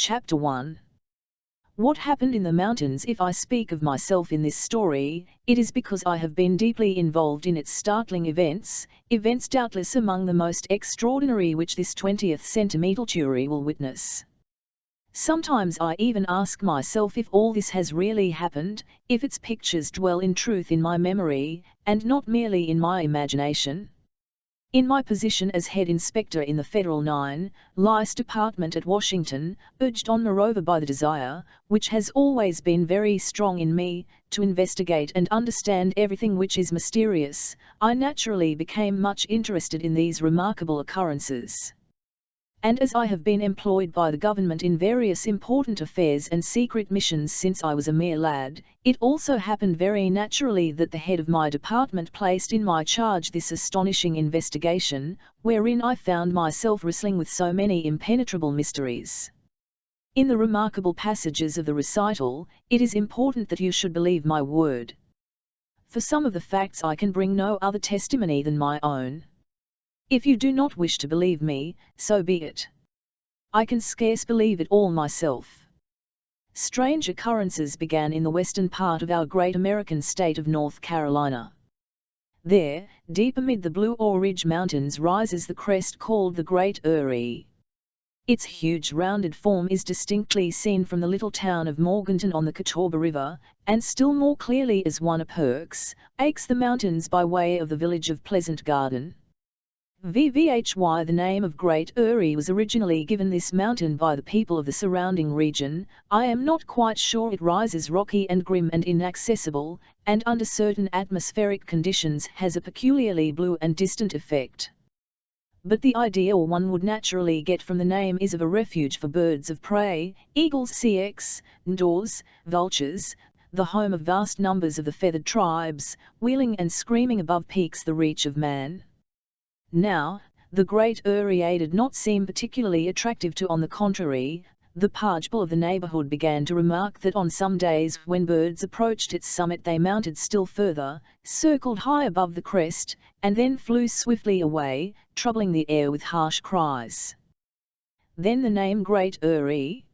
Chapter 1. What happened in the mountains? If I speak of myself in this story, it is because I have been deeply involved in its startling events doubtless among the most extraordinary which this 20th century will witness. Sometimes I even ask myself if all this has really happened, if its pictures dwell in truth in my memory, and not merely in my imagination. In my position as head inspector in the Federal 9 Lice Department at Washington, urged on moreover by the desire, which has always been very strong in me, to investigate and understand everything which is mysterious, I naturally became much interested in these remarkable occurrences. And as I have been employed by the government in various important affairs and secret missions since I was a mere lad, it also happened very naturally that the head of my department placed in my charge this astonishing investigation, wherein I found myself wrestling with so many impenetrable mysteries. In the remarkable passages of the recital, it is important that you should believe my word. For some of the facts I can bring no other testimony than my own. If you do not wish to believe me, so be it. I can scarce believe it all myself. Strange occurrences began in the western part of our great American state of North Carolina. There, deep amid the Blue Ridge Mountains rises the crest called the Great Eyrie. Its huge rounded form is distinctly seen from the little town of Morganton on the Catawba River, and still more clearly as one approaches the mountains by way of the village of Pleasant Garden. The name of Great Eyrie was originally given this mountain by the people of the surrounding region. I am not quite sure. It rises rocky and grim and inaccessible, and under certain atmospheric conditions has a peculiarly blue and distant effect. But the idea one would naturally get from the name is of a refuge for birds of prey, eagles, daws, vultures, the home of vast numbers of the feathered tribes, wheeling and screaming above peaks the reach of man. Now, the Great Eyrie did not seem particularly attractive to. On the contrary, the pargeable of the neighborhood began to remark that on some days when birds approached its summit they mounted still further, circled high above the crest, and then flew swiftly away, troubling the air with harsh cries. Then the name Great Eyrie?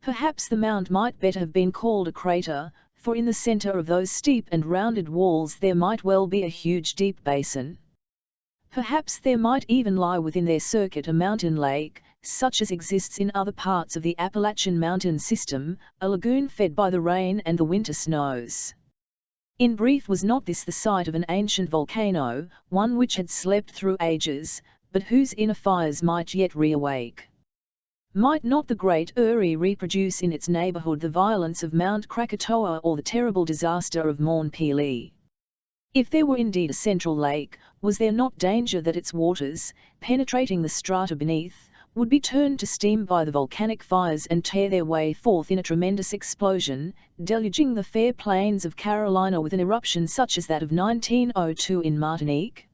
Perhaps the mount might better have been called a crater, for in the center of those steep and rounded walls there might well be a huge deep basin. Perhaps there might even lie within their circuit a mountain lake, such as exists in other parts of the Appalachian mountain system, a lagoon fed by the rain and the winter snows. In brief, was not this the site of an ancient volcano, one which had slept through ages, but whose inner fires might yet reawake? Might not the Great Eyrie reproduce in its neighborhood the violence of Mount Krakatoa or the terrible disaster of Mont Pelee? If there were indeed a central lake, was there not danger that its waters, penetrating the strata beneath, would be turned to steam by the volcanic fires and tear their way forth in a tremendous explosion, deluging the fair plains of Carolina with an eruption such as that of 1902 in Martinique?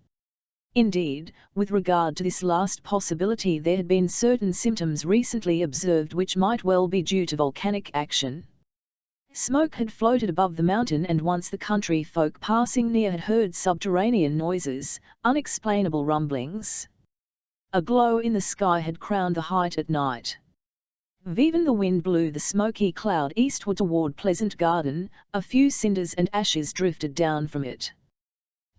Indeed, with regard to this last possibility there had been certain symptoms recently observed which might well be due to volcanic action. Smoke had floated above the mountain, and once the country folk passing near had heard subterranean noises, unexplainable rumblings. A glow in the sky had crowned the height at night. Even the wind blew the smoky cloud eastward toward Pleasant Garden, a few cinders and ashes drifted down from it.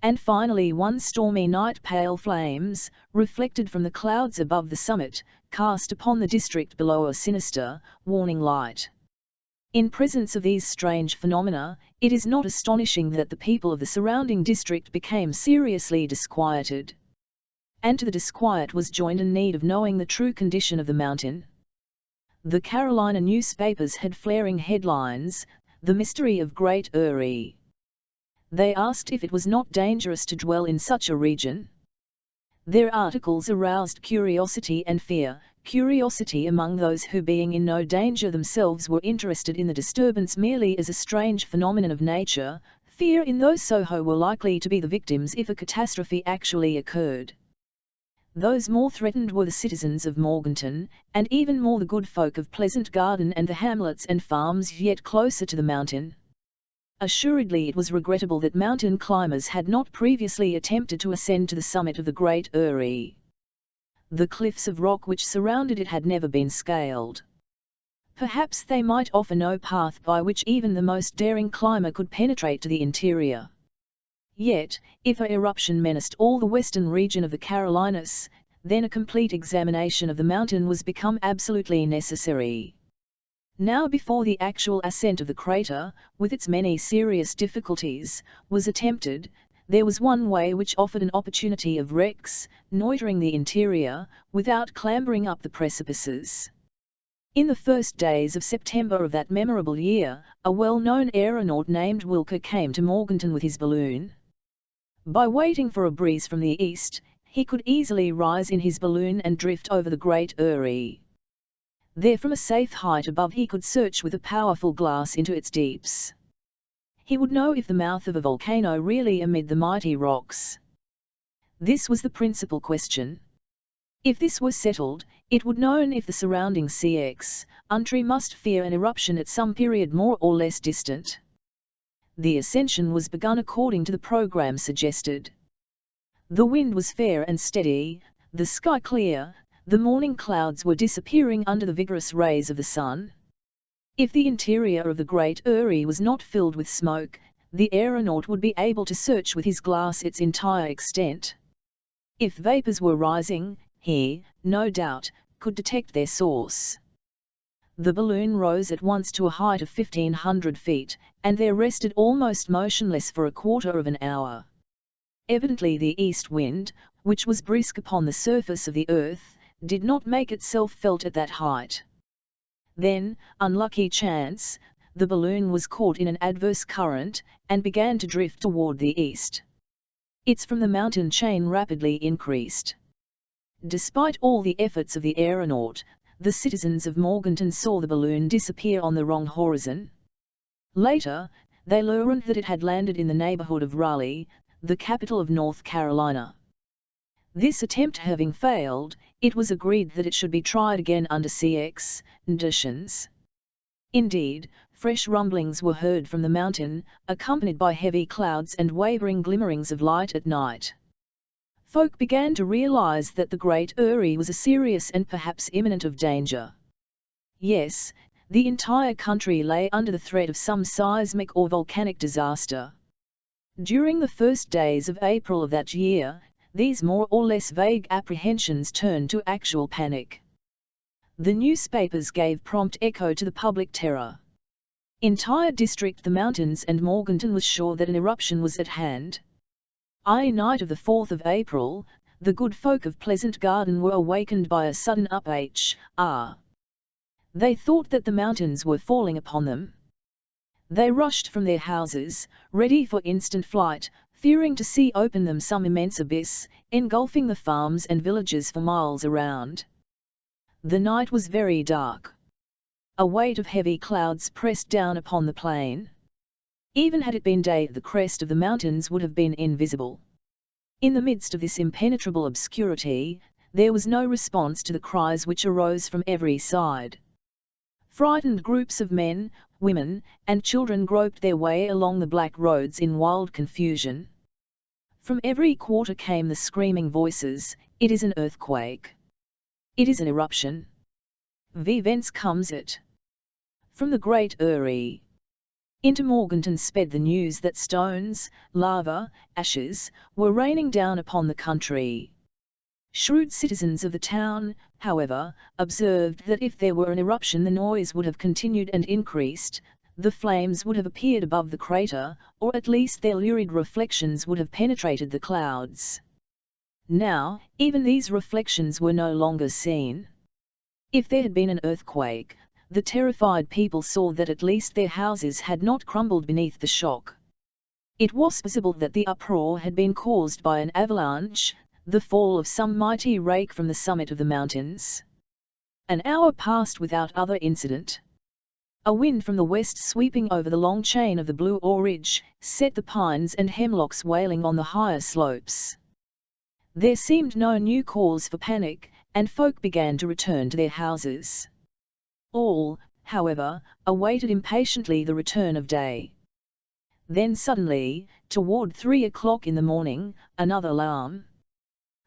And finally one stormy night pale flames, reflected from the clouds above the summit, cast upon the district below a sinister, warning light. In presence of these strange phenomena, it is not astonishing that the people of the surrounding district became seriously disquieted. And to the disquiet was joined a need of knowing the true condition of the mountain. The Carolina newspapers had flaring headlines, "The Mystery of Great Eyrie." They asked if it was not dangerous to dwell in such a region. Their articles aroused curiosity and fear. Curiosity among those who, being in no danger themselves, were interested in the disturbance merely as a strange phenomenon of nature, fear in those who were likely to be the victims if a catastrophe actually occurred. Those more threatened were the citizens of Morganton, and even more the good folk of Pleasant Garden and the hamlets and farms yet closer to the mountain. Assuredly it was regrettable that mountain climbers had not previously attempted to ascend to the summit of the Great Eyrie. The cliffs of rock which surrounded it had never been scaled. Perhaps they might offer no path by which even the most daring climber could penetrate to the interior. Yet, if an eruption menaced all the western region of the Carolinas, then a complete examination of the mountain was become absolutely necessary. Now before the actual ascent of the crater, with its many serious difficulties, was attempted, there was one way which offered an opportunity of reconnoitering the interior, without clambering up the precipices. In the first days of September of that memorable year, a well-known aeronaut named Wilker came to Morganton with his balloon. By waiting for a breeze from the east, he could easily rise in his balloon and drift over the Great Eyrie. There from a safe height above he could search with a powerful glass into its deeps. He would know if the mouth of a volcano really amid the mighty rocks. This was the principal question. If this were settled, it would know if the surrounding country must fear an eruption at some period more or less distant. The ascension was begun according to the program suggested. The wind was fair and steady, the sky clear, the morning clouds were disappearing under the vigorous rays of the sun. If the interior of the Great Eyrie was not filled with smoke, the aeronaut would be able to search with his glass its entire extent. If vapors were rising, he, no doubt, could detect their source. The balloon rose at once to a height of 1,500 feet, and there rested almost motionless for a quarter of an hour. Evidently the east wind, which was brisk upon the surface of the earth, did not make itself felt at that height. Then, unlucky chance, the balloon was caught in an adverse current, and began to drift toward the east. Its from the mountain chain rapidly increased. Despite all the efforts of the aeronaut, the citizens of Morganton saw the balloon disappear on the wrong horizon. Later, they learned that it had landed in the neighborhood of Raleigh, the capital of North Carolina. This attempt having failed, it was agreed that it should be tried again under conditions. Indeed, fresh rumblings were heard from the mountain, accompanied by heavy clouds and wavering glimmerings of light at night. Folk began to realize that the Great Eyrie was a serious and perhaps imminent of danger. Yes, the entire country lay under the threat of some seismic or volcanic disaster. During the first days of April of that year, these more or less vague apprehensions turned to actual panic. The newspapers gave prompt echo to the public terror. Entire district the mountains and Morganton was sure that an eruption was at hand. Night of the 4th of April, the good folk of Pleasant Garden were awakened by a sudden uproar. They thought that the mountains were falling upon them. They rushed from their houses, ready for instant flight, fearing to see open them some immense abyss, engulfing the farms and villages for miles around. The night was very dark. A weight of heavy clouds pressed down upon the plain. Even had it been day, the crest of the mountains would have been invisible. In the midst of this impenetrable obscurity, there was no response to the cries which arose from every side. Frightened groups of men, women, and children groped their way along the black roads in wild confusion. From every quarter came the screaming voices, "It is an earthquake! It is an eruption! Whence comes it?" From the Great Eyrie. Into Morganton sped the news that stones, lava, ashes, were raining down upon the country. Shrewd citizens of the town, however, observed that if there were an eruption the noise would have continued and increased, the flames would have appeared above the crater, or at least their lurid reflections would have penetrated the clouds. Now, even these reflections were no longer seen. If there had been an earthquake, the terrified people saw that at least their houses had not crumbled beneath the shock. It was possible that the uproar had been caused by an avalanche, the fall of some mighty rake from the summit of the mountains. An hour passed without other incident. A wind from the west sweeping over the long chain of the Blue Oar Ridge, set the pines and hemlocks wailing on the higher slopes. There seemed no new cause for panic, and folk began to return to their houses. All, however, awaited impatiently the return of day. Then suddenly, toward 3 o'clock in the morning, another alarm.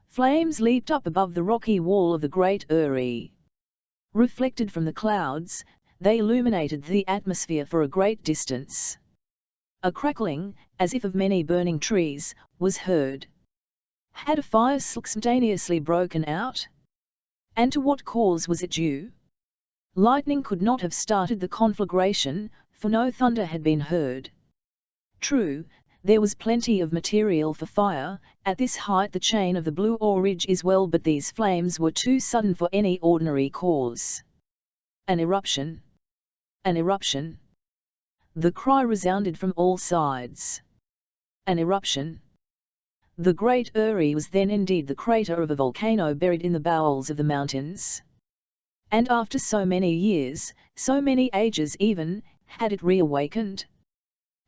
Flames leaped up above the rocky wall of the Great Eyrie. Reflected from the clouds, they illuminated the atmosphere for a great distance. A crackling, as if of many burning trees, was heard. Had a fire spontaneously broken out? And to what cause was it due? Lightning could not have started the conflagration, for no thunder had been heard. True, there was plenty of material for fire, at this height the chain of the Blue Ore Ridge is well, but these flames were too sudden for any ordinary cause. An eruption! An eruption! The cry resounded from all sides. An eruption! The Great Uri was then indeed the crater of a volcano buried in the bowels of the mountains. And after so many years, so many ages even, had it reawakened?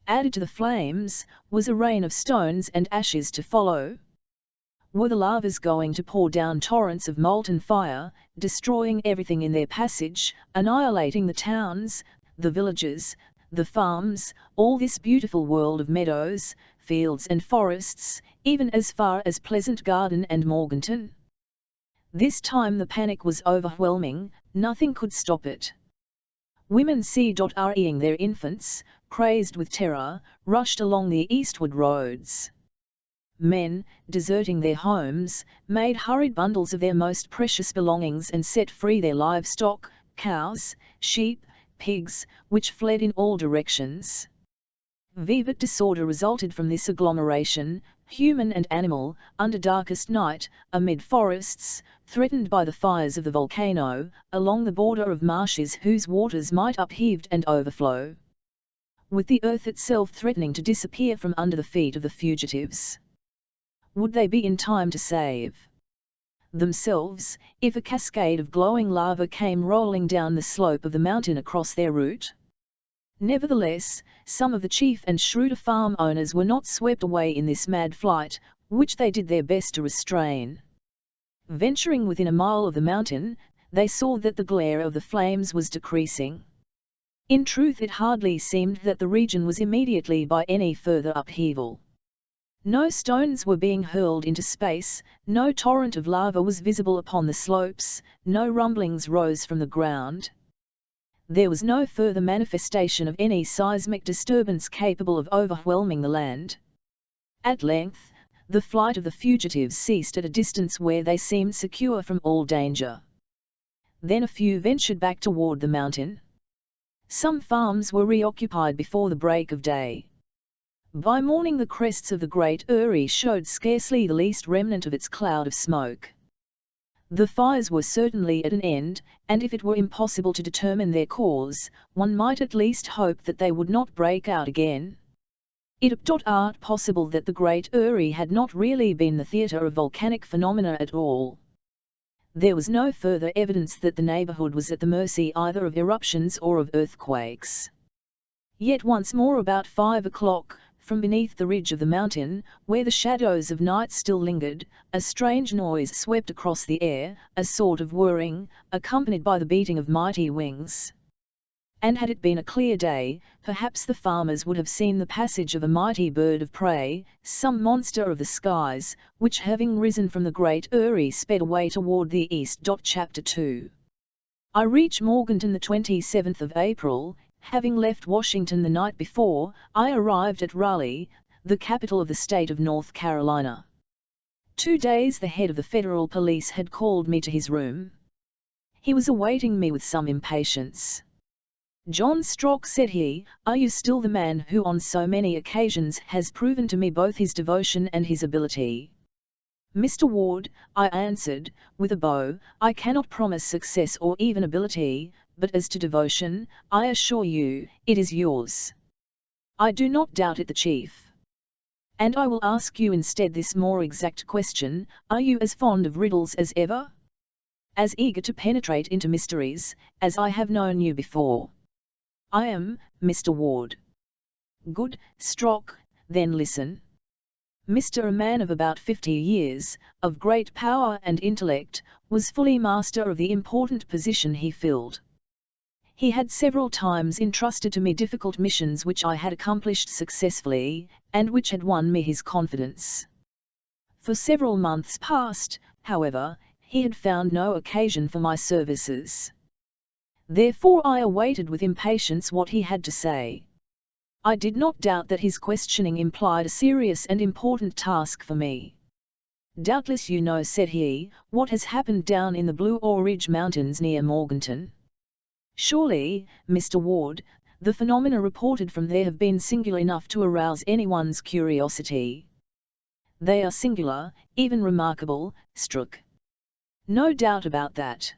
Added to the flames, was a rain of stones and ashes to follow? Were the lavas going to pour down torrents of molten fire, destroying everything in their passage, annihilating the towns, the villages, the farms, all this beautiful world of meadows, fields and forests, even as far as Pleasant Garden and Morganton? This time the panic was overwhelming, nothing could stop it. Women c.reing their infants, crazed with terror, rushed along the eastward roads. Men, deserting their homes, made hurried bundles of their most precious belongings and set free their livestock, cows, sheep, pigs, which fled in all directions. Vivid disorder resulted from this agglomeration, human and animal, under darkest night, amid forests, threatened by the fires of the volcano, along the border of marshes whose waters might upheave and overflow, with the earth itself threatening to disappear from under the feet of the fugitives. Would they be in time to save themselves, if a cascade of glowing lava came rolling down the slope of the mountain across their route? Nevertheless, some of the chief and shrewder farm owners were not swept away in this mad flight, which they did their best to restrain. Venturing within a mile of the mountain, they saw that the glare of the flames was decreasing. In truth, it hardly seemed that the region was immediately by any further upheaval. No stones were being hurled into space, no torrent of lava was visible upon the slopes, no rumblings rose from the ground. There was no further manifestation of any seismic disturbance capable of overwhelming the land. At length, the flight of the fugitives ceased at a distance where they seemed secure from all danger. Then a few ventured back toward the mountain. Some farms were reoccupied before the break of day. By morning the crests of the Great Uri showed scarcely the least remnant of its cloud of smoke. The fires were certainly at an end, and if it were impossible to determine their cause, one might at least hope that they would not break out again. It art possible that the Great Uri had not really been the theatre of volcanic phenomena at all. There was no further evidence that the neighborhood was at the mercy either of eruptions or of earthquakes. Yet once more about 5 o'clock, from beneath the ridge of the mountain, where the shadows of night still lingered, a strange noise swept across the air, a sort of whirring, accompanied by the beating of mighty wings. And had it been a clear day, perhaps the farmers would have seen the passage of a mighty bird of prey, some monster of the skies, which having risen from the Great Uri sped away toward the east. Chapter 2. I reached Morganton the 27th of April. Having left Washington the night before, I arrived at Raleigh, the capital of the state of North Carolina. 2 days the head of the federal police had called me to his room. He was awaiting me with some impatience. "John Strock," said he, "are you still the man who on so many occasions has proven to me both his devotion and his ability?" "Mr. Ward," I answered, with a bow, "I cannot promise success or even ability, but as to devotion, I assure you, it is yours." "I do not doubt it, the chief. And I will ask you instead this more exact question: are you as fond of riddles as ever? As eager to penetrate into mysteries, as I have known you before?" "I am, Mr. Ward." "Good, Strock, then listen. Mr. A man of about 50 years, of great power and intellect, was fully master of the important position he filled. He had several times entrusted to me difficult missions which I had accomplished successfully, and which had won me his confidence. For several months past, however, he had found no occasion for my services. Therefore I awaited with impatience what he had to say. I did not doubt that his questioning implied a serious and important task for me. "Doubtless you know," said he, "what has happened down in the Blue Ore Ridge Mountains near Morganton. Surely, Mr. Ward, the phenomena reported from there have been singular enough to arouse anyone's curiosity." "They are singular, even remarkable, Strook. No doubt about that.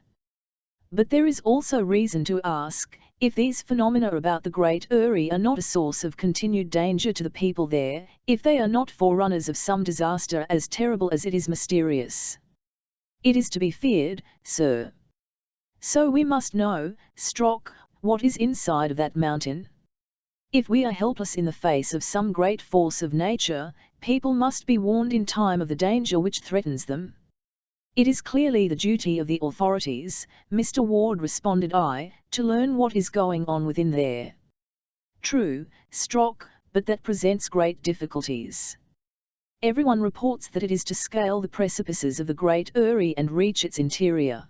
But there is also reason to ask, if these phenomena about the Great Uri are not a source of continued danger to the people there, if they are not forerunners of some disaster as terrible as it is mysterious. It is to be feared, sir. So we must know, Strock, what is inside of that mountain. If we are helpless in the face of some great force of nature, people must be warned in time of the danger which threatens them." "It is clearly the duty of the authorities," Mr. Ward responded I, "to learn what is going on within there." "True, Strock, but that presents great difficulties. Everyone reports that it is to scale the precipices of the Great Uri and reach its interior.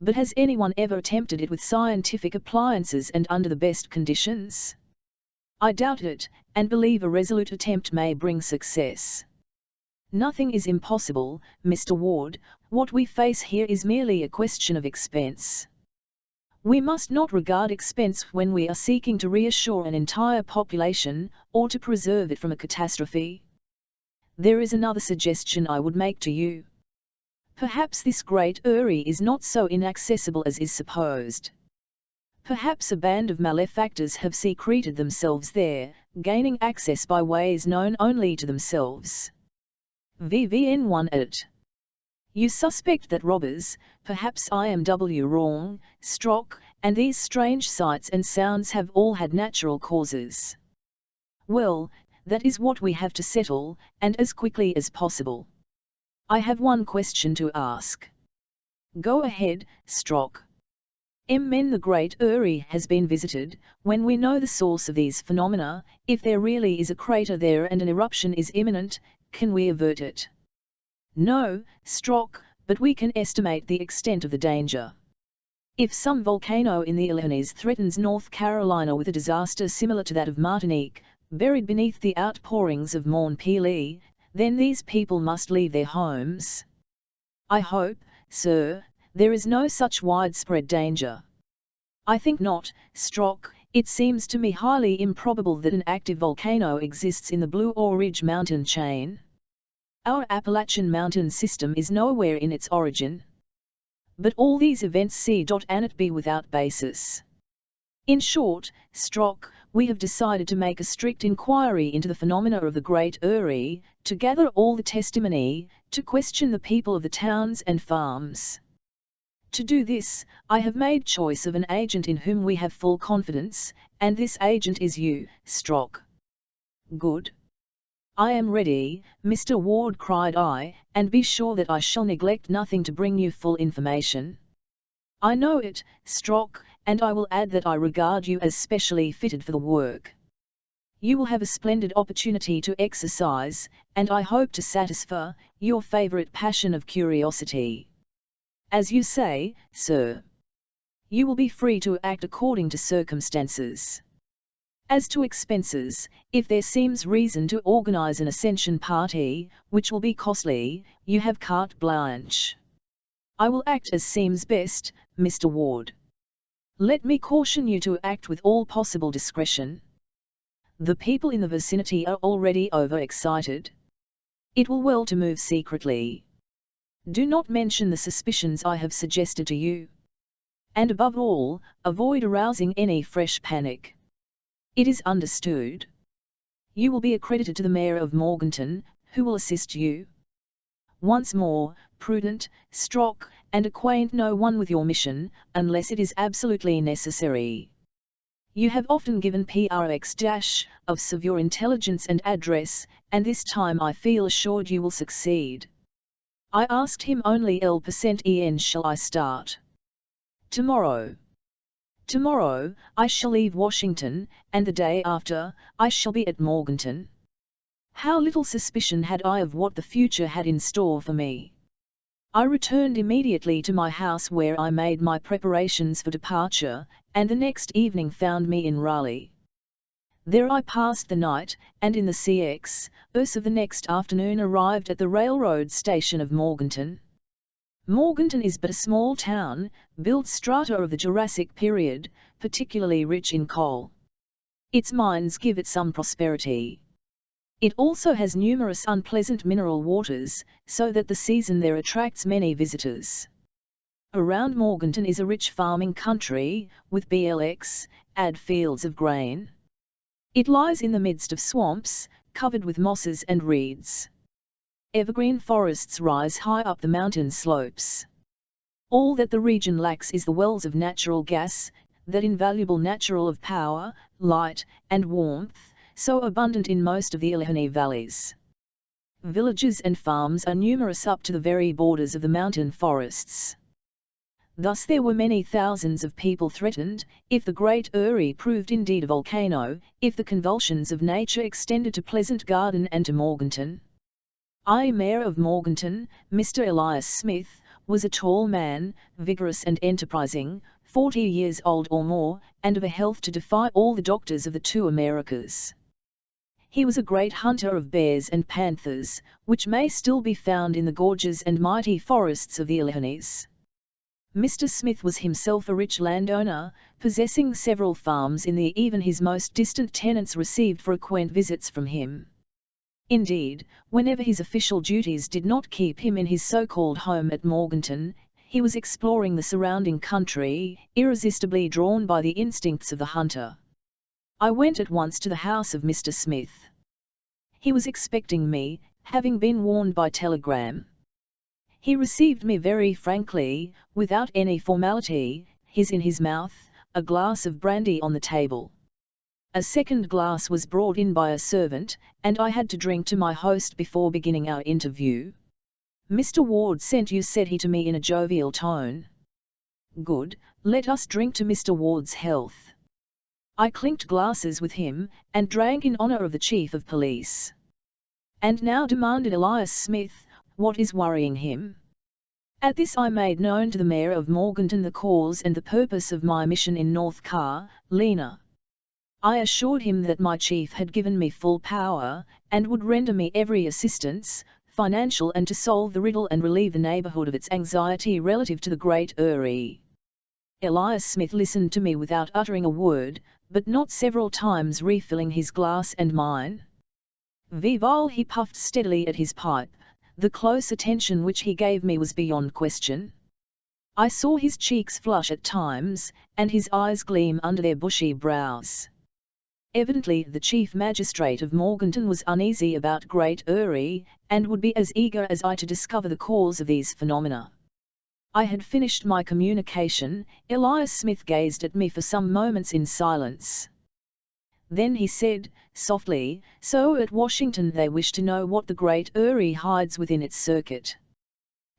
But has anyone ever attempted it with scientific appliances and under the best conditions? I doubt it, and believe a resolute attempt may bring success. Nothing is impossible, Mr. Ward. What we face here is merely a question of expense. We must not regard expense when we are seeking to reassure an entire population, or to preserve it from a catastrophe. There is another suggestion I would make to you. Perhaps this Great Uri is not so inaccessible as is supposed. Perhaps a band of malefactors have secreted themselves there, gaining access by ways known only to themselves. VVN1 it. You suspect that robbers, perhaps I am wrong, Strock, and these strange sights and sounds have all had natural causes. Well, that is what we have to settle, and as quickly as possible. I have one question to ask." "Go ahead, Strock." "When the Great Uri has been visited, when we know the source of these phenomena, if there really is a crater there and an eruption is imminent, can we avert it?" "No, Strock, but we can estimate the extent of the danger. If some volcano in the Alleghenies threatens North Carolina with a disaster similar to that of Martinique, buried beneath the outpourings of Mont Pelee, then these people must leave their homes. I hope, sir, there is no such widespread danger." "I think not, Strock. It seems to me highly improbable that an active volcano exists in the Blue Ore Ridge mountain chain. Our Appalachian mountain system is nowhere in its origin. But all these events C.and be without basis. In short, Strock, we have decided to make a strict inquiry into the phenomena of the Great Uri, to gather all the testimony, to question the people of the towns and farms. To do this, I have made choice of an agent in whom we have full confidence, and this agent is you, Strock." "Good. I am ready, Mr. Ward," cried I, "and be sure that I shall neglect nothing to bring you full information." "I know it, Strock, and I will add that I regard you as specially fitted for the work. You will have a splendid opportunity to exercise, and I hope to satisfy, your favorite passion of curiosity. As you say, sir. You will be free to act according to circumstances. As to expenses, if there seems reason to organize an ascension party, which will be costly, you have carte blanche. I will act as seems best, Mr. Ward. Let me caution you to act with all possible discretion. The people in the vicinity are already overexcited. It will well to move secretly. Do not mention the suspicions I have suggested to you. And above all, avoid arousing any fresh panic. It is understood. You will be accredited to the Mayor of Morganton, who will assist you. Once more, prudent, Strock, and acquaint no one with your mission, unless it is absolutely necessary. You have often given PRX- of your intelligence and address, and this time I feel assured you will succeed. I asked him only %en shall I start? Tomorrow. Tomorrow, I shall leave Washington, and the day after, I shall be at Morganton. How little suspicion had I of what the future had in store for me. I returned immediately to my house where I made my preparations for departure, and the next evening found me in Raleigh. There I passed the night, and in the CX bus of the next afternoon arrived at the railroad station of Morganton. Morganton is but a small town, built strata of the Jurassic period, particularly rich in coal. Its mines give it some prosperity. It also has numerous unpleasant mineral waters, so that the season there attracts many visitors. Around Morganton is a rich farming country, with BLX, fields of grain. It lies in the midst of swamps, covered with mosses and reeds. Evergreen forests rise high up the mountain slopes. All that the region lacks is the wells of natural gas, that invaluable natural of power, light, and warmth, so abundant in most of the Allegheny valleys. Villages and farms are numerous up to the very borders of the mountain forests. Thus there were many thousands of people threatened, if the great Erie proved indeed a volcano, if the convulsions of nature extended to Pleasant Garden and to Morganton. Mayor of Morganton, Mr. Elias Smith, was a tall man, vigorous and enterprising, 40 years old or more, and of a health to defy all the doctors of the two Americas. He was a great hunter of bears and panthers, which may still be found in the gorges and mighty forests of the Alleghenies. Mr. Smith was himself a rich landowner, possessing several farms in the even his most distant tenants received frequent visits from him. Indeed, whenever his official duties did not keep him in his so-called home at Morganton, he was exploring the surrounding country, irresistibly drawn by the instincts of the hunter. I went at once to the house of Mr. Smith. He was expecting me, having been warned by telegram. He received me very frankly, without any formality, his in his mouth, a glass of brandy on the table. A second glass was brought in by a servant, and I had to drink to my host before beginning our interview. "Mr. Ward sent you," said he to me in a jovial tone. "Good, let us drink to Mr. Ward's health." I clinked glasses with him, and drank in honor of the chief of police. "And now," demanded Elias Smith, "what is worrying him?" At this I made known to the mayor of Morganton the cause and the purpose of my mission in North Carolina. I assured him that my chief had given me full power, and would render me every assistance, financial and to solve the riddle and relieve the neighborhood of its anxiety relative to the great Erie. Elias Smith listened to me without uttering a word, but not several times refilling his glass and mine. While he puffed steadily at his pipe, the close attention which he gave me was beyond question. I saw his cheeks flush at times, and his eyes gleam under their bushy brows. Evidently the chief magistrate of Morganton was uneasy about Great Erie, and would be as eager as I to discover the cause of these phenomena. I had finished my communication. Elias Smith gazed at me for some moments in silence. Then he said, softly, "So at Washington they wish to know what the Great Erie hides within its circuit."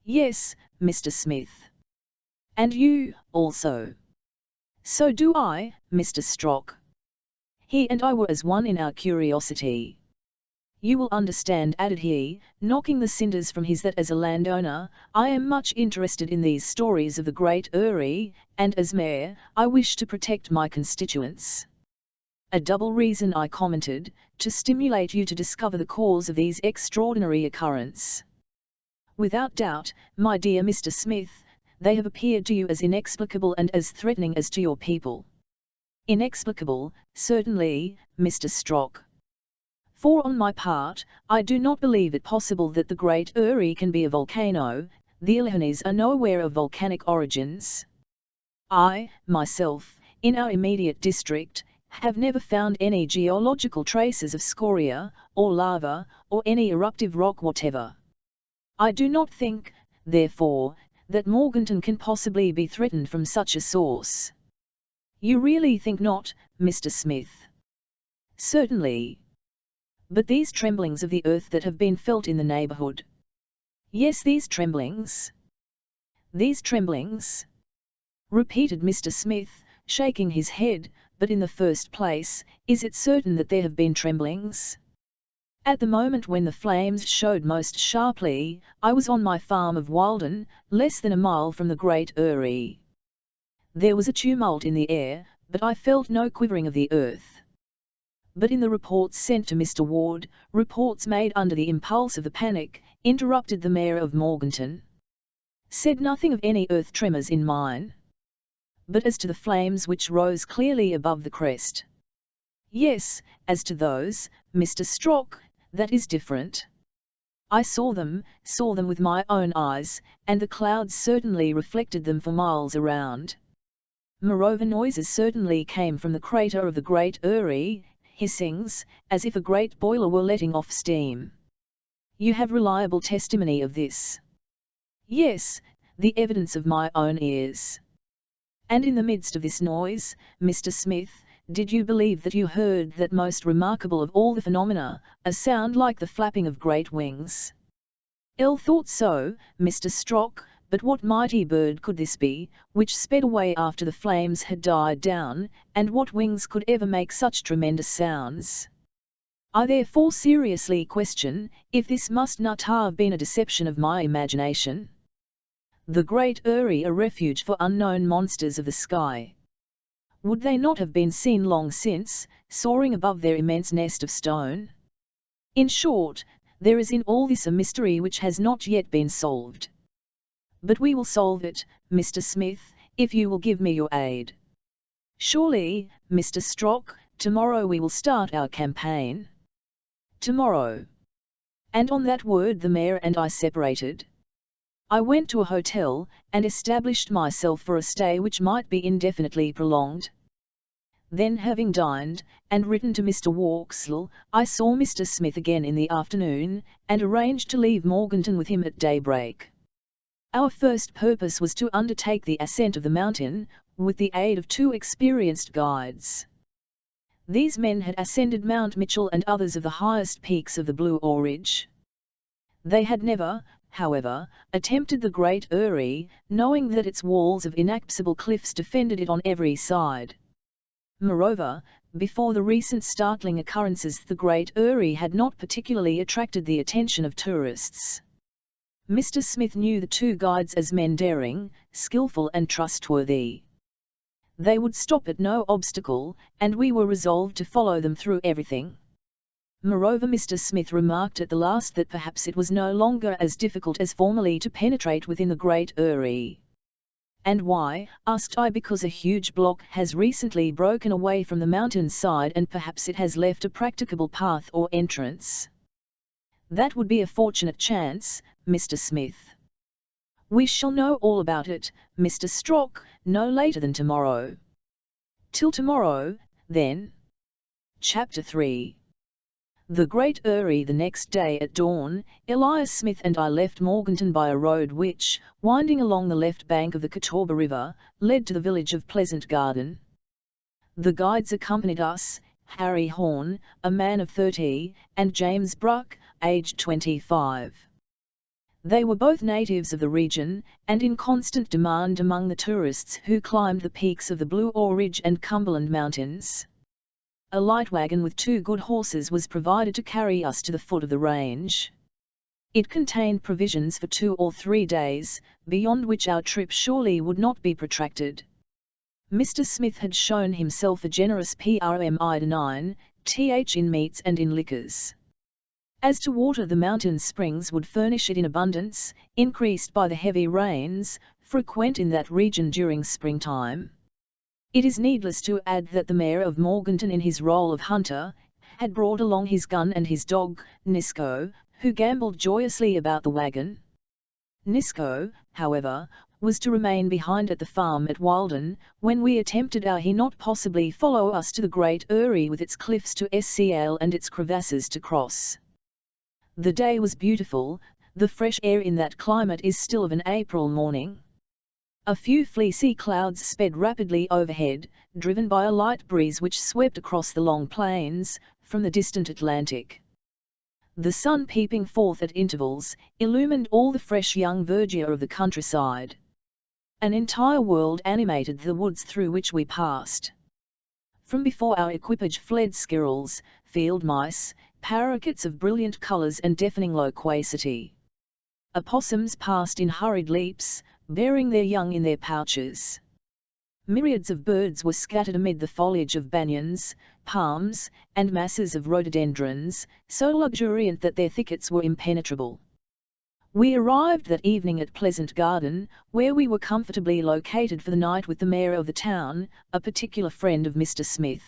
"Yes, Mr. Smith." "And you, also?" "So do I, Mr. Strock." He and I were as one in our curiosity. "You will understand," added he, knocking the cinders from his that as a landowner, I am much interested in these stories of the Great Erie, and as mayor, I wish to protect my constituents. "A double reason," I commented, "to stimulate you to discover the cause of these extraordinary occurrences. Without doubt, my dear Mr. Smith, they have appeared to you as inexplicable and as threatening as to your people." "Inexplicable, certainly, Mr. Strock. For on my part, I do not believe it possible that the Great Erie can be a volcano. The Alleghenies are nowhere of volcanic origins. I, myself, in our immediate district, have never found any geological traces of scoria, or lava, or any eruptive rock whatever. I do not think, therefore, that Morganton can possibly be threatened from such a source." "You really think not, Mr. Smith?" "Certainly." "But these tremblings of the earth that have been felt in the neighborhood?" "Yes, these tremblings." "These tremblings?" repeated Mr. Smith, shaking his head, "but in the first place, is it certain that there have been tremblings?" At the moment when the flames showed most sharply, I was on my farm of Wilden, less than a mile from the great Eyrie. There was a tumult in the air, but I felt no quivering of the earth. But in the reports sent to Mr. Ward, reports made under the impulse of the panic, interrupted the Mayor of Morganton. Said nothing of any earth tremors in mine. But as to the flames which rose clearly above the crest. Yes, as to those, Mr. Strock, that is different. I saw them with my own eyes, and the clouds certainly reflected them for miles around. Moreover, noises certainly came from the crater of the great Eyrie, hissings, as if a great boiler were letting off steam. You have reliable testimony of this? Yes, the evidence of my own ears. And in the midst of this noise, Mr. Smith, did you believe that you heard that most remarkable of all the phenomena, a sound like the flapping of great wings? Thought so, Mr. Strock, but what mighty bird could this be, which sped away after the flames had died down, and what wings could ever make such tremendous sounds? I therefore seriously question, if this must not have been a deception of my imagination. The great Eyrie a refuge for unknown monsters of the sky. Would they not have been seen long since, soaring above their immense nest of stone? In short, there is in all this a mystery which has not yet been solved. But we will solve it, Mr. Smith, if you will give me your aid. Surely, Mr. Strock, tomorrow we will start our campaign. Tomorrow. And on that word the Mayor and I separated. I went to a hotel, and established myself for a stay which might be indefinitely prolonged. Then, having dined, and written to Mr. Walksle, I saw Mr. Smith again in the afternoon, and arranged to leave Morganton with him at daybreak. Our first purpose was to undertake the ascent of the mountain, with the aid of 2 experienced guides. These men had ascended Mount Mitchell and others of the highest peaks of the Blue Ridge. They had never, however, attempted the great Eyrie, knowing that its walls of inaccessible cliffs defended it on every side. Moreover, before the recent startling occurrences the great Eyrie had not particularly attracted the attention of tourists. Mr. Smith knew the 2 guides as men daring, skillful and trustworthy. They would stop at no obstacle, and we were resolved to follow them through everything. Moreover, Mr. Smith remarked at the last that perhaps it was no longer as difficult as formerly to penetrate within the great Eyrie. And why, asked I, because a huge block has recently broken away from the mountain side and perhaps it has left a practicable path or entrance. That would be a fortunate chance, Mr. Smith. We shall know all about it, Mr. Strock, no later than tomorrow. Till tomorrow, then. Chapter 3. The great Eyrie. The next day at dawn, Elias Smith and I left Morganton by a road which, winding along the left bank of the Catawba River, led to the village of Pleasant Garden. The guides accompanied us, Harry Horn, a man of 30, and James Bruck, aged 25. They were both natives of the region, and in constant demand among the tourists who climbed the peaks of the Blue Ridge and Cumberland Mountains. A light wagon with 2 good horses was provided to carry us to the foot of the range. It contained provisions for 2 or 3 days, beyond which our trip surely would not be protracted. Mr. Smith had shown himself a generous Promidine, in meats and in liquors. As to water, the mountain springs would furnish it in abundance, increased by the heavy rains, frequent in that region during springtime. It is needless to add that the Mayor of Morganton, in his role of hunter, had brought along his gun and his dog, Nisco, who gambolled joyously about the wagon. Nisco, however, was to remain behind at the farm at Wilden. When we attempted he not possibly follow us to the great Eyrie with its cliffs to scale and its crevasses to cross. The day was beautiful, the fresh air in that climate is still of an April morning. A few fleecy clouds sped rapidly overhead, driven by a light breeze which swept across the long plains, from the distant Atlantic. The sun, peeping forth at intervals, illumined all the fresh young verdure of the countryside. An entire world animated the woods through which we passed. From before our equipage fled squirrels, field mice, Parakeets of brilliant colours and deafening loquacity. Opossums passed in hurried leaps, bearing their young in their pouches. Myriads of birds were scattered amid the foliage of banyans, palms, and masses of rhododendrons, so luxuriant that their thickets were impenetrable. We arrived that evening at Pleasant Garden, where we were comfortably located for the night with the mayor of the town, a particular friend of Mr. Smith.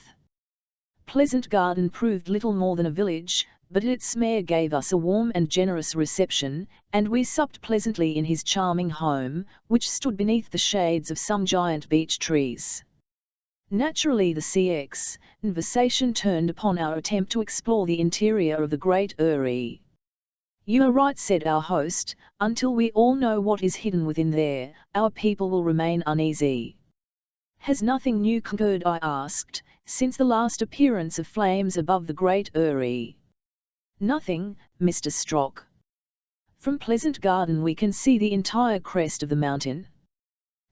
Pleasant Garden proved little more than a village, but its mayor gave us a warm and generous reception, and we supped pleasantly in his charming home, which stood beneath the shades of some giant beech trees. Naturally the conversation turned upon our attempt to explore the interior of the Great Eyrie. "You are right," said our host, "until we all know what is hidden within there, our people will remain uneasy." "Has nothing new occurred," I asked, "since the last appearance of flames above the Great Eyrie?" "Nothing, Mr. Strock. From Pleasant Garden we can see the entire crest of the mountain.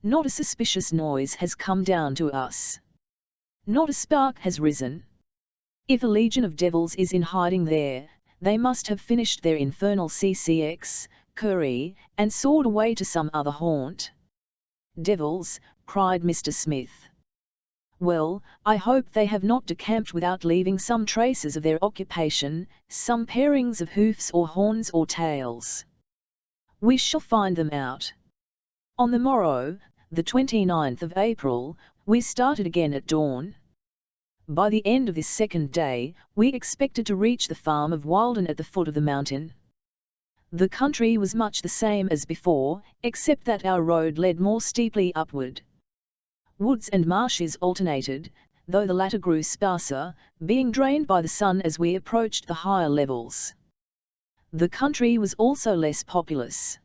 Not a suspicious noise has come down to us. Not a spark has risen. If a legion of devils is in hiding there, they must have finished their infernal curry, and soared away to some other haunt." "Devils!" cried Mr. Smith. "Well, I hope they have not decamped without leaving some traces of their occupation, some pairings of hoofs or horns or tails. We shall find them out." On the morrow, the 29th of April, we started again at dawn. By the end of this second day, we expected to reach the farm of Wilden at the foot of the mountain. The country was much the same as before, except that our road led more steeply upward. Woods and marshes alternated, though the latter grew sparser, being drained by the sun as we approached the higher levels. The country was also less populous.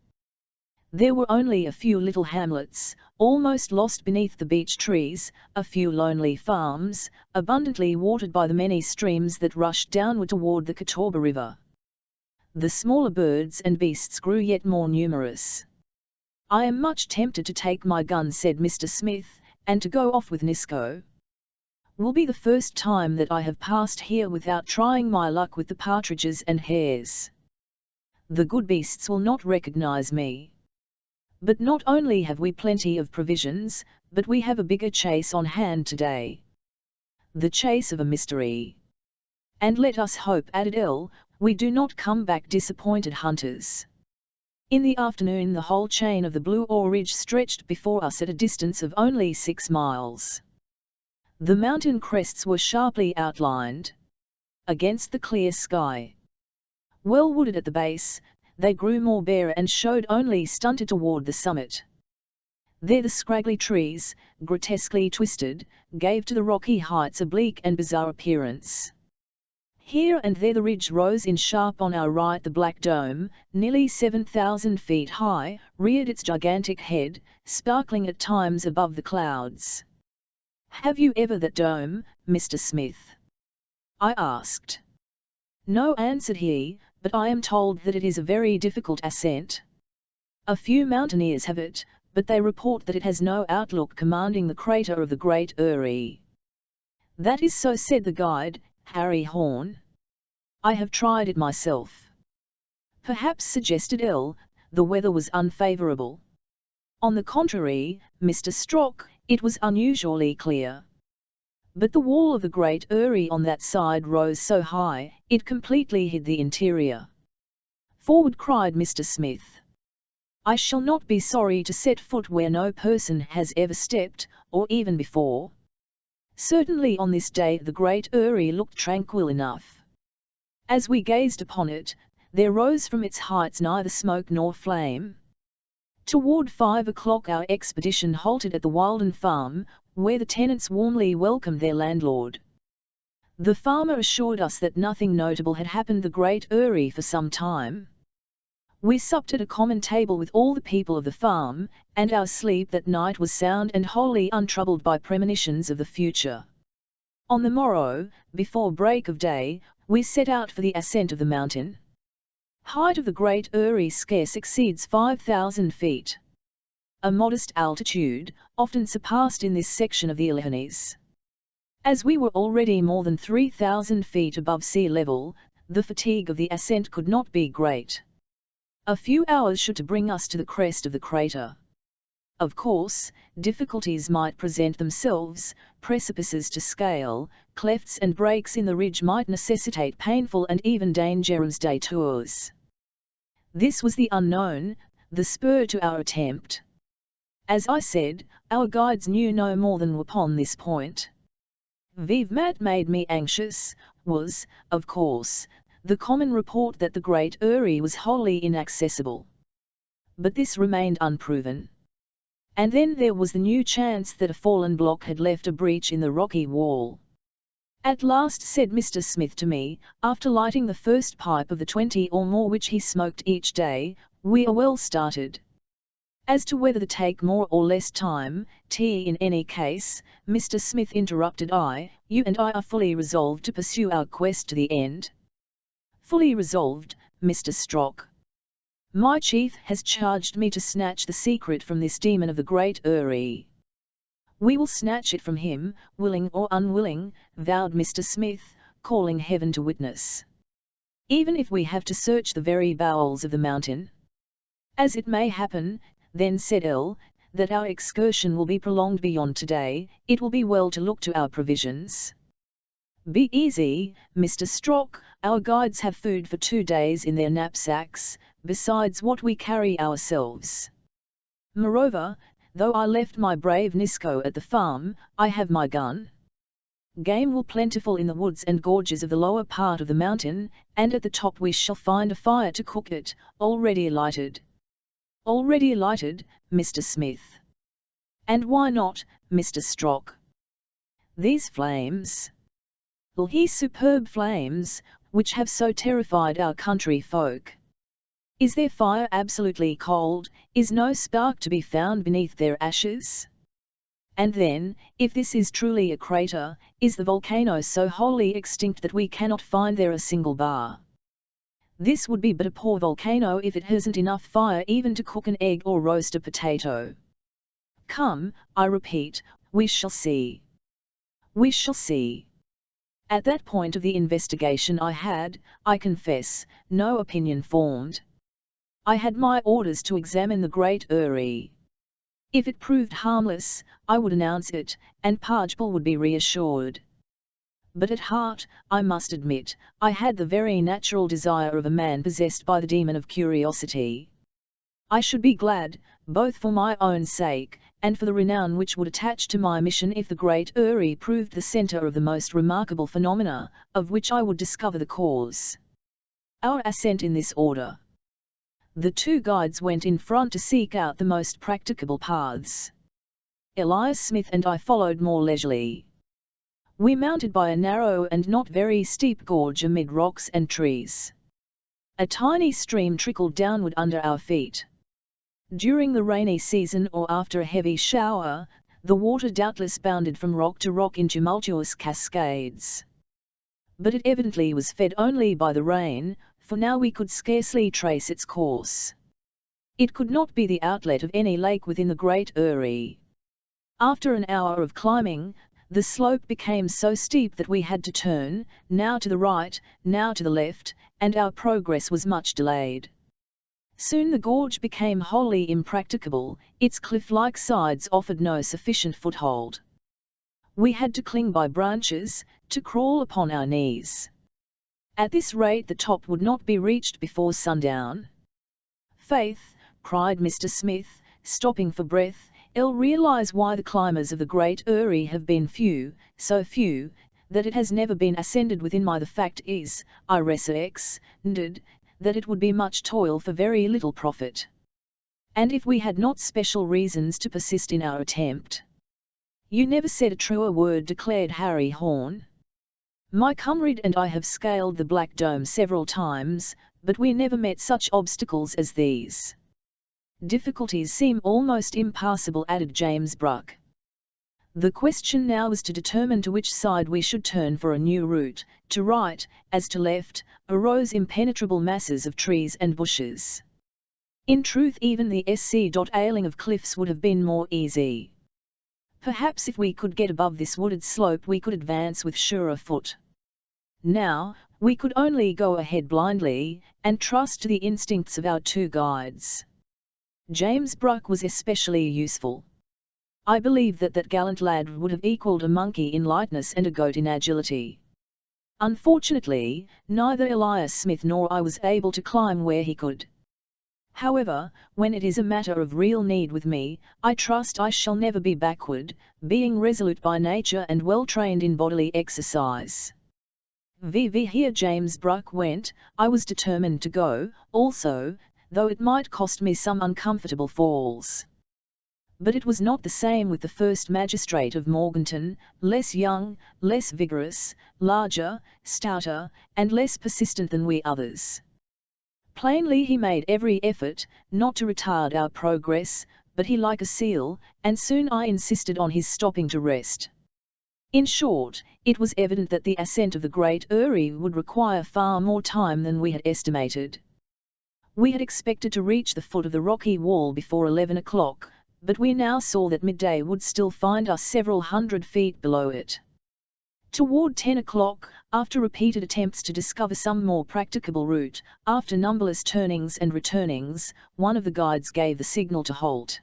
There were only a few little hamlets, almost lost beneath the beech trees, a few lonely farms, abundantly watered by the many streams that rushed downward toward the Catawba River. The smaller birds and beasts grew yet more numerous. "I am much tempted to take my gun," said Mr. Smith, "and to go off with Nisco. Will be the first time that I have passed here without trying my luck with the partridges and hares. The good beasts will not recognize me. But not only have we plenty of provisions, but we have a bigger chase on hand today. The chase of a mystery. And let us hope," added L., "we do not come back disappointed hunters." In the afternoon the whole chain of the Blue Oar Ridge stretched before us at a distance of only 6 miles. The mountain crests were sharply outlined against the clear sky. Well wooded at the base, they grew more bare and showed only stunted toward the summit. There the scraggly trees, grotesquely twisted, gave to the rocky heights a bleak and bizarre appearance. Here and there the ridge rose in sharp. On our right the Black Dome, nearly 7,000 feet high, reared its gigantic head, sparkling at times above the clouds. "Have you ever that dome, Mr. Smith?" I asked. "No," answered he, "but I am told that it is a very difficult ascent. A few mountaineers have it, but they report that it has no outlook commanding the crater of the Great Eyrie." "That is so," said the guide, Harry Horn. "I have tried it myself." "Perhaps," suggested L., "the weather was unfavorable." "On the contrary, Mr. Strock, it was unusually clear. But the wall of the Great Eyrie on that side rose so high, it completely hid the interior." "Forward!" cried Mr. Smith. "I shall not be sorry to set foot where no person has ever stepped, or even before." Certainly on this day the Great Eyrie looked tranquil enough. As we gazed upon it, there rose from its heights neither smoke nor flame. Toward 5 o'clock our expedition halted at the Wilden farm, where the tenants warmly welcomed their landlord. The farmer assured us that nothing notable had happened the Great Eyrie for some time. We supped at a common table with all the people of the farm, and our sleep that night was sound and wholly untroubled by premonitions of the future. On the morrow, before break of day, we set out for the ascent of the mountain. Height of the Great Eyrie scarce exceeds 5,000 feet. A modest altitude, often surpassed in this section of the Alleghanies. As we were already more than 3,000 feet above sea level, the fatigue of the ascent could not be great. A few hours should bring us to the crest of the crater. Of course, difficulties might present themselves, precipices to scale, clefts and breaks in the ridge might necessitate painful and even dangerous detours. This was the unknown, the spur to our attempt. As I said, our guides knew no more than upon this point. What made me anxious was, of course, the common report that the Great Eyrie was wholly inaccessible. But this remained unproven. And then there was the new chance that a fallen block had left a breach in the rocky wall. At last, said Mr. Smith to me, after lighting the first pipe of the 20 or more which he smoked each day, we are well started. As to whether they take more or less time, in any case, Mr. Smith interrupted you and I are fully resolved to pursue our quest to the end. Fully resolved, Mr. Strock. My chief has charged me to snatch the secret from this demon of the Great Eyrie. We will snatch it from him, willing or unwilling, vowed Mr. Smith, calling heaven to witness. Even if we have to search the very bowels of the mountain. As it may happen, then said that our excursion will be prolonged beyond today, it will be well to look to our provisions. Be easy, Mr. Strock, our guides have food for 2 days in their knapsacks, besides what we carry ourselves. Moreover, though I left my brave Nisco at the farm, I have my gun. Game will plentiful in the woods and gorges of the lower part of the mountain, and at the top we shall find a fire to cook it, already lighted. Already lighted, Mr. Smith. And why not, Mr. Strock? These flames. These superb flames, which have so terrified our country folk. Is their fire absolutely cold, is no spark to be found beneath their ashes? And then, if this is truly a crater, is the volcano so wholly extinct that we cannot find there a single bar? This would be but a poor volcano if it hasn't enough fire even to cook an egg or roast a potato. Come, I repeat, we shall see. We shall see. At that point of the investigation I had, I confess, no opinion formed. I had my orders to examine the Great Eyrie. If it proved harmless, I would announce it, and Pargpole would be reassured. But at heart, I must admit, I had the very natural desire of a man possessed by the demon of curiosity. I should be glad, both for my own sake, and for the renown which would attach to my mission if the Great Eyrie proved the centre of the most remarkable phenomena, of which I would discover the cause. Our ascent in this order. The 2 guides went in front to seek out the most practicable paths. Elias Smith and I followed more leisurely. We mounted by a narrow and not very steep gorge amid rocks and trees. A tiny stream trickled downward under our feet. During the rainy season or after a heavy shower, the water doubtless bounded from rock to rock in tumultuous cascades. But it evidently was fed only by the rain, for now we could scarcely trace its course. It could not be the outlet of any lake within the Great Eyrie. After an hour of climbing, the slope became so steep that we had to turn, now to the right, now to the left, and our progress was much delayed. Soon the gorge became wholly impracticable, its cliff-like sides offered no sufficient foothold. We had to cling by branches, to crawl upon our knees. At this rate the top would not be reached before sundown. Faith, cried Mr. Smith, stopping for breath, realize why the climbers of the Great Eyrie have been few, so few, that it has never been ascended within my. The fact is, I recollected, that it would be much toil for very little profit. And if we had not special reasons to persist in our attempt. You never said a truer word, declared Harry Horn. My comrade and I have scaled the Black Dome several times, but we never met such obstacles as these. Difficulties seem almost impassable, added James Bruck. The question now was to determine to which side we should turn for a new route. To right, as to left, arose impenetrable masses of trees and bushes. In truth, even the scaling of cliffs would have been more easy. Perhaps if we could get above this wooded slope we could advance with surer foot. Now, We could only go ahead blindly, and trust to the instincts of our two guides. James Bruck was especially useful. I believe that gallant lad would have equalled a monkey in lightness and a goat in agility. Unfortunately, neither Elias Smith nor I was able to climb where he could. However, when it is a matter of real need with me, I trust I shall never be backward, being resolute by nature and well trained in bodily exercise. Here James Bruck went. I was determined to go, also, though it might cost me some uncomfortable falls. But it was not the same with the first magistrate of Morganton, less young, less vigorous, larger, stouter, and less persistent than we others. Plainly he made every effort, not to retard our progress, but he like a seal, and soon I insisted on his stopping to rest. In short, it was evident that the ascent of the Great Eyrie would require far more time than we had estimated. We had expected to reach the foot of the rocky wall before 11 o'clock, but we now saw that midday would still find us several hundred feet below it. Toward 10 o'clock, after repeated attempts to discover some more practicable route, after numberless turnings and returnings, one of the guides gave the signal to halt.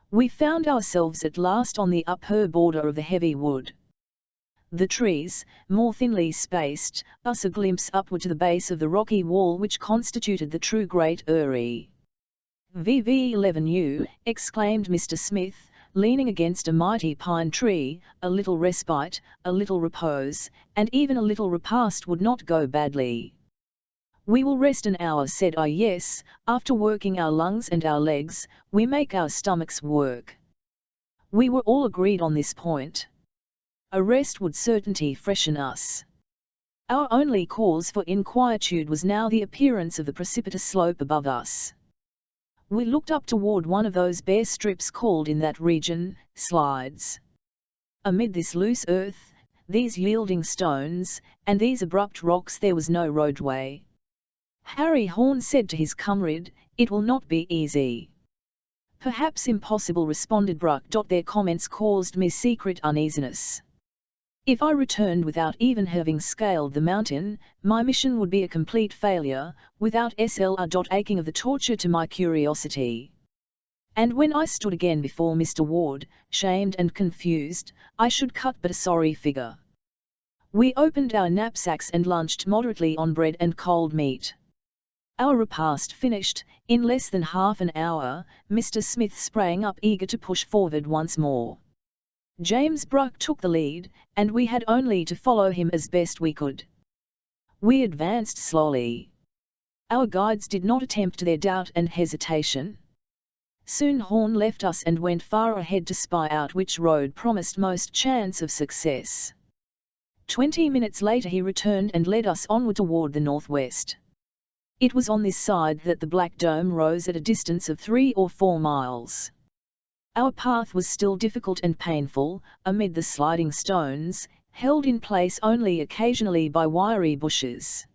We found ourselves at last on the upper border of the heavy wood. The trees, more thinly spaced, us a glimpse upward to the base of the rocky wall which constituted the true Great Eyrie. VV11U, exclaimed Mr. Smith, leaning against a mighty pine tree, a little respite, a little repose, and even a little repast would not go badly. We will rest an hour, said I. Yes, after working our lungs and our legs, we make our stomachs work. We were all agreed on this point. A rest would certainly freshen us. Our only cause for inquietude was now the appearance of the precipitous slope above us. We looked up toward one of those bare strips called in that region, slides. Amid this loose earth, these yielding stones, and these abrupt rocks there was no roadway. Harry Horn said to his comrade, "It will not be easy." "Perhaps impossible," responded Bruck. Their comments caused me secret uneasiness. If I returned without even having scaled the mountain, my mission would be a complete failure, without aching of the torture to my curiosity. And when I stood again before Mr. Ward, shamed and confused, I should cut but a sorry figure. We opened our knapsacks and lunched moderately on bread and cold meat. Our repast finished, in less than half an hour, Mr. Smith sprang up eager to push forward once more. James Bruck took the lead, and we had only to follow him as best we could. We advanced slowly. Our guides did not attempt their doubt and hesitation. Soon Horn left us and went far ahead to spy out which road promised most chance of success. 20 minutes later he returned and led us onward toward the northwest. It was on this side that the Black Dome rose at a distance of 3 or 4 miles. Our path was still difficult and painful, amid the sliding stones, held in place only occasionally by wiry bushes.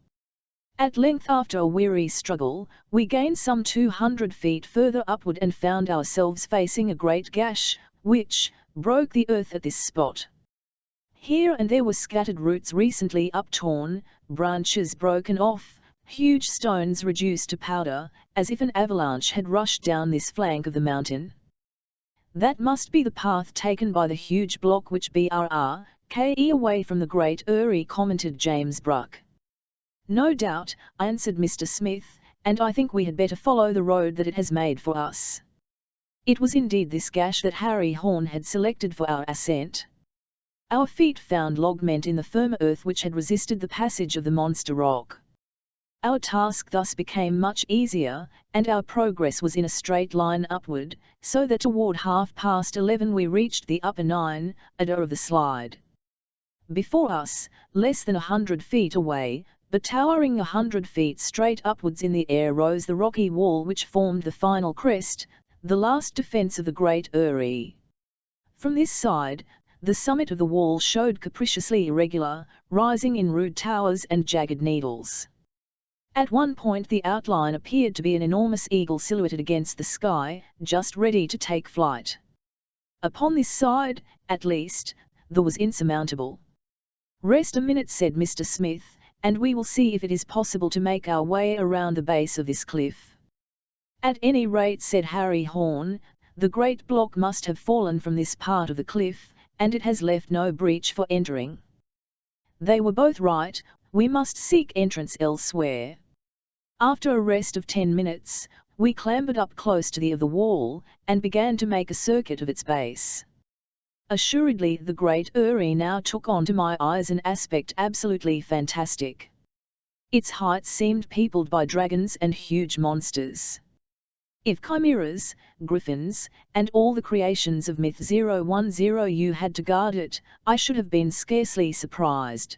At length, after a weary struggle, we gained some 200 feet further upward and found ourselves facing a great gash, which broke the earth at this spot. Here and there were scattered roots recently uptorn, branches broken off, huge stones reduced to powder, as if an avalanche had rushed down this flank of the mountain. "That must be the path taken by the huge block which BRRKE away from the Great Eyrie," commented James Bruck. "No doubt," answered Mr. Smith, "and I think we had better follow the road that it has made for us." It was indeed this gash that Harry Horn had selected for our ascent. Our feet found lodgment in the firm earth which had resisted the passage of the monster rock. Our task thus became much easier, and our progress was in a straight line upward, so that toward 11:30 we reached the upper 9 of the slide. Before us, less than 100 feet away, but towering 100 feet straight upwards in the air, rose the rocky wall which formed the final crest, the last defense of the Great Eyrie. From this side, the summit of the wall showed capriciously irregular, rising in rude towers and jagged needles. At one point the outline appeared to be an enormous eagle silhouetted against the sky, just ready to take flight. Upon this side, at least, there was insurmountable. "Rest a minute," said Mr. Smith, and we will see if it is possible to make our way around the base of this cliff." "At any rate," said Harry Horn, "the great block must have fallen from this part of the cliff, and it has left no breach for entering." They were both right. We must seek entrance elsewhere. After a rest of 10 minutes, we clambered up close to the other wall, and began to make a circuit of its base. Assuredly the great eyrie now took on to my eyes an aspect absolutely fantastic. Its height seemed peopled by dragons and huge monsters. If chimeras, griffins, and all the creations of myth 010 had to guard it, I should have been scarcely surprised.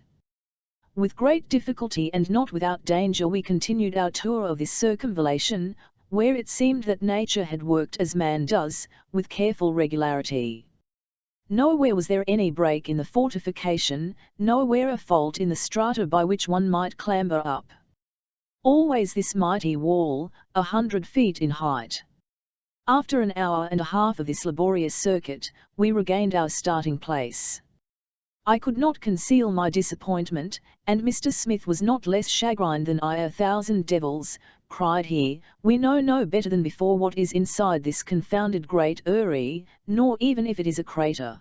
With great difficulty and not without danger we continued our tour of this circumvallation, where it seemed that nature had worked as man does, with careful regularity. Nowhere was there any break in the fortification, nowhere a fault in the strata by which one might clamber up. Always this mighty wall, 100 feet in height. After an hour and a half of this laborious circuit, we regained our starting place. I could not conceal my disappointment, and Mr. Smith was not less chagrined than I. "1,000 devils," cried he, "we know no better than before what is inside this confounded great eyrie, nor even if it is a crater."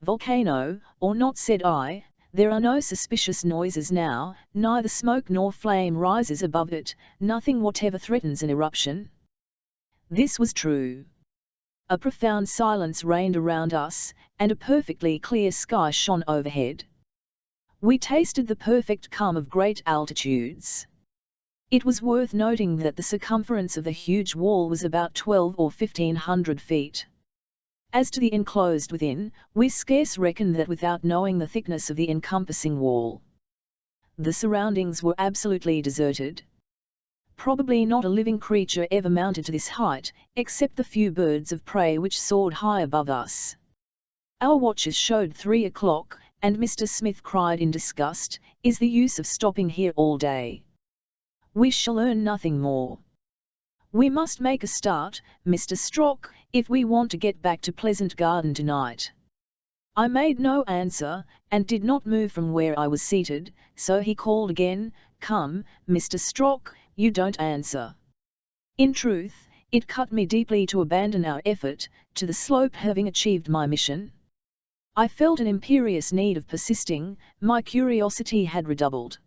"Volcano, or not," said I, "there are no suspicious noises now, neither smoke nor flame rises above it, nothing whatever threatens an eruption." This was true. A profound silence reigned around us, and a perfectly clear sky shone overhead. We tasted the perfect calm of great altitudes. It was worth noting that the circumference of the huge wall was about 12 or 1500 feet. As to the enclosed within, we scarce reckoned that without knowing the thickness of the encompassing wall. The surroundings were absolutely deserted. Probably not a living creature ever mounted to this height, except the few birds of prey which soared high above us. Our watches showed 3 o'clock, and Mr. Smith cried in disgust, "Is the use of stopping here all day? We shall learn nothing more. We must make a start, Mr. Strock, if we want to get back to Pleasant Garden tonight." I made no answer, and did not move from where I was seated, so he called again, "Come, Mr. Strock, you don't answer." In truth, it cut me deeply to abandon our effort, to the slope having achieved my mission. I felt an imperious need of persisting, my curiosity had redoubled.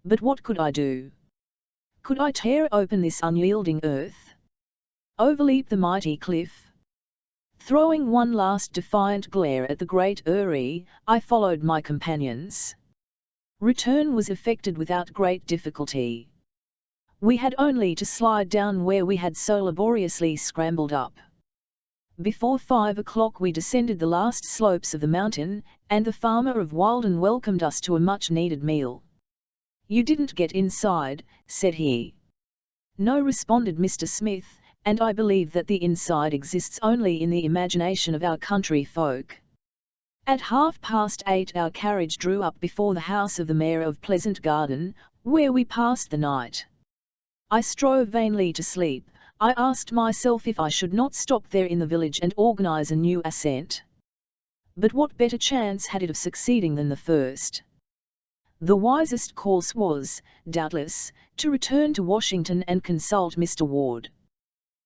But what could I do? Could I tear open this unyielding earth? Overleap the mighty cliff? Throwing one last defiant glare at the great eyrie, I followed my companions. Return was effected without great difficulty. We had only to slide down where we had so laboriously scrambled up. Before 5 o'clock we descended the last slopes of the mountain, and the farmer of Wilden welcomed us to a much-needed meal. "You didn't get inside," said he. "No," responded Mr. Smith, "and I believe that the inside exists only in the imagination of our country folk." At 8:30 our carriage drew up before the house of the mayor of Pleasant Garden, where we passed the night. I strove vainly to sleep. I asked myself if I should not stop there in the village and organize a new ascent. But what better chance had it of succeeding than the first? The wisest course was, doubtless, to return to Washington and consult Mr. Ward.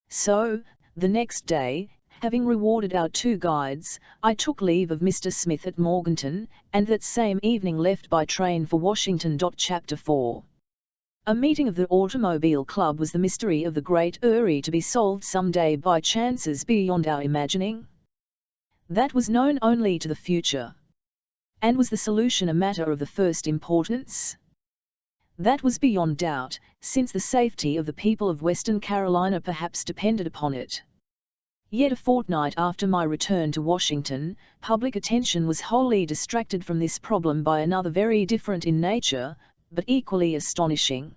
So, the next day, having rewarded our 2 guides, I took leave of Mr. Smith at Morganton, and that same evening left by train for Washington. Chapter 4. A meeting of the Automobile Club was the mystery of the great eyrie to be solved some day by chances beyond our imagining. That was known only to the future. And was the solution a matter of the first importance? That was beyond doubt, since the safety of the people of Western Carolina perhaps depended upon it. Yet a fortnight after my return to Washington, public attention was wholly distracted from this problem by another very different in nature, but equally astonishing.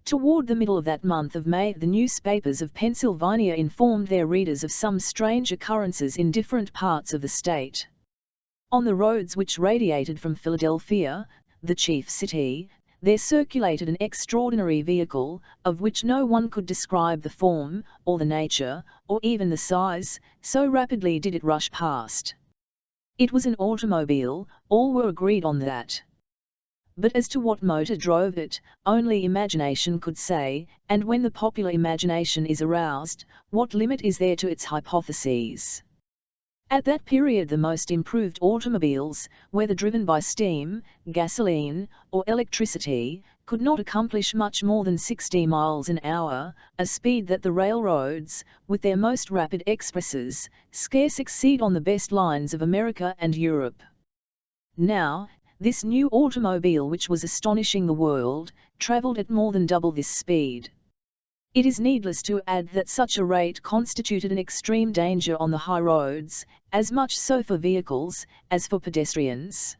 Toward the middle of that month of May, the newspapers of Pennsylvania informed their readers of some strange occurrences in different parts of the state. On the roads which radiated from Philadelphia, the chief city, there circulated an extraordinary vehicle, of which no one could describe the form, or the nature, or even the size, so rapidly did it rush past. It was an automobile, all were agreed on that. But as to what motor drove it, only imagination could say, and when the popular imagination is aroused, what limit is there to its hypotheses? At that period the most improved automobiles, whether driven by steam, gasoline, or electricity, could not accomplish much more than 60 miles an hour, a speed that the railroads, with their most rapid expresses, scarce exceed on the best lines of America and Europe. Now, this new automobile, which was astonishing the world, travelled at more than double this speed. It is needless to add that such a rate constituted an extreme danger on the high roads, as much so for vehicles as for pedestrians.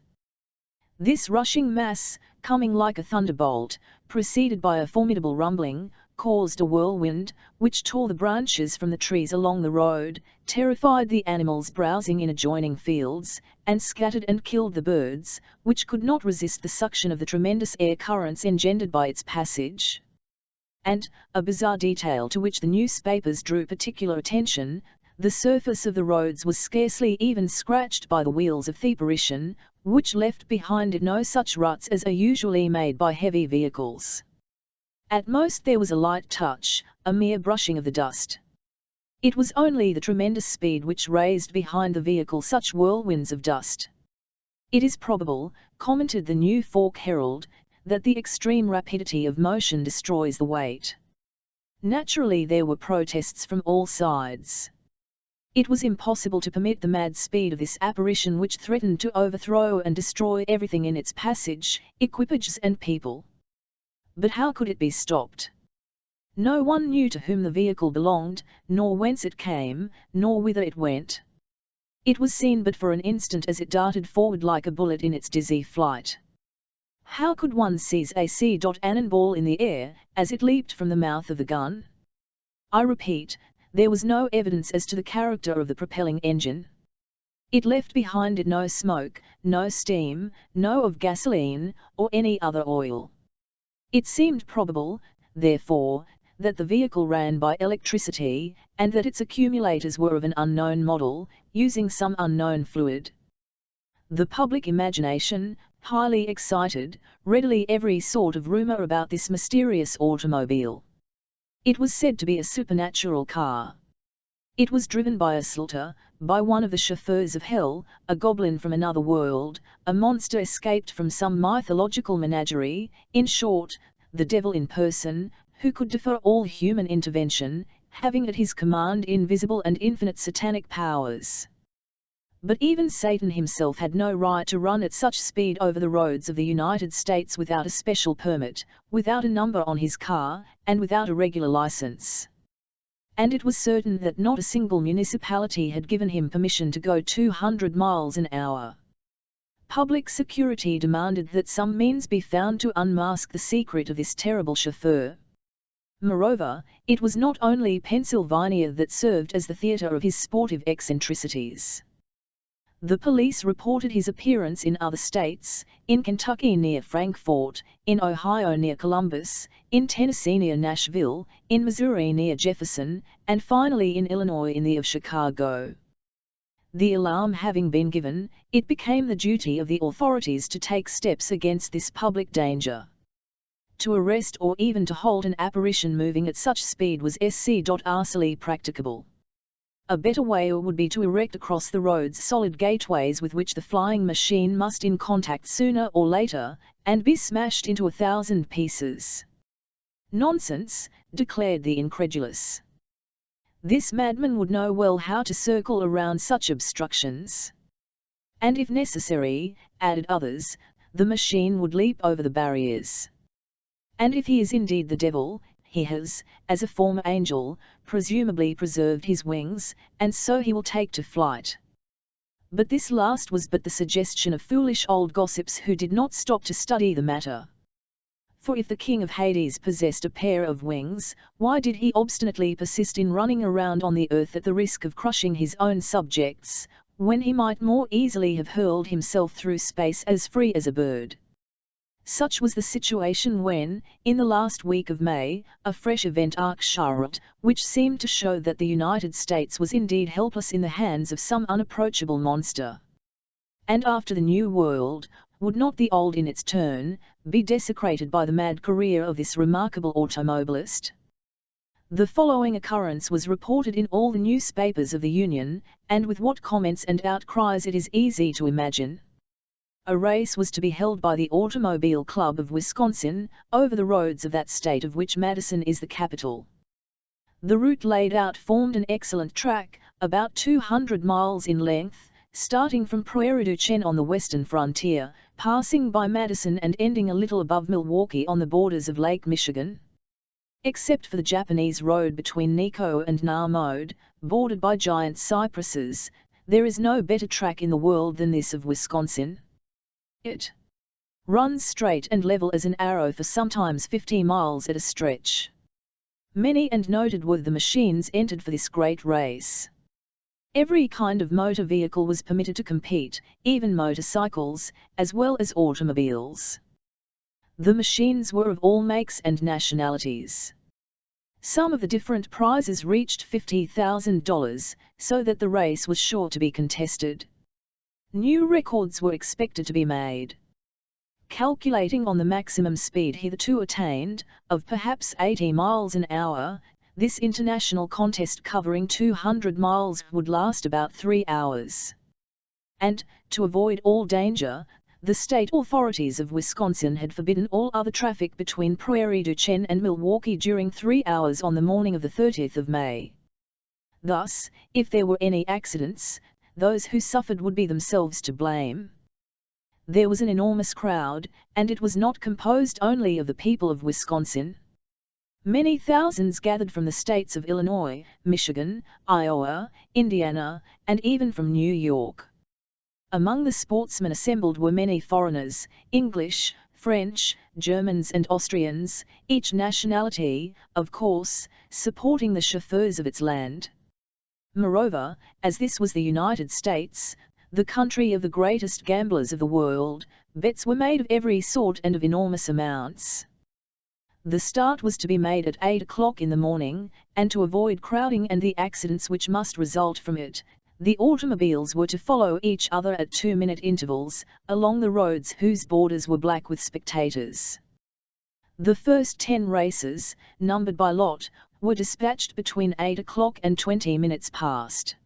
This rushing mass, coming like a thunderbolt, preceded by a formidable rumbling, caused a whirlwind, which tore the branches from the trees along the road, terrified the animals browsing in adjoining fields, and scattered and killed the birds, which could not resist the suction of the tremendous air currents engendered by its passage. And, a bizarre detail to which the newspapers drew particular attention, the surface of the roads was scarcely even scratched by the wheels of the apparition, which left behind it no such ruts as are usually made by heavy vehicles. At most there was a light touch, a mere brushing of the dust. It was only the tremendous speed which raised behind the vehicle such whirlwinds of dust. It is probable, commented the New Fork Herald, that the extreme rapidity of motion destroys the weight. Naturally there were protests from all sides. It was impossible to permit the mad speed of this apparition, which threatened to overthrow and destroy everything in its passage, equipages and people. But how could it be stopped? No one knew to whom the vehicle belonged, nor whence it came, nor whither it went. It was seen but for an instant as it darted forward like a bullet in its dizzy flight. How could one seize a cannonball in the air, as it leaped from the mouth of the gun? I repeat, there was no evidence as to the character of the propelling engine. It left behind it no smoke, no steam, no of gasoline, or any other oil. It seemed probable, therefore, that the vehicle ran by electricity, and that its accumulators were of an unknown model, using some unknown fluid. The public imagination, highly excited, readily every sort of rumor about this mysterious automobile. It was said to be a supernatural car. It was driven by a Sultan, by one of the chauffeurs of hell, a goblin from another world, a monster escaped from some mythological menagerie, in short, the devil in person, who could defer all human intervention, having at his command invisible and infinite satanic powers. But even Satan himself had no right to run at such speed over the roads of the United States without a special permit, without a number on his car, and without a regular license. And it was certain that not a single municipality had given him permission to go 200 miles an hour. Public security demanded that some means be found to unmask the secret of this terrible chauffeur. Moreover, it was not only Pennsylvania that served as the theatre of his sportive eccentricities. The police reported his appearance in other states, in Kentucky near Frankfort, in Ohio near Columbus, in Tennessee near Nashville, in Missouri near Jefferson, and finally in Illinois in the of Chicago. The alarm having been given, it became the duty of the authorities to take steps against this public danger. To arrest or even to hold an apparition moving at such speed was scarcely practicable. A better way would be to erect across the roads solid gateways with which the flying machine must in contact sooner or later, and be smashed into 1,000 pieces. Nonsense, declared the incredulous. This madman would know well how to circle around such obstructions. And if necessary, added others, the machine would leap over the barriers. And if he is indeed the devil, he has, as a former angel, presumably preserved his wings, and so he will take to flight. But this last was but the suggestion of foolish old gossips who did not stop to study the matter. For if the king of Hades possessed a pair of wings, why did he obstinately persist in running around on the earth at the risk of crushing his own subjects, when he might more easily have hurled himself through space as free as a bird? Such was the situation when, in the last week of May, a fresh event occurred, which seemed to show that the United States was indeed helpless in the hands of some unapproachable monster. And after the New World, would not the old in its turn be desecrated by the mad career of this remarkable automobilist? The following occurrence was reported in all the newspapers of the Union, and with what comments and outcries it is easy to imagine. A race was to be held by the Automobile Club of Wisconsin, over the roads of that state of which Madison is the capital. The route laid out formed an excellent track, about 200 miles in length, starting from Prairie du Chien on the western frontier, passing by Madison and ending a little above Milwaukee on the borders of Lake Michigan. Except for the Japanese road between Nikko and Narmode, bordered by giant cypresses, there is no better track in the world than this of Wisconsin. It runs straight and level as an arrow for sometimes 50 miles at a stretch. Many and noted were the machines entered for this great race. Every kind of motor vehicle was permitted to compete, even motorcycles, as well as automobiles. The machines were of all makes and nationalities. Some of the different prizes reached $50,000, so that the race was sure to be contested. New records were expected to be made. Calculating on the maximum speed hitherto attained, of perhaps 80 miles an hour, this international contest covering 200 miles would last about 3 hours. And, to avoid all danger, the state authorities of Wisconsin had forbidden all other traffic between Prairie du Chien and Milwaukee during 3 hours on the morning of the 30th of May. Thus, if there were any accidents, those who suffered would be themselves to blame. There was an enormous crowd, and it was not composed only of the people of Wisconsin. Many thousands gathered from the states of Illinois, Michigan, Iowa, Indiana, and even from New York. Among the sportsmen assembled were many foreigners, English, French, Germans and Austrians, each nationality, of course, supporting the chauffeurs of its land. Moreover, as this was the United States, the country of the greatest gamblers of the world, bets were made of every sort and of enormous amounts. The start was to be made at 8 o'clock in the morning, and to avoid crowding and the accidents which must result from it, the automobiles were to follow each other at 2-minute intervals, along the roads whose borders were black with spectators. The first 10 races, numbered by lot, were dispatched between 8 o'clock and 20 minutes past.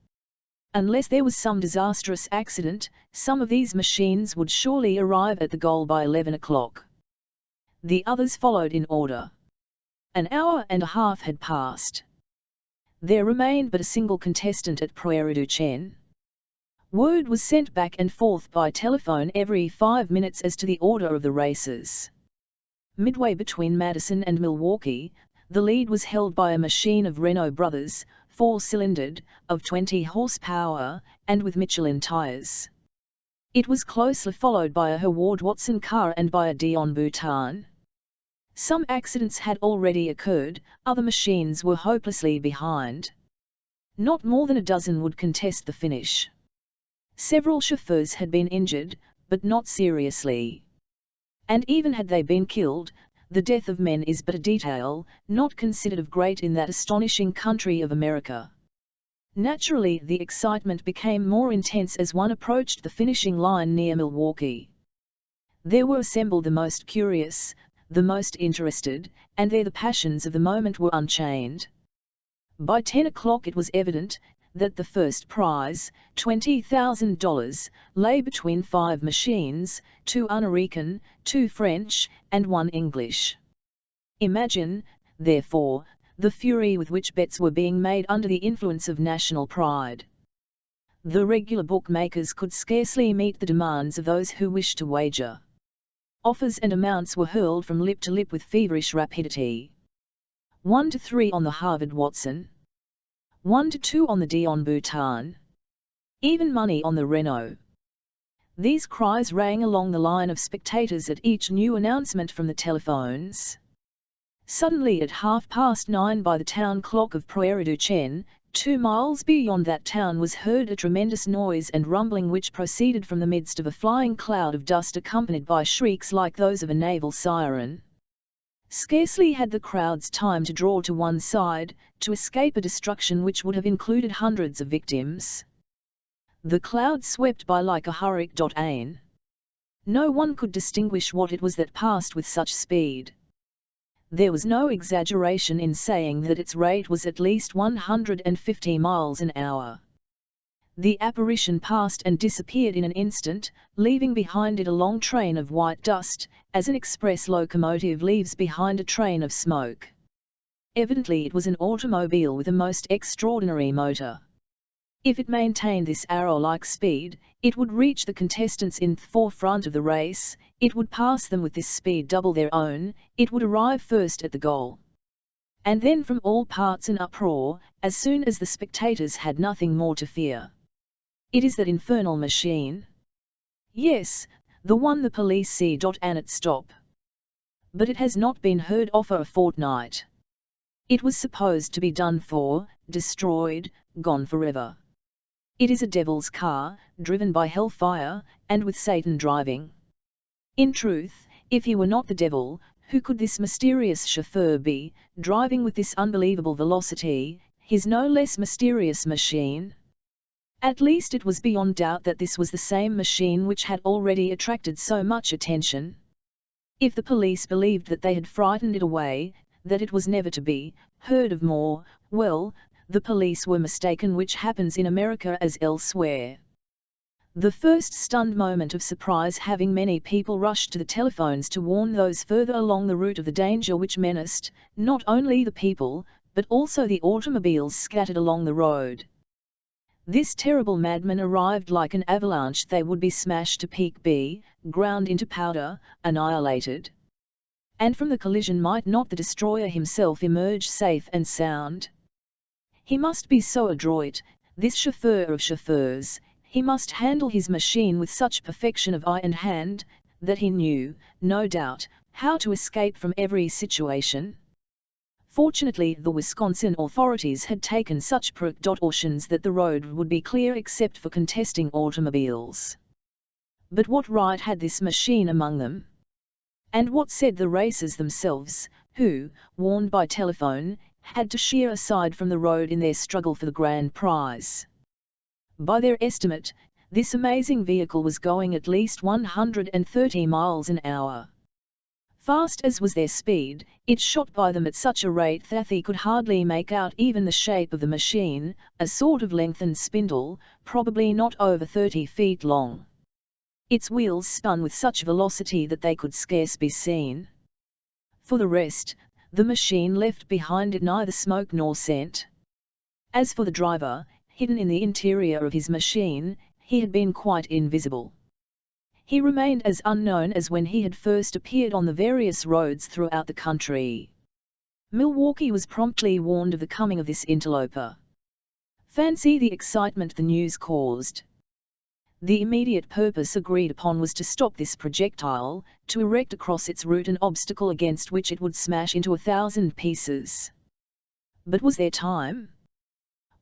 Unless there was some disastrous accident, some of these machines would surely arrive at the goal by 11 o'clock. The others followed in order. An hour and a half had passed. There remained but a single contestant at Prairie du Chien. Word was sent back and forth by telephone every 5 minutes as to the order of the races. Midway between Madison and Milwaukee, the lead was held by a machine of Renault Brothers, 4-cylindered, of 20 horsepower, and with Michelin tires. It was closely followed by a Howard Watson car and by a Dion Boutin. Some accidents had already occurred, other machines were hopelessly behind. Not more than a dozen would contest the finish. Several chauffeurs had been injured, but not seriously. And even had they been killed, the death of men is but a detail, not considered of great in that astonishing country of America. Naturally, the excitement became more intense as one approached the finishing line near Milwaukee. There were assembled the most curious, the most interested, and there the passions of the moment were unchained. By 10 o'clock it was evident that the first prize, $20,000, lay between 5 machines, 2 American, 2 French, and 1 English. Imagine, therefore, the fury with which bets were being made under the influence of national pride. The regular bookmakers could scarcely meet the demands of those who wished to wager. Offers and amounts were hurled from lip to lip with feverish rapidity. 1 to 3 on the Harvard Watson. 1 to 2 on the Dion Boutin. Even money on the Renault. These cries rang along the line of spectators at each new announcement from the telephones. Suddenly at 9:30 by the town clock of Prairie du Chien, 2 miles beyond that town was heard a tremendous noise and rumbling which proceeded from the midst of a flying cloud of dust accompanied by shrieks like those of a naval siren. Scarcely had the crowds time to draw to one side, to escape a destruction which would have included hundreds of victims. The cloud swept by like a hurricane. No one could distinguish what it was that passed with such speed. There was no exaggeration in saying that its rate was at least 150 miles an hour. The apparition passed and disappeared in an instant, leaving behind it a long train of white dust, as an express locomotive leaves behind a train of smoke. Evidently it was an automobile with a most extraordinary motor. If it maintained this arrow-like speed, it would reach the contestants in the forefront of the race, it would pass them with this speed double their own, it would arrive first at the goal. And then from all parts an uproar, as soon as the spectators had nothing more to fear. It is that infernal machine. Yes, the one the police see and it stop. But it has not been heard of for a fortnight. It was supposed to be done for, destroyed, gone forever. It is a devil's car, driven by hellfire, and with Satan driving. In truth, if he were not the devil, who could this mysterious chauffeur be, driving with this unbelievable velocity, his no less mysterious machine? At least it was beyond doubt that this was the same machine which had already attracted so much attention. If the police believed that they had frightened it away, that it was never to be heard of more, well, the police were mistaken, which happens in America as elsewhere. The first stunned moment of surprise having many people rushed to the telephones to warn those further along the route of the danger which menaced, not only the people, but also the automobiles scattered along the road. This terrible madman arrived like an avalanche. They would be smashed to peak B, ground into powder, annihilated. And from the collision might not the destroyer himself emerge safe and sound? He must be so adroit, this chauffeur of chauffeurs, he must handle his machine with such perfection of eye and hand, that he knew, no doubt, how to escape from every situation. Fortunately, the Wisconsin authorities had taken such precautions that the road would be clear except for contesting automobiles. But what right had this machine among them? And what said the racers themselves, who, warned by telephone, had to sheer aside from the road in their struggle for the grand prize? By their estimate, this amazing vehicle was going at least 130 miles an hour. Fast as was their speed, it shot by them at such a rate that they could hardly make out even the shape of the machine, a sort of lengthened spindle, probably not over 30 feet long. Its wheels spun with such velocity that they could scarce be seen. For the rest, the machine left behind it neither smoke nor scent. As for the driver, hidden in the interior of his machine, he had been quite invisible. He remained as unknown as when he had first appeared on the various roads throughout the country. Milwaukee was promptly warned of the coming of this interloper. Fancy the excitement the news caused. The immediate purpose agreed upon was to stop this projectile, to erect across its route an obstacle against which it would smash into 1,000 pieces. But was there time?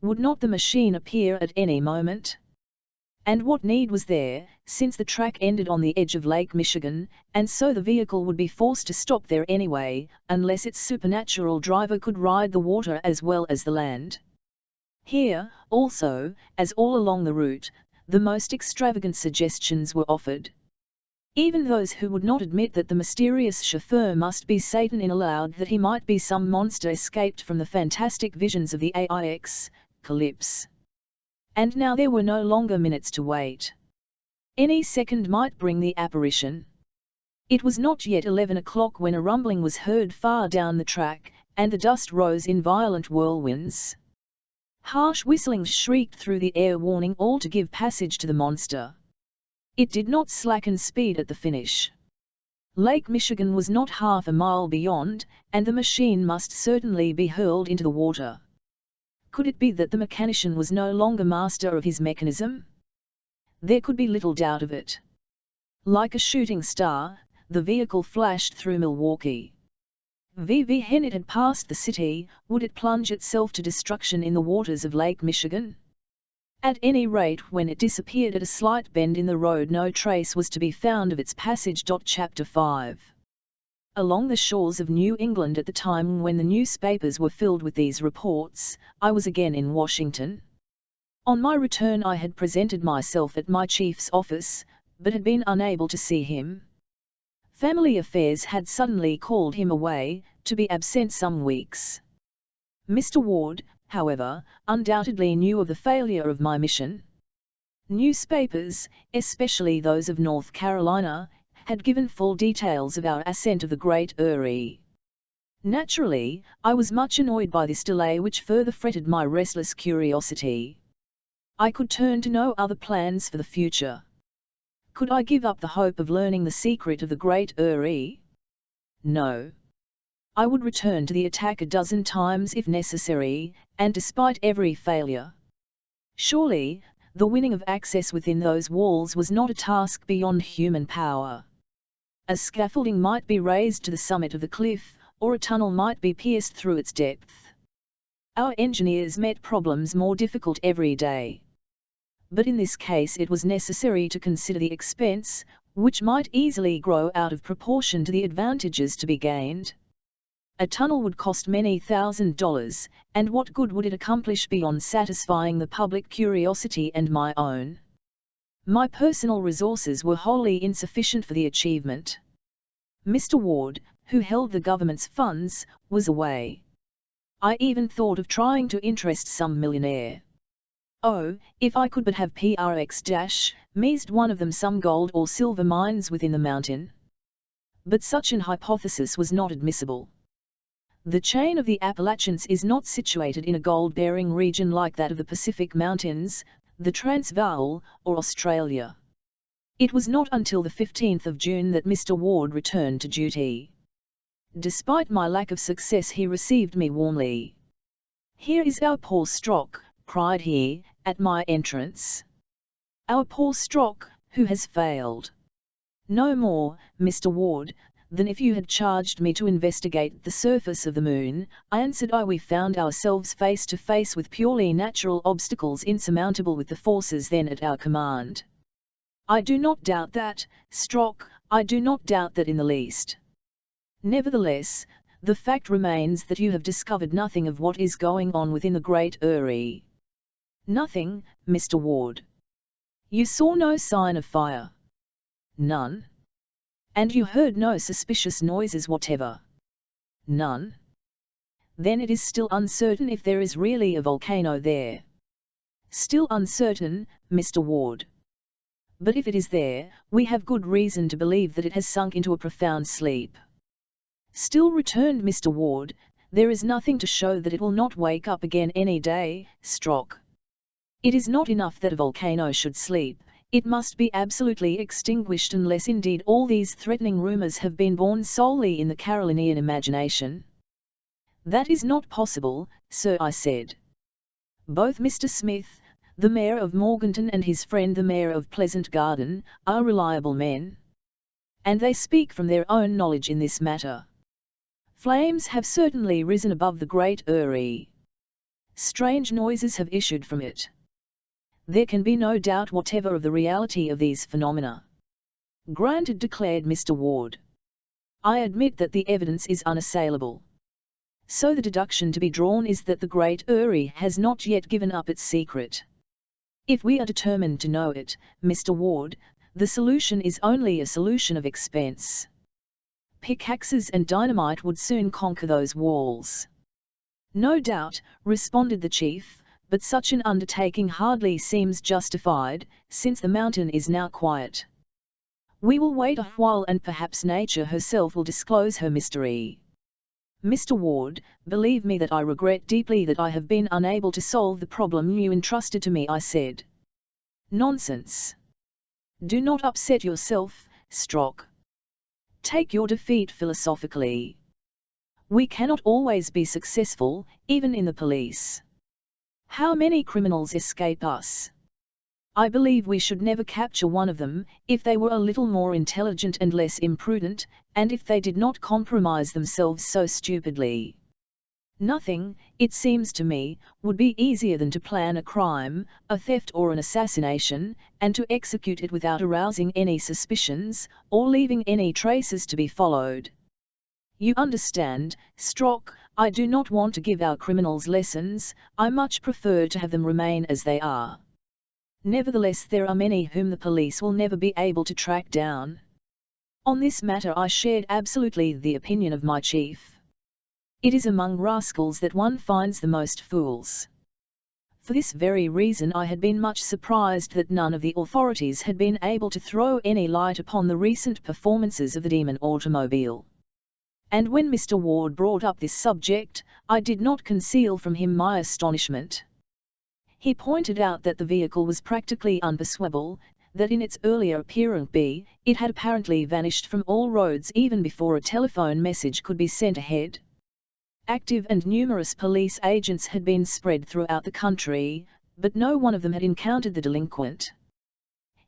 Would not the machine appear at any moment? And what need was there, since the track ended on the edge of Lake Michigan, and so the vehicle would be forced to stop there anyway, unless its supernatural driver could ride the water as well as the land? Here, also, as all along the route, the most extravagant suggestions were offered. Even those who would not admit that the mysterious chauffeur must be Satan allowed that he might be some monster escaped from the fantastic visions of the Calypse. And now there were no longer minutes to wait. Any second might bring the apparition. It was not yet 11 o'clock when a rumbling was heard far down the track, and the dust rose in violent whirlwinds. Harsh whistlings shrieked through the air, warning all to give passage to the monster. It did not slacken speed at the finish. Lake Michigan was not half a mile beyond, and the machine must certainly be hurled into the water. Could it be that the mechanician was no longer master of his mechanism? There could be little doubt of it. Like a shooting star, the vehicle flashed through Milwaukee. When it had passed the city, would it plunge itself to destruction in the waters of Lake Michigan? At any rate, when it disappeared at a slight bend in the road, no trace was to be found of its passage. Chapter 5. Along the shores of New England at the time when the newspapers were filled with these reports, I was again in Washington. On my return I had presented myself at my chief's office, but had been unable to see him. Family affairs had suddenly called him away, to be absent some weeks. Mr. Ward, however, undoubtedly knew of the failure of my mission. Newspapers, especially those of North Carolina, had given full details of our ascent of the Great Eyrie. Naturally, I was much annoyed by this delay, which further fretted my restless curiosity. I could turn to no other plans for the future. Could I give up the hope of learning the secret of the Great Eyrie? No. I would return to the attack a dozen times if necessary, and despite every failure. Surely, the winning of access within those walls was not a task beyond human power. A scaffolding might be raised to the summit of the cliff, or a tunnel might be pierced through its depth. Our engineers met problems more difficult every day. But in this case it was necessary to consider the expense, which might easily grow out of proportion to the advantages to be gained. A tunnel would cost many $1,000s, and what good would it accomplish beyond satisfying the public curiosity and my own? My personal resources were wholly insufficient for the achievement. Mr. Ward, who held the government's funds, was away. I even thought of trying to interest some millionaire. Oh, if I could but have meased one of them some gold or silver mines within the mountain. But such an hypothesis was not admissible. The chain of the Appalachians is not situated in a gold-bearing region like that of the Pacific Mountains, the Transvaal, or Australia. It was not until the 15th of June that Mr. Ward returned to duty. Despite my lack of success, he received me warmly. "Here is our Paul Strock," cried he, at my entrance. "Our Paul Strock, who has failed." "No more, Mr. Ward, than if you had charged me to investigate the surface of the moon," I answered. We found ourselves face to face with purely natural obstacles insurmountable with the forces then at our command. "I do not doubt that, Strock, I do not doubt that in the least. Nevertheless, the fact remains that you have discovered nothing of what is going on within the Great Eyrie." "Nothing, Mr. Ward." "You saw no sign of fire?" "None." "And you heard no suspicious noises whatever?" "None." "Then it is still uncertain if there is really a volcano there?" "Still uncertain, Mr. Ward. But if it is there, we have good reason to believe that it has sunk into a profound sleep." "Still," returned Mr. Ward, "there is nothing to show that it will not wake up again any day, Strock. It is not enough that a volcano should sleep, it must be absolutely extinguished, unless indeed all these threatening rumors have been born solely in the Carolinian imagination." "That is not possible, sir," I said. "Both Mr. Smith, the mayor of Morganton, and his friend the mayor of Pleasant Garden, are reliable men. And they speak from their own knowledge in this matter. Flames have certainly risen above the Great Eyrie. Strange noises have issued from it. There can be no doubt whatever of the reality of these phenomena." "Granted," declared Mr. Ward. "I admit that the evidence is unassailable. So the deduction to be drawn is that the Great Eyrie has not yet given up its secret. If we are determined to know it, Mr. Ward, the solution is only a solution of expense. Pickaxes and dynamite would soon conquer those walls." "No doubt," responded the chief, "but such an undertaking hardly seems justified, since the mountain is now quiet. We will wait a while, and perhaps nature herself will disclose her mystery." "Mr. Ward, believe me that I regret deeply that I have been unable to solve the problem you entrusted to me," I said. "Nonsense. Do not upset yourself, Strock. Take your defeat philosophically. We cannot always be successful, even in the police. How many criminals escape us? I believe we should never capture one of them, if they were a little more intelligent and less imprudent, and if they did not compromise themselves so stupidly. Nothing, it seems to me, would be easier than to plan a crime, a theft or an assassination, and to execute it without arousing any suspicions, or leaving any traces to be followed. You understand, Strock, I do not want to give our criminals lessons, I much prefer to have them remain as they are. Nevertheless, there are many whom the police will never be able to track down. On this matter I shared absolutely the opinion of my chief. It is among rascals that one finds the most fools. For this very reason I had been much surprised that none of the authorities had been able to throw any light upon the recent performances of the demon automobile. And when Mr. Ward brought up this subject, I did not conceal from him my astonishment. He pointed out that the vehicle was practically unperceivable, that in its earlier appearance it had apparently vanished from all roads even before a telephone message could be sent ahead. Active and numerous police agents had been spread throughout the country, but no one of them had encountered the delinquent.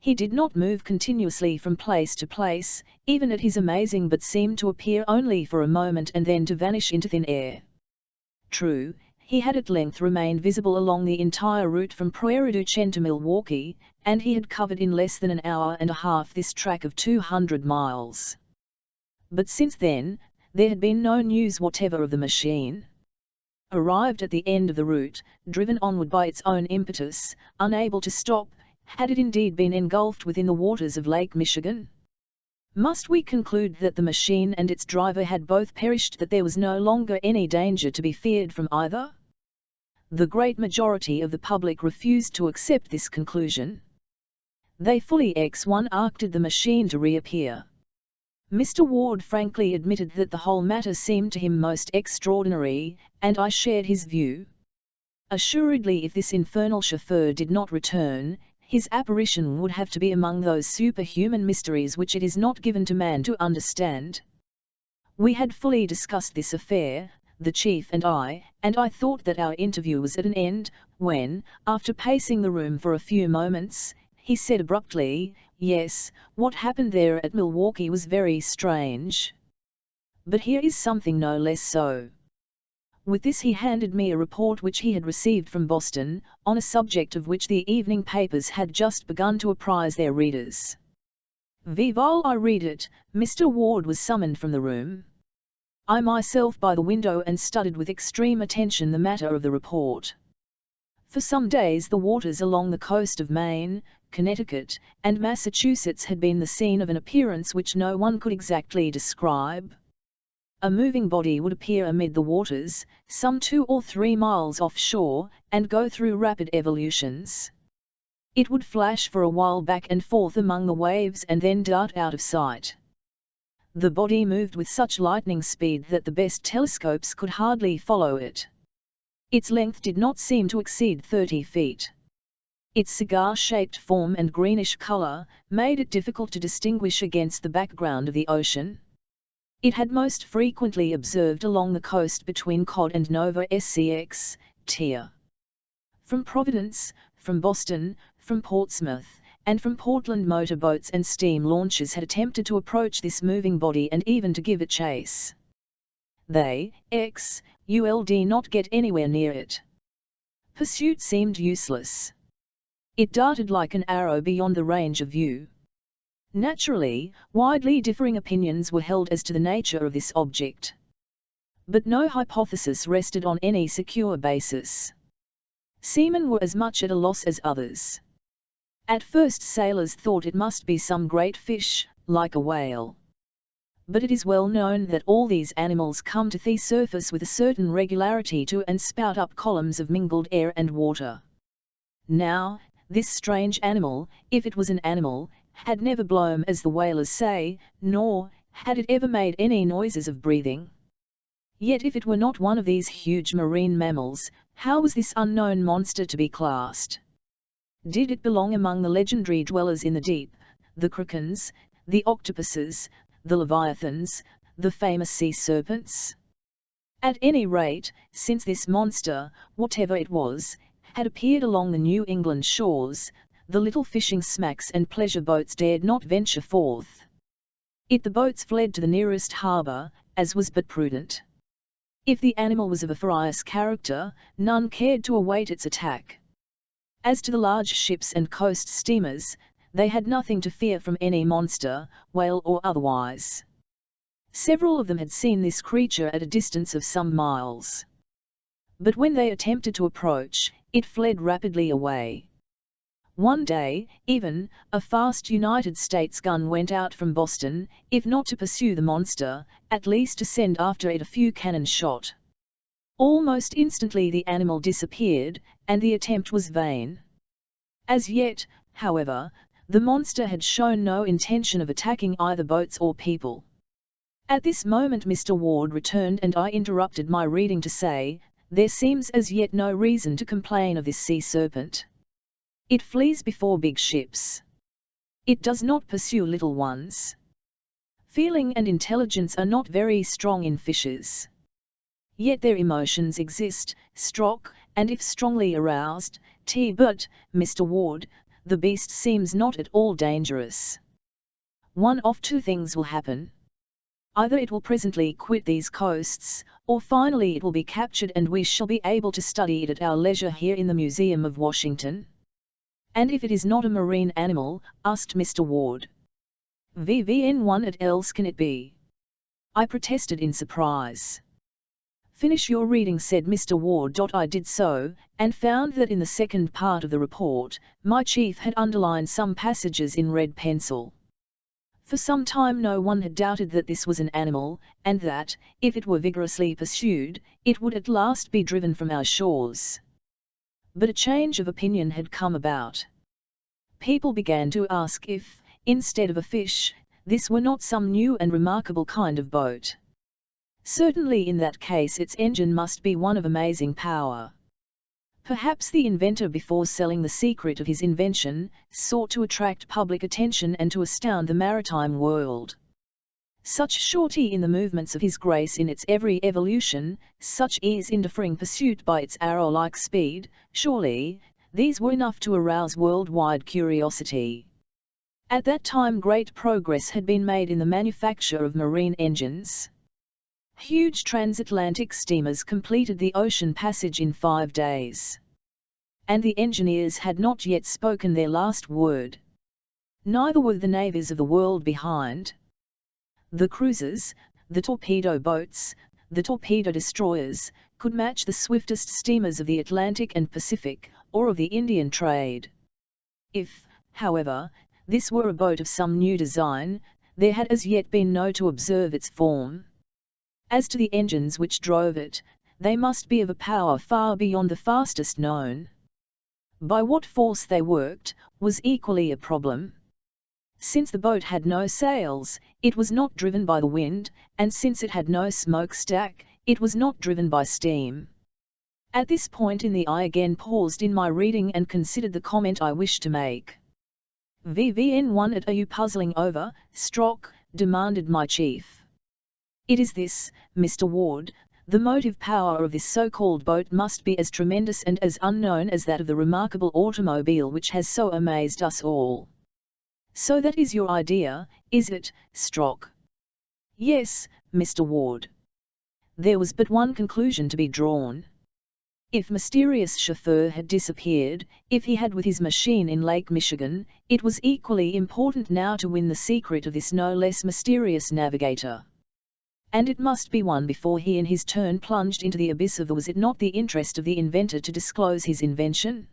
He did not move continuously from place to place, even at his amazing, but seemed to appear only for a moment and then to vanish into thin air. True, he had at length remained visible along the entire route from Prairie du Chien to Milwaukee, and he had covered in less than an hour and a half this track of 200 miles. But since then, there had been no news whatever of the machine. Arrived at the end of the route, driven onward by its own impetus, unable to stop, had it indeed been engulfed within the waters of Lake Michigan? Must we conclude that the machine and its driver had both perished, that there was no longer any danger to be feared from either? The great majority of the public refused to accept this conclusion. They fully wanted the machine to reappear. Mr. Ward frankly admitted that the whole matter seemed to him most extraordinary, and I shared his view. Assuredly, if this infernal chauffeur did not return, his apparition would have to be among those superhuman mysteries which it is not given to man to understand. We had fully discussed this affair, the chief and I thought that our interview was at an end, when, after pacing the room for a few moments, he said abruptly, "Yes, what happened there at Milwaukee was very strange. But here is something no less so." With this he handed me a report which he had received from Boston, on a subject of which the evening papers had just begun to apprise their readers. While I read it, Mr. Ward was summoned from the room. I myself by the window and studied with extreme attention the matter of the report. For some days the waters along the coast of Maine, Connecticut, and Massachusetts had been the scene of an appearance which no one could exactly describe. A moving body would appear amid the waters, some 2 or 3 miles offshore, and go through rapid evolutions. It would flash for a while back and forth among the waves and then dart out of sight. The body moved with such lightning speed that the best telescopes could hardly follow it. Its length did not seem to exceed 30 feet. Its cigar-shaped form and greenish color made it difficult to distinguish against the background of the ocean. It had most frequently observed along the coast between Cod and Nova Scotia. From Providence, from Boston, from Portsmouth, and from Portland motorboats and steam launches had attempted to approach this moving body and even to give it chase. They would not get anywhere near it. Pursuit seemed useless. It darted like an arrow beyond the range of view. Naturally, widely differing opinions were held as to the nature of this object. But no hypothesis rested on any secure basis. Seamen were as much at a loss as others. At first sailors thought it must be some great fish, like a whale. But it is well known that all these animals come to the surface with a certain regularity and spout up columns of mingled air and water. Now, this strange animal, if it was an animal, had never blown as the whalers say, nor had it ever made any noises of breathing. Yet if it were not one of these huge marine mammals, how was this unknown monster to be classed? Did it belong among the legendary dwellers in the deep, the krakens, the octopuses, the leviathans, the famous sea serpents? At any rate, since this monster, whatever it was, had appeared along the New England shores, the little fishing smacks and pleasure boats dared not venture forth. The boats fled to the nearest harbour, as was but prudent. If the animal was of a ferocious character, none cared to await its attack. As to the large ships and coast steamers, they had nothing to fear from any monster, whale or otherwise. Several of them had seen this creature at a distance of some miles. But when they attempted to approach, it fled rapidly away. One day, even, a fast United States gun went out from Boston, if not to pursue the monster, at least to send after it a few cannon shot. Almost instantly the animal disappeared, and the attempt was vain. As yet, however, the monster had shown no intention of attacking either boats or people. At this moment Mr. Ward returned and I interrupted my reading to say, "There seems as yet no reason to complain of this sea serpent. It flees before big ships. It does not pursue little ones. Feeling and intelligence are not very strong in fishes. Yet their emotions exist, and if strongly aroused, but, Mr. Ward, the beast seems not at all dangerous. One of two things will happen. Either it will presently quit these coasts, or finally it will be captured and we shall be able to study it at our leisure here in the Museum of Washington." "And if it is not a marine animal," asked Mr. Ward, "what else can it be?" I protested in surprise. "Finish your reading," said Mr. Ward. I did so, and found that in the second part of the report, my chief had underlined some passages in red pencil. For some time no one had doubted that this was an animal, and that, if it were vigorously pursued, it would at last be driven from our shores. But a change of opinion had come about. People began to ask if, instead of a fish, this were not some new and remarkable kind of boat. Certainly in that case its engine must be one of amazing power. Perhaps the inventor, before selling the secret of his invention, sought to attract public attention and to astound the maritime world. Such surety in the movements of his grace in its every evolution, such ease in differing pursuit by its arrow-like speed, surely, these were enough to arouse worldwide curiosity. At that time great progress had been made in the manufacture of marine engines. Huge transatlantic steamers completed the ocean passage in 5 days. And the engineers had not yet spoken their last word. Neither were the navies of the world behind. The cruisers, the torpedo boats, the torpedo destroyers, could match the swiftest steamers of the Atlantic and Pacific, or of the Indian trade. If, however, this were a boat of some new design, there had as yet been no to observe its form. As to the engines which drove it, they must be of a power far beyond the fastest known. By what force they worked, was equally a problem. Since the boat had no sails, it was not driven by the wind, and since it had no smokestack, it was not driven by steam. At this point I again paused in my reading and considered the comment I wished to make. "What are you puzzling over, demanded my chief. "It is this, Mr. Ward, the motive power of this so-called boat must be as tremendous and as unknown as that of the remarkable automobile which has so amazed us all." "So that is your idea, is it, Strock?" "Yes, Mr. Ward." There was but one conclusion to be drawn. If mysterious chauffeur had disappeared, if he had with his machine in Lake Michigan, it was equally important now to win the secret of this no less mysterious navigator. And it must be won before he in his turn plunged into the abyss of was it not the interest of the inventor to disclose his invention?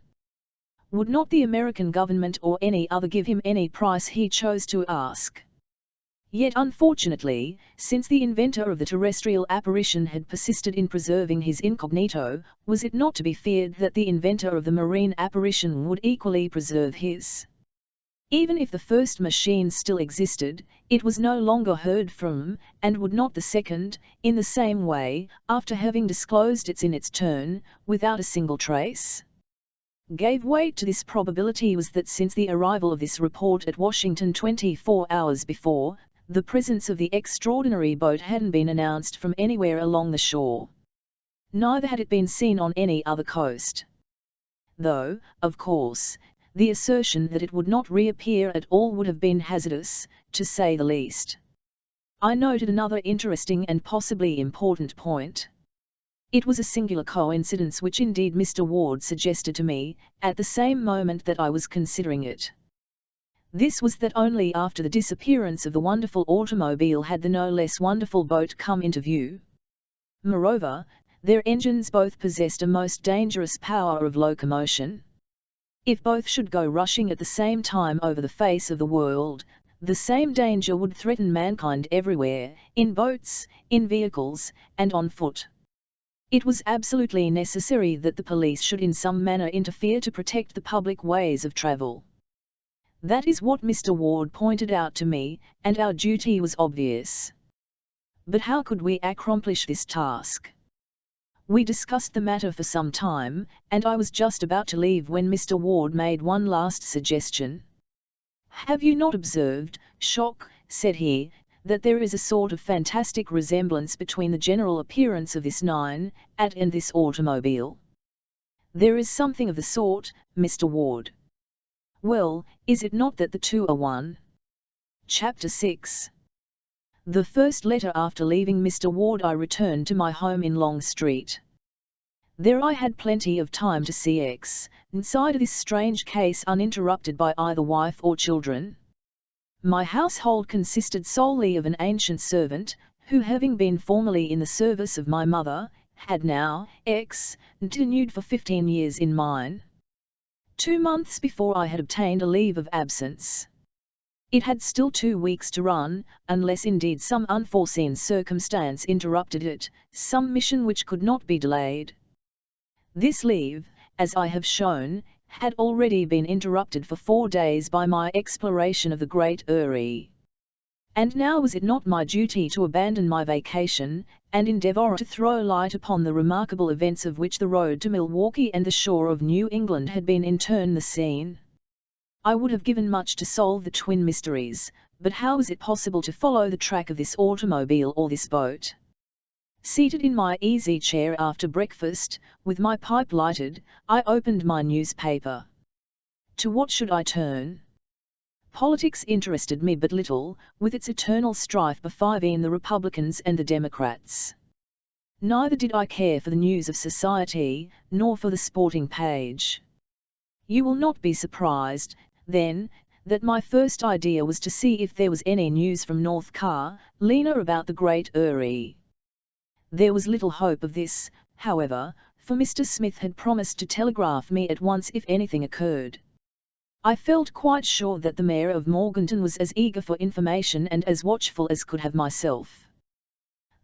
Would not the American government or any other give him any price he chose to ask? Yet unfortunately, since the inventor of the terrestrial apparition had persisted in preserving his incognito, was it not to be feared that the inventor of the marine apparition would equally preserve his? Even if the first machine still existed, it was no longer heard from, and would not the second, in the same way, after having disclosed in its turn, without a single trace? Gave weight to this probability was that since the arrival of this report at Washington 24 hours before, the presence of the extraordinary boat hadn't been announced from anywhere along the shore. Neither had it been seen on any other coast. Though, of course, the assertion that it would not reappear at all would have been hazardous, to say the least. I noted another interesting and possibly important point. It was a singular coincidence which indeed Mr. Ward suggested to me, at the same moment that I was considering it. This was that only after the disappearance of the wonderful automobile had the no less wonderful boat come into view. Moreover, their engines both possessed a most dangerous power of locomotion. If both should go rushing at the same time over the face of the world, the same danger would threaten mankind everywhere, in boats, in vehicles, and on foot. It was absolutely necessary that the police should in some manner interfere to protect the public ways of travel. That is what Mr. Ward pointed out to me, and our duty was obvious. But how could we accomplish this task? We discussed the matter for some time, and I was just about to leave when Mr. Ward made one last suggestion. "Have you not observed, Shock," said he, "that there is a sort of fantastic resemblance between the general appearance of this 9@ and this automobile?" "There is something of the sort, Mr. Ward." "Well, is it not that the two are one?" Chapter 6. The first letter after leaving Mr. Ward I returned to my home in Long Street. There I had plenty of time to see inside this strange case uninterrupted by either wife or children. My household consisted solely of an ancient servant, who having been formerly in the service of my mother, had now continued for 15 years in mine. 2 months before I had obtained a leave of absence. It had still 2 weeks to run, unless indeed some unforeseen circumstance interrupted it, some mission which could not be delayed. This leave, as I have shown, had already been interrupted for 4 days by my exploration of the Great Eyrie. And now was it not my duty to abandon my vacation, and endeavour to throw light upon the remarkable events of which the road to Milwaukee and the shore of New England had been in turn the scene? I would have given much to solve the twin mysteries, but how was it possible to follow the track of this automobile or this boat? Seated in my easy chair after breakfast, with my pipe lighted, I opened my newspaper. To what should I turn? Politics interested me but little, with its eternal strife between the Republicans and the Democrats. Neither did I care for the news of society, nor for the sporting page. You will not be surprised, then, that my first idea was to see if there was any news from North Carolina about the Great Eyrie. There was little hope of this, however, for Mr. Smith had promised to telegraph me at once if anything occurred. I felt quite sure that the mayor of Morganton was as eager for information and as watchful as could have myself.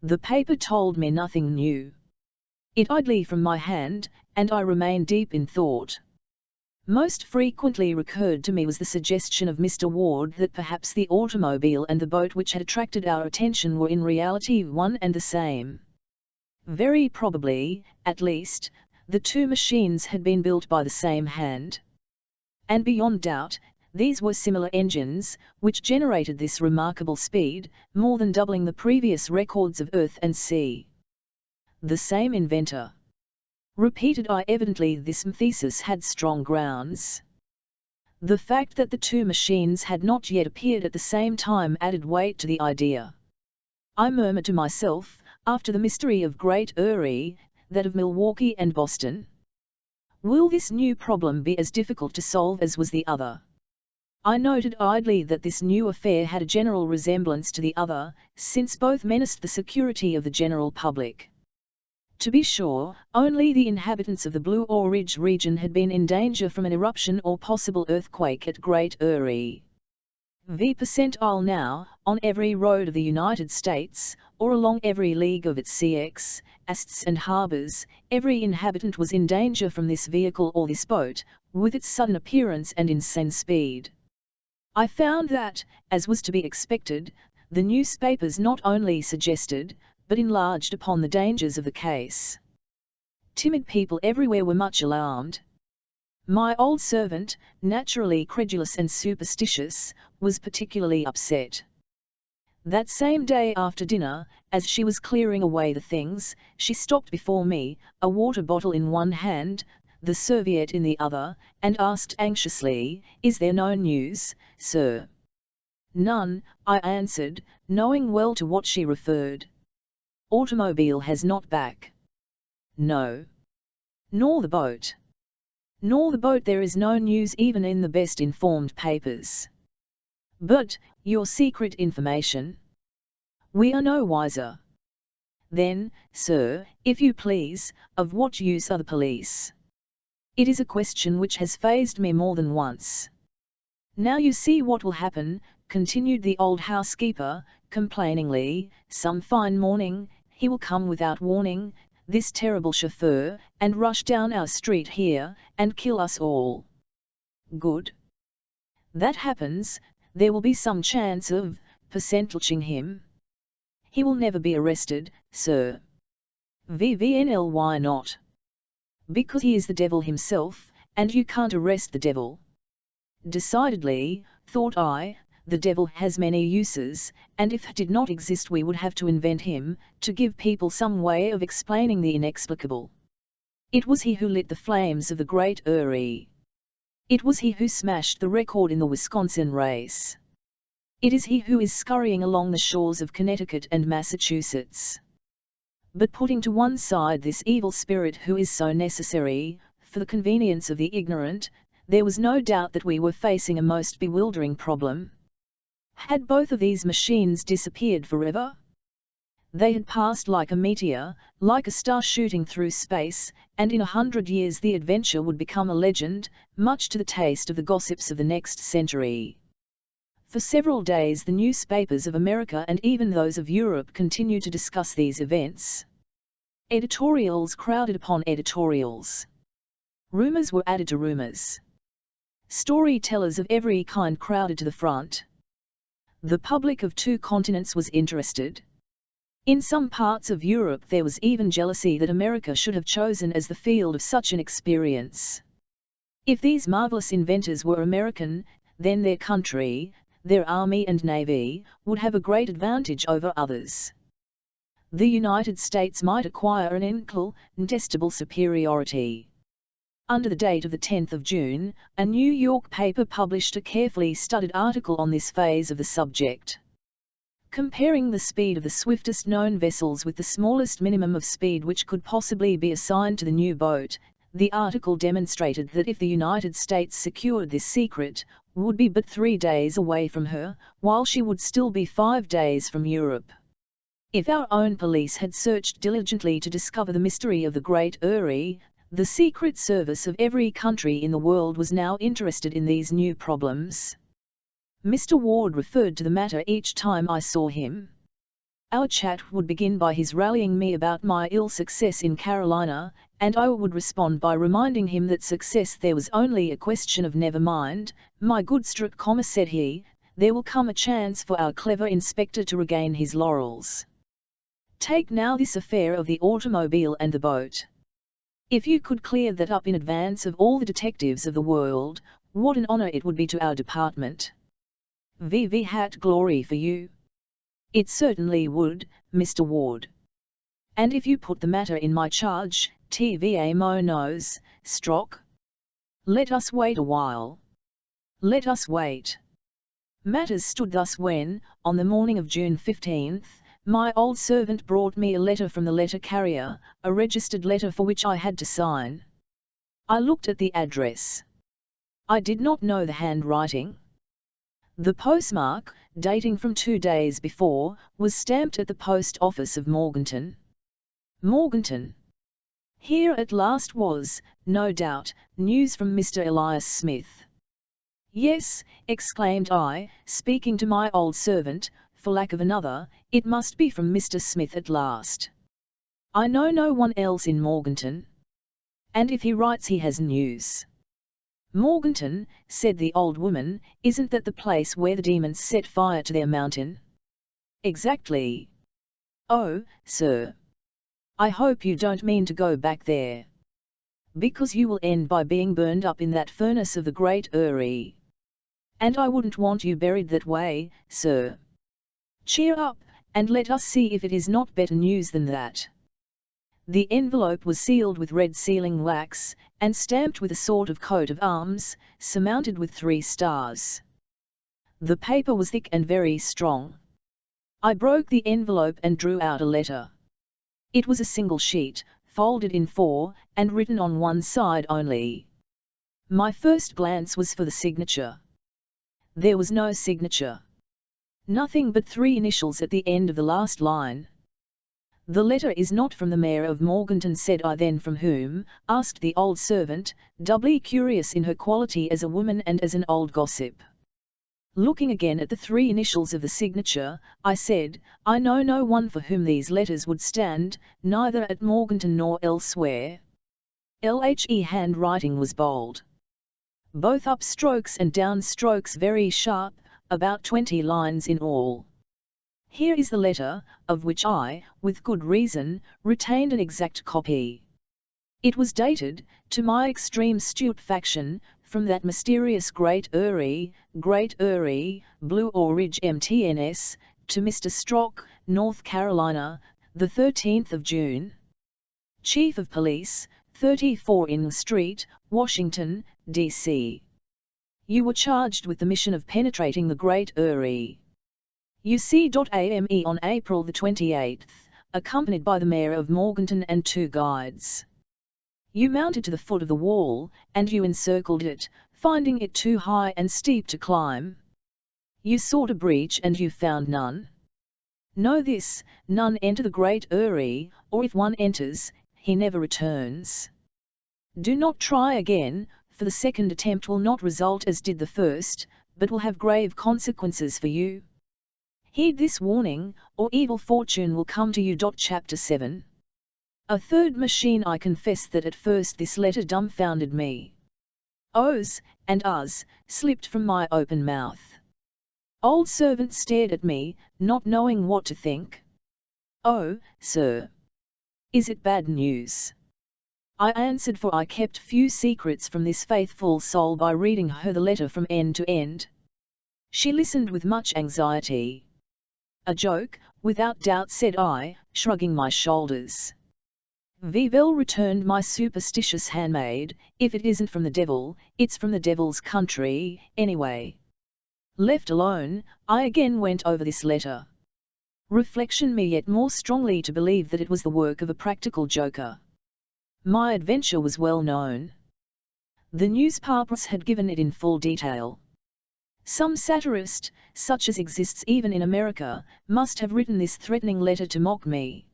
The paper told me nothing new. It idly from my hand, and I remained deep in thought. Most frequently recurred to me was the suggestion of Mr. Ward that perhaps the automobile and the boat which had attracted our attention were in reality one and the same. Very probably, at least, the two machines had been built by the same hand. And beyond doubt, these were similar engines, which generated this remarkable speed, more than doubling the previous records of earth and sea. The same inventor. Repeated I evidently this thesis had strong grounds. The fact that the two machines had not yet appeared at the same time added weight to the idea. I murmured to myself, after the mystery of Great Eyrie, that of Milwaukee and Boston. Will this new problem be as difficult to solve as was the other? I noted idly that this new affair had a general resemblance to the other, since both menaced the security of the general public. To be sure, only the inhabitants of the Blue Ridge region had been in danger from an eruption or possible earthquake at Great Eyrie. V% now, on every road of the United States, or along every league of its coasts and harbors, every inhabitant was in danger from this vehicle or this boat, with its sudden appearance and insane speed. I found that, as was to be expected, the newspapers not only suggested, but enlarged upon the dangers of the case. Timid people everywhere were much alarmed. My old servant, naturally credulous and superstitious, was particularly upset. That same day after dinner, as she was clearing away the things, she stopped before me, a water bottle in one hand, the serviette in the other, and asked anxiously, "Is there no news, sir?" "None," I answered, knowing well to what she referred. "Automobile has not back." "No." "Nor the boat." "Nor the boat there is no news even in the best informed papers." "But, your secret information?" "We are no wiser." "Then, sir, if you please, of what use are the police?" It is a question which has fazed me more than once. Now you see what will happen, continued the old housekeeper, complainingly, some fine morning, he will come without warning, this terrible chauffeur, and rush down our street here, and kill us all. Good. That happens, there will be some chance of percentleching him. He will never be arrested, sir. VVNL. Why not? Because he is the devil himself, and you can't arrest the devil. Decidedly, thought I, the devil has many uses, and if he did not exist we would have to invent him, to give people some way of explaining the inexplicable. It was he who lit the flames of the Great Erie. It was he who smashed the record in the Wisconsin race. It is he who is scurrying along the shores of Connecticut and Massachusetts. But putting to one side this evil spirit who is so necessary, for the convenience of the ignorant, there was no doubt that we were facing a most bewildering problem. Had both of these machines disappeared forever? They had passed like a meteor, like a star shooting through space, and in 100 years the adventure would become a legend, much to the taste of the gossips of the next century. For several days the newspapers of America and even those of Europe continued to discuss these events. Editorials crowded upon editorials. Rumors were added to rumors. Storytellers of every kind crowded to the front. The public of two continents was interested. In some parts of Europe there was even jealousy that America should have chosen as the field of such an experience. If these marvelous inventors were American, then their country, their army and navy, would have a great advantage over others. The United States might acquire an incontestable superiority. Under the date of the 10th of June, a New York paper published a carefully studied article on this phase of the subject. Comparing the speed of the swiftest known vessels with the smallest minimum of speed which could possibly be assigned to the new boat, the article demonstrated that if the United States secured this secret, would be but 3 days away from her, while she would still be 5 days from Europe. If our own police had searched diligently to discover the mystery of the Great Erie, the Secret Service of every country in the world was now interested in these new problems. Mr. Ward referred to the matter each time I saw him. Our chat would begin by his rallying me about my ill success in Carolina, and I would respond by reminding him that success there was only a question of never mind, my good Strutt, said he, there will come a chance for our clever inspector to regain his laurels. Take now this affair of the automobile and the boat. If you could clear that up in advance of all the detectives of the world, what an honor it would be to our department. VV hat glory for you. It certainly would, Mr. Ward. And if you put the matter in my charge, TVA mo knows, Strock. Let us wait a while. Let us wait. Matters stood thus when, on the morning of June 15th, my old servant brought me a letter from the letter carrier, a registered letter for which I had to sign. I looked at the address. I did not know the handwriting. The postmark, dating from 2 days before, was stamped at the post office of Morganton. Morganton. Here at last was, no doubt, news from Mr. Elias Smith. Yes, exclaimed I, speaking to my old servant, for lack of another, it must be from Mr. Smith at last. I know no one else in Morganton. And if he writes he has news. Morganton, said the old woman, isn't that the place where the demons set fire to their mountain? Exactly. Oh, sir. I hope you don't mean to go back there. Because you will end by being burned up in that furnace of the Great Erie. And I wouldn't want you buried that way, sir. Cheer up, and let us see if it is not better news than that. The envelope was sealed with red sealing wax, and stamped with a sort of coat of arms, surmounted with 3 stars. The paper was thick and very strong. I broke the envelope and drew out a letter. It was a single sheet, folded in 4, and written on one side only. My first glance was for the signature. There was no signature. Nothing but 3 initials at the end of the last line. "The letter is not from the mayor of Morganton," said I. "Then from whom?" asked the old servant, doubly curious in her quality as a woman and as an old gossip. Looking again at the 3 initials of the signature, I said, "I know no one for whom these letters would stand, neither at Morganton nor elsewhere." LHE handwriting was bold. Both upstrokes and downstrokes very sharp, about 20 lines in all. Here is the letter, of which I, with good reason, retained an exact copy. It was dated, to my extreme stupefaction, from that mysterious Great Eyrie, Blue Oar Ridge MTNS, to Mr. Strock, North Carolina, the 13th of June. Chief of Police, 34 Ing Street, Washington, D.C. You were charged with the mission of penetrating the Great Eyrie. UC.AME on April the 28th, accompanied by the mayor of Morganton and 2 guides. You mounted to the foot of the wall, and you encircled it, finding it too high and steep to climb. You sought a breach and you found none. Know this, none enter the Great Eyrie, or if one enters, he never returns. Do not try again, for the second attempt will not result as did the first, but will have grave consequences for you. Heed this warning, or evil fortune will come to you. Chapter 7. A third machine. I confess that at first this letter dumbfounded me. Ohs and ahs slipped from my open mouth. Old servant stared at me, not knowing what to think. "Oh, sir. Is it bad news?" I answered, for I kept few secrets from this faithful soul by reading her the letter from end to end. She listened with much anxiety. "A joke, without doubt," said I, shrugging my shoulders. "Vivel," returned my superstitious handmaid, "if it isn't from the devil, it's from the devil's country, anyway." Left alone, I again went over this letter. Reflection me yet more strongly to believe that it was the work of a practical joker. My adventure was well known. The newspapers had given it in full detail. Some satirist, such as exists even in America, must have written this threatening letter to mock me.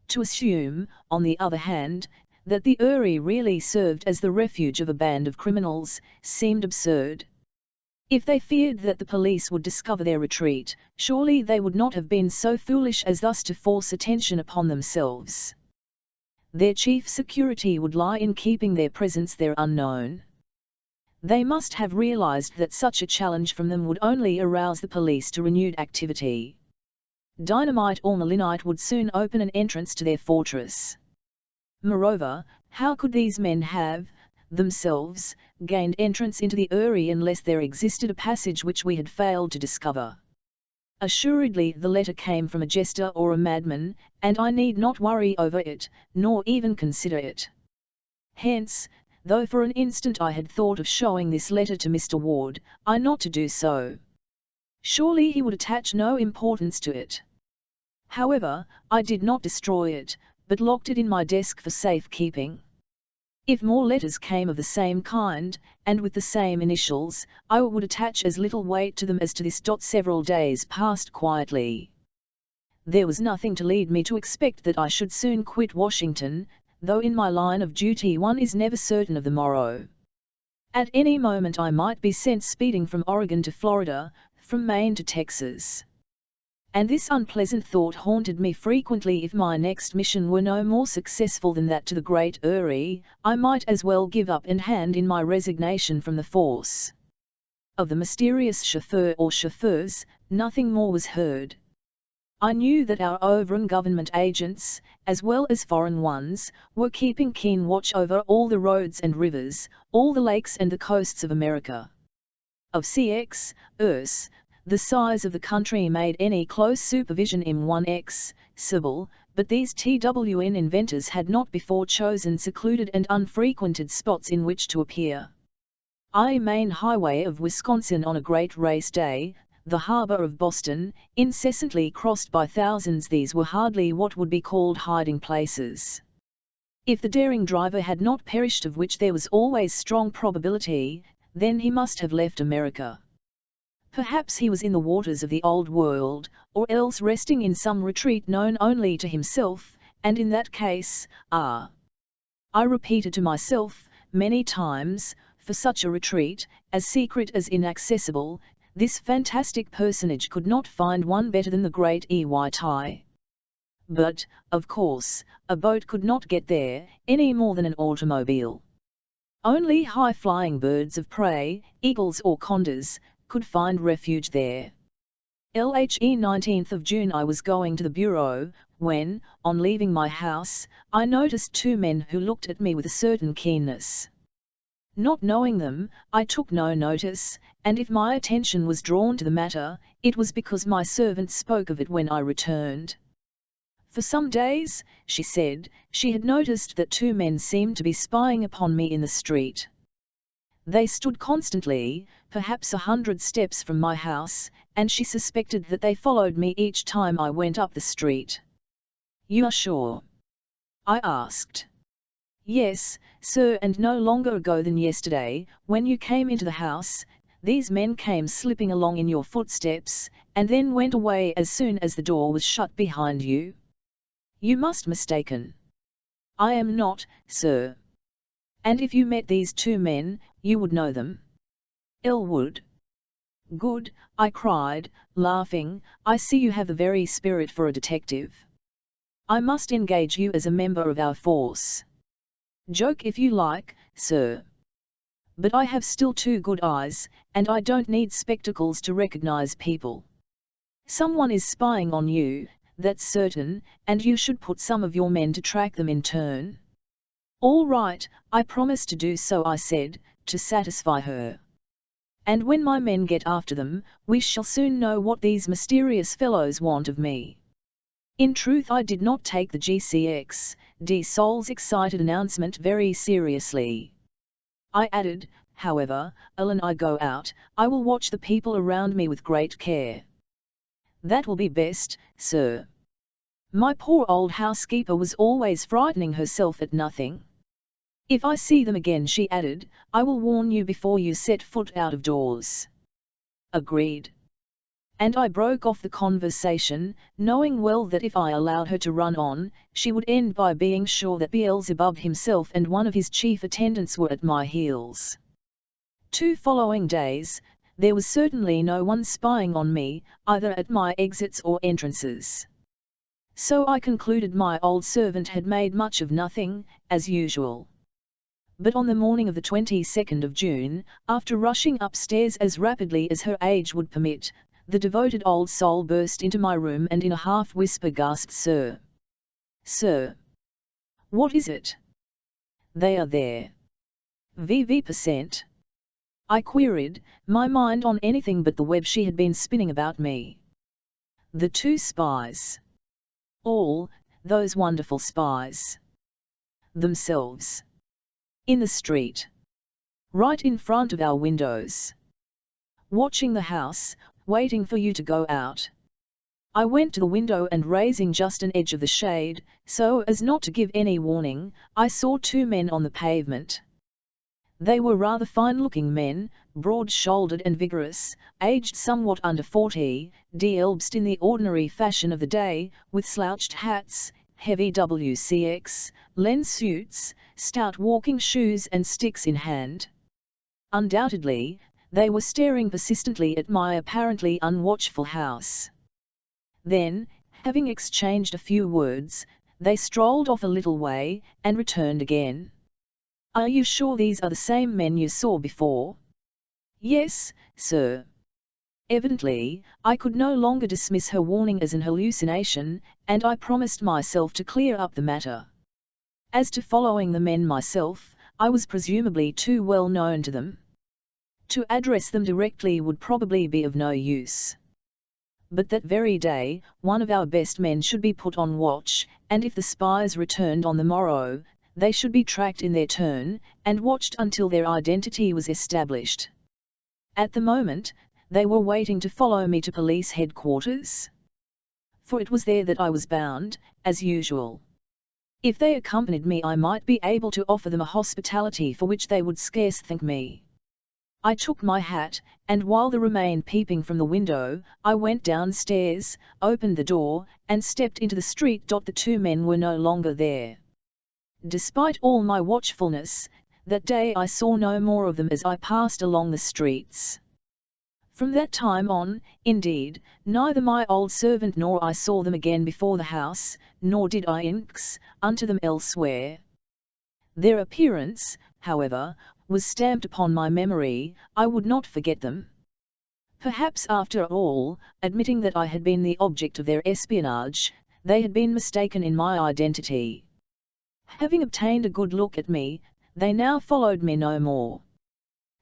To assume, on the other hand, that the Eyrie really served as the refuge of a band of criminals, seemed absurd. If they feared that the police would discover their retreat, surely they would not have been so foolish as thus to force attention upon themselves. Their chief security would lie in keeping their presence there unknown. They must have realized that such a challenge from them would only arouse the police to renewed activity. Dynamite or malinite would soon open an entrance to their fortress. Moreover, how could these men have, themselves, gained entrance into the Eyrie unless there existed a passage which we had failed to discover? Assuredly the letter came from a jester or a madman, and I need not worry over it, nor even consider it. Hence, though for an instant I had thought of showing this letter to Mr. Ward, I not to do so. Surely he would attach no importance to it. However, I did not destroy it, but locked it in my desk for safe keeping. If more letters came of the same kind, and with the same initials, I would attach as little weight to them as to this. Several days passed quietly. There was nothing to lead me to expect that I should soon quit Washington, though in my line of duty one is never certain of the morrow. At any moment I might be sent speeding from Oregon to Florida, from Maine to Texas. And this unpleasant thought haunted me frequently. If my next mission were no more successful than that to the Great Eyrie, I might as well give up and hand in my resignation from the force. Of the mysterious chauffeur or chauffeurs, nothing more was heard. I knew that our overland government agents, as well as foreign ones, were keeping keen watch over all the roads and rivers, all the lakes and the coasts of America. Of CX, ERS, the size of the country made any close supervision impossible, but these TWN inventors had not before chosen secluded and unfrequented spots in which to appear. Main highway of Wisconsin on a great race day, the harbor of Boston, incessantly crossed by thousands. These were hardly what would be called hiding places. If the daring driver had not perished, of which there was always strong probability, then he must have left America. Perhaps he was in the waters of the old world, or else resting in some retreat known only to himself, and in that case, I repeated to myself, many times, for such a retreat, as secret as inaccessible, this fantastic personage could not find one better than the great Eytai. But, of course, a boat could not get there, any more than an automobile. Only high-flying birds of prey, eagles or condors, could find refuge there. LHE 19th of June. I was going to the bureau, when, on leaving my house, I noticed two men who looked at me with a certain keenness. Not knowing them, I took no notice, and if my attention was drawn to the matter, it was because my servant spoke of it when I returned. For some days, she said, she had noticed that two men seemed to be spying upon me in the street. They stood constantly, perhaps 100 steps from my house, and she suspected that they followed me each time I went up the street. "You are sure?" I asked. "Yes, sir, and no longer ago than yesterday, when you came into the house, these men came slipping along in your footsteps, and then went away as soon as the door was shut behind you." "You must mistaken." "I am not, sir." "And if you met these two men, you would know them?" "Would." "Good," I cried, laughing, "I see you have the very spirit for a detective. I must engage you as a member of our force." "Joke if you like, sir. But I have still two good eyes, and I don't need spectacles to recognize people. Someone is spying on you, that's certain, and you should put some of your men to track them in turn." "All right, I promise to do so," I said, to satisfy her. "And when my men get after them, we shall soon know what these mysterious fellows want of me." In truth, I did not take the GCX, de Sol's excited announcement very seriously. I added, however, "When I go out, I will watch the people around me with great care." "That will be best, sir. My poor old housekeeper was always frightening herself at nothing. If I see them again," she added, "I will warn you before you set foot out of doors." "Agreed." And I broke off the conversation, knowing well that if I allowed her to run on, she would end by being sure that Beelzebub himself and one of his chief attendants were at my heels. 2 following days, there was certainly no one spying on me, either at my exits or entrances. So I concluded my old servant had made much of nothing, as usual. But on the morning of the 22nd of June, after rushing upstairs as rapidly as her age would permit, the devoted old soul burst into my room and in a half-whisper gasped, "Sir! Sir! What is it?" "They are there." "VV%?" I queried, my mind on anything but the web she had been spinning about me. "The two spies." "All, those wonderful spies." "Themselves." "In the street. Right in front of our windows. Watching the house, waiting for you to go out." I went to the window and, raising just an edge of the shade, so as not to give any warning, I saw two men on the pavement. They were rather fine-looking men, broad-shouldered and vigorous, aged somewhat under 40, delbed in the ordinary fashion of the day, with slouched hats, heavy WCX, lens suits, stout walking shoes and sticks in hand. Undoubtedly, they were staring persistently at my apparently unwatchful house. Then, having exchanged a few words, they strolled off a little way, and returned again. "Are you sure these are the same men you saw before?" "Yes, sir." Evidently, I could no longer dismiss her warning as an hallucination, and I promised myself to clear up the matter. As to following the men myself, I was presumably too well known to them. To address them directly would probably be of no use. But that very day, one of our best men should be put on watch, and if the spies returned on the morrow, they should be tracked in their turn, and watched until their identity was established. At the moment, they were waiting to follow me to police headquarters. For it was there that I was bound, as usual. If they accompanied me, I might be able to offer them a hospitality for which they would scarce thank me. I took my hat, and while they remained peeping from the window, I went downstairs, opened the door, and stepped into the street. The two men were no longer there. Despite all my watchfulness, that day I saw no more of them as I passed along the streets. From that time on, indeed, neither my old servant nor I saw them again before the house, nor did I inquire unto them elsewhere. Their appearance, however, was stamped upon my memory. I would not forget them. Perhaps after all, admitting that I had been the object of their espionage, they had been mistaken in my identity. Having obtained a good look at me, they now followed me no more.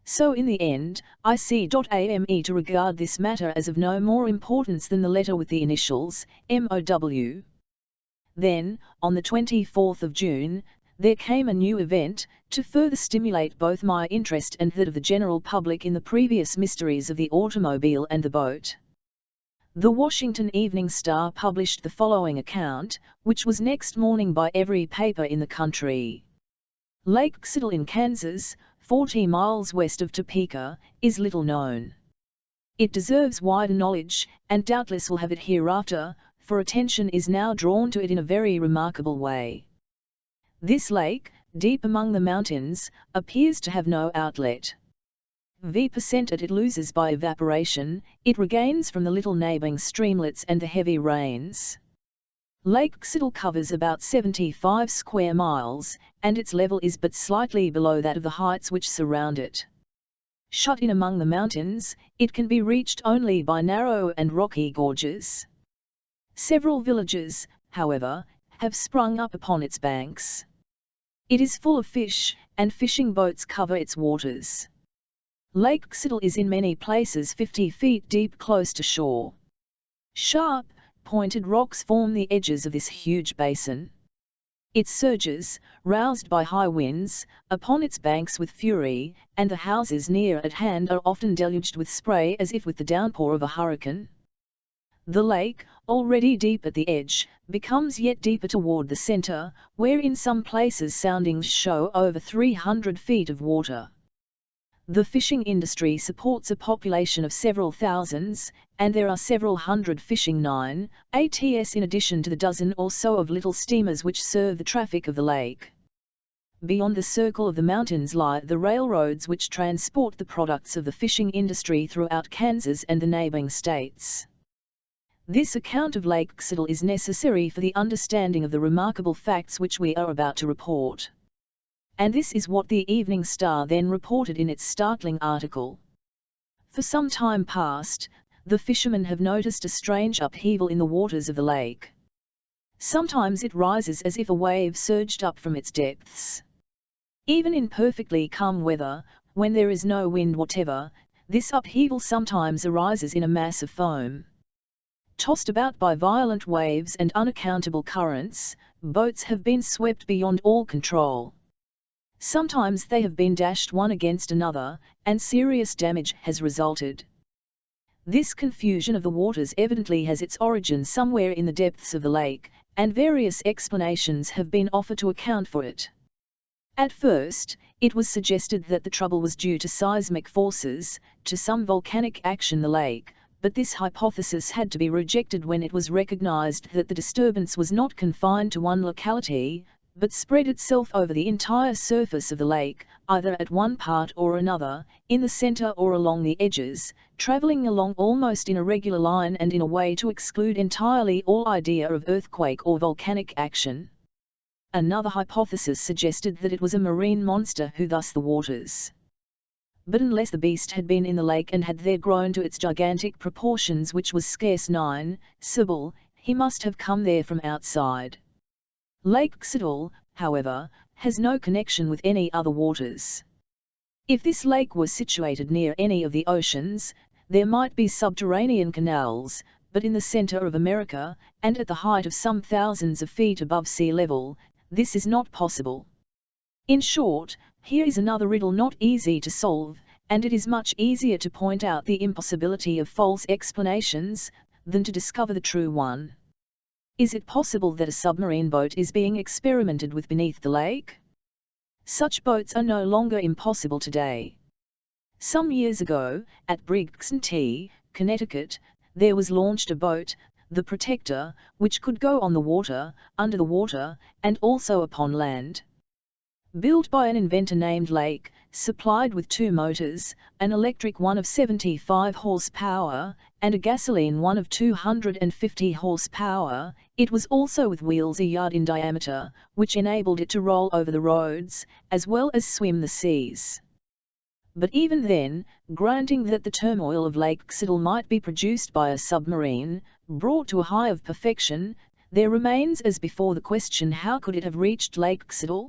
So in the end, I see.ame to regard this matter as of no more importance than the letter with the initials, MOW. Then, on the 24th of June, there came a new event, to further stimulate both my interest and that of the general public in the previous mysteries of the automobile and the boat. The Washington Evening Star published the following account, which was next morning by every paper in the country. Lake Xitl in Kansas, 40 miles west of Topeka, is little known. It deserves wider knowledge, and doubtless will have it hereafter, for attention is now drawn to it in a very remarkable way. This lake, deep among the mountains, appears to have no outlet. V% it loses by evaporation, it regains from the little neighboring streamlets and the heavy rains. Lake Xitl covers about 75 square miles, and its level is but slightly below that of the heights which surround it. Shut in among the mountains, it can be reached only by narrow and rocky gorges. Several villages, however, have sprung up upon its banks. It is full of fish, and fishing boats cover its waters. Lake Xitl is in many places 50 feet deep close to shore. Sharp, pointed rocks form the edges of this huge basin. It surges, roused by high winds, upon its banks with fury, and the houses near at hand are often deluged with spray as if with the downpour of a hurricane. The lake, already deep at the edge, becomes yet deeper toward the center, where in some places soundings show over 300 feet of water. The fishing industry supports a population of several thousands, and there are several hundred fishing ATS in addition to the dozen or so of little steamers which serve the traffic of the lake. Beyond the circle of the mountains lie the railroads which transport the products of the fishing industry throughout Kansas and the neighboring states. This account of Lake Xitl is necessary for the understanding of the remarkable facts which we are about to report. And this is what the Evening Star then reported in its startling article. For some time past, the fishermen have noticed a strange upheaval in the waters of the lake. Sometimes it rises as if a wave surged up from its depths. Even in perfectly calm weather, when there is no wind whatever, this upheaval sometimes arises in a mass of foam. Tossed about by violent waves and unaccountable currents, boats have been swept beyond all control. Sometimes they have been dashed one against another, and serious damage has resulted. This confusion of the waters evidently has its origin somewhere in the depths of the lake, and various explanations have been offered to account for it. At first, it was suggested that the trouble was due to seismic forces, to some volcanic action in the lake, but this hypothesis had to be rejected when it was recognized that the disturbance was not confined to one locality, but spread itself over the entire surface of the lake, either at one part or another, in the center or along the edges, traveling along almost in a regular line and in a way to exclude entirely all idea of earthquake or volcanic action. Another hypothesis suggested that it was a marine monster who thus the waters. But unless the beast had been in the lake and had there grown to its gigantic proportions, which was scarce Sibyl, he must have come there from outside. Lake Xitl, however, has no connection with any other waters. If this lake were situated near any of the oceans, there might be subterranean canals, but in the center of America, and at the height of some thousands of feet above sea level, this is not possible. In short, here is another riddle not easy to solve, and it is much easier to point out the impossibility of false explanations, than to discover the true one. Is it possible that a submarine boat is being experimented with beneath the lake? Such boats are no longer impossible today. Some years ago, at Briggs & Connecticut, there was launched a boat, the Protector, which could go on the water, under the water, and also upon land. Built by an inventor named Lake, supplied with 2 motors, an electric one of 75 horsepower, and a gasoline one of 250 horsepower, it was also with wheels a yard in diameter, which enabled it to roll over the roads, as well as swim the seas. But even then, granting that the turmoil of Lake City might be produced by a submarine, brought to a high of perfection, there remains as before the question, how could it have reached Lake City?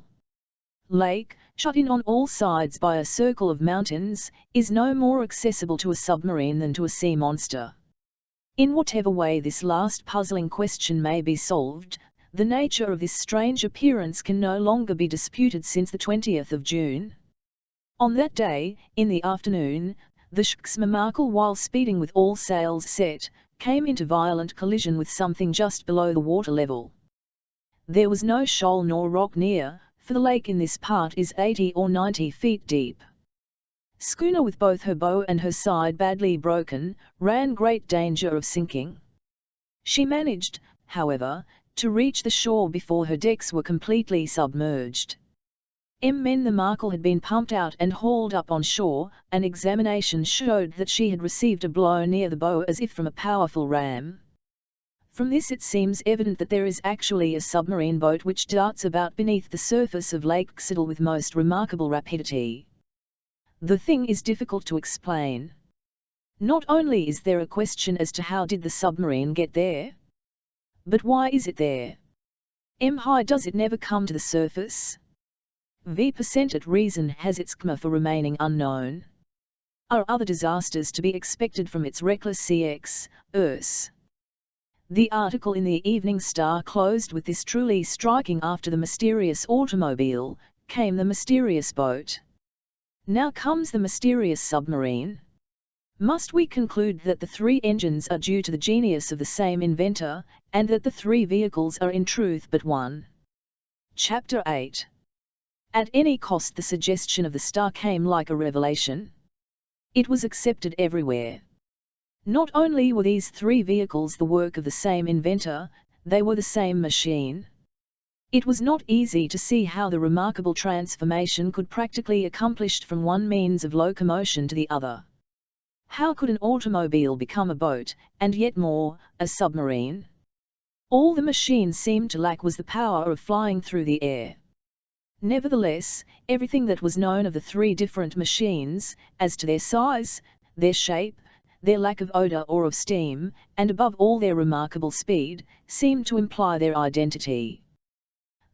Lake, shut in on all sides by a circle of mountains, is no more accessible to a submarine than to a sea monster. In whatever way this last puzzling question may be solved, the nature of this strange appearance can no longer be disputed since the 20th of June. On that day, in the afternoon, the Jules-Verne, while speeding with all sails set, came into violent collision with something just below the water level. There was no shoal nor rock near, for the lake in this part is 80 or 90 feet deep. Schooner with both her bow and her side badly broken, ran great danger of sinking. She managed, however, to reach the shore before her decks were completely submerged. The Markle had been pumped out and hauled up on shore. An examination showed that she had received a blow near the bow as if from a powerful ram. From this it seems evident that there is actually a submarine boat which darts about beneath the surface of Lake City with most remarkable rapidity. The thing is difficult to explain. Not only is there a question as to how did the submarine get there, but why is it there? Why does it never come to the surface? V% at reason has its kma for remaining unknown. Are other disasters to be expected from its reckless CX? The article in the Evening Star closed with this truly striking: after the mysterious automobile, came the mysterious boat. Now comes the mysterious submarine. Must we conclude that the 3 engines are due to the genius of the same inventor, and that the 3 vehicles are in truth but one? Chapter 8. At any cost, the suggestion of the Star came like a revelation. It was accepted everywhere. Not only were these 3 vehicles the work of the same inventor, they were the same machine. It was not easy to see how the remarkable transformation could practically be accomplished from one means of locomotion to the other. How could an automobile become a boat, and yet more, a submarine? All the machine seemed to lack was the power of flying through the air. Nevertheless, everything that was known of the 3 different machines, as to their size, their shape, their lack of odor or of steam, and above all their remarkable speed, seemed to imply their identity.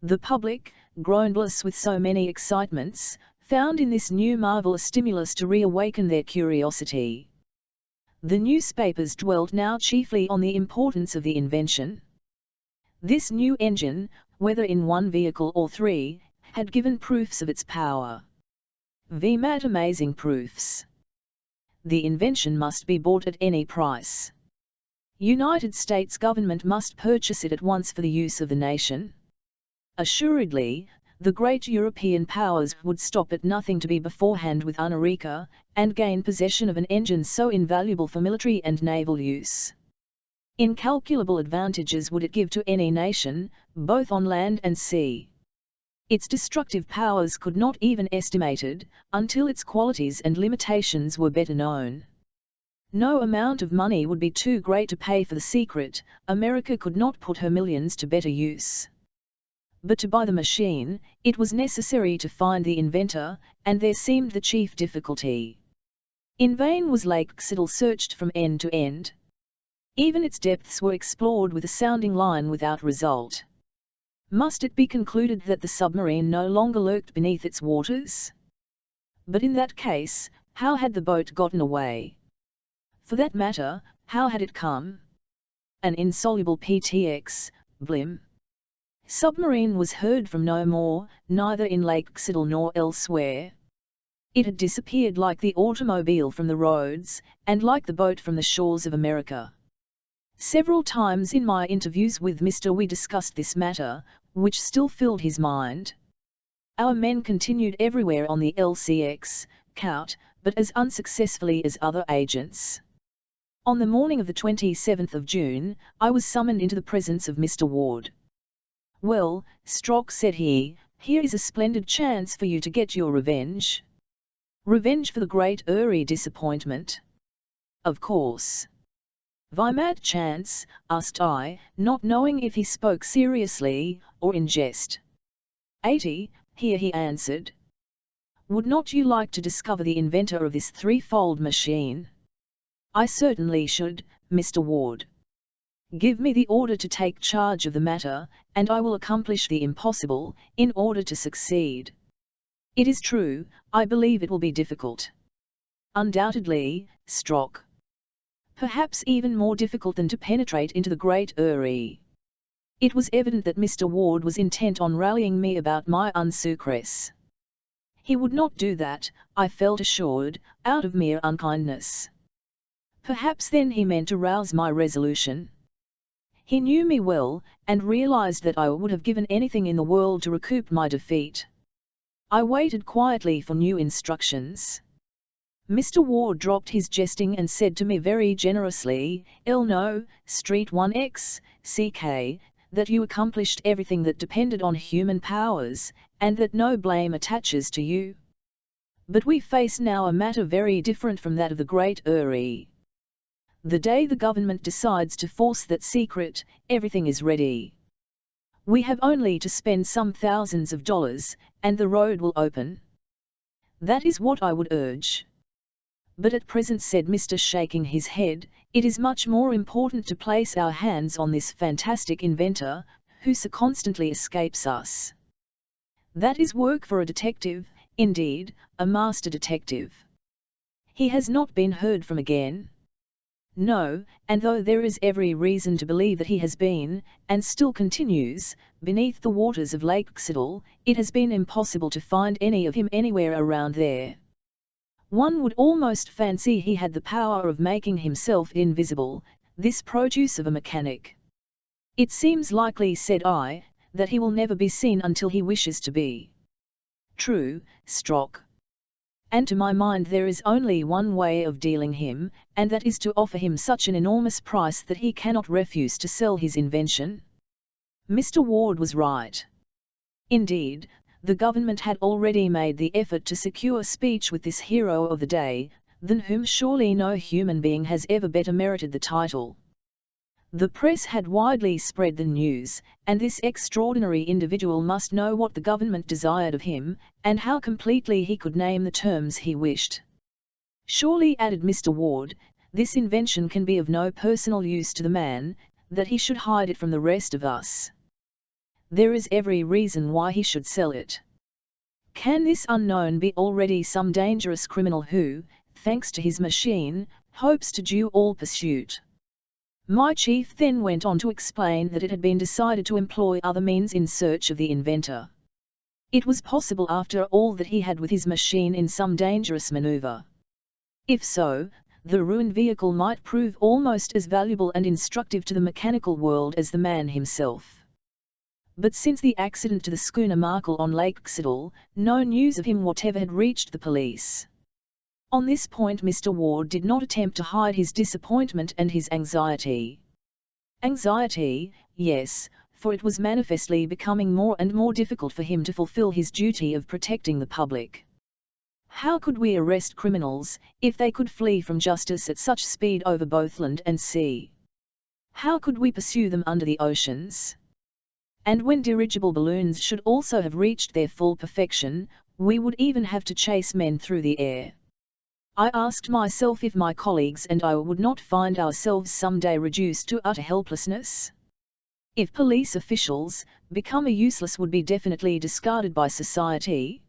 The public, groundless with so many excitements, found in this new marvel a stimulus to reawaken their curiosity. The newspapers dwelt now chiefly on the importance of the invention. This new engine, whether in 1 vehicle or 3, had given proofs of its power. VMAT amazing proofs. The invention must be bought at any price. United States government must purchase it at once for the use of the nation. Assuredly, the great European powers would stop at nothing to be beforehand with America, and gain possession of an engine so invaluable for military and naval use. Incalculable advantages would it give to any nation, both on land and sea. Its destructive powers could not even be estimated, until its qualities and limitations were better known. No amount of money would be too great to pay for the secret. America could not put her millions to better use. But to buy the machine, it was necessary to find the inventor, and there seemed the chief difficulty. In vain was Lake City searched from end to end. Even its depths were explored with a sounding line without result. Must it be concluded that the submarine no longer lurked beneath its waters? But in that case, how had the boat gotten away? For that matter, how had it come? An insoluble PTX, blim. Submarine was heard from no more, neither in Lake City nor elsewhere. It had disappeared like the automobile from the roads, and like the boat from the shores of America. Several times in my interviews with Mr. we discussed this matter, which still filled his mind. Our men continued everywhere on the LCX, Cout, but as unsuccessfully as other agents. On the morning of the 27th of June, I was summoned into the presence of Mr. Ward. "Well, Strock," said he, "here is a splendid chance for you to get your revenge." "Revenge for the great Uri disappointment?" "Of course." "Why mad chance?" asked I, not knowing if he spoke seriously or in jest. 80, here he answered. "Would not you like to discover the inventor of this threefold machine?" "I certainly should, Mr. Ward." "Give me the order to take charge of the matter, and I will accomplish the impossible, in order to succeed." "It is true, I believe it will be difficult." "Undoubtedly, Strock. Perhaps even more difficult than to penetrate into the great Uri." It was evident that Mr. Ward was intent on rallying me about my unsuccess. He would not do that, I felt assured, out of mere unkindness. Perhaps then he meant to rouse my resolution. He knew me well, and realized that I would have given anything in the world to recoup my defeat. I waited quietly for new instructions. Mr. Ward dropped his jesting and said to me very generously, "No, Street 1X, CK, that you accomplished everything that depended on human powers, and that no blame attaches to you. But we face now a matter very different from that of the great Uri. The day the government decides to force that secret, everything is ready. We have only to spend some thousands of dollars, and the road will open. That is what I would urge. But at present," said Mr. shaking his head, "it is much more important to place our hands on this fantastic inventor, who so constantly escapes us. That is work for a detective, indeed, a master detective." "He has not been heard from again?" "No, and though there is every reason to believe that he has been, and still continues, beneath the waters of Lake Xidal, it has been impossible to find any of him anywhere around there. One would almost fancy he had the power of making himself invisible, this produce of a mechanic." "It seems likely," said I, "that he will never be seen until he wishes to be." "True, Strock. And to my mind there is only one way of dealing him, and that is to offer him such an enormous price that he cannot refuse to sell his invention." Mr. Ward was right. Indeed, the government had already made the effort to secure speech with this hero of the day, than whom surely no human being has ever better merited the title. The press had widely spread the news, and this extraordinary individual must know what the government desired of him, and how completely he could name the terms he wished. "Surely," added Mr. Ward, "this invention can be of no personal use to the man, that he should hide it from the rest of us. There is every reason why he should sell it. Can this unknown be already some dangerous criminal who, thanks to his machine, hopes to do all pursuit?" My chief then went on to explain that it had been decided to employ other means in search of the inventor. It was possible after all that he had with his machine in some dangerous maneuver. If so, the ruined vehicle might prove almost as valuable and instructive to the mechanical world as the man himself. But since the accident to the schooner Markel on Lake Xidal, no news of him whatever had reached the police. On this point Mr. Ward did not attempt to hide his disappointment and his anxiety. Anxiety, yes, for it was manifestly becoming more and more difficult for him to fulfill his duty of protecting the public. How could we arrest criminals, if they could flee from justice at such speed over both land and sea? How could we pursue them under the oceans? And when dirigible balloons should also have reached their full perfection, we would even have to chase men through the air. I asked myself if my colleagues and I would not find ourselves someday reduced to utter helplessness. If police officials, become useless, would be definitely discarded by society.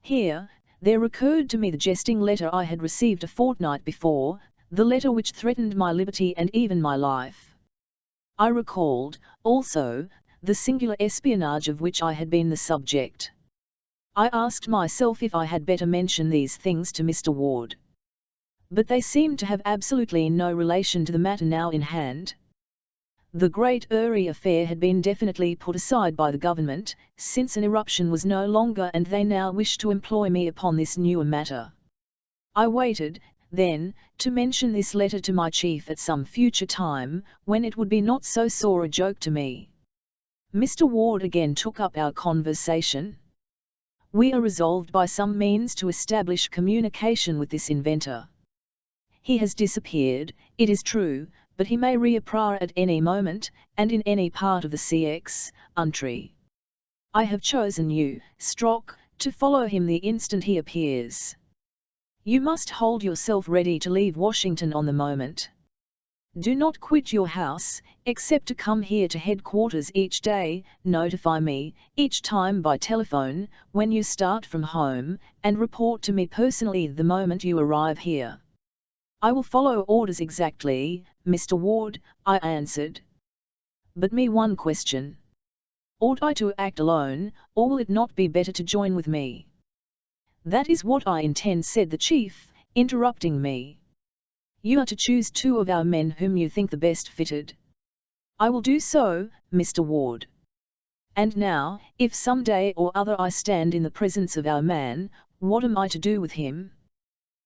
Here, there recurred to me the jesting letter I had received a fortnight before, the letter which threatened my liberty and even my life. I recalled, also, the singular espionage of which I had been the subject. I asked myself if I had better mention these things to Mr. Ward. But they seemed to have absolutely no relation to the matter now in hand. The great Uri affair had been definitely put aside by the government, since an eruption was no longer, and they now wished to employ me upon this newer matter. I waited, then, to mention this letter to my chief at some future time, when it would be not so sore a joke to me. Mr. Ward again took up our conversation. We are resolved by some means to establish communication with this inventor. He has disappeared, it is true, but he may reappear at any moment, and in any part of the CX, country. I have chosen you, Strock, to follow him the instant he appears. You must hold yourself ready to leave Washington on the moment. Do not quit your house, except to come here to headquarters each day, notify me, each time by telephone, when you start from home, and report to me personally the moment you arrive here. I will follow orders exactly, Mr. Ward, I answered. But me one question. Ought I to act alone, or will it not be better to join with me? That is what I intend, said the chief, interrupting me. You are to choose 2 of our men whom you think the best fitted. I will do so, Mr. Ward. And now, if some day or other I stand in the presence of our man, what am I to do with him?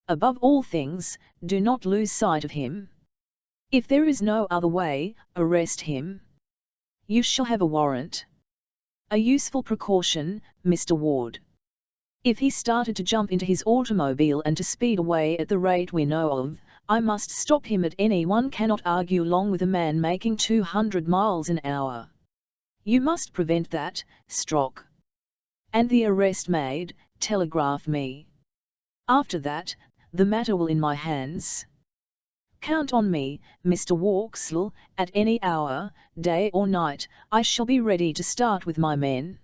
Above all things, do not lose sight of him. If there is no other way, arrest him. You shall have a warrant. A useful precaution, Mr. Ward. If he started to jump into his automobile and to speed away at the rate we know of, I must stop him at any one cannot argue long with a man making 200 miles an hour. You must prevent that, Strock. And the arrest made, telegraph me. After that, the matter will in my hands. Count on me, Mr. Walksall, at any hour, day or night, I shall be ready to start with my men.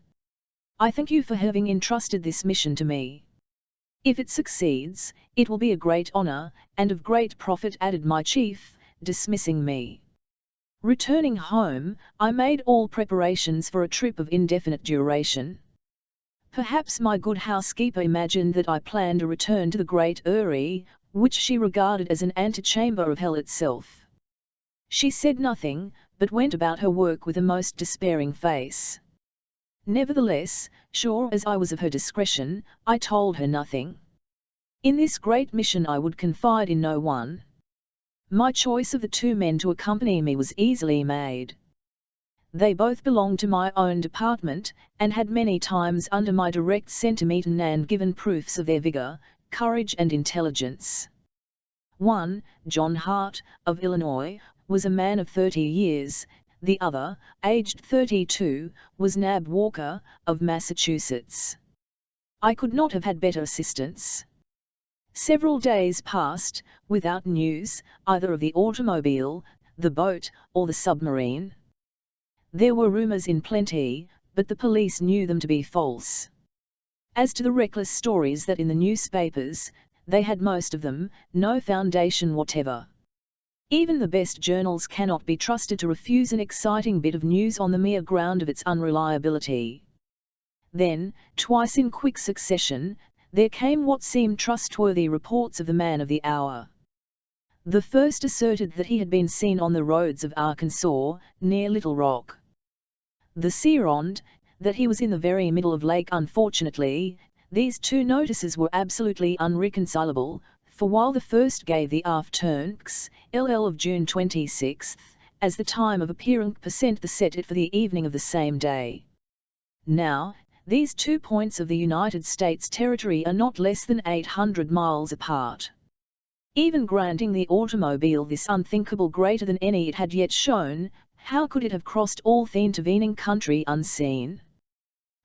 I thank you for having entrusted this mission to me. If it succeeds, it will be a great honor, and of great profit, added my chief, dismissing me. Returning home, I made all preparations for a trip of indefinite duration. Perhaps my good housekeeper imagined that I planned a return to the Great Eyrie, which she regarded as an antechamber of hell itself. She said nothing, but went about her work with a most despairing face. Nevertheless, sure as I was of her discretion, I told her nothing. In this great mission I would confide in no one. My choice of the 2 men to accompany me was easily made. They both belonged to my own department, and had many times under my direct sentiment and given proofs of their vigor, courage and intelligence. One, John Hart, of Illinois, was a man of 30 years, the other, aged 32, was Nab Walker, of Massachusetts. I could not have had better assistance. Several days passed, without news, either of the automobile, the boat, or the submarine. There were rumors in plenty, but the police knew them to be false. As to the reckless stories that in the newspapers, they had most of them, no foundation whatever. Even the best journals cannot be trusted to refuse an exciting bit of news on the mere ground of its unreliability. Then, twice in quick succession, there came what seemed trustworthy reports of the man of the hour. The first asserted that he had been seen on the roads of Arkansas, near Little Rock. The second, that he was in the very middle of lake. Unfortunately, these 2 notices were absolutely unreconcilable, for while the first gave the afternoons, LL of June 26, as the time of appearing percent the set it for the evening of the same day. Now, these 2 points of the United States territory are not less than 800 miles apart. Even granting the automobile this unthinkable greater than any it had yet shown, how could it have crossed all the intervening country unseen?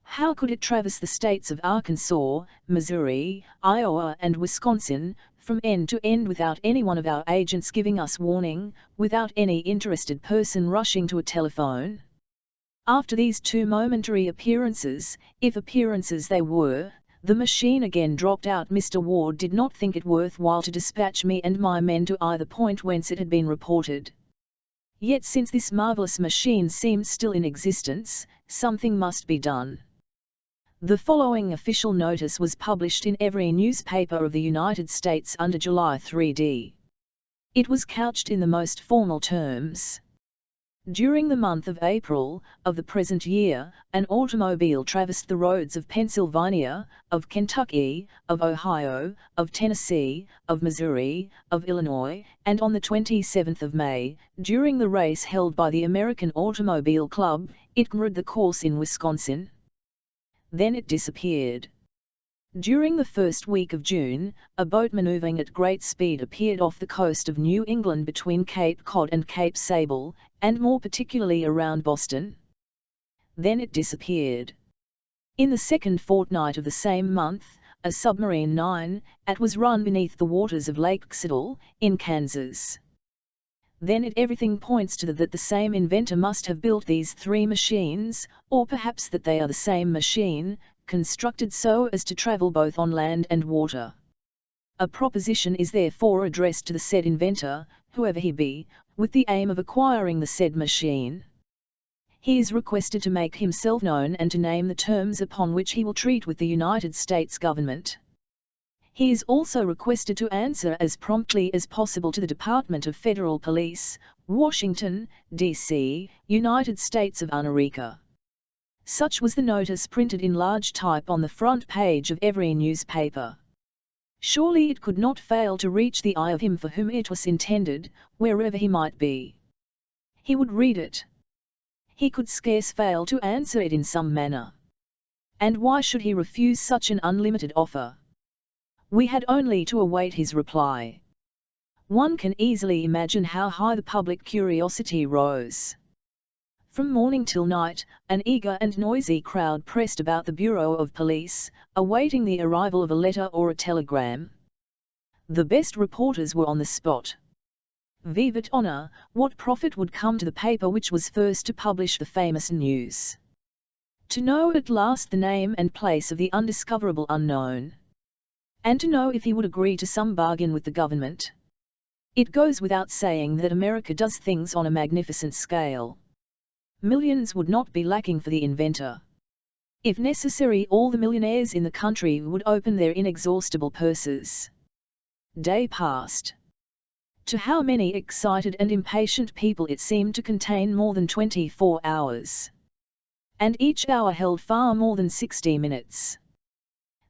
How could it traverse the states of Arkansas, Missouri, Iowa and Wisconsin, from end to end without any one of our agents giving us warning, without any interested person rushing to a telephone? After these 2 momentary appearances, if appearances they were, the machine again dropped out. Mr. Ward did not think it worth while to dispatch me and my men to either point whence it had been reported. Yet since this marvelous machine seemed still in existence, something must be done. The following official notice was published in every newspaper of the United States under July 3d. It was couched in the most formal terms. During the month of April of the present year, an automobile traversed the roads of Pennsylvania, of Kentucky, of Ohio, of Tennessee, of Missouri, of Illinois, and on the 27th of May, during the race held by the American Automobile Club, it covered the course in Wisconsin. Then it disappeared. During the first week of June, a boat maneuvering at great speed appeared off the coast of New England between Cape Cod and Cape Sable, and more particularly around Boston. Then it disappeared. In the second fortnight of the same month, a submarine 9 was run beneath the waters of Lake Xidal, in Kansas. Then everything points to that the same inventor must have built these three machines, or perhaps that they are the same machine, constructed so as to travel both on land and water. A proposition is therefore addressed to the said inventor, whoever he be, with the aim of acquiring the said machine. He is requested to make himself known and to name the terms upon which he will treat with the United States government. He is also requested to answer as promptly as possible to the Department of Federal Police, Washington, D.C., United States of America. Such was the notice printed in large type on the front page of every newspaper. Surely it could not fail to reach the eye of him for whom it was intended, wherever he might be. He would read it. He could scarce fail to answer it in some manner. And why should he refuse such an unlimited offer? We had only to await his reply. One can easily imagine how high the public curiosity rose. From morning till night, an eager and noisy crowd pressed about the Bureau of Police, awaiting the arrival of a letter or a telegram. The best reporters were on the spot. Vivat honor, what profit would come to the paper which was first to publish the famous news? To know at last the name and place of the undiscoverable unknown. And to know if he would agree to some bargain with the government. It goes without saying that America does things on a magnificent scale. Millions would not be lacking for the inventor. If necessary, all the millionaires in the country would open their inexhaustible purses. Day passed. To how many excited and impatient people it seemed to contain more than 24 hours. And each hour held far more than 60 minutes.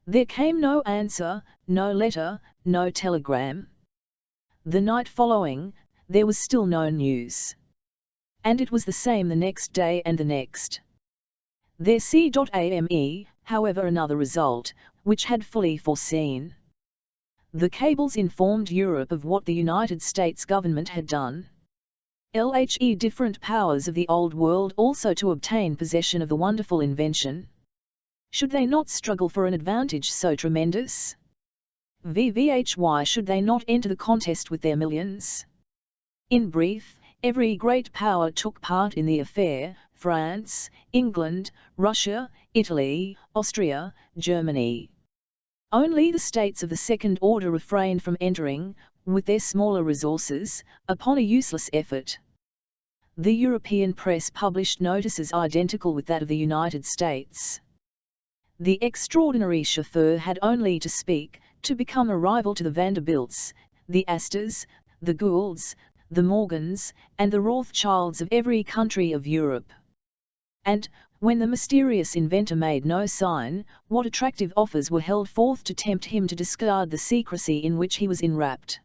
There came no answer, no letter, no telegram. The night following, there was still no news. And it was the same the next day and the next. There c.ame, however, another result, which had fully foreseen. The cables informed Europe of what the United States government had done. Different powers of the old world also to obtain possession of the wonderful invention. Should they not struggle for an advantage so tremendous? Why should they not enter the contest with their millions? In brief, every great power took part in the affair: France, England, Russia, Italy, Austria, Germany. Only the states of the second order refrained from entering, with their smaller resources, upon a useless effort. The European press published notices identical with that of the United States. The extraordinary chauffeur had only to speak, to become a rival to the Vanderbilts, the Astors, the Goulds, the Morgans, and the Rothschilds of every country of Europe. And, when the mysterious inventor made no sign, what attractive offers were held forth to tempt him to discard the secrecy in which he was enwrapped.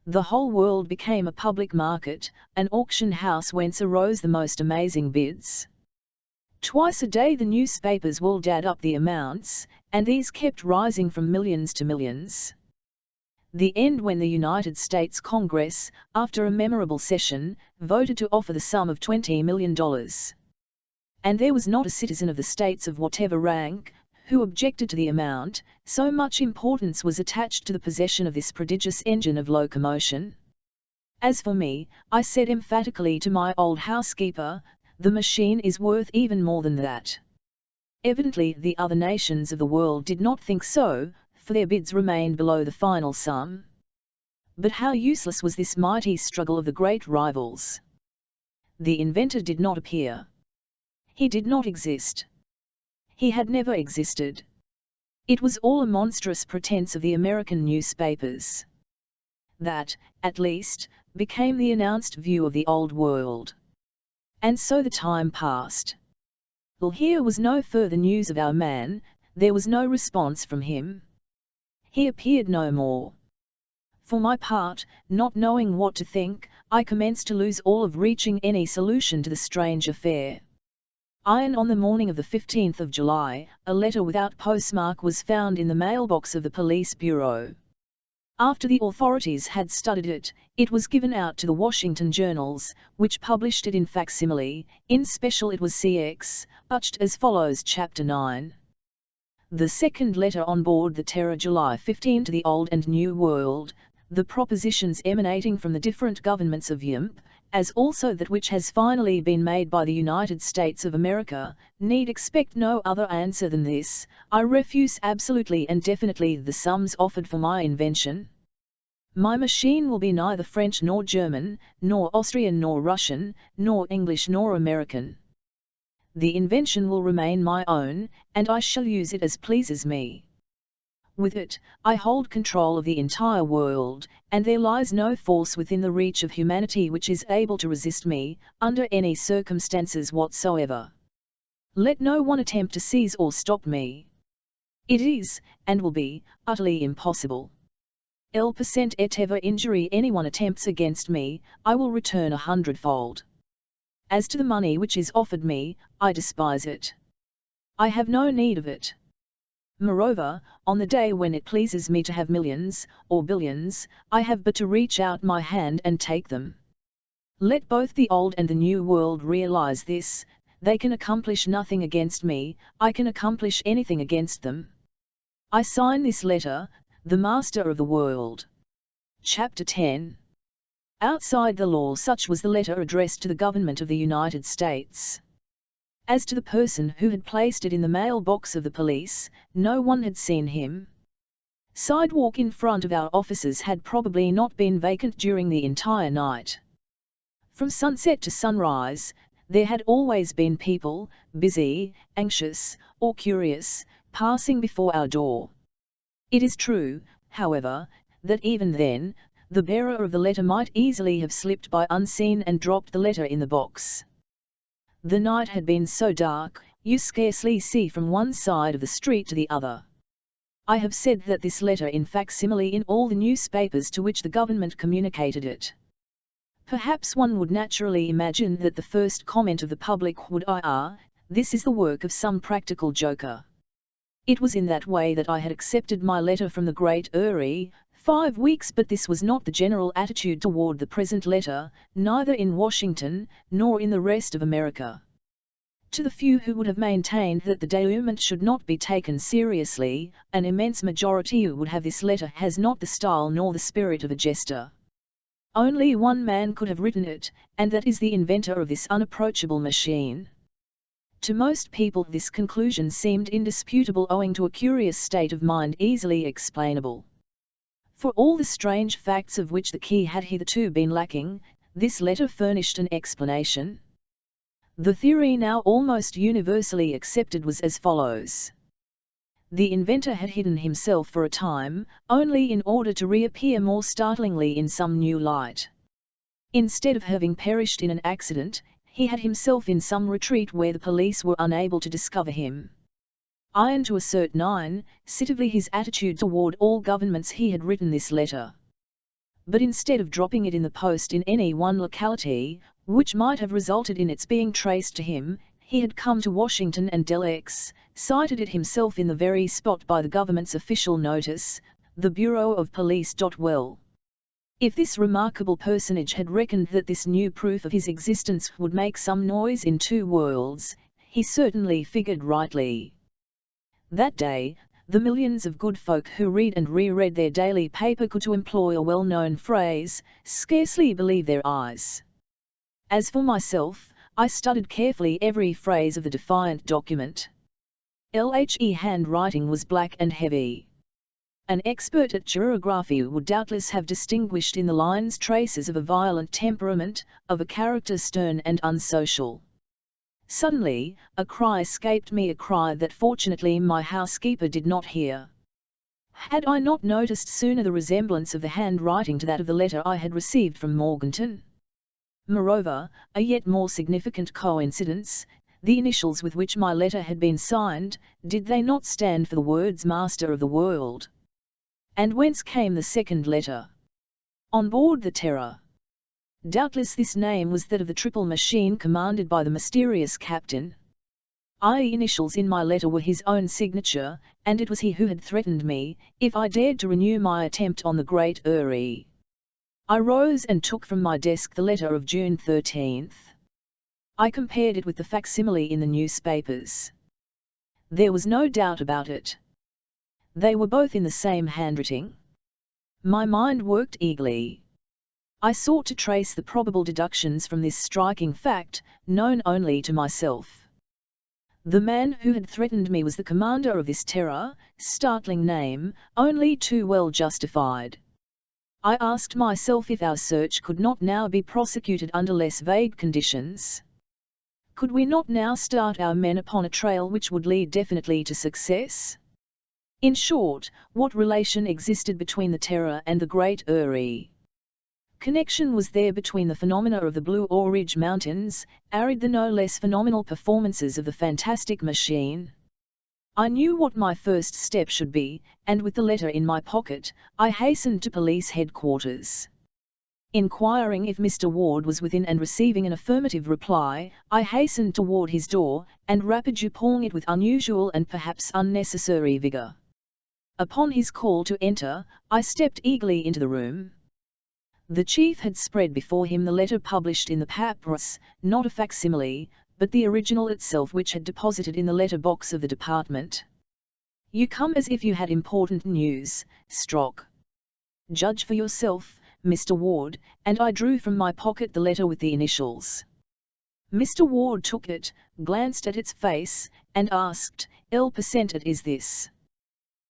The whole world became a public market, an auction house whence arose the most amazing bids. Twice a day the newspapers will add up the amounts, and these kept rising from millions to millions. The end when the United States Congress, after a memorable session, voted to offer the sum of $20 million. And there was not a citizen of the states of whatever rank, who objected to the amount, so much importance was attached to the possession of this prodigious engine of locomotion. As for me, I said emphatically to my old housekeeper, the machine is worth even more than that. Evidently the other nations of the world did not think so, for their bids remained below the final sum. But how useless was this mighty struggle of the great rivals! The inventor did not appear. He did not exist. He had never existed. It was all a monstrous pretense of the American newspapers. That, at least, became the announced view of the old world. And so the time passed. Well, here was no further news of our man, there was no response from him. He appeared no more. For my part, not knowing what to think, I commenced to lose all of reaching any solution to the strange affair. On the morning of the 15th of July, a letter without postmark was found in the mailbox of the police bureau. After the authorities had studied it, it was given out to the Washington journals, which published it in facsimile. In special it was CX, touched as follows. Chapter 9. The second letter on board the Terror, July 15, to the Old and New World, the propositions emanating from the different governments of YIMP, as also that which has finally been made by the United States of America, need expect no other answer than this: I refuse absolutely and definitely the sums offered for my invention. My machine will be neither French nor German, nor Austrian nor Russian, nor English nor American. The invention will remain my own, and I shall use it as pleases me. With it, I hold control of the entire world, and there lies no force within the reach of humanity which is able to resist me, under any circumstances whatsoever. Let no one attempt to seize or stop me. It is, and will be, utterly impossible. Et ever injury anyone attempts against me, I will return 100-fold. As to the money which is offered me, I despise it. I have no need of it. Moreover, on the day when it pleases me to have millions, or billions, I have but to reach out my hand and take them. Let both the old and the new world realize this: they can accomplish nothing against me, I can accomplish anything against them. I sign this letter, the Master of the World. Chapter 10. Outside the law, such was the letter addressed to the government of the United States. As to the person who had placed it in the mailbox of the police, no one had seen him. Sidewalk in front of our offices had probably not been vacant during the entire night. From sunset to sunrise, there had always been people, busy, anxious, or curious, passing before our door. It is true, however, that even then, the bearer of the letter might easily have slipped by unseen and dropped the letter in the box. The night had been so dark, you scarcely see from one side of the street to the other. I have said that this letter in facsimile in all the newspapers to which the government communicated it. Perhaps one would naturally imagine that the first comment of the public would be, this is the work of some practical joker. It was in that way that I had accepted my letter from the great Uri, 5 weeks, but this was not the general attitude toward the present letter, neither in Washington, nor in the rest of America. To the few who would have maintained that the denouement should not be taken seriously, an immense majority would have this letter has not the style nor the spirit of a jester. Only one man could have written it, and that is the inventor of this unapproachable machine. To most people this conclusion seemed indisputable owing to a curious state of mind easily explainable. For all the strange facts of which the key had hitherto been lacking, this letter furnished an explanation. The theory now almost universally accepted was as follows. The inventor had hidden himself for a time, only in order to reappear more startlingly in some new light. Instead of having perished in an accident, he had himself in some retreat where the police were unable to discover him. To assert positively his attitude toward all governments, he had written this letter. But instead of dropping it in the post in any one locality, which might have resulted in its being traced to him, he had come to Washington and cited it himself in the very spot by the government's official notice, the Bureau of Police. Well, if this remarkable personage had reckoned that this new proof of his existence would make some noise in two worlds, he certainly figured rightly. That day, the millions of good folk who read and reread their daily paper could, to employ a well-known phrase, scarcely believe their eyes. As for myself, I studied carefully every phrase of the defiant document. LHE handwriting was black and heavy. An expert at chirography would doubtless have distinguished in the lines traces of a violent temperament, of a character stern and unsocial. Suddenly, a cry escaped me, a cry that fortunately my housekeeper did not hear. Had I not noticed sooner the resemblance of the handwriting to that of the letter I had received from Morganton? Moreover, a yet more significant coincidence, the initials with which my letter had been signed, did they not stand for the words Master of the World? And whence came the second letter? On board the Terror. Doubtless this name was that of the triple machine commanded by the mysterious captain. Initials in my letter were his own signature, and it was he who had threatened me, if I dared to renew my attempt on the Great Eyrie. I rose and took from my desk the letter of June 13th. I compared it with the facsimile in the newspapers. There was no doubt about it. They were both in the same handwriting. My mind worked eagerly. I sought to trace the probable deductions from this striking fact, known only to myself. The man who had threatened me was the commander of this terror, startling name, only too well justified. I asked myself if our search could not now be prosecuted under less vague conditions. Could we not now start our men upon a trail which would lead definitely to success? In short, what relation existed between the terror and the Great Eyrie? Connection was there between the phenomena of the Blue Ridge Mountains, arid the no less phenomenal performances of the fantastic machine. I knew what my first step should be, and with the letter in my pocket, I hastened to police headquarters. Inquiring if Mr. Ward was within and receiving an affirmative reply, I hastened toward his door, and rapidly pawing it with unusual and perhaps unnecessary vigor. Upon his call to enter, I stepped eagerly into the room. The chief had spread before him the letter published in the papyrus, not a facsimile, but the original itself which had deposited in the letter box of the department. "You come as if you had important news, Strock. Judge for yourself, Mr. Ward," and I drew from my pocket the letter with the initials. Mr. Ward took it, glanced at its face, and asked, "L% it is this?"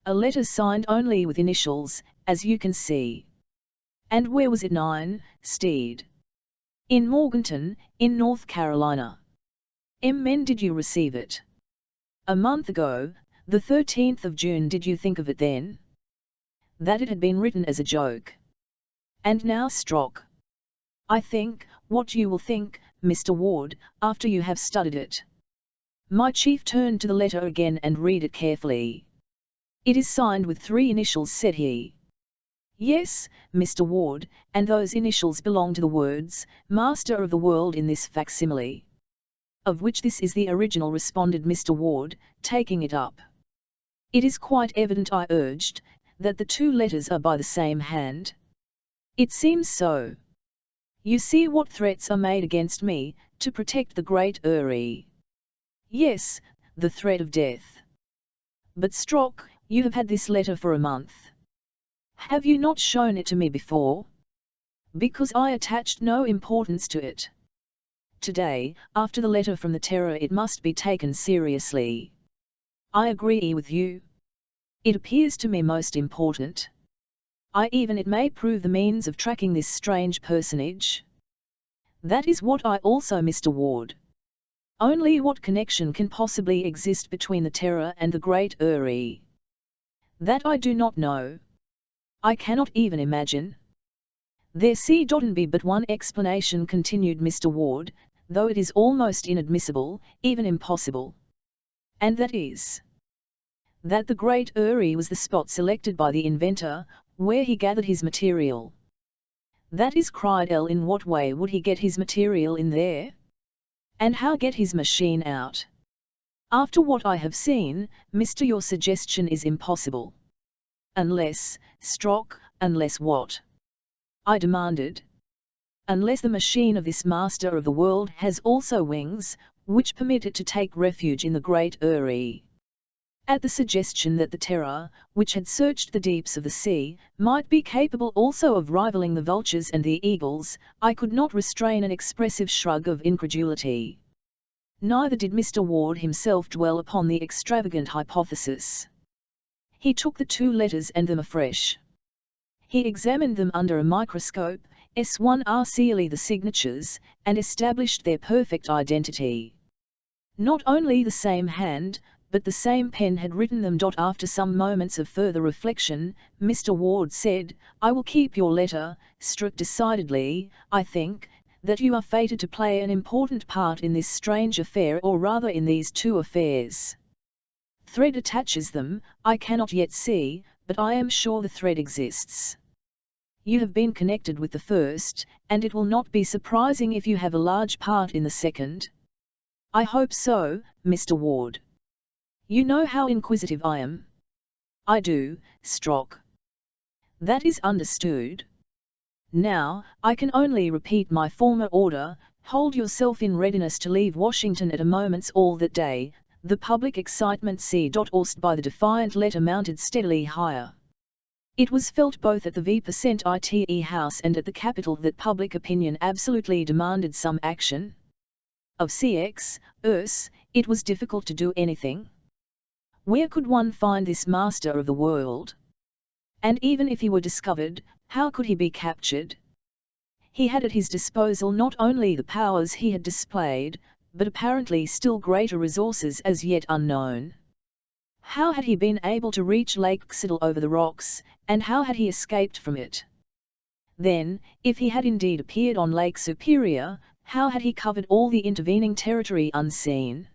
"A letter signed only with initials, as you can see." "And where was it 9, Steed?" "In Morganton, in North Carolina." "When did you receive it?" "A month ago, the 13th of June. Did you think of it then?" "That it had been written as a joke." "And now, Strock?" "I think, what you will think, Mr. Ward, after you have studied it." My chief turned to the letter again and read it carefully. "It is signed with 3 initials," said he. "Yes, Mr. Ward, and those initials belong to the words, Master of the World in this facsimile." "Of which this is the original," responded Mr. Ward, taking it up. "It is quite evident," I urged, "that the 2 letters are by the same hand." "It seems so. You see what threats are made against me, to protect the Great Eyrie." "Yes, the threat of death." "But Strock, you have had this letter for a month. Have you not shown it to me before?" "Because I attached no importance to it. Today, after the letter from the terror, it must be taken seriously." "I agree with you. It appears to me most important. Even it may prove the means of tracking this strange personage." "That is what I also, Mr. Ward. Only what connection can possibly exist between the terror and the Great Eyrie?" "That I do not know. I cannot even imagine." "There can be but one explanation," continued Mr. Ward, "though it is almost inadmissible, even impossible. And that is, that the Great Eyrie was the spot selected by the inventor, where he gathered his material." "That is," cried L. "In what way would he get his material in there? And how get his machine out?" "After what I have seen, Mr. your suggestion is impossible." "Unless, Strock, unless what?" I demanded. "Unless the machine of this Master of the World has also wings, which permit it to take refuge in the Great Eyrie." At the suggestion that the terror, which had searched the deeps of the sea, might be capable also of rivaling the vultures and the eagles, I could not restrain an expressive shrug of incredulity. Neither did Mr. Ward himself dwell upon the extravagant hypothesis. He took the 2 letters and them afresh. He examined them under a microscope, S1 the signatures, and established their perfect identity. Not only the same hand, but the same pen had written them. After some moments of further reflection, Mr. Ward said, "I will keep your letter, Strock. Decidedly, I think, that you are fated to play an important part in this strange affair, or rather in these two affairs. Thread attaches them, I cannot yet see, but I am sure the thread exists. You have been connected with the first, and it will not be surprising if you have a large part in the second. I hope so, Mr. Ward. You know how inquisitive I am. I do, Strock. That is understood. Now, I can only repeat my former order: hold yourself in readiness to leave Washington at a moment's all that day. The public excitement caused by the defiant letter mounted steadily higher. It was felt both at the V% House and at the Capitol that public opinion absolutely demanded some action. Of CX, it was difficult to do anything. Where could one find this master of the world? And even if he were discovered, how could he be captured? He had at his disposal not only the powers he had displayed, but apparently still greater resources as yet unknown. How had he been able to reach Lake Xidil over the rocks, and how had he escaped from it? Then, if he had indeed appeared on Lake Superior, how had he covered all the intervening territory unseen?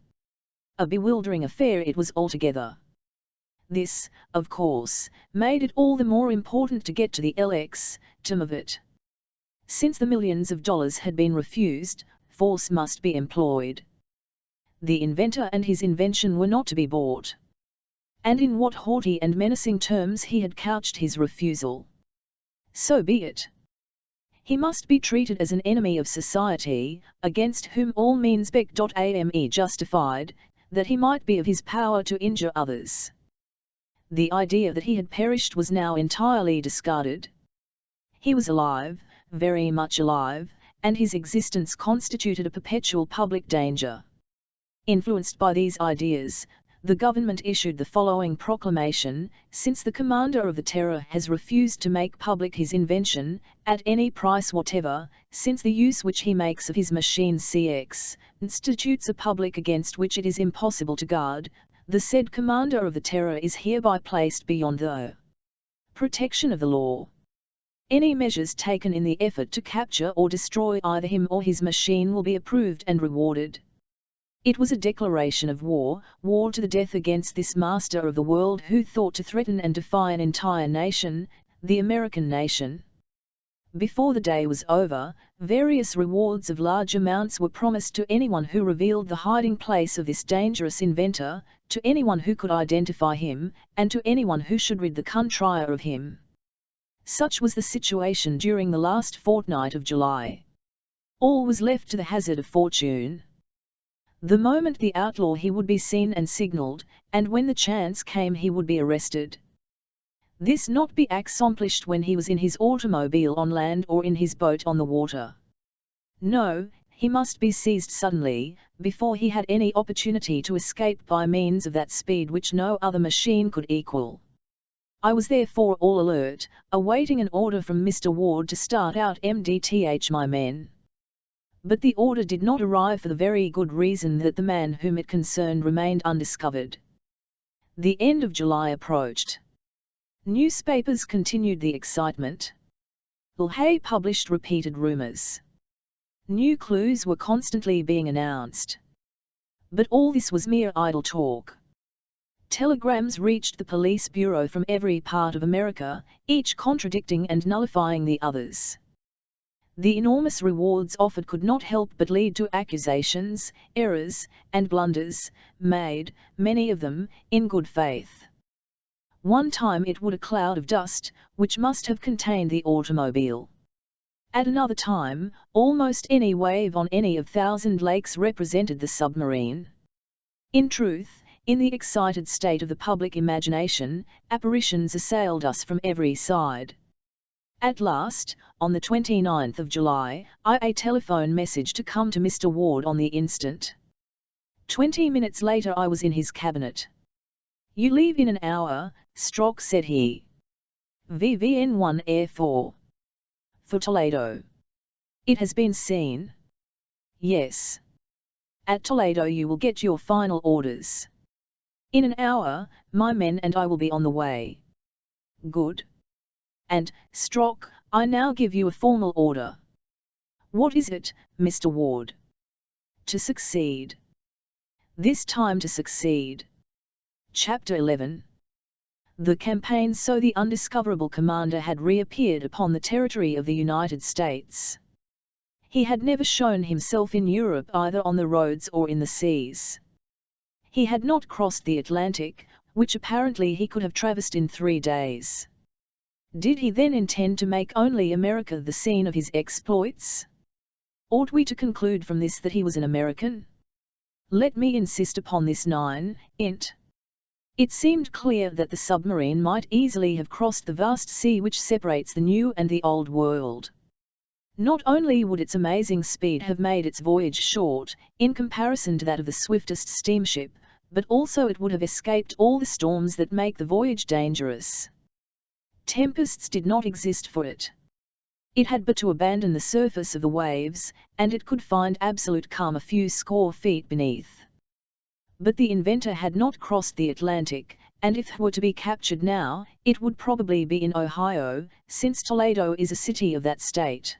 A bewildering affair it was altogether. This, of course, made it all the more important to get to the LX of it. Since the millions of dollars had been refused, force must be employed. The inventor and his invention were not to be bought. And in what haughty and menacing terms he had couched his refusal. So be it. He must be treated as an enemy of society, against whom all means ame justified, that he might be of his power to injure others. The idea that he had perished was now entirely discarded. He was alive, very much alive, and his existence constituted a perpetual public danger. Influenced by these ideas, the government issued the following proclamation: since the commander of the Terror has refused to make public his invention, at any price whatever, since the use which he makes of his machine CX constitutes a public against which it is impossible to guard, the said commander of the Terror is hereby placed beyond the protection of the law. Any measures taken in the effort to capture or destroy either him or his machine will be approved and rewarded. It was a declaration of war to the death against this master of the world who thought to threaten and defy an entire nation, the American nation. Before the day was over, various rewards of large amounts were promised to anyone who revealed the hiding place of this dangerous inventor, to anyone who could identify him, and to anyone who should rid the country of him. Such was the situation during the last fortnight of July. All was left to the hazard of fortune. The moment the outlaw he would be seen and signalled, and when the chance came he would be arrested. This not be accomplished when he was in his automobile on land or in his boat on the water. No, he must be seized suddenly, before he had any opportunity to escape by means of that speed which no other machine could equal. I was therefore all alert, awaiting an order from Mr. Ward to start out MDTH my men. But the order did not arrive for the very good reason that the man whom it concerned remained undiscovered. The end of July approached. Newspapers continued the excitement. Hay published repeated rumors. New clues were constantly being announced. But all this was mere idle talk. Telegrams reached the police bureau from every part of America, each contradicting and nullifying the others. The enormous rewards offered could not help but lead to accusations, errors, and blunders, made, many of them, in good faith. One time it would a cloud of dust, which must have contained the automobile. At another time, almost any wave on any of 1,000 lakes represented the submarine. In truth, in the excited state of the public imagination, apparitions assailed us from every side. At last, on the 29th of July, I a telephone message to come to Mr. Ward on the instant. 20 minutes later I was in his cabinet. "You leave in an hour, Strock," said he. "VVN1 Air 4. For Toledo. It has been seen?" "Yes. At Toledo you will get your final orders. In an hour, my men and I will be on the way." "Good. And, Strock, I now give you a formal order. What is it, Mr. Ward? To succeed. This time to succeed. Chapter 11. The campaign. So the undiscoverable commander had reappeared upon the territory of the United States. He had never shown himself in Europe either on the roads or in the seas. He had not crossed the Atlantic, which apparently he could have traversed in 3 days. Did he then intend to make only America the scene of his exploits? Ought we to conclude from this that he was an American? Let me insist upon this 9 int. It seemed clear that the submarine might easily have crossed the vast sea which separates the New and the Old World. Not only would its amazing speed have made its voyage short, in comparison to that of the swiftest steamship, but also it would have escaped all the storms that make the voyage dangerous. Tempests did not exist for it. It had but to abandon the surface of the waves, and it could find absolute calm a few score feet beneath. But the inventor had not crossed the Atlantic, and if it were to be captured now, it would probably be in Ohio, since Toledo is a city of that state.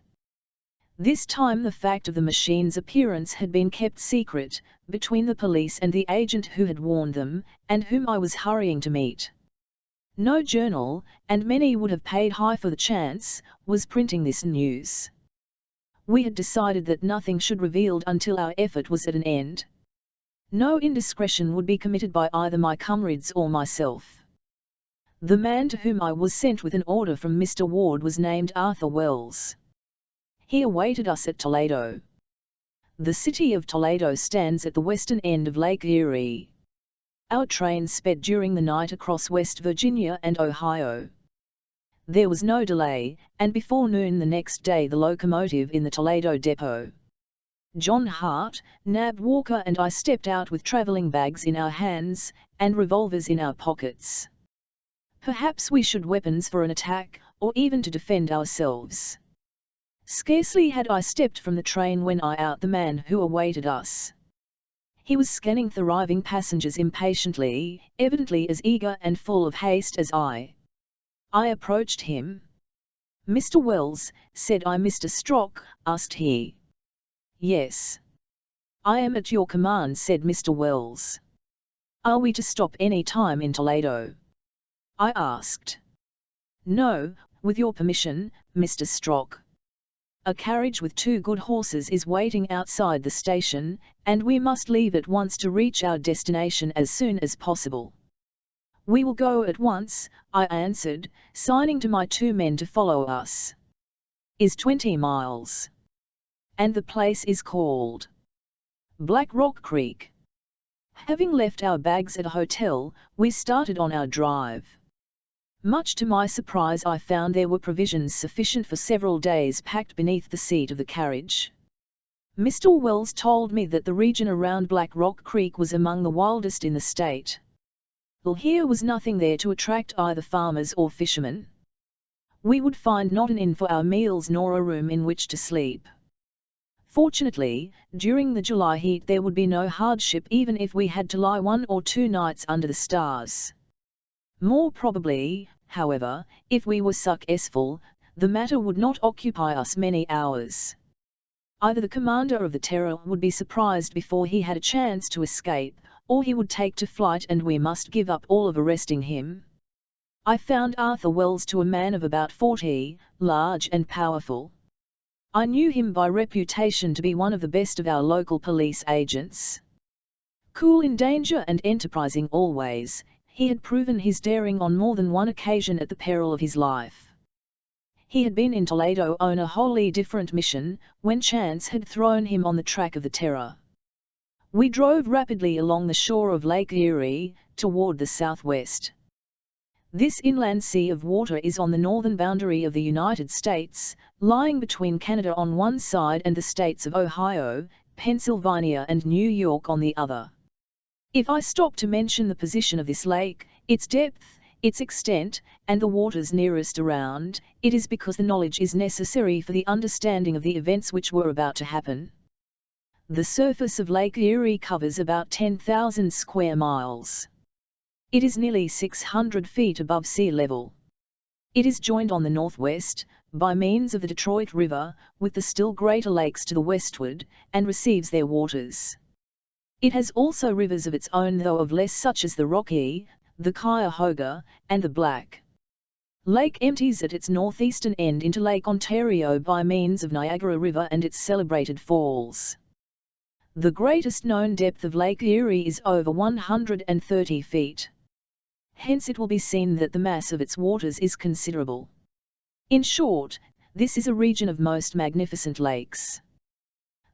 This time the fact of the machine's appearance had been kept secret, between the police and the agent who had warned them, and whom I was hurrying to meet. No journal, and many would have paid high for the chance, was printing this news. We had decided that nothing should be revealed until our effort was at an end. No indiscretion would be committed by either my comrades or myself. The man to whom I was sent with an order from Mr. Ward was named Arthur Wells. He awaited us at Toledo. The city of Toledo stands at the western end of Lake Erie. Our train sped during the night across West Virginia and Ohio. There was no delay, and before noon the next day the locomotive in the Toledo depot. John Hart, Nab Walker and I stepped out with traveling bags in our hands, and revolvers in our pockets. Perhaps we should weapons for an attack, or even to defend ourselves. Scarcely had I stepped from the train when I out the man who awaited us. He was scanning the arriving passengers impatiently, evidently as eager and full of haste as I. I approached him. "Mr. Wells," said I. "Mr. Strock?" asked he. "Yes. I am at your command," said Mr. Wells. "Are we to stop any time in Toledo?" I asked. "No, with your permission, Mr. Strock. A carriage with 2 good horses is waiting outside the station, and we must leave at once to reach our destination as soon as possible." "We will go at once," I answered, signing to my 2 men to follow us. "Is 20 miles. And the place is called Black Rock Creek." Having left our bags at a hotel, we started on our drive. Much to my surprise I found there were provisions sufficient for several days packed beneath the seat of the carriage. Mr. Wells told me that the region around Black Rock Creek was among the wildest in the state. Well, here was nothing there to attract either farmers or fishermen. We would find not an inn for our meals nor a room in which to sleep. Fortunately, during the July heat there would be no hardship even if we had to lie 1 or 2 nights under the stars. More probably, however, if we were successful, the matter would not occupy us many hours. Either the commander of the Terror would be surprised before he had a chance to escape, or he would take to flight and we must give up all of arresting him. I found Arthur Wells to a man of about 40, large and powerful. I knew him by reputation to be one of the best of our local police agents. Cool in danger and enterprising always, he had proven his daring on more than one occasion at the peril of his life. He had been in Toledo on a wholly different mission, when chance had thrown him on the track of the Terror. We drove rapidly along the shore of Lake Erie, toward the southwest. This inland sea of water is on the northern boundary of the United States, lying between Canada on one side and the states of Ohio, Pennsylvania and New York on the other. If I stop to mention the position of this lake, its depth, its extent, and the waters nearest around, it is because the knowledge is necessary for the understanding of the events which were about to happen. The surface of Lake Erie covers about 10,000 square miles. It is nearly 600 feet above sea level. It is joined on the northwest by means of the Detroit River, with the still greater lakes to the westward, and receives their waters. It has also rivers of its own, though of less, such as the Rocky, the Cuyahoga, and the Black. Lake empties at its northeastern end into Lake Ontario by means of Niagara River and its celebrated falls. The greatest known depth of Lake Erie is over 130 feet. Hence it will be seen that the mass of its waters is considerable. In short, this is a region of most magnificent lakes.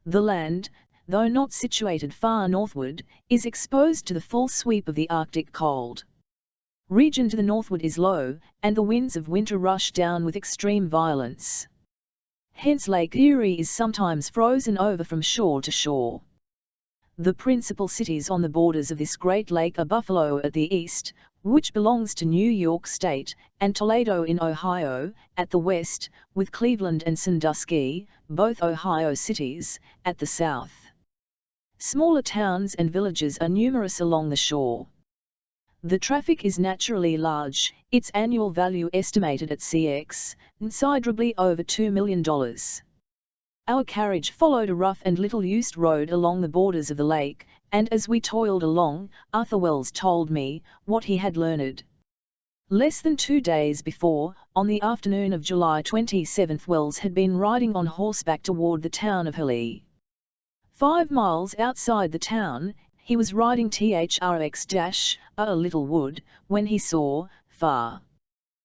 The land, though not situated far northward, is exposed to the full sweep of the Arctic cold. Region to the northward is low, and the winds of winter rush down with extreme violence. Hence Lake Erie is sometimes frozen over from shore to shore. The principal cities on the borders of this great lake are Buffalo at the east, which belongs to New York State, and Toledo in Ohio, at the west, with Cleveland and Sandusky, both Ohio cities, at the south. Smaller towns and villages are numerous along the shore. The traffic is naturally large, its annual value estimated at considerably over $2 million. Our carriage followed a rough and little-used road along the borders of the lake, and as we toiled along, Arthur Wells told me what he had learned. Less than 2 days before, on the afternoon of July 27, Wells had been riding on horseback toward the town of Hurley. 5 miles outside the town, he was riding a little wood, when he saw, far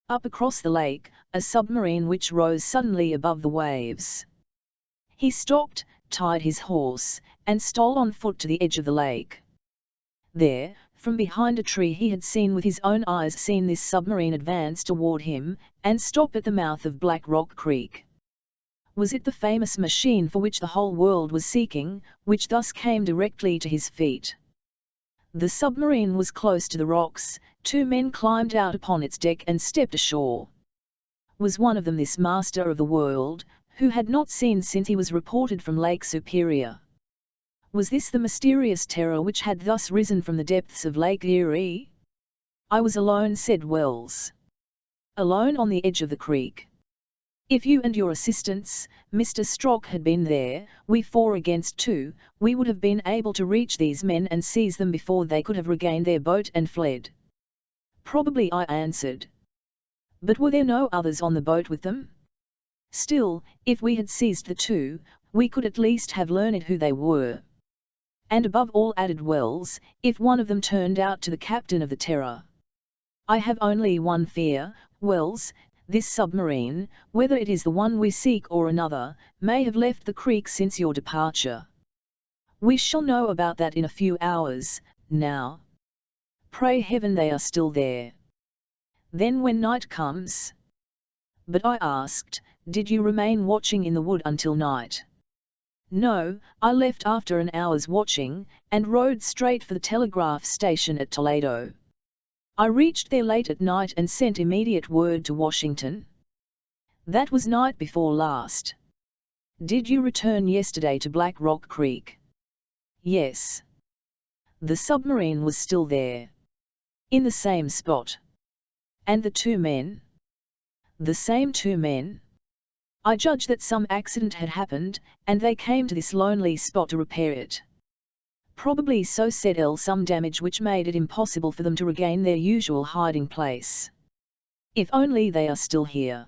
up across the lake, a submarine which rose suddenly above the waves. He stopped, tied his horse, and stole on foot to the edge of the lake. There, from behind a tree, he had seen with his own eyes this submarine advance toward him, and stop at the mouth of Black Rock Creek. Was it the famous machine for which the whole world was seeking, which thus came directly to his feet? The submarine was close to the rocks. 2 men climbed out upon its deck and stepped ashore. Was one of them this master of the world, who had not seen since he was reported from Lake Superior? Was this the mysterious terror which had thus risen from the depths of Lake Erie? I was alone, said Wells. Alone on the edge of the creek. If you and your assistants, Mr. Strock, had been there, we 4 against 2, we would have been able to reach these men and seize them before they could have regained their boat and fled. Probably, I answered. But were there no others on the boat with them? Still, if we had seized the 2, we could at least have learned who they were. And above all, added Wells, if one of them turned out to the captain of the Terror. I have only one fear, Wells. This submarine, whether it is the one we seek or another, may have left the creek since your departure. We shall know about that in a few hours, now. Pray heaven they are still there. Then when night comes? But I asked, did you remain watching in the wood until night? No, I left after an hour's watching, and rode straight for the telegraph station at Toledo. I reached there late at night and sent immediate word to Washington. That was night before last. Did you return yesterday to Black Rock Creek? Yes. The submarine was still there. In the same spot. And the 2 men? The same 2 men. I judge that some accident had happened, and they came to this lonely spot to repair it. Probably so, said L. Some damage which made it impossible for them to regain their usual hiding place. If only they are still here.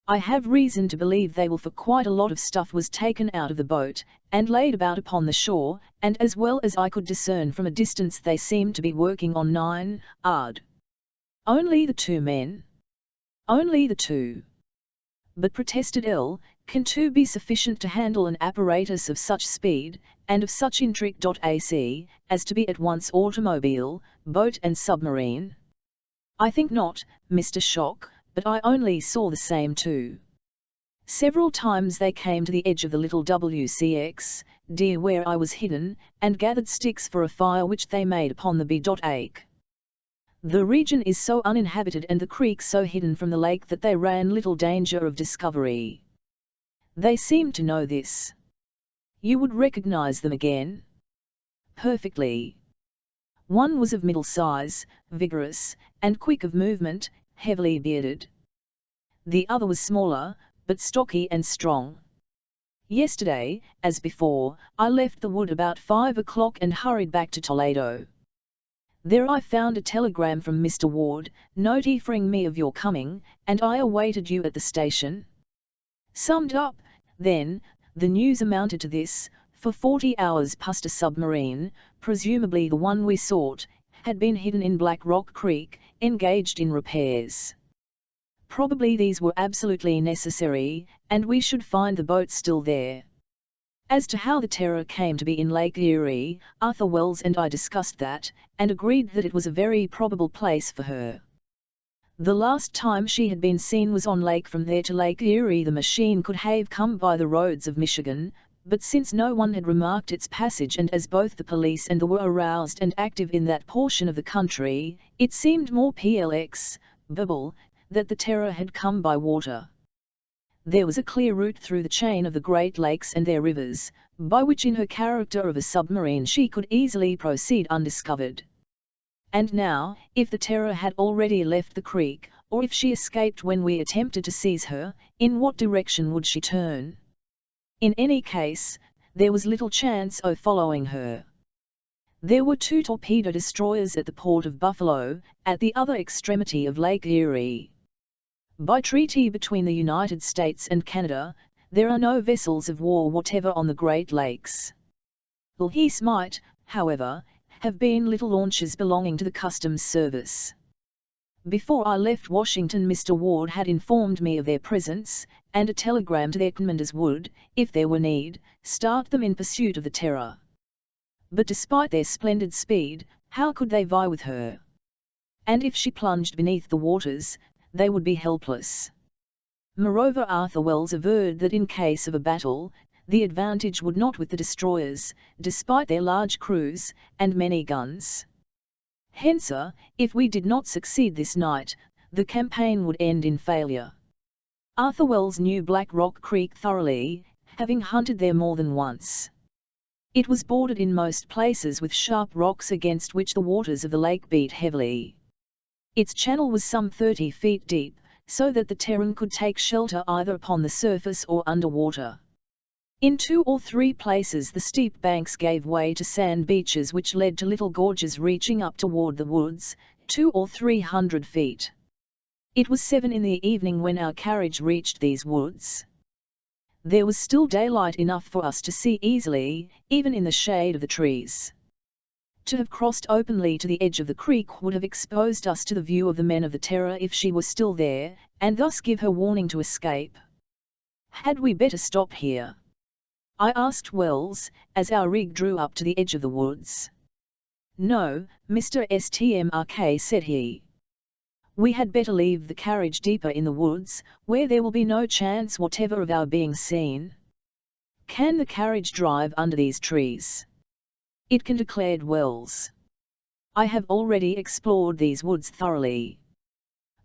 I have reason to believe they will, for quite a lot of stuff was taken out of the boat, and laid about upon the shore, and as well as I could discern from a distance they seemed to be working on 9 yard. Only the 2 men? Only the 2. But, protested L., can 2 be sufficient to handle an apparatus of such speed, and of such intrigue AC, as to be at once automobile, boat and submarine? I think not, Mr. Shock, but I only saw the same 2. Several times they came to the edge of the little WCX, where I was hidden, and gathered sticks for a fire which they made upon the B.Ake. The region is so uninhabited and the creek so hidden from the lake that they ran little danger of discovery. They seemed to know this. You would recognize them again? Perfectly. One was of middle size, vigorous, and quick of movement, heavily bearded. The other was smaller, but stocky and strong. Yesterday, as before, I left the wood about 5 o'clock and hurried back to Toledo. There I found a telegram from Mr. Ward, notifying me of your coming, and I awaited you at the station. Summed up, then, the news amounted to this: for 40 hours past a submarine, presumably the one we sought, had been hidden in Black Rock Creek, engaged in repairs. Probably these were absolutely necessary, and we should find the boat still there. As to how the Terror came to be in Lake Erie, Arthur Wells and I discussed that, and agreed that it was a very probable place for her. The last time she had been seen was on Lake. From there to Lake Erie the machine could have come by the roads of Michigan, but since no one had remarked its passage and as both the police and the were aroused and active in that portion of the country, it seemed more probable that the Terror had come by water. There was a clear route through the chain of the Great Lakes and their rivers, by which in her character of a submarine she could easily proceed undiscovered. And now, if the Terror had already left the creek, or if she escaped when we attempted to seize her, in what direction would she turn? In any case, there was little chance of following her. There were 2 torpedo destroyers at the port of Buffalo, at the other extremity of Lake Erie. By treaty between the United States and Canada, there are no vessels of war whatever on the Great Lakes. These might, however, have been little launches belonging to the Customs Service. Before I left Washington Mr. Ward had informed me of their presence, and a telegram to their commanders would, if there were need, start them in pursuit of the Terror. But despite their splendid speed, how could they vie with her? And if she plunged beneath the waters, they would be helpless. Moreover, Arthur Wells averred that in case of a battle, the advantage would not with the destroyers, despite their large crews, and many guns. Hence, if we did not succeed this night, the campaign would end in failure. Arthur Wells knew Black Rock Creek thoroughly, having hunted there more than once. It was bordered in most places with sharp rocks against which the waters of the lake beat heavily. Its channel was some 30 feet deep, so that the Terran could take shelter either upon the surface or underwater. In 2 or 3 places the steep banks gave way to sand beaches which led to little gorges reaching up toward the woods, 200 or 300 feet. It was 7 in the evening when our carriage reached these woods. There was still daylight enough for us to see easily, even in the shade of the trees. To have crossed openly to the edge of the creek would have exposed us to the view of the men of the Terror if she were still there, and thus give her warning to escape. Had we better stop here? I asked Wells, as our rig drew up to the edge of the woods. No, Mr. Stmrk, said he. We had better leave the carriage deeper in the woods, where there will be no chance whatever of our being seen. Can the carriage drive under these trees? It can, declared Wells. I have already explored these woods thoroughly.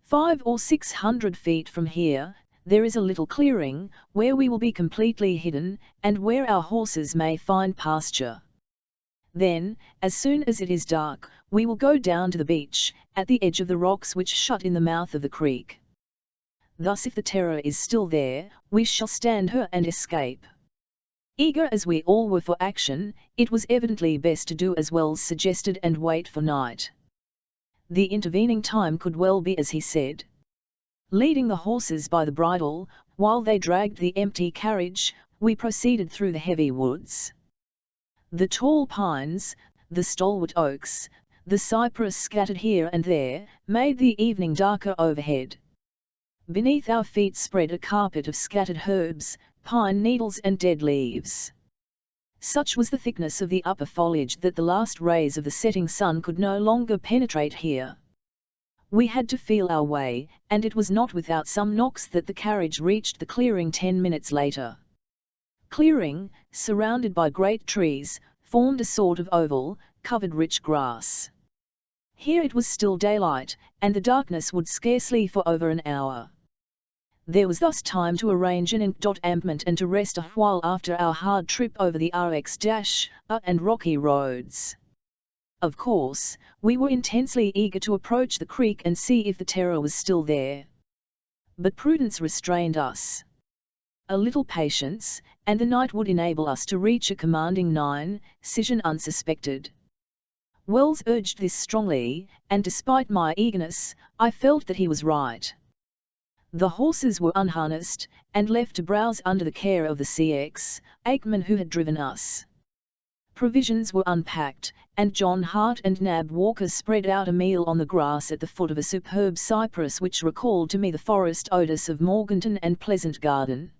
500 or 600 feet from here, there is a little clearing, where we will be completely hidden, and where our horses may find pasture. Then, as soon as it is dark, we will go down to the beach, at the edge of the rocks which shut in the mouth of the creek. Thus if the Terror is still there, we shall stand her and escape. Eager as we all were for action, it was evidently best to do as Wells suggested and wait for night. The intervening time could well be as he said. Leading the horses by the bridle, while they dragged the empty carriage, we proceeded through the heavy woods. The tall pines, the stalwart oaks, the cypress scattered here and there, made the evening darker overhead. Beneath our feet spread a carpet of scattered herbs, pine needles and dead leaves. Such was the thickness of the upper foliage that the last rays of the setting sun could no longer penetrate here. We had to feel our way, and it was not without some knocks that the carriage reached the clearing 10 minutes later. Clearing, surrounded by great trees, formed a sort of oval, covered rich grass. Here it was still daylight, and the darkness would scarcely for over an hour. There was thus time to arrange an encampment and to rest a while after our hard trip over the and rocky roads. Of course, we were intensely eager to approach the creek and see if the Terror was still there. But prudence restrained us. A little patience, and the night would enable us to reach a commanding decision unsuspected. Wells urged this strongly, and despite my eagerness, I felt that he was right. The horses were unharnessed, and left to browse under the care of the CX, Aikman who had driven us. Provisions were unpacked, and John Hart and Nab Walker spread out a meal on the grass at the foot of a superb cypress which recalled to me the forest odours of Morganton and Pleasant Garden.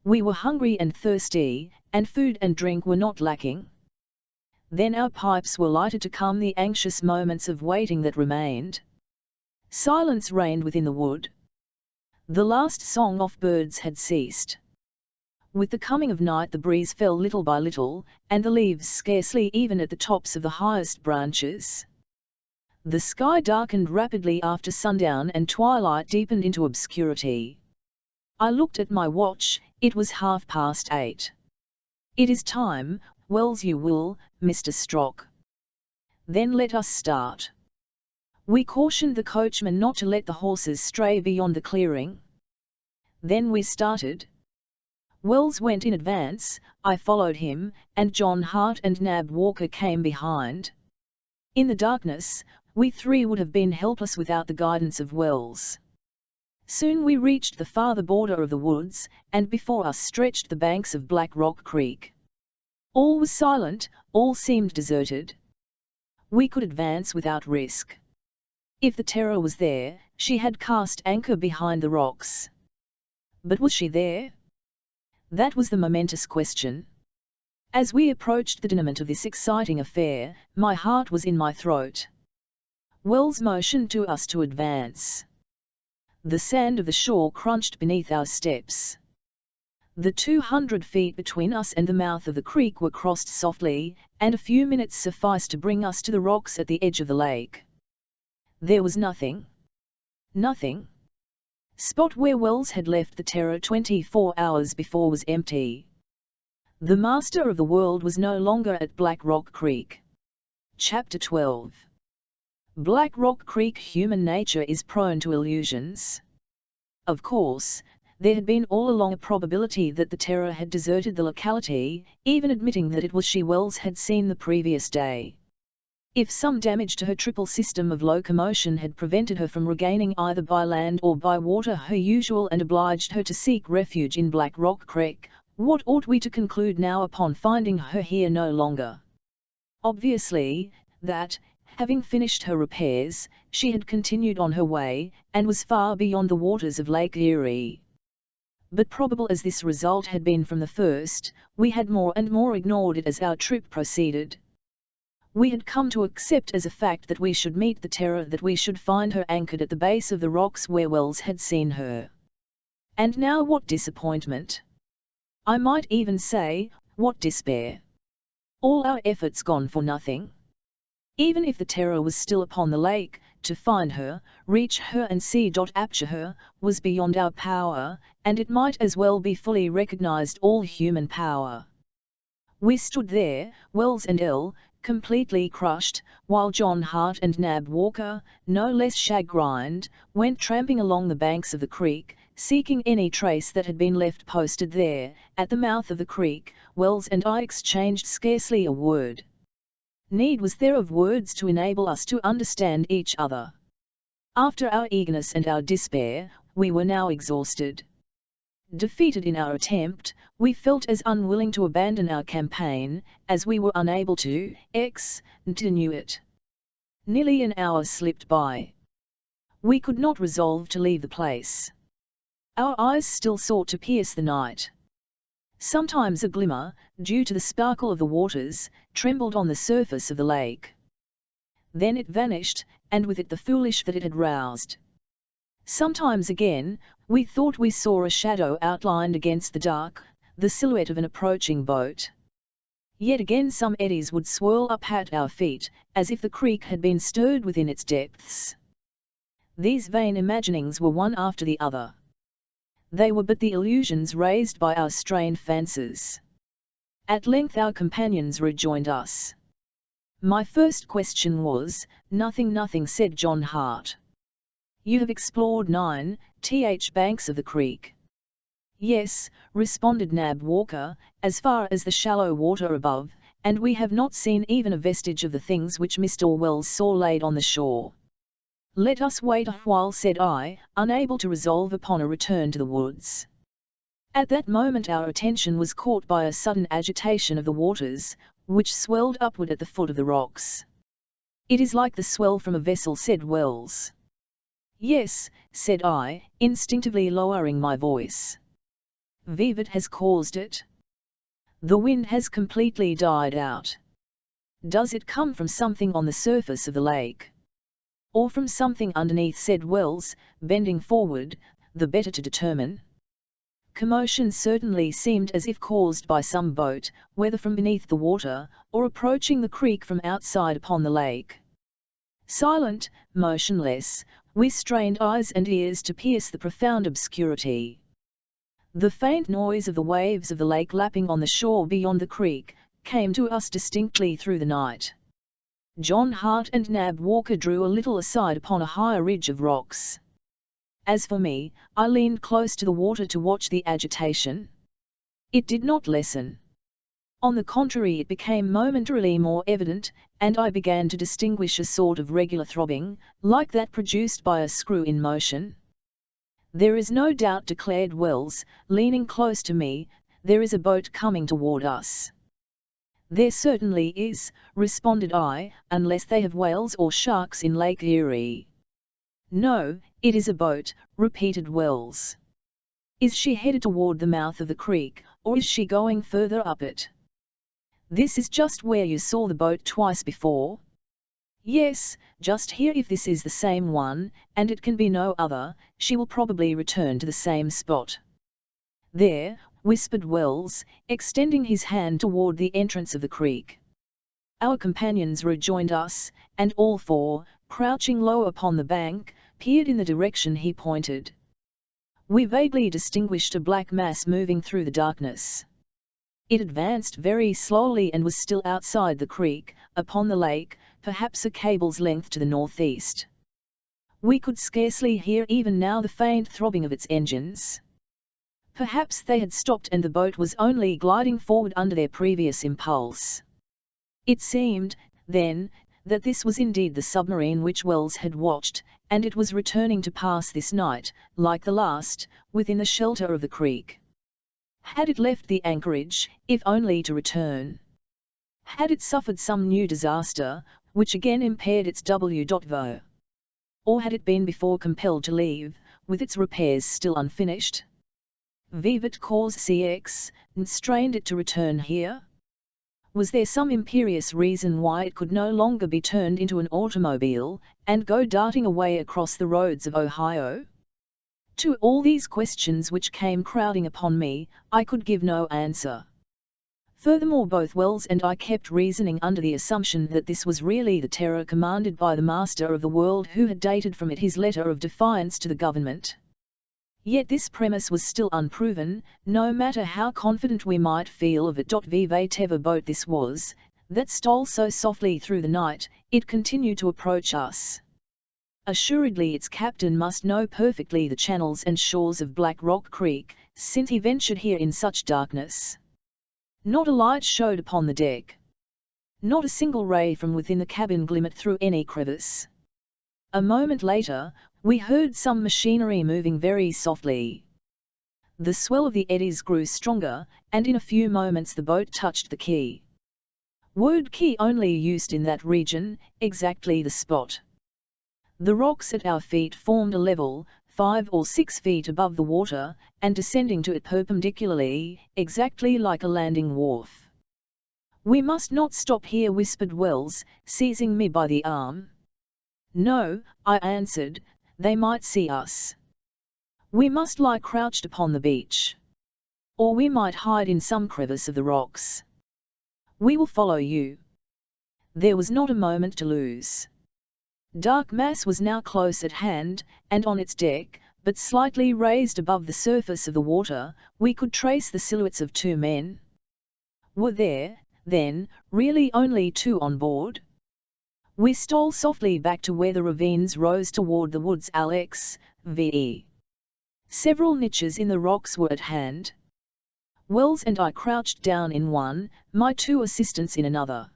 We were hungry and thirsty, and food and drink were not lacking. Then our pipes were lighted to calm the anxious moments of waiting that remained. Silence reigned within the wood. The last song of birds had ceased. With the coming of night the breeze fell little by little, and the leaves scarcely even at the tops of the highest branches. The sky darkened rapidly after sundown and twilight deepened into obscurity. I looked at my watch, it was 8:30. "It is time, Wells you will, Mr. Strock. Then let us start." We cautioned the coachman not to let the horses stray beyond the clearing. Then we started. Wells went in advance, I followed him, and John Hart and Nab Walker came behind. In the darkness, we three would have been helpless without the guidance of Wells. Soon we reached the farther border of the woods, and before us stretched the banks of Black Rock Creek. All was silent, all seemed deserted. We could advance without risk. If the terror was there, she had cast anchor behind the rocks. But was she there? That was the momentous question. As we approached the denouement of this exciting affair, my heart was in my throat. Wells motioned to us to advance. The sand of the shore crunched beneath our steps. The 200 feet between us and the mouth of the creek were crossed softly, and a few minutes sufficed to bring us to the rocks at the edge of the lake. There was nothing. Nothing. Spot where Wells had left the Terror 24 hours before was empty. The master of the world was no longer at Black Rock Creek. Chapter 12. Black Rock Creek. Human nature is prone to illusions. Of course, there had been all along a probability that the Terror had deserted the locality, even admitting that it was she Wells had seen the previous day. If some damage to her triple system of locomotion had prevented her from regaining either by land or by water her usual and obliged her to seek refuge in Black Rock Creek, what ought we to conclude now upon finding her here no longer? Obviously, that, having finished her repairs, she had continued on her way, and was far beyond the waters of Lake Erie. But probable as this result had been from the first, we had more and more ignored it as our trip proceeded. We had come to accept as a fact that we should meet the Terror, that we should find her anchored at the base of the rocks where Wells had seen her. And now what disappointment! I might even say, what despair! All our efforts gone for nothing. Even if the Terror was still upon the lake, to find her, reach her and capture her, was beyond our power, and it might as well be fully recognized all human power. We stood there, Wells and completely crushed, while John Hart and Nab Walker, no less chagrined, went tramping along the banks of the creek, seeking any trace that had been left posted there. At the mouth of the creek, Wells and I exchanged scarcely a word. Need was there of words to enable us to understand each other? After our eagerness and our despair, we were now exhausted. Defeated in our attempt, we felt as unwilling to abandon our campaign, as we were unable to continue it. Nearly an hour slipped by. We could not resolve to leave the place. Our eyes still sought to pierce the night. Sometimes a glimmer, due to the sparkle of the waters, trembled on the surface of the lake. Then it vanished, and with it the foolish that it had roused. Sometimes again, we thought we saw a shadow outlined against the dark, the silhouette of an approaching boat. Yet again some eddies would swirl up at our feet, as if the creek had been stirred within its depths. These vain imaginings were one after the other. They were but the illusions raised by our strained fancies. At length our companions rejoined us. My first question was, "Nothing, nothing," said John Hart. You have explored 9th banks of the creek. Yes, responded Nab Walker, as far as the shallow water above, and we have not seen even a vestige of the things which Mr. Wells saw laid on the shore. Let us wait a while, said I, unable to resolve upon a return to the woods. At that moment our attention was caught by a sudden agitation of the waters, which swelled upward at the foot of the rocks. It is like the swell from a vessel, said Wells. Yes, said I, instinctively lowering my voice. Vivat has caused it. The wind has completely died out. Does it come from something on the surface of the lake? Or from something underneath, said Wells, bending forward, the better to determine. Commotion certainly seemed as if caused by some boat, whether from beneath the water, or approaching the creek from outside upon the lake. Silent, motionless, we strained eyes and ears to pierce the profound obscurity. The faint noise of the waves of the lake lapping on the shore beyond the creek came to us distinctly through the night. John Hart and Nab Walker drew a little aside upon a higher ridge of rocks. As for me, I leaned close to the water to watch the agitation. It did not lessen. On the contrary, it became momentarily more evident, and I began to distinguish a sort of regular throbbing, like that produced by a screw in motion. There is no doubt, declared Wells, leaning close to me, there is a boat coming toward us. There certainly is, responded I, unless they have whales or sharks in Lake Erie. No, it is a boat, repeated Wells. Is she headed toward the mouth of the creek, or is she going further up it? This is just where you saw the boat twice before? Yes, just here. If this is the same one, and it can be no other, she will probably return to the same spot. There, whispered Wells, extending his hand toward the entrance of the creek. Our companions rejoined us, and all four, crouching low upon the bank, peered in the direction he pointed. We vaguely distinguished a black mass moving through the darkness. It advanced very slowly and was still outside the creek, upon the lake, perhaps a cable's length to the northeast. We could scarcely hear even now the faint throbbing of its engines. Perhaps they had stopped and the boat was only gliding forward under their previous impulse. It seemed, then, that this was indeed the submarine which Wells had watched, and it was returning to pass this night, like the last, within the shelter of the creek. Had it left the anchorage, if only to return? Had it suffered some new disaster, which again impaired its W.vo? Or had it been before compelled to leave, with its repairs still unfinished? Vivat cause CX, and strained it to return here? Was there some imperious reason why it could no longer be turned into an automobile, and go darting away across the roads of Ohio? To all these questions which came crowding upon me, I could give no answer. Furthermore, both Wells and I kept reasoning under the assumption that this was really the terror commanded by the master of the world, who had dated from it his letter of defiance to the government. Yet this premise was still unproven, no matter how confident we might feel of it. Whatever boat this was, that stole so softly through the night, it continued to approach us. Assuredly its captain must know perfectly the channels and shores of Black Rock Creek, since he ventured here in such darkness. Not a light showed upon the deck. Not a single ray from within the cabin glimmered through any crevice. A moment later, we heard some machinery moving very softly. The swell of the eddies grew stronger, and in a few moments the boat touched the quay. Word quay only used in that region, exactly the spot. The rocks at our feet formed a level, 5 or 6 feet above the water, and descending to it perpendicularly, exactly like a landing wharf. We must not stop here, whispered Wells, seizing me by the arm. No, I answered, they might see us. We must lie crouched upon the beach. Or we might hide in some crevice of the rocks. We will follow you. There was not a moment to lose. Dark mass was now close at hand, and on its deck, but slightly raised above the surface of the water, we could trace the silhouettes of 2 men. Were there, then, really only 2 on board? We stole softly back to where the ravines rose toward the woods. Alex, v.e. Several niches in the rocks were at hand. Wells and I crouched down in one, my two assistants in another.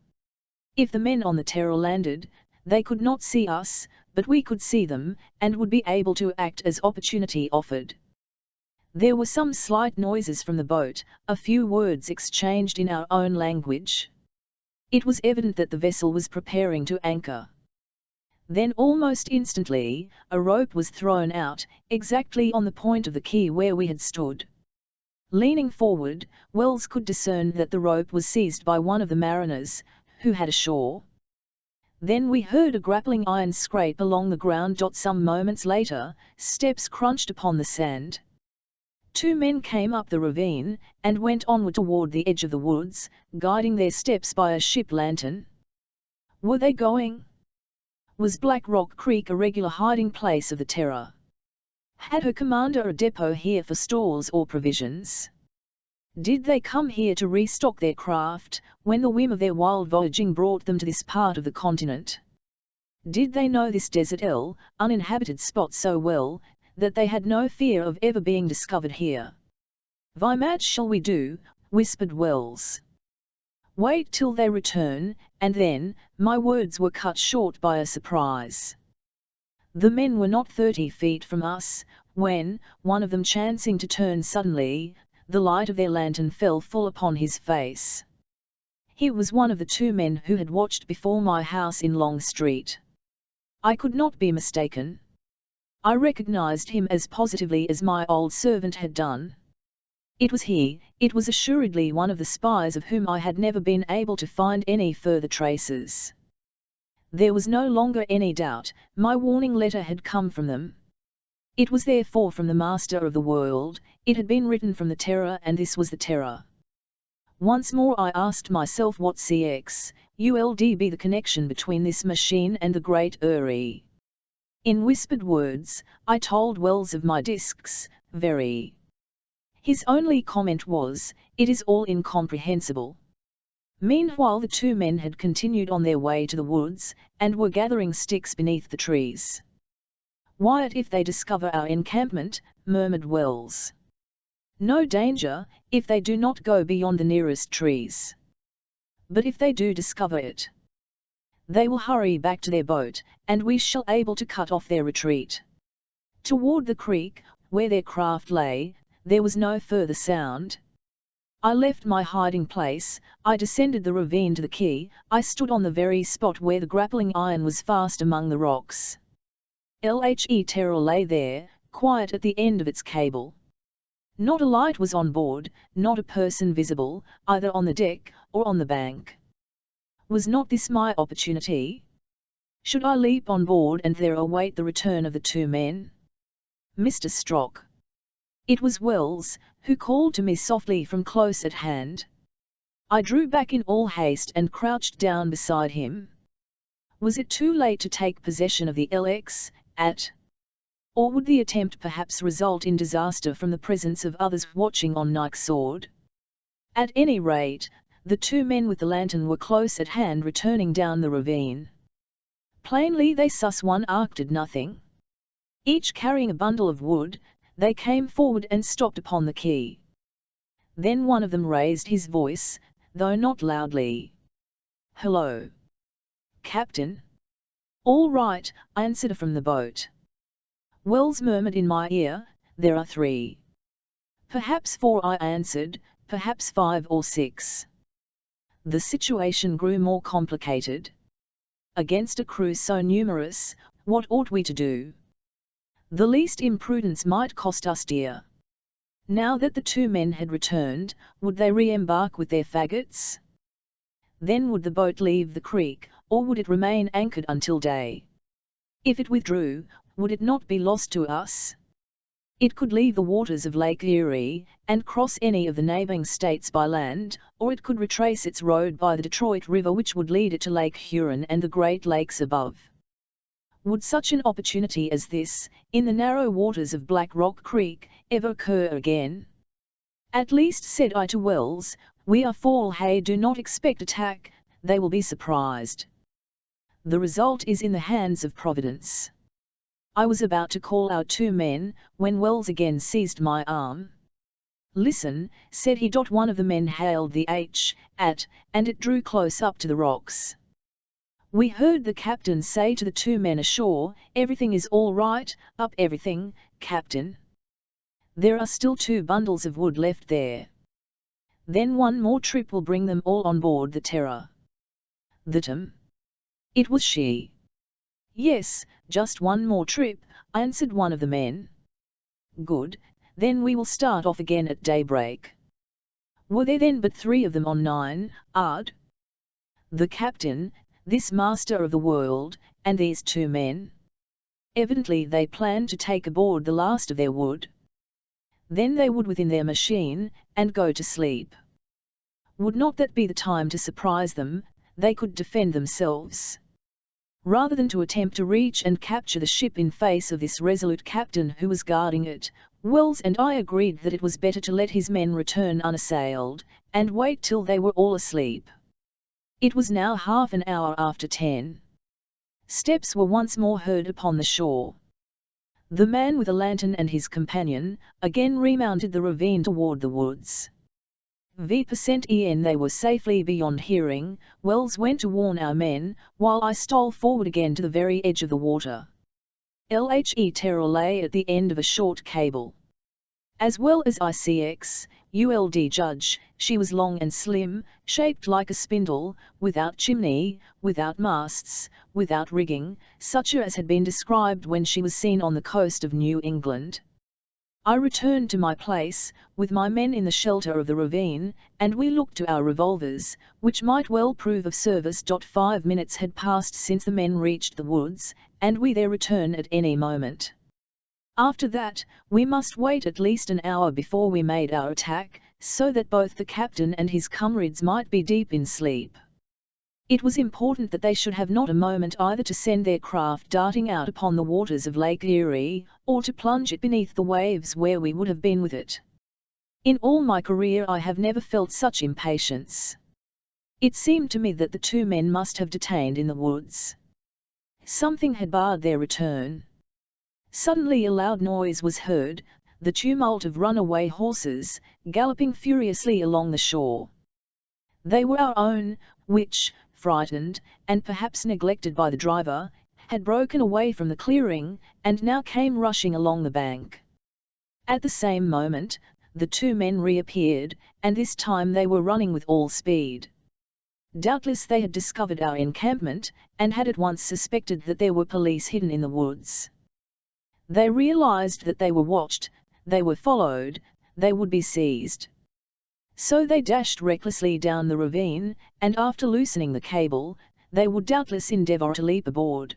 If the men on the terror landed, they could not see us, but we could see them, and would be able to act as opportunity offered. There were some slight noises from the boat, a few words exchanged in our own language. It was evident that the vessel was preparing to anchor. Then almost instantly, a rope was thrown out, exactly on the point of the quay where we had stood. Leaning forward, Wells could discern that the rope was seized by one of the mariners, who had ashore. Then we heard a grappling iron scrape along the ground. Some moments later, steps crunched upon the sand. Two men came up the ravine, and went onward toward the edge of the woods, guiding their steps by a ship lantern. Were they going? Was Black Rock Creek a regular hiding place of the terror? Had her commander a depot here for stores or provisions? Did they come here to restock their craft, when the whim of their wild voyaging brought them to this part of the continent? Did they know this desert uninhabited spot so well, that they had no fear of ever being discovered here? "Wie much shall we do?" whispered Wells. "Wait till they return," and then, my words were cut short by a surprise. The men were not 30 feet from us, when, one of them chancing to turn suddenly, the light of their lantern fell full upon his face. He was one of the two men who had watched before my house in Long Street. I could not be mistaken. I recognized him as positively as my old servant had done. It was he, it was assuredly one of the spies of whom I had never been able to find any further traces. There was no longer any doubt, my warning letter had come from them. It was therefore from the Master of the World, it had been written from the Terror, and this was the Terror. Once more I asked myself what could be the connection between this machine and the Great Uri. In whispered words, I told Wells of my discs, very. His only comment was, "It is all incomprehensible." Meanwhile the two men had continued on their way to the woods, and were gathering sticks beneath the trees. "What if they discover our encampment?" murmured Wells. "No danger, if they do not go beyond the nearest trees. But if they do discover it, they will hurry back to their boat, and we shall be able to cut off their retreat." Toward the creek, where their craft lay, there was no further sound. I left my hiding place, I descended the ravine to the quay, I stood on the very spot where the grappling iron was fast among the rocks. The Terror lay there, quiet at the end of its cable. Not a light was on board, not a person visible, either on the deck, or on the bank. Was not this my opportunity? Should I leap on board and there await the return of the two men? "Mr. Strock." It was Wells, who called to me softly from close at hand. I drew back in all haste and crouched down beside him. Was it too late to take possession of the LX, or would the attempt perhaps result in disaster from the presence of others watching on Nike's sword? At any rate, the two men with the lantern were close at hand returning down the ravine. Plainly they acted nothing. Each carrying a bundle of wood, they came forward and stopped upon the quay. Then one of them raised his voice, though not loudly. "Hello, Captain." "All right," I answered from the boat. Wells murmured in my ear, "There are 3. Perhaps 4," I answered, "perhaps 5 or 6. The situation grew more complicated. Against a crew so numerous, what ought we to do? The least imprudence might cost us dear. Now that the two men had returned, would they re-embark with their faggots? Then would the boat leave the creek, or would it remain anchored until day? If it withdrew, would it not be lost to us? It could leave the waters of Lake Erie, and cross any of the neighboring states by land, or it could retrace its road by the Detroit River, which would lead it to Lake Huron and the Great Lakes above. Would such an opportunity as this, in the narrow waters of Black Rock Creek, ever occur again? "At least," said I to Wells, "we are full hay, do not expect attack, they will be surprised." The result is in the hands of Providence. I was about to call our 2 men, when Wells again seized my arm. "Listen," said he. One of the men hailed the at, and it drew close up to the rocks. We heard the captain say to the 2 men ashore, "Everything is all right, up everything, Captain. There are still 2 bundles of wood left there. Then 1 more trip will bring them all on board the Terror." It was she. "Yes, just 1 more trip," answered one of the men. "Good, then we will start off again at daybreak." Were there then but 3 of them on 9 ard? The captain, this master of the world, and these 2 men? Evidently they planned to take aboard the last of their wood. Then they would within their machine, and go to sleep. Would not that be the time to surprise them? They could defend themselves. Rather than to attempt to reach and capture the ship in face of this resolute captain who was guarding it, Wells and I agreed that it was better to let his men return unassailed, and wait till they were all asleep. It was now half an hour after 10. Steps were once more heard upon the shore. The man with a lantern and his companion again remounted the ravine toward the woods. V% they were safely beyond hearing. Wells went to warn our men, while I stole forward again to the very edge of the water. LHE Terror lay at the end of a short cable. As well as ICX, ULD judge, she was long and slim, shaped like a spindle, without chimney, without masts, without rigging, such as had been described when she was seen on the coast of New England. I returned to my place, with my men in the shelter of the ravine, and we looked to our revolvers, which might well prove of service. 5 minutes had passed since the men reached the woods, and we their return at any moment. After that, we must wait at least an hour before we made our attack, so that both the captain and his comrades might be deep in sleep. It was important that they should have not a moment either to send their craft darting out upon the waters of Lake Erie, or to plunge it beneath the waves where we would have been with it. In all my career I have never felt such impatience. It seemed to me that the 2 men must have detained in the woods. Something had barred their return. Suddenly a loud noise was heard, the tumult of runaway horses, galloping furiously along the shore. They were our own, which, frightened, and perhaps neglected by the driver, had broken away from the clearing, and now came rushing along the bank. At the same moment, the 2 men reappeared, and this time they were running with all speed. Doubtless they had discovered our encampment, and had at once suspected that there were police hidden in the woods. They realized that they were watched, they were followed, they would be seized. So they dashed recklessly down the ravine, and after loosening the cable, they would doubtless endeavor to leap aboard.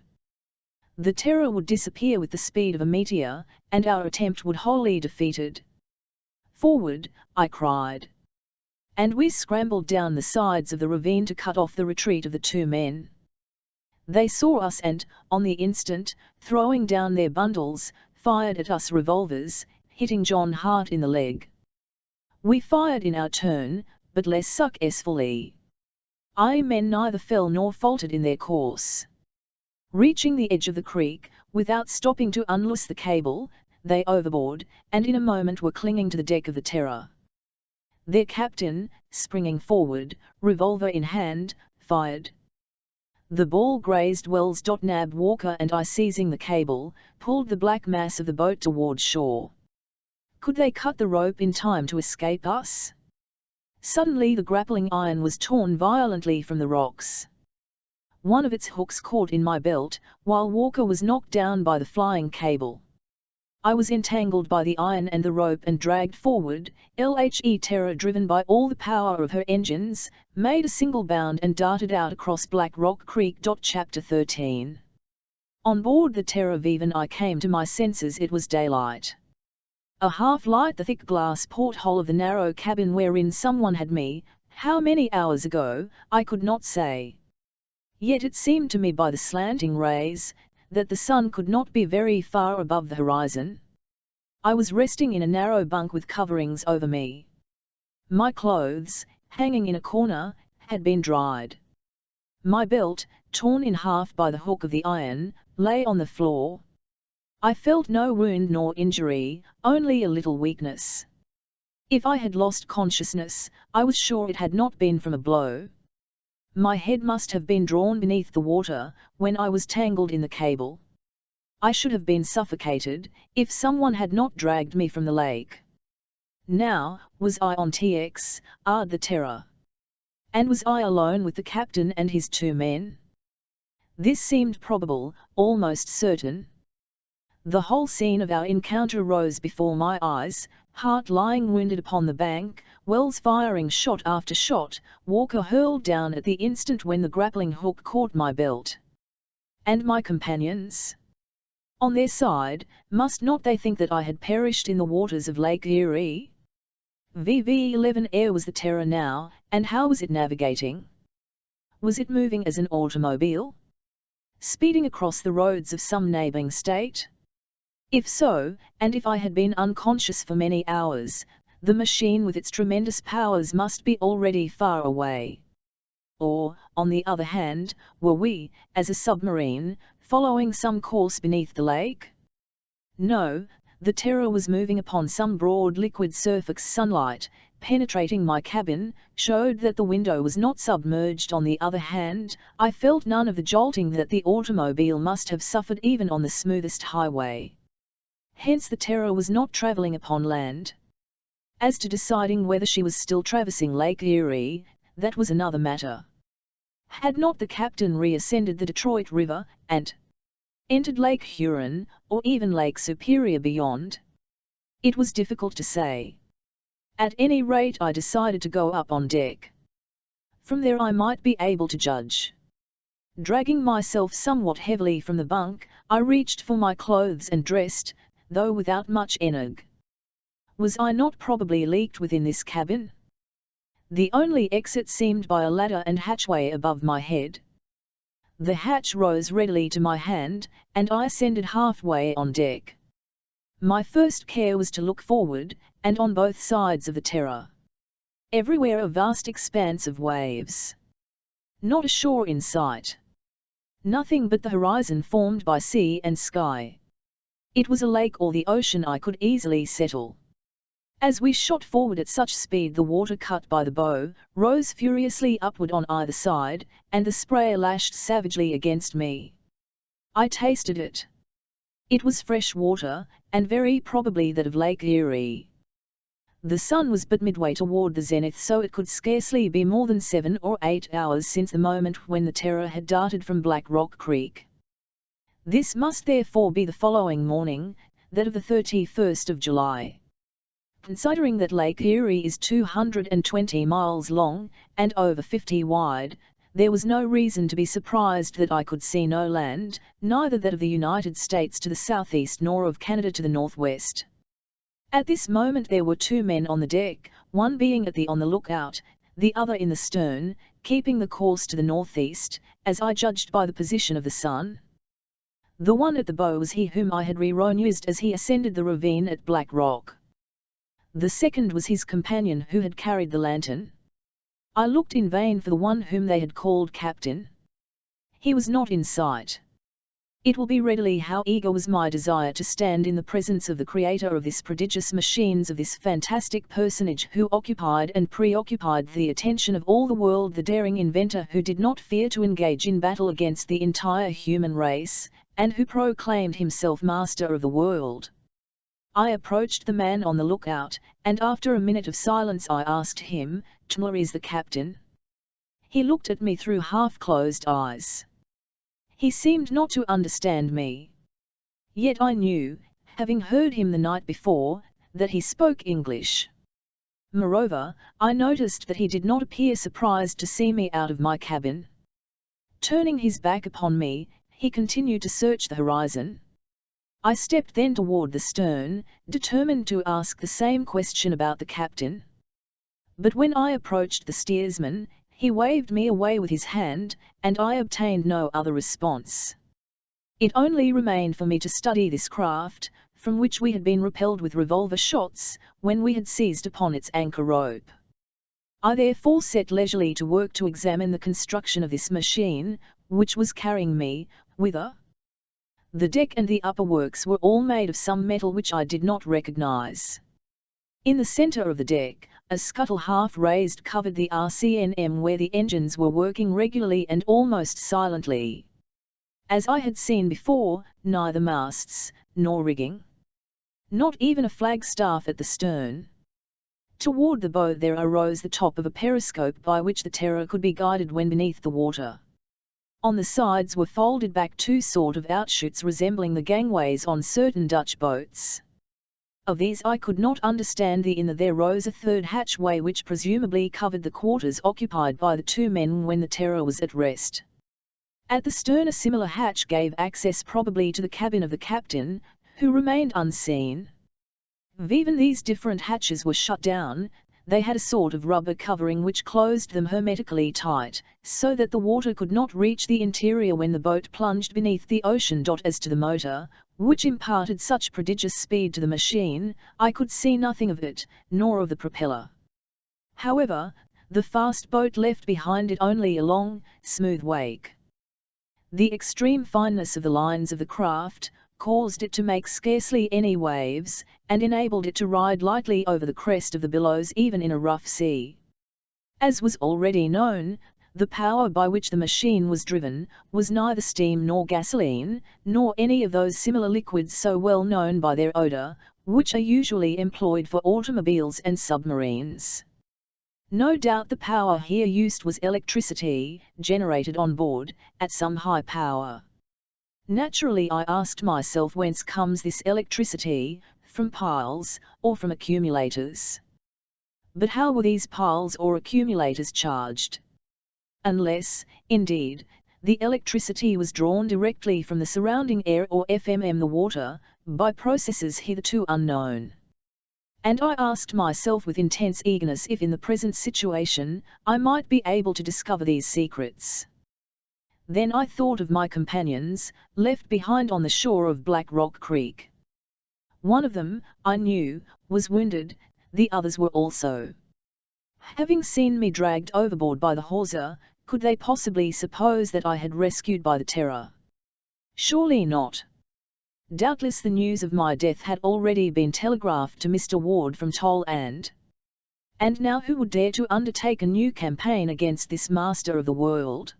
The Terror would disappear with the speed of a meteor, and our attempt would wholly defeated. "Forward!" I cried. And we scrambled down the sides of the ravine to cut off the retreat of the 2 men. They saw us and, on the instant, throwing down their bundles, fired at us revolvers, hitting John Hart in the leg. We fired in our turn, but less successfully. Our men neither fell nor faltered in their course. Reaching the edge of the creek, without stopping to unloose the cable, they overboard, and in a moment were clinging to the deck of the Terror. Their captain, springing forward, revolver in hand, fired. The ball grazed Wells. Nab Walker and I, seizing the cable, pulled the black mass of the boat toward shore. Could they cut the rope in time to escape us? Suddenly the grappling iron was torn violently from the rocks. One of its hooks caught in my belt, while Walker was knocked down by the flying cable. I was entangled by the iron and the rope and dragged forward. LHE Terror, driven by all the power of her engines, made a single bound and darted out across Black Rock Creek. Chapter 13. On board the Terror Vivan I came to my senses. It was daylight. A half-light the thick glass porthole of the narrow cabin wherein someone had me, how many hours ago, I could not say. Yet it seemed to me by the slanting rays, that the sun could not be very far above the horizon. I was resting in a narrow bunk with coverings over me. My clothes, hanging in a corner, had been dried. My belt, torn in half by the hook of the iron, lay on the floor. I felt no wound nor injury, only a little weakness. If I had lost consciousness, I was sure it had not been from a blow. My head must have been drawn beneath the water, when I was tangled in the cable. I should have been suffocated, if someone had not dragged me from the lake. Now, was I on TX, the Terror? And was I alone with the captain and his 2 men? This seemed probable, almost certain. The whole scene of our encounter rose before my eyes, Hart lying wounded upon the bank, Wells firing shot after shot, Walker hurled down at the instant when the grappling hook caught my belt. And my companions? On their side, must not they think that I had perished in the waters of Lake Erie? VV-11 Air was the Terror now, and how was it navigating? Was it moving as an automobile? Speeding across the roads of some neighboring state? If so, and if I had been unconscious for many hours, the machine with its tremendous powers must be already far away. Or, on the other hand, were we, as a submarine, following some course beneath the lake? No, the Terror was moving upon some broad liquid surface. Sunlight, penetrating my cabin, showed that the window was not submerged. On the other hand, I felt none of the jolting that the automobile must have suffered even on the smoothest highway. Hence the Terror was not travelling upon land. As to deciding whether she was still traversing Lake Erie, that was another matter. Had not the captain reascended the Detroit River, and entered Lake Huron, or even Lake Superior beyond? It was difficult to say. At any rate, I decided to go up on deck. From there I might be able to judge. Dragging myself somewhat heavily from the bunk, I reached for my clothes and dressed, though without much energy. Was I not probably leaked within this cabin? The only exit seemed by a ladder and hatchway above my head. The hatch rose readily to my hand, and I ascended halfway on deck. My first care was to look forward, and on both sides of the Terror. Everywhere a vast expanse of waves. Not a shore in sight. Nothing but the horizon formed by sea and sky. It was a lake or the ocean I could easily settle. As we shot forward at such speed, the water cut by the bow rose furiously upward on either side, and the spray lashed savagely against me. I tasted it. It was fresh water, and very probably that of Lake Erie. The sun was but midway toward the zenith, so it could scarcely be more than 7 or 8 hours since the moment when the Terror had darted from Black Rock Creek. This must therefore be the following morning, that of the 31st of July. Considering that Lake Erie is 220 miles long, and over 50 wide, there was no reason to be surprised that I could see no land, neither that of the United States to the southeast nor of Canada to the northwest. At this moment there were 2 men on the deck, one being on the lookout, the other in the stern, keeping the course to the northeast, as I judged by the position of the sun. The one at the bow was he whom I had reconnoitred as he ascended the ravine at Black Rock. The second was his companion who had carried the lantern. I looked in vain for the one whom they had called Captain. He was not in sight. It will be readily how eager was my desire to stand in the presence of the creator of this prodigious machines, of this fantastic personage who occupied and preoccupied the attention of all the world, the daring inventor who did not fear to engage in battle against the entire human race, and who proclaimed himself master of the world. I approached the man on the lookout, and after a minute of silence I asked him, "Where is the captain?" He looked at me through half-closed eyes. He seemed not to understand me. Yet I knew, having heard him the night before, that he spoke English. Moreover, I noticed that he did not appear surprised to see me out of my cabin. Turning his back upon me, he continued to search the horizon. I stepped then toward the stern, determined to ask the same question about the captain. But when I approached the steersman, he waved me away with his hand, and I obtained no other response. It only remained for me to study this craft, from which we had been repelled with revolver shots, when we had seized upon its anchor rope. I therefore set leisurely to work to examine the construction of this machine, which was carrying me, whither? The deck and the upper works were all made of some metal which I did not recognize. In the center of the deck, a scuttle half-raised covered the RCNM where the engines were working regularly and almost silently. As I had seen before, neither masts, nor rigging. Not even a flagstaff at the stern. Toward the bow there arose the top of a periscope by which the Terror could be guided when beneath the water. On the sides were folded back two sort of outshoots resembling the gangways on certain Dutch boats. Of these I could not understand the inner. There rose a third hatchway which presumably covered the quarters occupied by the two men when the Terror was at rest. At the stern a similar hatch gave access probably to the cabin of the captain, who remained unseen. Even these different hatches were shut down. They had a sort of rubber covering which closed them hermetically tight, so that the water could not reach the interior when the boat plunged beneath the ocean. As to the motor, which imparted such prodigious speed to the machine, I could see nothing of it, nor of the propeller. However, the fast boat left behind it only a long, smooth wake. The extreme fineness of the lines of the craft caused it to make scarcely any waves, and enabled it to ride lightly over the crest of the billows even in a rough sea. As was already known, the power by which the machine was driven was neither steam nor gasoline, nor any of those similar liquids so well known by their odor, which are usually employed for automobiles and submarines. No doubt the power here used was electricity, generated on board, at some high power. Naturally I asked myself whence comes this electricity, from piles, or from accumulators. But how were these piles or accumulators charged? Unless, indeed, the electricity was drawn directly from the surrounding air or the water, by processes hitherto unknown. And I asked myself with intense eagerness if in the present situation, I might be able to discover these secrets. Then I thought of my companions, left behind on the shore of Black Rock Creek. One of them, I knew, was wounded, the others were also. Having seen me dragged overboard by the hawser, could they possibly suppose that I had rescued by the Terror? Surely not. Doubtless the news of my death had already been telegraphed to Mr. Ward from Toll and now who would dare to undertake a new campaign against this master of the world?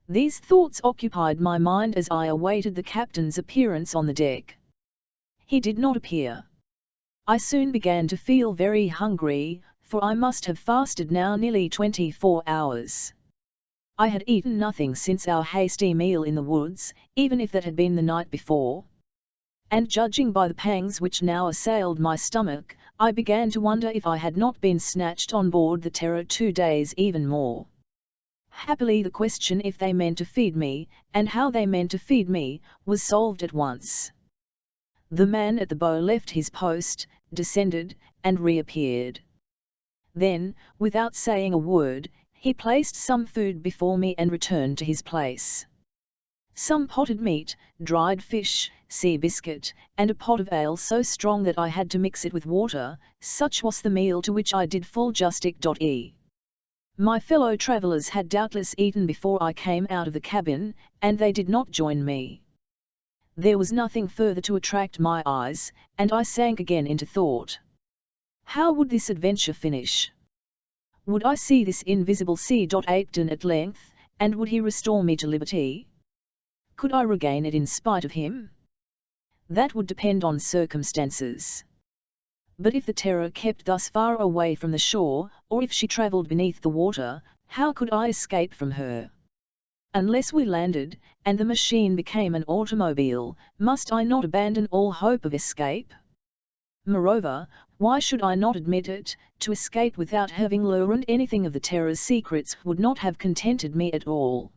These thoughts occupied my mind as I awaited the captain's appearance on the deck. He did not appear. I soon began to feel very hungry, for I must have fasted now nearly 24 hours. I had eaten nothing since our hasty meal in the woods, even if that had been the night before. And judging by the pangs which now assailed my stomach, I began to wonder if I had not been snatched on board the Terror 2 days even more. Happily the question if they meant to feed me, and how they meant to feed me, was solved at once. The man at the bow left his post, descended, and reappeared. Then, without saying a word, he placed some food before me and returned to his place. Some potted meat, dried fish, sea biscuit, and a pot of ale so strong that I had to mix it with water, such was the meal to which I did full justice. My fellow travellers had doubtless eaten before I came out of the cabin, and they did not join me. There was nothing further to attract my eyes, and I sank again into thought. How would this adventure finish? Would I see this invisible C.Apton at length, and would he restore me to liberty? Could I regain it in spite of him? That would depend on circumstances. But if the Terror kept thus far away from the shore, or if she travelled beneath the water, how could I escape from her? Unless we landed, and the machine became an automobile, must I not abandon all hope of escape? Moreover, why should I not admit it? To escape without having learned anything of the Terror's secrets would not have contented me at all.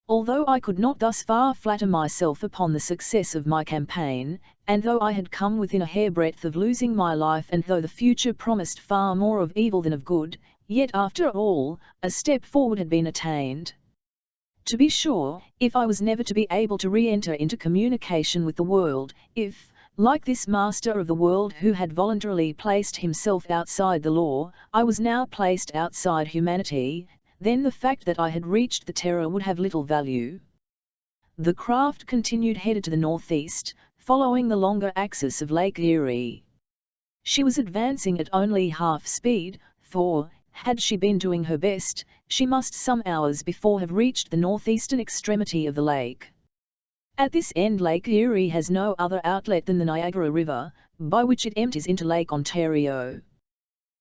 Although I could not thus far flatter myself upon the success of my campaign, and though I had come within a hairbreadth of losing my life, and though the future promised far more of evil than of good, yet after all, a step forward had been attained. To be sure, if I was never to be able to re-enter into communication with the world, if, like this master of the world who had voluntarily placed himself outside the law, I was now placed outside humanity, then the fact that I had reached the Terror would have little value. The craft continued headed to the northeast, following the longer axis of Lake Erie. She was advancing at only half speed, for, had she been doing her best, she must some hours before have reached the northeastern extremity of the lake. At this end Lake Erie has no other outlet than the Niagara River, by which it empties into Lake Ontario.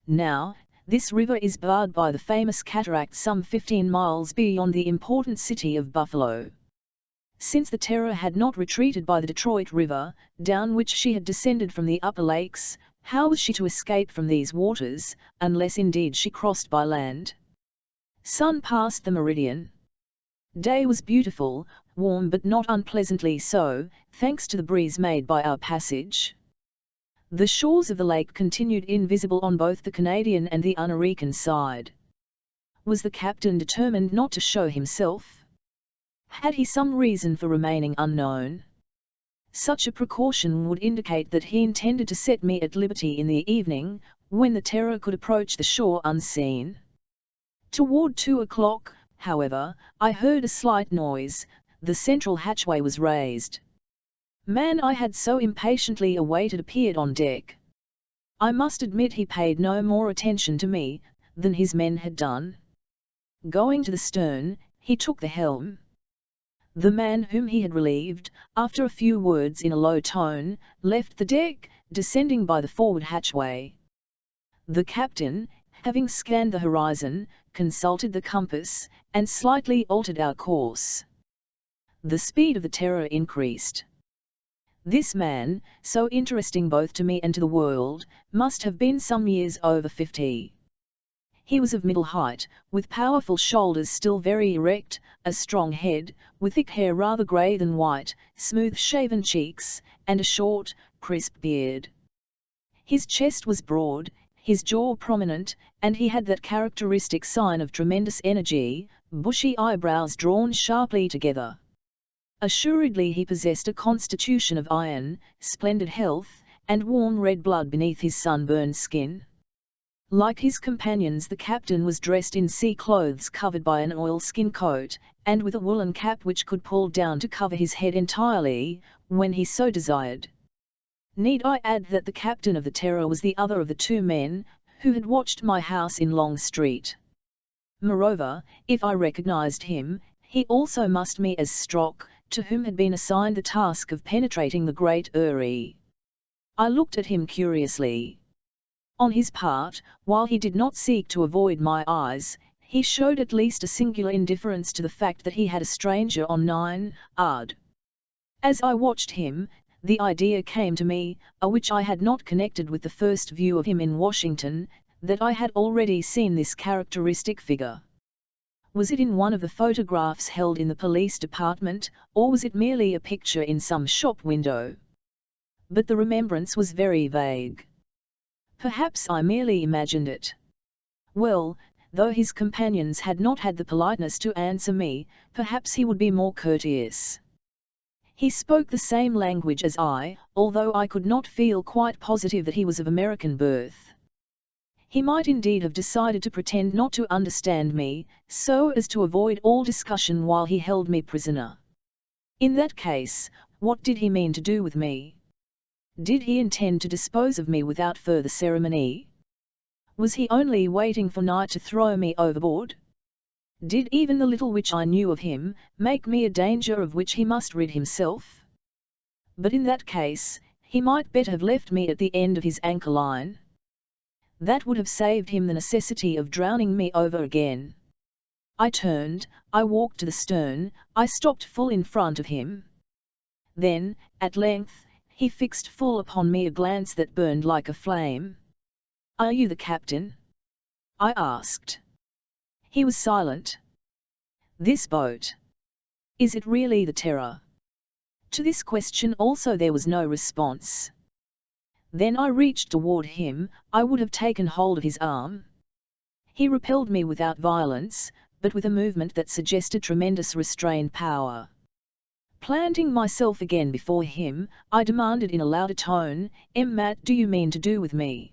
Now, this river is barred by the famous cataract some 15 miles beyond the important city of Buffalo. Since the Terror had not retreated by the Detroit River, down which she had descended from the upper lakes, how was she to escape from these waters, unless indeed she crossed by land? Sun passed the meridian. Day was beautiful, warm but not unpleasantly so, thanks to the breeze made by our passage. The shores of the lake continued invisible on both the Canadian and the American side. Was the captain determined not to show himself? Had he some reason for remaining unknown? Such a precaution would indicate that he intended to set me at liberty in the evening, when the Terror could approach the shore unseen. Toward 2 o'clock, however, I heard a slight noise. The central hatchway was raised. Man I had so impatiently awaited appeared on deck. I must admit he paid no more attention to me than his men had done. Going to the stern, he took the helm. The man whom he had relieved, after a few words in a low tone, left the deck, descending by the forward hatchway. The captain, having scanned the horizon, consulted the compass, and slightly altered our course. The speed of the Terror increased. This man, so interesting both to me and to the world, must have been some years over 50. He was of middle height, with powerful shoulders still very erect, a strong head, with thick hair rather grey than white, smooth-shaven cheeks, and a short, crisp beard. His chest was broad, his jaw prominent, and he had that characteristic sign of tremendous energy, bushy eyebrows drawn sharply together. Assuredly he possessed a constitution of iron, splendid health, and warm red blood beneath his sunburned skin. Like his companions, the captain was dressed in sea clothes covered by an oilskin coat, and with a woolen cap which could pull down to cover his head entirely, when he so desired. Need I add that the captain of the Terror was the other of the two men, who had watched my house in Long Street? Moreover, if I recognized him, he also must be as Strock, to whom had been assigned the task of penetrating the Great Erie. I looked at him curiously. On his part, while he did not seek to avoid my eyes, he showed at least a singular indifference to the fact that he had a stranger on 9ard. As I watched him, the idea came to me, which I had not connected with the first view of him in Washington, that I had already seen this characteristic figure. Was it in one of the photographs held in the police department, or was it merely a picture in some shop window? But the remembrance was very vague. Perhaps I merely imagined it. Well, though his companions had not had the politeness to answer me, perhaps he would be more courteous. He spoke the same language as I, although I could not feel quite positive that he was of American birth. He might indeed have decided to pretend not to understand me, so as to avoid all discussion while he held me prisoner. In that case, what did he mean to do with me? Did he intend to dispose of me without further ceremony? Was he only waiting for night to throw me overboard? Did even the little which I knew of him make me a danger of which he must rid himself? But in that case, he might better have left me at the end of his anchor line. That would have saved him the necessity of drowning me over again. I turned, I walked to the stern, I stopped full in front of him. Then, at length, he fixed full upon me a glance that burned like a flame. "Are you the captain?" I asked. He was silent. "This boat? Is it really the Terror?" To this question also there was no response. Then I reached toward him, I would have taken hold of his arm. He repelled me without violence, but with a movement that suggested tremendous restrained power. Planting myself again before him, I demanded in a louder tone, "What do you mean to do with me?"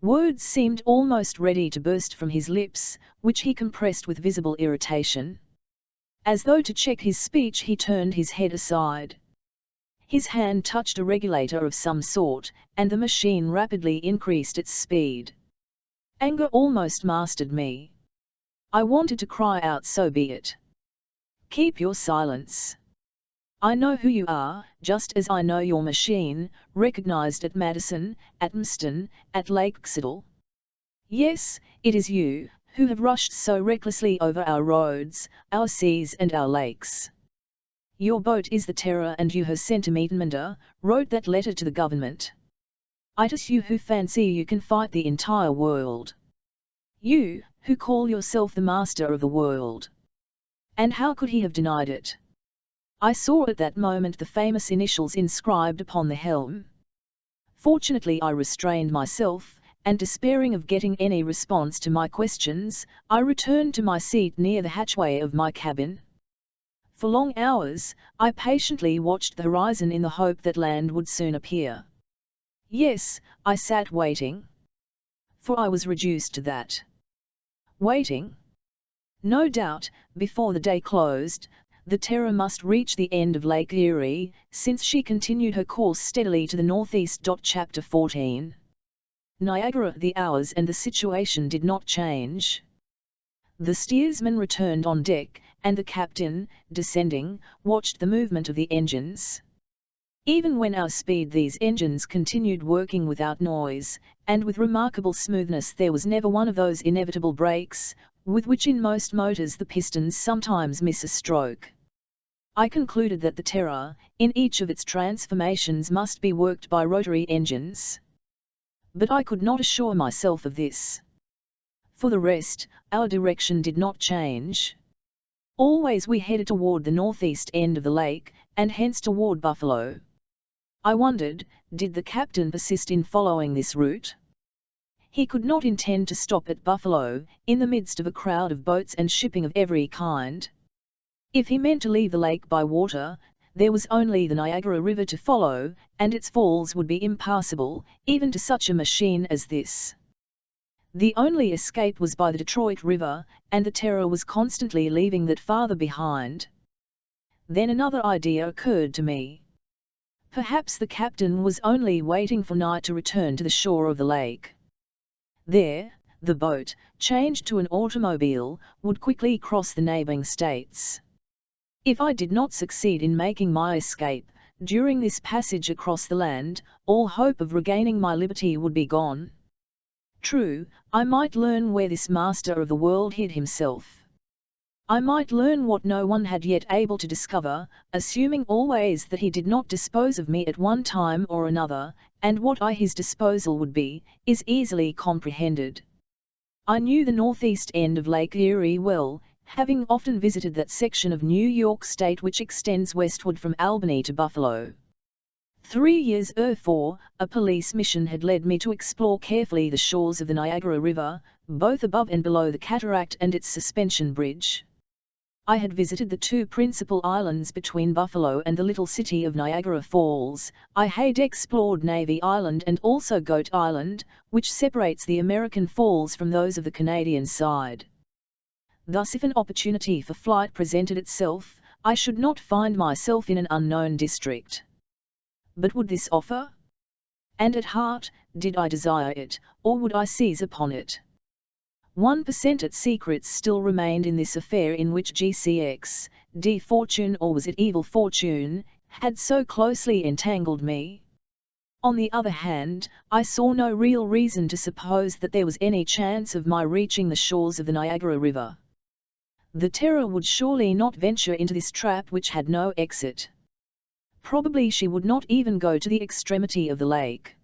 Words seemed almost ready to burst from his lips, which he compressed with visible irritation. As though to check his speech, he turned his head aside. His hand touched a regulator of some sort, and the machine rapidly increased its speed. Anger almost mastered me. I wanted to cry out, "So be it. Keep your silence. I know who you are, just as I know your machine, recognized at Madison, at Mston, at Lake Xidel. Yes, it is you, who have rushed so recklessly over our roads, our seas and our lakes. Your boat is the terror, and you, her centimeter, wrote that letter to the government. It is you who fancy you can fight the entire world. You, who call yourself the master of the world." And how could he have denied it? I saw at that moment the famous initials inscribed upon the helm. Fortunately I restrained myself, and despairing of getting any response to my questions, I returned to my seat near the hatchway of my cabin. For long hours, I patiently watched the horizon in the hope that land would soon appear. Yes, I sat waiting. For I was reduced to that. Waiting. No doubt, before the day closed, the Terror must reach the end of Lake Erie, since she continued her course steadily to the northeast. Chapter 14. Niagara. The hours and the situation did not change. The steersman returned on deck, and the captain, descending, watched the movement of the engines. Even when our speed, these engines continued working without noise, and with remarkable smoothness. There was never one of those inevitable breaks, with which in most motors the pistons sometimes miss a stroke. I concluded that the Terror, in each of its transformations, must be worked by rotary engines. But I could not assure myself of this. For the rest, our direction did not change. Always we headed toward the northeast end of the lake, and hence toward Buffalo. I wondered, did the captain persist in following this route? He could not intend to stop at Buffalo, in the midst of a crowd of boats and shipping of every kind. If he meant to leave the lake by water, there was only the Niagara River to follow, and its falls would be impassable, even to such a machine as this. The only escape was by the Detroit River, and the Terror was constantly leaving that farther behind. Then another idea occurred to me. Perhaps the captain was only waiting for night to return to the shore of the lake. There, the boat, changed to an automobile, would quickly cross the neighboring states. If I did not succeed in making my escape, during this passage across the land, all hope of regaining my liberty would be gone. True, I might learn where this master of the world hid himself. I might learn what no one had yet able to discover, assuming always that he did not dispose of me at one time or another, and what his disposal would be, is easily comprehended. I knew the northeast end of Lake Erie well, having often visited that section of New York State which extends westward from Albany to Buffalo. 3 years before, a police mission had led me to explore carefully the shores of the Niagara River, both above and below the cataract and its suspension bridge. I had visited the two principal islands between Buffalo and the little city of Niagara Falls. I had explored Navy Island and also Goat Island, which separates the American Falls from those of the Canadian side. Thus, if an opportunity for flight presented itself, I should not find myself in an unknown district. But would this offer? And at heart, did I desire it, or would I seize upon it? 1% at secrets still remained in this affair in which GCX, D fortune, or was it evil fortune, had so closely entangled me. On the other hand, I saw no real reason to suppose that there was any chance of my reaching the shores of the Niagara River. The Terror would surely not venture into this trap which had no exit. Probably she would not even go to the extremity of the lake.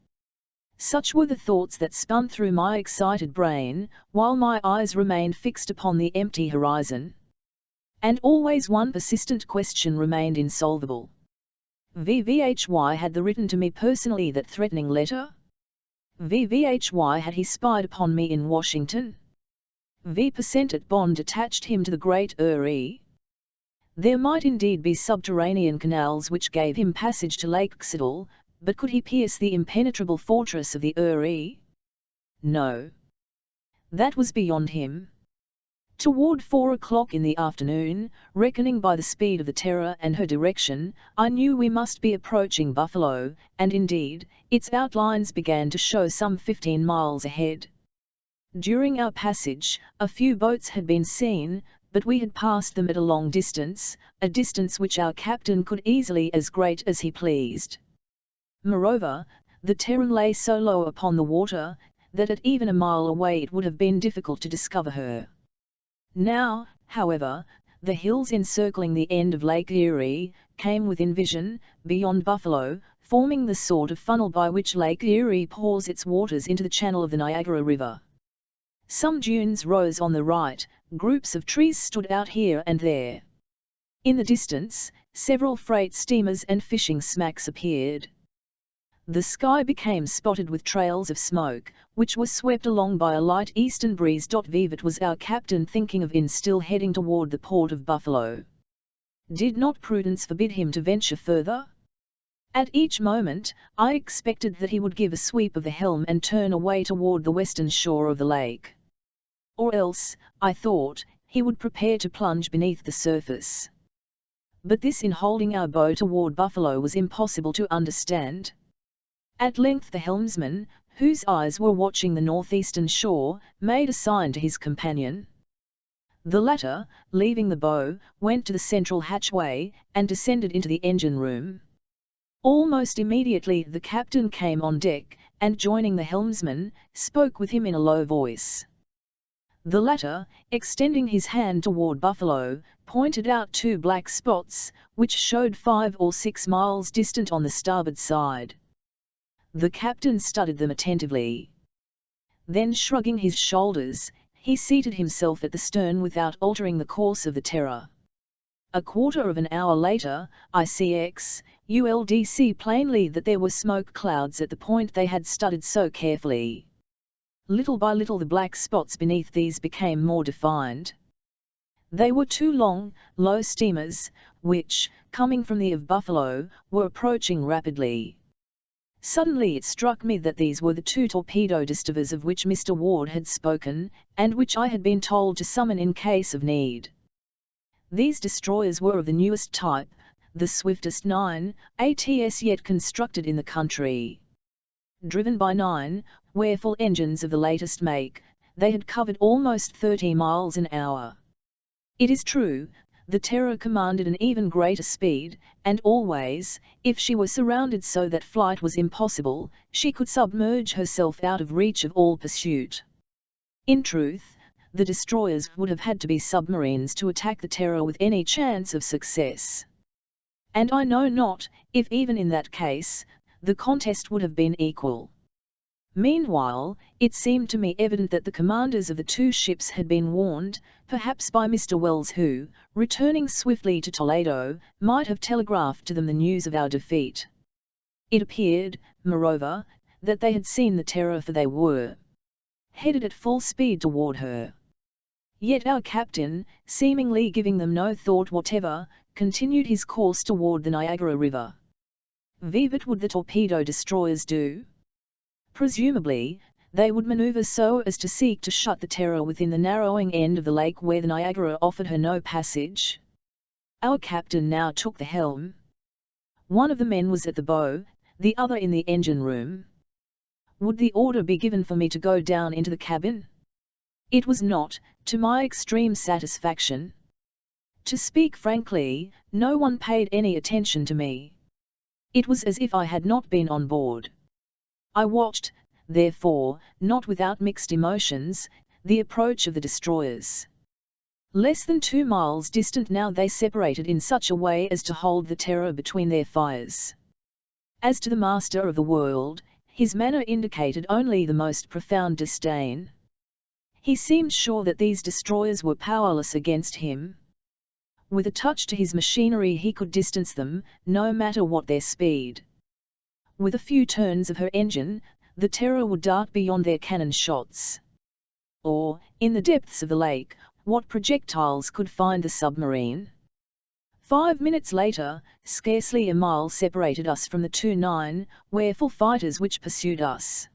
Such were the thoughts that spun through my excited brain, while my eyes remained fixed upon the empty horizon. And always one persistent question remained insolvable. VVHY had the written to me personally that threatening letter? VVHY had he spied upon me in Washington? V% at Bond attached him to the Great Erie? There might indeed be subterranean canals which gave him passage to Lake Xidel, but could he pierce the impenetrable fortress of the Erie? No. That was beyond him. Toward 4 o'clock in the afternoon, reckoning by the speed of the Terror and her direction, I knew we must be approaching Buffalo, and indeed, its outlines began to show some 15 miles ahead. During our passage, a few boats had been seen, but we had passed them at a long distance, a distance which our captain could easily as great as he pleased. Moreover, the Terror lay so low upon the water, that at even a mile away it would have been difficult to discover her. Now, however, the hills encircling the end of Lake Erie came within vision, beyond Buffalo, forming the sort of funnel by which Lake Erie pours its waters into the channel of the Niagara River. Some dunes rose on the right, groups of trees stood out here and there. In the distance, several freight steamers and fishing smacks appeared. The sky became spotted with trails of smoke, which were swept along by a light eastern breeze. Vivat was our captain thinking of in still heading toward the port of Buffalo. Did not prudence forbid him to venture further? At each moment, I expected that he would give a sweep of the helm and turn away toward the western shore of the lake. Or else, I thought, he would prepare to plunge beneath the surface. But this in holding our bow toward Buffalo was impossible to understand. At length the helmsman, whose eyes were watching the northeastern shore, made a sign to his companion. The latter, leaving the bow, went to the central hatchway, and descended into the engine room. Almost immediately the captain came on deck, and joining the helmsman, spoke with him in a low voice. The latter, extending his hand toward Buffalo, pointed out 2 black spots, which showed 5 or 6 miles distant on the starboard side. The captain studied them attentively. Then shrugging his shoulders, he seated himself at the stern without altering the course of the Terror. A quarter of an hour later, I could plainly that there were smoke clouds at the point they had studied so carefully. Little by little the black spots beneath these became more defined. They were 2 long, low steamers, which, coming from the of Buffalo, were approaching rapidly. Suddenly it struck me that these were the 2 torpedo destroyers of which Mr. Ward had spoken, and which I had been told to summon in case of need. These destroyers were of the newest type, the swiftest 9 ATS yet constructed in the country. Driven by 9 Wehrful engines of the latest make, they had covered almost 30 miles an hour. It is true, the Terror commanded an even greater speed, and always, if she were surrounded so that flight was impossible, she could submerge herself out of reach of all pursuit. In truth, the destroyers would have had to be submarines to attack the Terror with any chance of success. And I know not, if even in that case, the contest would have been equal. Meanwhile, it seemed to me evident that the commanders of the 2 ships had been warned, perhaps by Mr. Wells who, returning swiftly to Toledo, might have telegraphed to them the news of our defeat. It appeared, moreover, that they had seen the Terror, for they were headed at full speed toward her. Yet our captain, seemingly giving them no thought whatever, continued his course toward the Niagara River. What would the torpedo destroyers do? Presumably, they would maneuver so as to seek to shut the Terror within the narrowing end of the lake where the Niagara offered her no passage. Our captain now took the helm. One of the men was at the bow, the other in the engine room. Would the order be given for me to go down into the cabin? It was not, to my extreme satisfaction. To speak frankly, no one paid any attention to me. It was as if I had not been on board. I watched, therefore, not without mixed emotions, the approach of the destroyers. Less than 2 miles distant now they separated in such a way as to hold the Terror between their fires. As to the master of the world, his manner indicated only the most profound disdain. He seemed sure that these destroyers were powerless against him. With a touch to his machinery he could distance them, no matter what their speed. With a few turns of her engine, the Terror would dart beyond their cannon shots. Or, in the depths of the lake, what projectiles could find the submarine? 5 minutes later, scarcely a mile separated us from the 2 9 Wehrful fighters which pursued us.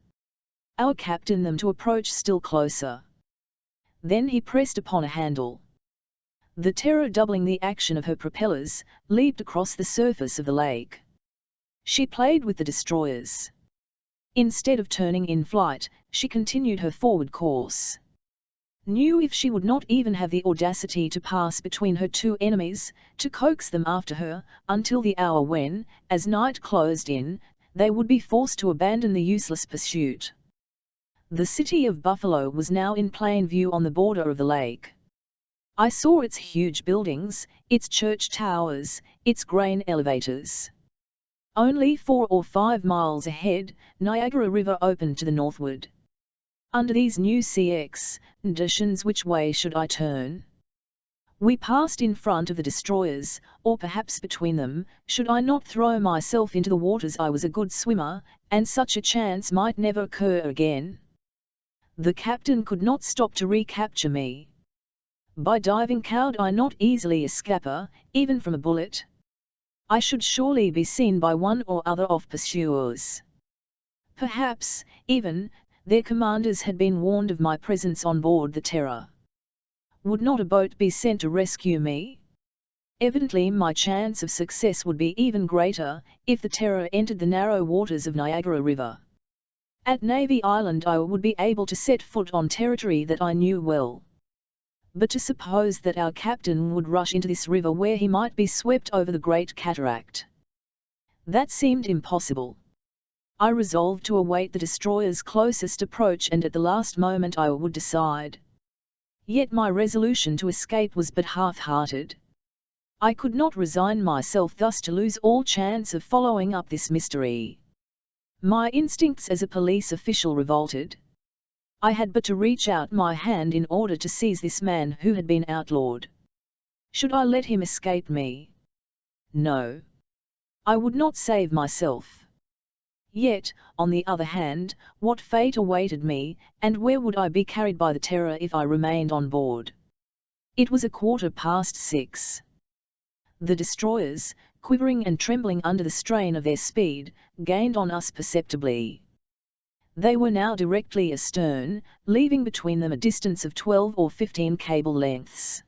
Our captain them to approach still closer. Then he pressed upon a handle. The Terror, doubling the action of her propellers, leaped across the surface of the lake. She played with the destroyers. Instead of turning in flight, she continued her forward course. Knew if she would not even have the audacity to pass between her two enemies, to coax them after her, until the hour when, as night closed in, they would be forced to abandon the useless pursuit. The city of Buffalo was now in plain view on the border of the lake. I saw its huge buildings, its church towers, its grain elevators. Only 4 or 5 miles ahead, Niagara River opened to the northward. Under these new CX conditions, which way should I turn? We passed in front of the destroyers, or perhaps between them. Should I not throw myself into the waters? I was a good swimmer, and such a chance might never occur again. The captain could not stop to recapture me. By diving could I not easily escape, even from a bullet? I should surely be seen by one or other of pursuers. Perhaps, even, their commanders had been warned of my presence on board the Terror. Would not a boat be sent to rescue me? Evidently my chance of success would be even greater, if the Terror entered the narrow waters of Niagara River. At Navy Island I would be able to set foot on territory that I knew well. But to suppose that our captain would rush into this river where he might be swept over the Great Cataract. That seemed impossible. I resolved to await the destroyer's closest approach, and at the last moment I would decide. Yet my resolution to escape was but half-hearted. I could not resign myself thus to lose all chance of following up this mystery. My instincts as a police official revolted. I had but to reach out my hand in order to seize this man who had been outlawed. Should I let him escape me? No. I would not save myself. Yet, on the other hand, what fate awaited me, and where would I be carried by the Terror if I remained on board? It was 6:15. The destroyers, quivering and trembling under the strain of their speed, gained on us perceptibly. They were now directly astern, leaving between them a distance of 12 or 15 cable lengths.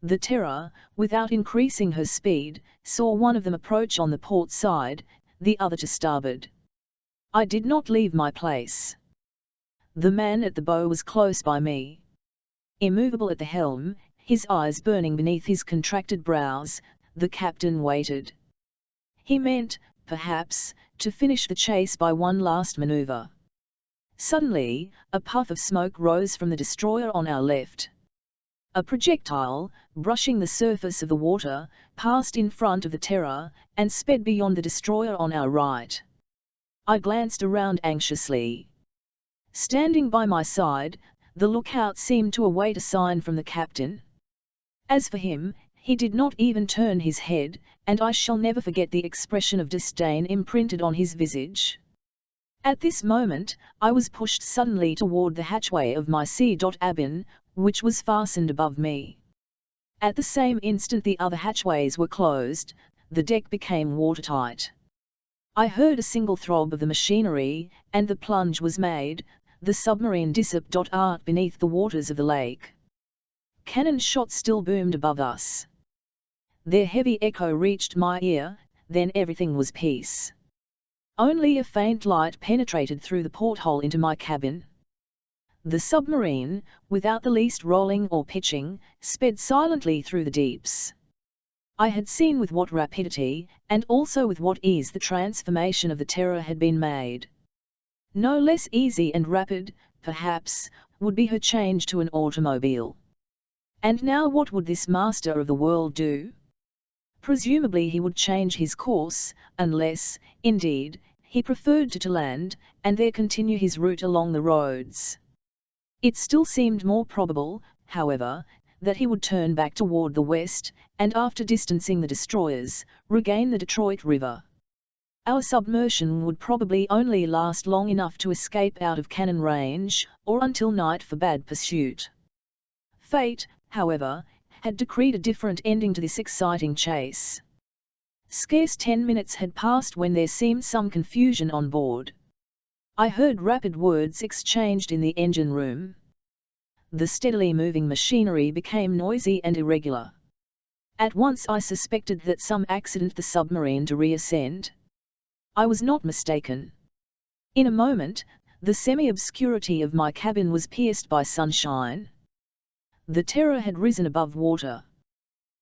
The Terror, without increasing her speed, saw one of them approach on the port side, the other to starboard. I did not leave my place. The man at the bow was close by me. Immovable at the helm, his eyes burning beneath his contracted brows, the captain waited. He meant, perhaps, to finish the chase by one last maneuver. Suddenly, a puff of smoke rose from the destroyer on our left. A projectile, brushing the surface of the water, passed in front of the Terror, and sped beyond the destroyer on our right. I glanced around anxiously. Standing by my side, the lookout seemed to await a sign from the captain. As for him, he did not even turn his head, and I shall never forget the expression of disdain imprinted on his visage. At this moment, I was pushed suddenly toward the hatchway of my sea-cabin, which was fastened above me. At the same instant the other hatchways were closed, the deck became watertight. I heard a single throb of the machinery, and the plunge was made, the submarine disappeared beneath the waters of the lake. Cannon shot still boomed above us. Their heavy echo reached my ear, then everything was peace. Only a faint light penetrated through the porthole into my cabin. The submarine, without the least rolling or pitching, sped silently through the deeps. I had seen with what rapidity, and also with what ease, the transformation of the Terror had been made. No less easy and rapid, perhaps, would be her change to an automobile. And now what would this master of the world do? Presumably he would change his course, unless, indeed, he preferred to land, and there continue his route along the roads. It still seemed more probable, however, that he would turn back toward the west, and after distancing the destroyers, regain the Detroit River. Our submersion would probably only last long enough to escape out of cannon range, or until night forbade pursuit. Fate, however, had decreed a different ending to this exciting chase. Scarce 10 minutes had passed when there seemed some confusion on board. I heard rapid words exchanged in the engine room. The steadily moving machinery became noisy and irregular. At once I suspected that some accident the submarine to reascend. I was not mistaken. In a moment, the semi-obscurity of my cabin was pierced by sunshine. The Terror had risen above water.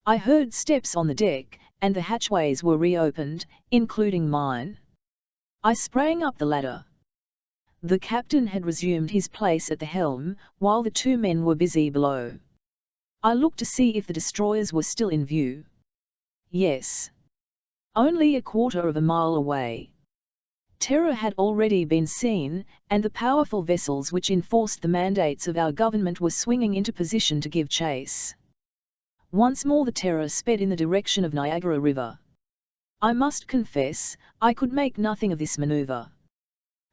I heard steps on the deck, and the hatchways were reopened, including mine. I sprang up the ladder. The captain had resumed his place at the helm, while the two men were busy below. I looked to see if the destroyers were still in view. Yes. Only a quarter of a mile away. Terror had already been seen, and the powerful vessels which enforced the mandates of our government were swinging into position to give chase. Once more the Terror sped in the direction of Niagara River. I must confess, I could make nothing of this maneuver.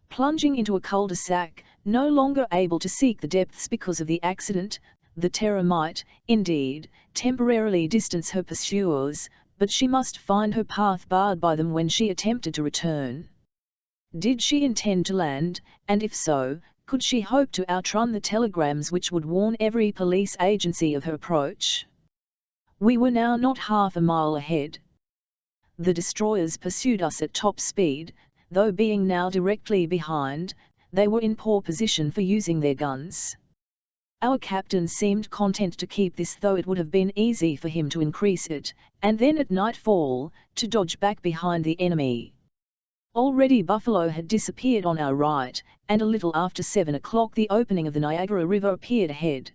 Plunging into a cul-de-sac, no longer able to seek the depths because of the accident, the Terror might, indeed, temporarily distance her pursuers, but she must find her path barred by them when she attempted to return. Did she intend to land, and if so, could she hope to outrun the telegrams which would warn every police agency of her approach? We were now not half a mile ahead. The destroyers pursued us at top speed, though being now directly behind, they were in poor position for using their guns. Our captain seemed content to keep this, though it would have been easy for him to increase it, and then at nightfall, to dodge back behind the enemy. Already Buffalo had disappeared on our right, and a little after 7 o'clock the opening of the Niagara River appeared ahead.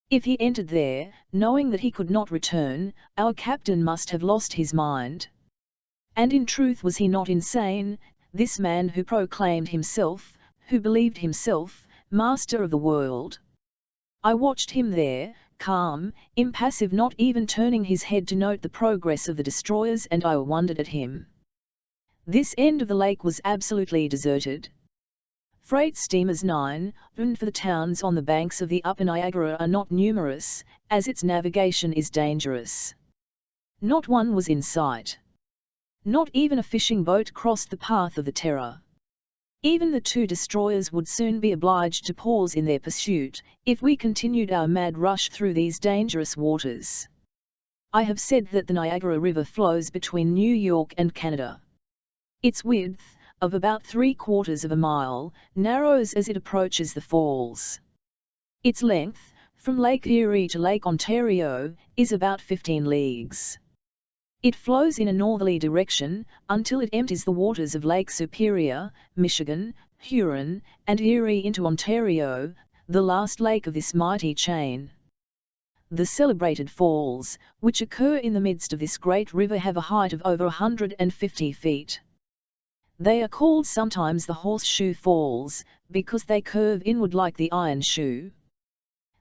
If he entered there, knowing that he could not return, our captain must have lost his mind. And in truth was he not insane, this man who proclaimed himself, who believed himself, master of the world? I watched him there, calm, impassive, not even turning his head to note the progress of the destroyers, and I wondered at him. This end of the lake was absolutely deserted. Freight steamers 9, bound for the towns on the banks of the upper Niagara are not numerous, as its navigation is dangerous. Not one was in sight. Not even a fishing boat crossed the path of the Terror. Even the two destroyers would soon be obliged to pause in their pursuit, if we continued our mad rush through these dangerous waters. I have said that the Niagara River flows between New York and Canada. Its width, of about 3/4 of a mile, narrows as it approaches the falls. Its length, from Lake Erie to Lake Ontario, is about 15 leagues. It flows in a northerly direction, until it empties the waters of Lake Superior, Michigan, Huron, and Erie into Ontario, the last lake of this mighty chain. The celebrated falls, which occur in the midst of this great river, have a height of over 150 feet. They are called sometimes the Horseshoe Falls, because they curve inward like the iron shoe.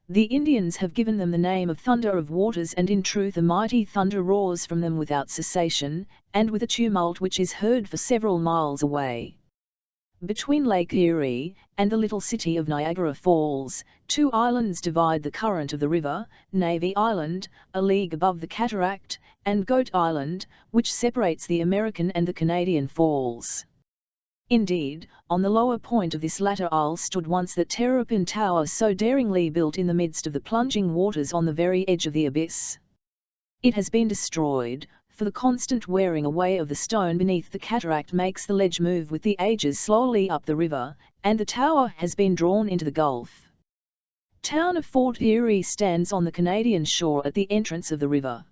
The Indians have given them the name of Thunder of Waters, and in truth a mighty thunder roars from them without cessation, and with a tumult which is heard for several miles away. Between Lake Erie and the little city of Niagara Falls, two islands divide the current of the river, Navy Island, a league above the cataract, and Goat Island, which separates the American and the Canadian falls. Indeed, on the lower point of this latter isle stood once the Terrapin Tower, so daringly built in the midst of the plunging waters on the very edge of the abyss. It has been destroyed, for the constant wearing away of the stone beneath the cataract makes the ledge move with the ages slowly up the river, and the tower has been drawn into the gulf. Town of Fort Erie stands on the Canadian shore at the entrance of the river.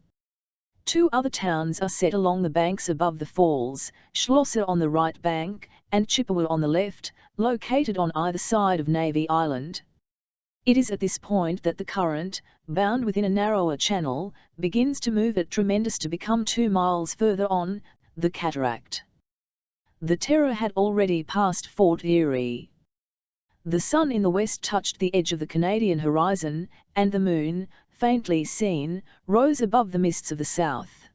Two other towns are set along the banks above the falls, Schlosser on the right bank, and Chippewa on the left, located on either side of Navy Island. It is at this point that the current, bound within a narrower channel, begins to move at tremendous to become 2 miles further on, the cataract. The Terror had already passed Fort Erie. The sun in the west touched the edge of the Canadian horizon, and the moon, faintly seen, rose above the mists of the south.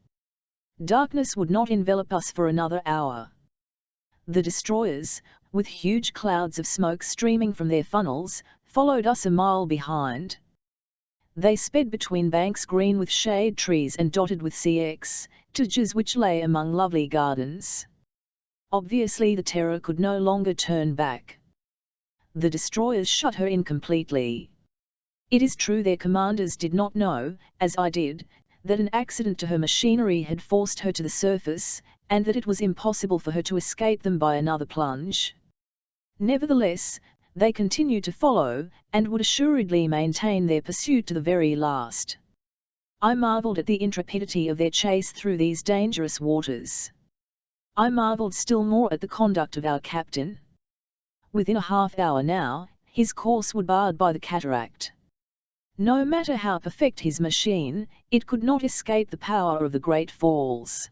Darkness would not envelop us for another hour. The destroyers, with huge clouds of smoke streaming from their funnels, followed us a mile behind. They sped between banks green with shade trees and dotted with cottages which lay among lovely gardens. Obviously the Terror could no longer turn back. The destroyers shut her in completely. It is true their commanders did not know, as I did, that an accident to her machinery had forced her to the surface, and that it was impossible for her to escape them by another plunge. Nevertheless, they continued to follow, and would assuredly maintain their pursuit to the very last. I marveled at the intrepidity of their chase through these dangerous waters. I marveled still more at the conduct of our captain. Within a half-hour now, his course was barred by the cataract. No matter how perfect his machine, it could not escape the power of the great falls.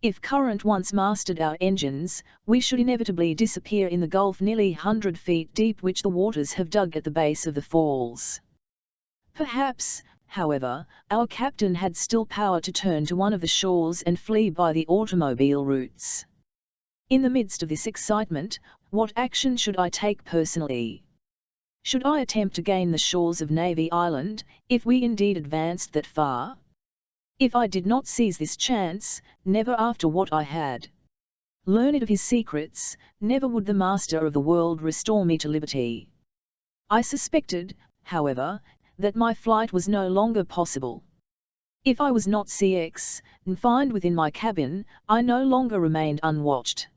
If current once mastered our engines, we should inevitably disappear in the gulf nearly 100 feet deep which the waters have dug at the base of the falls. Perhaps, however, our captain had still power to turn to one of the shores and flee by the automobile routes. In the midst of this excitement, what action should I take personally? Should I attempt to gain the shores of Navy Island, if we indeed advanced that far? If I did not seize this chance, never after what I had learned of his secrets, never would the master of the world restore me to liberty. I suspected, however, that my flight was no longer possible. If I was not confined within my cabin, I no longer remained unwatched.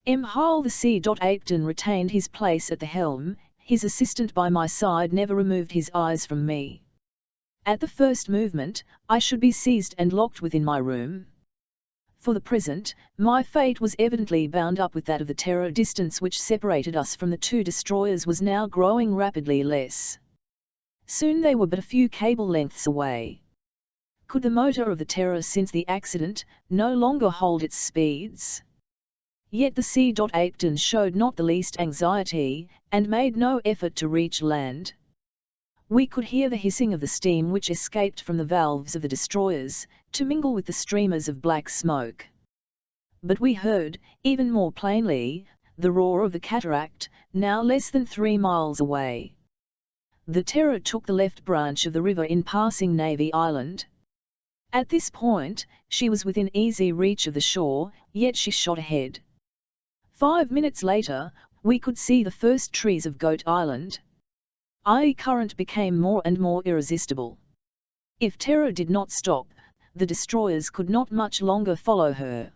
Hull the C. Aitken retained his place at the helm, his assistant by my side never removed his eyes from me. At the first movement, I should be seized and locked within my room. For the present, my fate was evidently bound up with that of the Terror. Distance which separated us from the two destroyers was now growing rapidly less. Soon they were but a few cable lengths away. Could the motor of the Terror since the accident no longer hold its speeds? Yet the C. Aitken showed not the least anxiety, and made no effort to reach land. We could hear the hissing of the steam which escaped from the valves of the destroyers, to mingle with the streamers of black smoke. But we heard, even more plainly, the roar of the cataract, now less than 3 miles away. The Terror took the left branch of the river in passing Navy Island. At this point, she was within easy reach of the shore, yet she shot ahead. 5 minutes later, we could see the first trees of Goat Island. The current became more and more irresistible. If Terror did not stop, the destroyers could not much longer follow her.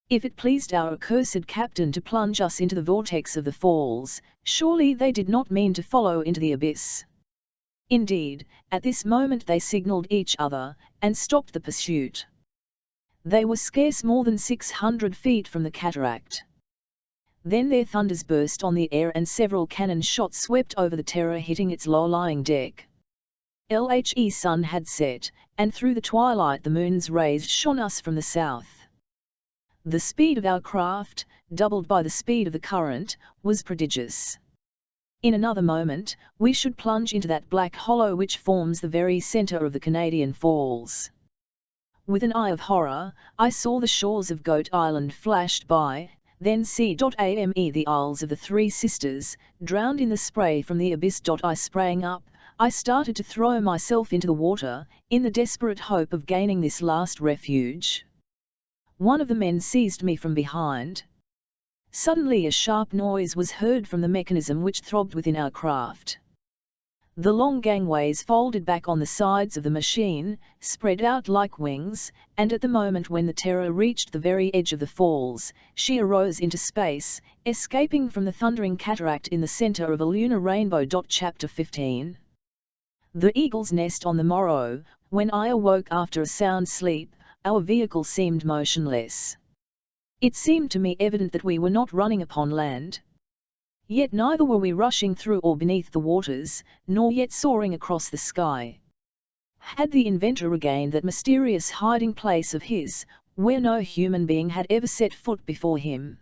If it pleased our accursed captain to plunge us into the vortex of the falls, surely they did not mean to follow into the abyss. Indeed, at this moment they signalled each other, and stopped the pursuit. They were scarce more than 600 feet from the cataract. Then their thunders burst on the air and several cannon shots swept over the Terror, hitting its low-lying deck. The sun had set, and through the twilight the moon's rays shone us from the south. The speed of our craft, doubled by the speed of the current, was prodigious. In another moment, we should plunge into that black hollow which forms the very centre of the Canadian Falls. With an eye of horror, I saw the shores of Goat Island flashed by, then C.ame the Isles of the Three Sisters, drowned in the spray from the abyss. I sprang up, I started to throw myself into the water, in the desperate hope of gaining this last refuge. One of the men seized me from behind. Suddenly a sharp noise was heard from the mechanism which throbbed within our craft. The long gangways folded back on the sides of the machine, spread out like wings, and at the moment when the Terror reached the very edge of the falls, she arose into space, escaping from the thundering cataract in the centre of a lunar rainbow. Chapter 15. The eagle's nest. On the morrow, when I awoke after a sound sleep, our vehicle seemed motionless. It seemed to me evident that we were not running upon land. Yet neither were we rushing through or beneath the waters, nor yet soaring across the sky. Had the inventor regained that mysterious hiding place of his, where no human being had ever set foot before him?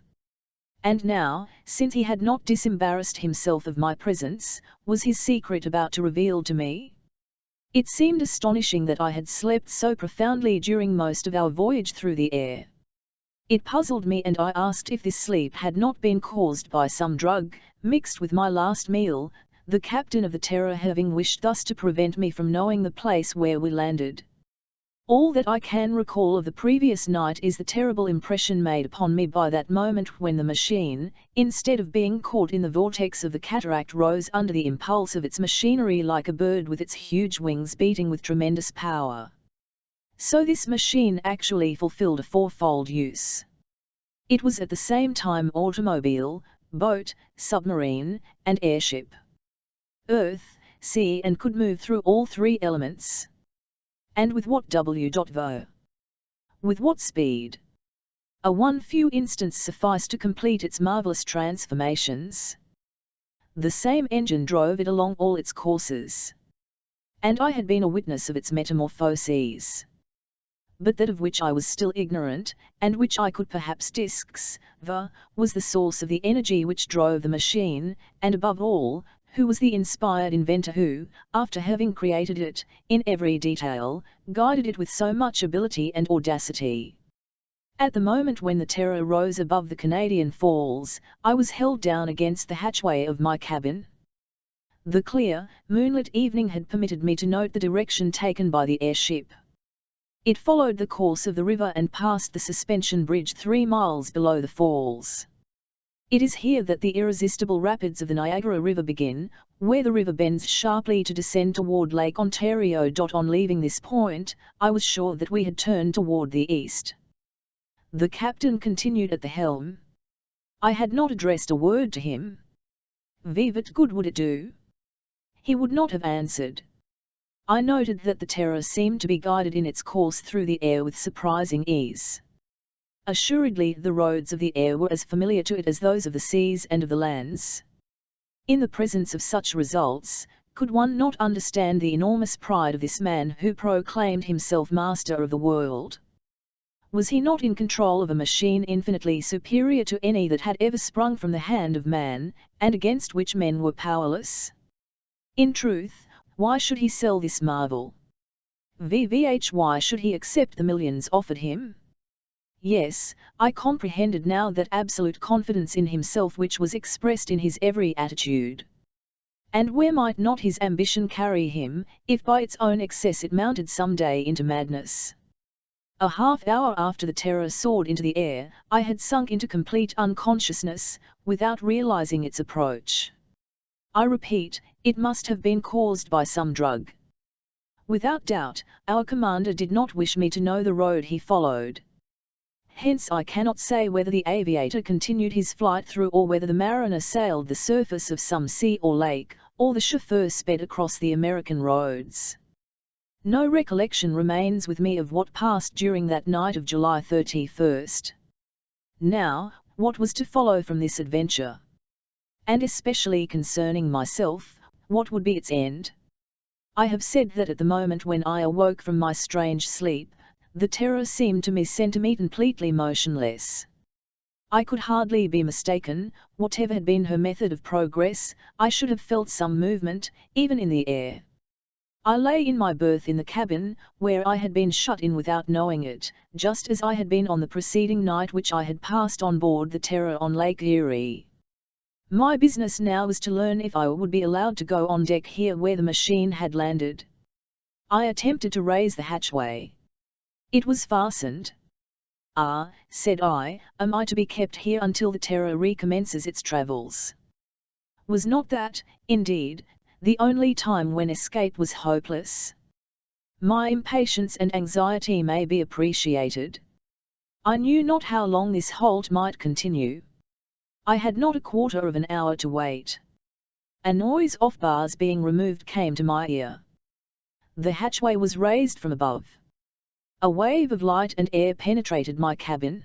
And now, since he had not disembarrassed himself of my presence, was his secret about to reveal to me? It seemed astonishing that I had slept so profoundly during most of our voyage through the air. It puzzled me, and I asked if this sleep had not been caused by some drug, mixed with my last meal, the captain of the Terror having wished thus to prevent me from knowing the place where we landed. All that I can recall of the previous night is the terrible impression made upon me by that moment when the machine, instead of being caught in the vortex of the cataract, rose under the impulse of its machinery like a bird with its huge wings beating with tremendous power. So this machine actually fulfilled a fourfold use. It was at the same time automobile, boat, submarine, and airship. Earth, sea, and could move through all three elements. And with what W.vo? With what speed? A one few instants sufficed to complete its marvelous transformations. The same engine drove it along all its courses. And I had been a witness of its metamorphoses. But that of which I was still ignorant, and which I could perhaps discover, was the source of the energy which drove the machine, and above all, who was the inspired inventor who, after having created it, in every detail, guided it with so much ability and audacity. At the moment when the Terror rose above the Canadian Falls, I was held down against the hatchway of my cabin. The clear, moonlit evening had permitted me to note the direction taken by the airship. It followed the course of the river and passed the suspension bridge 3 miles below the falls. It is here that the irresistible rapids of the Niagara River begin, where the river bends sharply to descend toward Lake Ontario. On leaving this point, I was sure that we had turned toward the east. The captain continued at the helm. I had not addressed a word to him. What good would it do? He would not have answered. I noted that the Terror seemed to be guided in its course through the air with surprising ease. Assuredly the roads of the air were as familiar to it as those of the seas and of the lands. In the presence of such results, could one not understand the enormous pride of this man who proclaimed himself master of the world? Was he not in control of a machine infinitely superior to any that had ever sprung from the hand of man, and against which men were powerless? In truth, why should he sell this marvel? Why should he accept the millions offered him? Yes, I comprehended now that absolute confidence in himself which was expressed in his every attitude. And where might not his ambition carry him, if by its own excess it mounted some day into madness? A half hour after the Terror soared into the air, I had sunk into complete unconsciousness, without realizing its approach. I repeat, it must have been caused by some drug. Without doubt, our commander did not wish me to know the road he followed. Hence I cannot say whether the aviator continued his flight through or whether the mariner sailed the surface of some sea or lake, or the chauffeur sped across the American roads. No recollection remains with me of what passed during that night of July 31st. Now, what was to follow from this adventure? And especially concerning myself, what would be its end? I have said that at the moment when I awoke from my strange sleep, the Terror seemed to me completely motionless. I could hardly be mistaken. Whatever had been her method of progress, I should have felt some movement, even in the air. I lay in my berth in the cabin, where I had been shut in without knowing it, just as I had been on the preceding night which I had passed on board the Terror on Lake Erie. My business now was to learn if I would be allowed to go on deck here where the machine had landed. I attempted to raise the hatchway. It was fastened. "Ah," said I, "am I to be kept here until the Terror recommences its travels?" Was not that, indeed, the only time when escape was hopeless? My impatience and anxiety may be appreciated. I knew not how long this halt might continue. I had not a quarter of an hour to wait. A noise of bars being removed came to my ear. The hatchway was raised from above. A wave of light and air penetrated my cabin.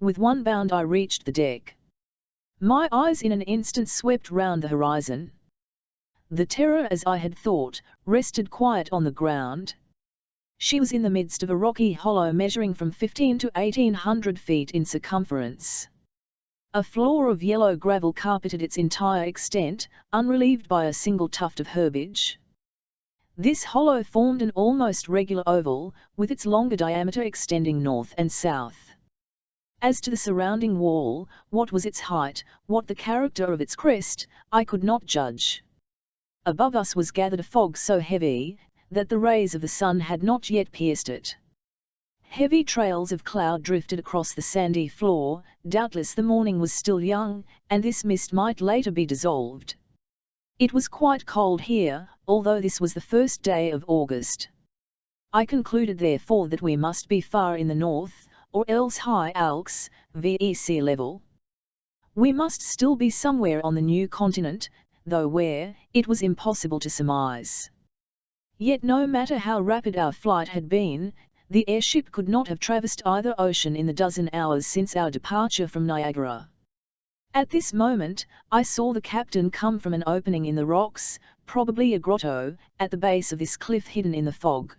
With one bound I reached the deck. My eyes in an instant swept round the horizon. The Terror, as I had thought, rested quiet on the ground. She was in the midst of a rocky hollow measuring from 15 to 1800 feet in circumference. A floor of yellow gravel carpeted its entire extent, unrelieved by a single tuft of herbage. This hollow formed an almost regular oval, with its longer diameter extending north and south. As to the surrounding wall, what was its height, what the character of its crest, I could not judge. Above us was gathered a fog so heavy, that the rays of the sun had not yet pierced it. Heavy trails of cloud drifted across the sandy floor. Doubtless the morning was still young, and this mist might later be dissolved. It was quite cold here, although this was the first day of August. I concluded therefore that we must be far in the north, or else high Alps, ve sea level. We must still be somewhere on the new continent, though where, it was impossible to surmise. Yet no matter how rapid our flight had been, the airship could not have traversed either ocean in the dozen hours since our departure from Niagara. At this moment, I saw the captain come from an opening in the rocks, probably a grotto, at the base of this cliff hidden in the fog.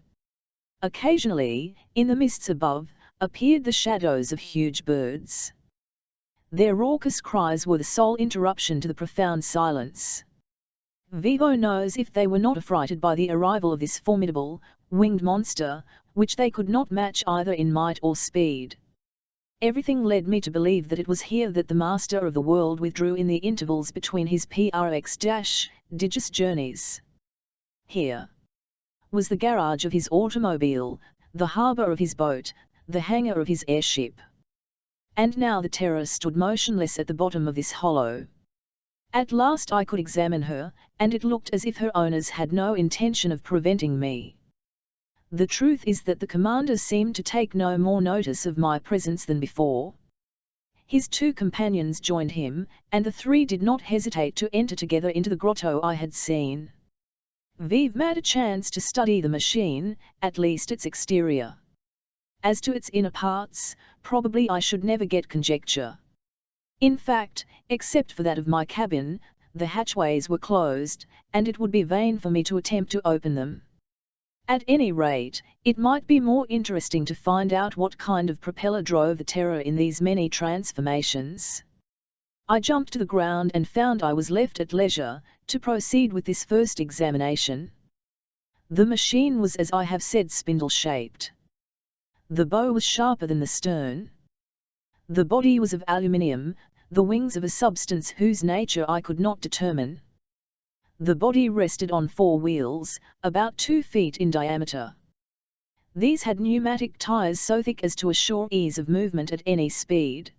Occasionally, in the mists above, appeared the shadows of huge birds. Their raucous cries were the sole interruption to the profound silence. Vivo knows if they were not affrighted by the arrival of this formidable, winged monster, which they could not match either in might or speed. Everything led me to believe that it was here that the master of the world withdrew in the intervals between his prodigious journeys. Here was the garage of his automobile, the harbour of his boat, the hangar of his airship. And now the Terror stood motionless at the bottom of this hollow. At last I could examine her, and it looked as if her owners had no intention of preventing me. The truth is that the commander seemed to take no more notice of my presence than before. His two companions joined him, and the three did not hesitate to enter together into the grotto I had seen. Vive had a chance to study the machine, at least its exterior. As to its inner parts, probably I should never get conjecture. In fact, except for that of my cabin, the hatchways were closed, and it would be vain for me to attempt to open them. At any rate, it might be more interesting to find out what kind of propeller drove the Terror in these many transformations. I jumped to the ground and found I was left at leisure to proceed with this first examination. The machine was, as I have said, spindle-shaped. The bow was sharper than the stern. The body was of aluminium, the wings of a substance whose nature I could not determine. The body rested on 4 wheels, about 2 feet in diameter. These had pneumatic tires so thick as to assure ease of movement at any speed.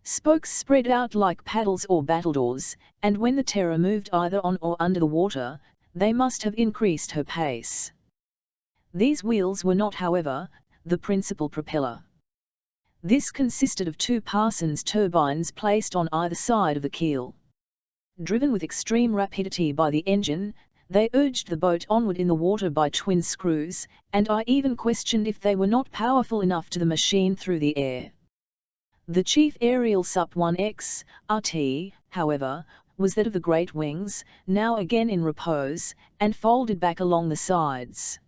Spokes spread out like paddles or battledores, and when the Terror moved either on or under the water, they must have increased her pace. These wheels were not, however, the principal propeller. This consisted of 2 Parsons turbines placed on either side of the keel. Driven with extreme rapidity by the engine, they urged the boat onward in the water by twin screws, and I even questioned if they were not powerful enough to the machine through the air. The chief aerial Sup-1X, RT, however, was that of the great wings, now again in repose, and folded back along the sides.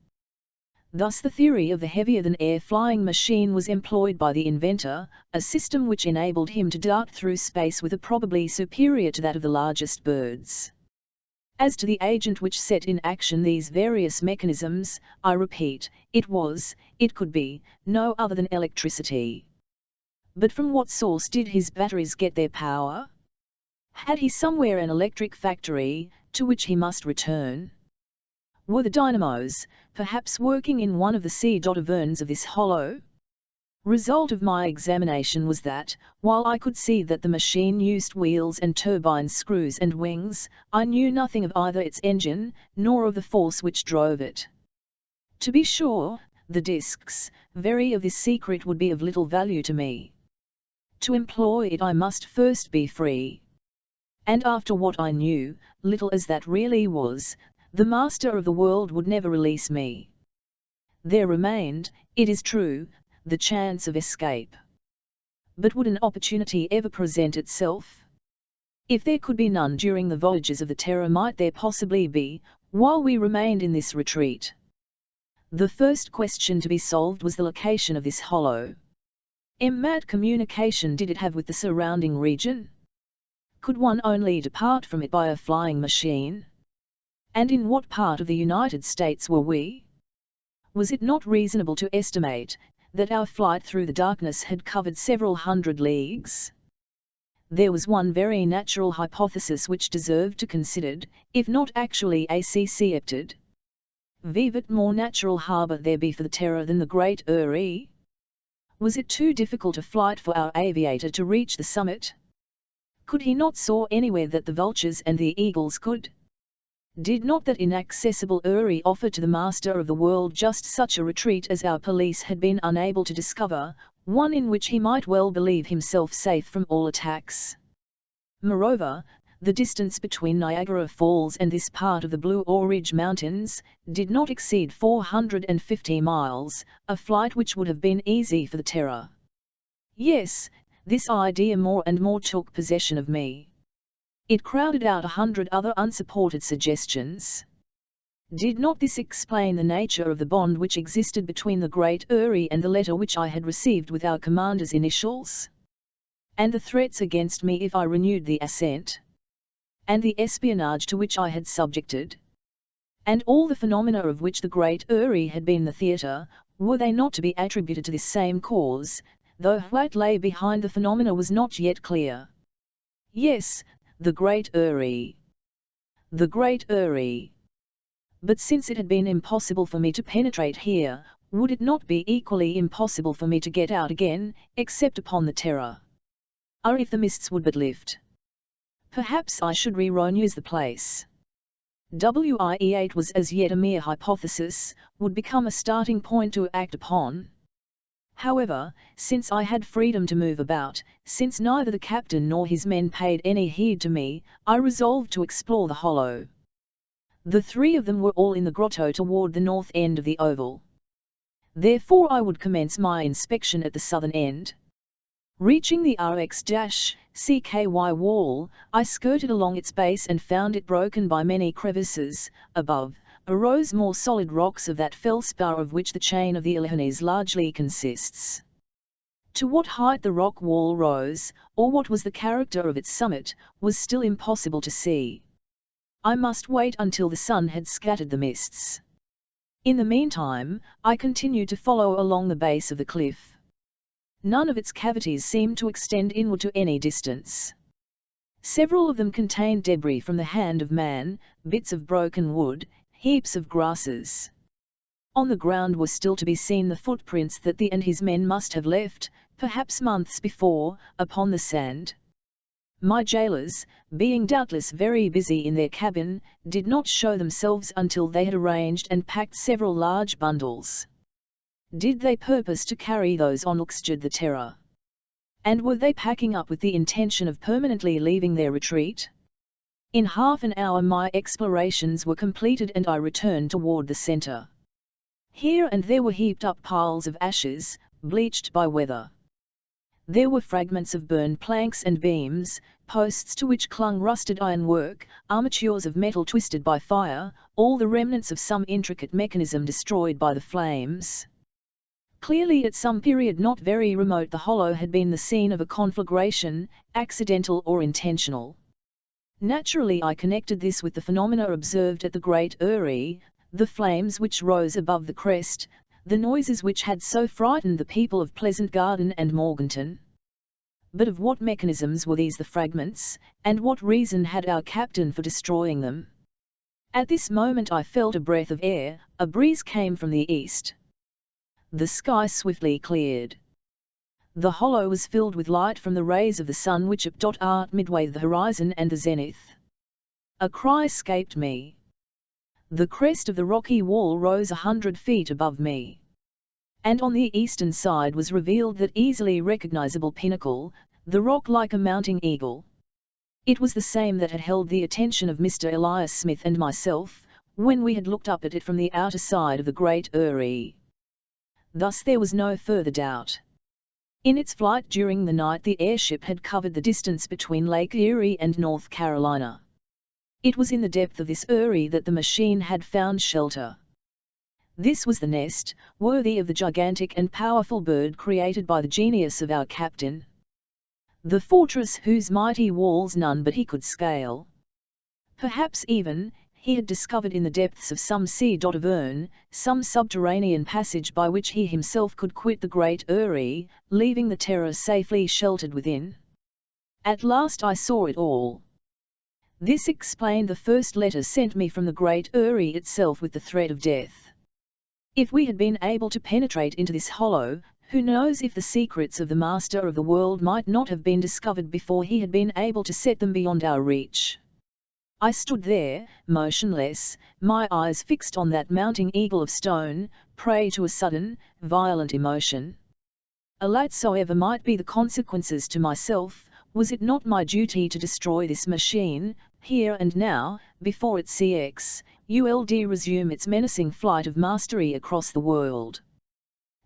Thus the theory of the heavier-than-air flying machine was employed by the inventor, a system which enabled him to dart through space with a probability superior to that of the largest birds. As to the agent which set in action these various mechanisms, I repeat, it could be, no other than electricity. But from what source did his batteries get their power? Had he somewhere an electric factory, to which he must return? Were the dynamos, perhaps working in one of the caverns of this hollow? Result of my examination was that, while I could see that the machine used wheels and turbine screws and wings, I knew nothing of either its engine, nor of the force which drove it. To be sure, the discs, very of this secret would be of little value to me. To employ it I must first be free. And after what I knew, little as that really was, the master of the world would never release me. There remained, it is true, the chance of escape. But would an opportunity ever present itself? If there could be none during the voyages of the Terror, might there possibly be, while we remained in this retreat? The first question to be solved was the location of this hollow. What communication did it have with the surrounding region? Could one only depart from it by a flying machine? And in what part of the United States were we? Was it not reasonable to estimate that our flight through the darkness had covered several hundred leagues? There was one very natural hypothesis which deserved to be considered, if not actually accepted. Vivat more natural harbour there be for the Terror than the Great Eyrie? Was it too difficult a flight for our aviator to reach the summit? Could he not soar anywhere that the vultures and the eagles could? Did not that inaccessible Eyrie offer to the master of the world just such a retreat as our police had been unable to discover, one in which he might well believe himself safe from all attacks? Moreover, the distance between Niagara Falls and this part of the Blue Ridge Mountains did not exceed 450 miles, a flight which would have been easy for the Terror. Yes, this idea more and more took possession of me. It crowded out 100 other unsupported suggestions. Did not this explain the nature of the bond which existed between the Great Eyrie and the letter which I had received with our commander's initials? And the threats against me if I renewed the ascent? And the espionage to which I had subjected? And all the phenomena of which the Great Eyrie had been the theatre, were they not to be attributed to this same cause, though what lay behind the phenomena was not yet clear? Yes, the Great Eyrie. The Great Eyrie. But since it had been impossible for me to penetrate here, would it not be equally impossible for me to get out again, except upon the Terror? Or if the mists would but lift, perhaps I should re-use the place. WIE8 was as yet a mere hypothesis, would become a starting point to act upon. However, since I had freedom to move about, since neither the captain nor his men paid any heed to me, I resolved to explore the hollow. The three of them were all in the grotto toward the north end of the oval. Therefore I would commence my inspection at the southern end. Reaching the RX-CKY wall, I skirted along its base and found it broken by many crevices. Above, arose more solid rocks of that felspar of which the chain of the Alleghanies largely consists. To what height the rock wall rose, or what was the character of its summit, was still impossible to see. I must wait until the sun had scattered the mists. In the meantime, I continued to follow along the base of the cliff. None of its cavities seemed to extend inward to any distance. Several of them contained debris from the hand of man, bits of broken wood, heaps of grasses. On the ground were still to be seen the footprints that the and his men must have left, perhaps months before, upon the sand. My jailers, being doubtless very busy in their cabin, did not show themselves until they had arranged and packed several large bundles. Did they purpose to carry those on the Terror? And were they packing up with the intention of permanently leaving their retreat? In half an hour my explorations were completed and I returned toward the center. Here and there were heaped up piles of ashes, bleached by weather. There were fragments of burned planks and beams, posts to which clung rusted ironwork, armatures of metal twisted by fire, all the remnants of some intricate mechanism destroyed by the flames. Clearly at some period not very remote the hollow had been the scene of a conflagration, accidental or intentional. Naturally I connected this with the phenomena observed at the Great Eyrie, the flames which rose above the crest, the noises which had so frightened the people of Pleasant Garden and Morganton. But of what mechanisms were these the fragments, and what reason had our captain for destroying them? At this moment I felt a breath of air, a breeze came from the east. The sky swiftly cleared. The hollow was filled with light from the rays of the sun which art midway the horizon and the zenith. A cry escaped me. The crest of the rocky wall rose 100 feet above me. And on the eastern side was revealed that easily recognizable pinnacle, the rock like a mounting eagle. It was the same that had held the attention of Mr. Elias Smith and myself, when we had looked up at it from the outer side of the Great Eyrie. Thus there was no further doubt. In its flight during the night the airship had covered the distance between Lake Erie and North Carolina. It was in the depth of this eyrie that the machine had found shelter. This was the nest, worthy of the gigantic and powerful bird created by the genius of our captain. The fortress whose mighty walls none but he could scale. Perhaps even, he had discovered in the depths of some Jules-Verne, some subterranean passage by which he himself could quit the Great Eyrie, leaving the Terror safely sheltered within. At last I saw it all. This explained the first letter sent me from the great Uri itself with the threat of death. If we had been able to penetrate into this hollow, who knows if the secrets of the Master of the world might not have been discovered before he had been able to set them beyond our reach. I stood there, motionless, my eyes fixed on that mounting eagle of stone, prey to a sudden, violent emotion. Alas, soever might be the consequences to myself, was it not my duty to destroy this machine, here and now, before its CXULD resume its menacing flight of mastery across the world?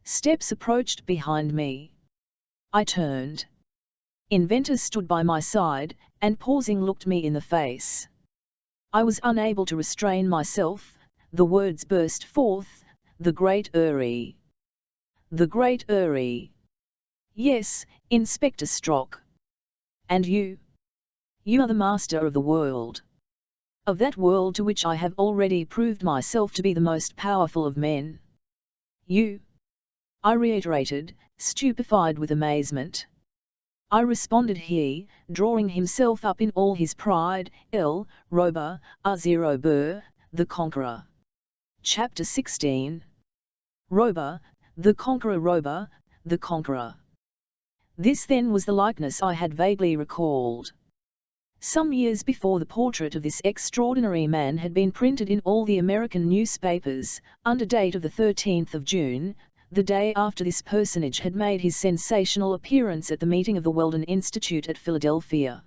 Steps approached behind me. I turned. Inventors stood by my side, and pausing looked me in the face. I was unable to restrain myself, the words burst forth, "The Great Uri. The Great Uri." "Yes, Inspector Strock." "And you? You are the master of the world. Of that world to which I have already proved myself to be the most powerful of men." "You?" I reiterated, stupefied with amazement. I responded, he, drawing himself up in all his pride, L. Rober, R0 Burr, the Conqueror. Chapter 16. Rober, the Conqueror. Rober, the Conqueror. This then was the likeness I had vaguely recalled. Some years before, the portrait of this extraordinary man had been printed in all the American newspapers, under date of the 13th of June, the day after this personage had made his sensational appearance at the meeting of the Weldon Institute at Philadelphia.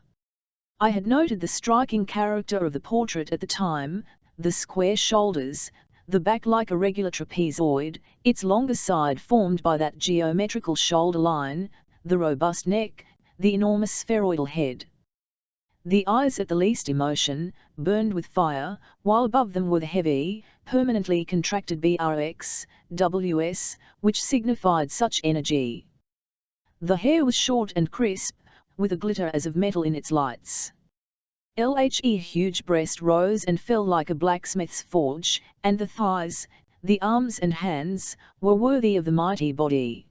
I had noted the striking character of the portrait at the time, the square shoulders, the back like a regular trapezoid, its longer side formed by that geometrical shoulder line, the robust neck, the enormous spheroidal head. The eyes at the least emotion, burned with fire, while above them were the heavy, permanently contracted BRX, which signified such energy. The hair was short and crisp, with a glitter as of metal in its lights. LHE huge breast rose and fell like a blacksmith's forge, and the thighs, the arms and hands, were worthy of the mighty body.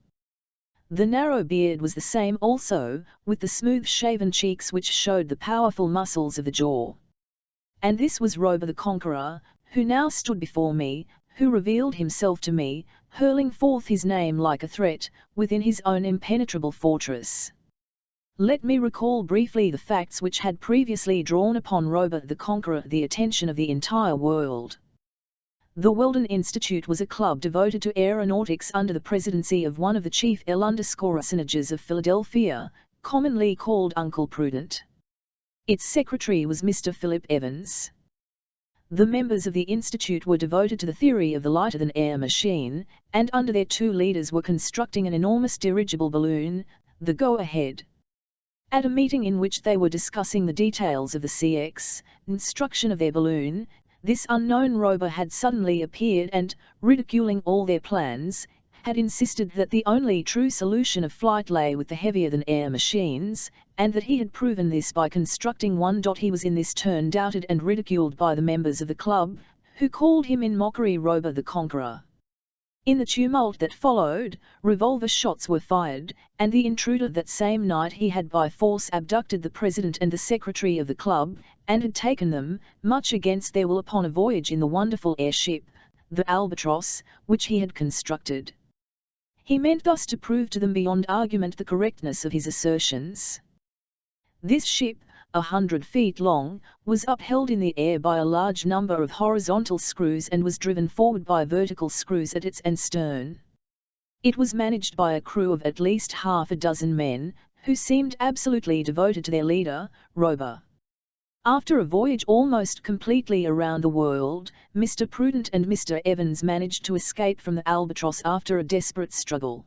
The narrow beard was the same also, with the smooth-shaven cheeks which showed the powerful muscles of the jaw. And this was Rober the Conqueror, who now stood before me, who revealed himself to me, hurling forth his name like a threat, within his own impenetrable fortress. Let me recall briefly the facts which had previously drawn upon Rober the Conqueror the attention of the entire world. The Weldon Institute was a club devoted to aeronautics under the presidency of one of the chief personages of Philadelphia, commonly called Uncle Prudent. Its secretary was Mr. Philip Evans. The members of the institute were devoted to the theory of the lighter-than-air machine, and under their two leaders were constructing an enormous dirigible balloon, the Go-Ahead. At a meeting in which they were discussing the details of the construction of their balloon, this unknown Rober had suddenly appeared and, ridiculing all their plans, had insisted that the only true solution of flight lay with the heavier-than-air machines, and that he had proven this by constructing one. He was in this turn doubted and ridiculed by the members of the club, who called him in mockery Rober the Conqueror. In the tumult that followed, revolver shots were fired, and the intruder that same night he had by force abducted the president and the secretary of the club, and had taken them, much against their will, upon a voyage in the wonderful airship, the Albatross, which he had constructed. He meant thus to prove to them beyond argument the correctness of his assertions. This ship, 100 feet long, was upheld in the air by a large number of horizontal screws and was driven forward by vertical screws at its and stern. It was managed by a crew of at least half a dozen men, who seemed absolutely devoted to their leader, Rober. After a voyage almost completely around the world, Mr. Prudent and Mr. Evans managed to escape from the Albatross after a desperate struggle.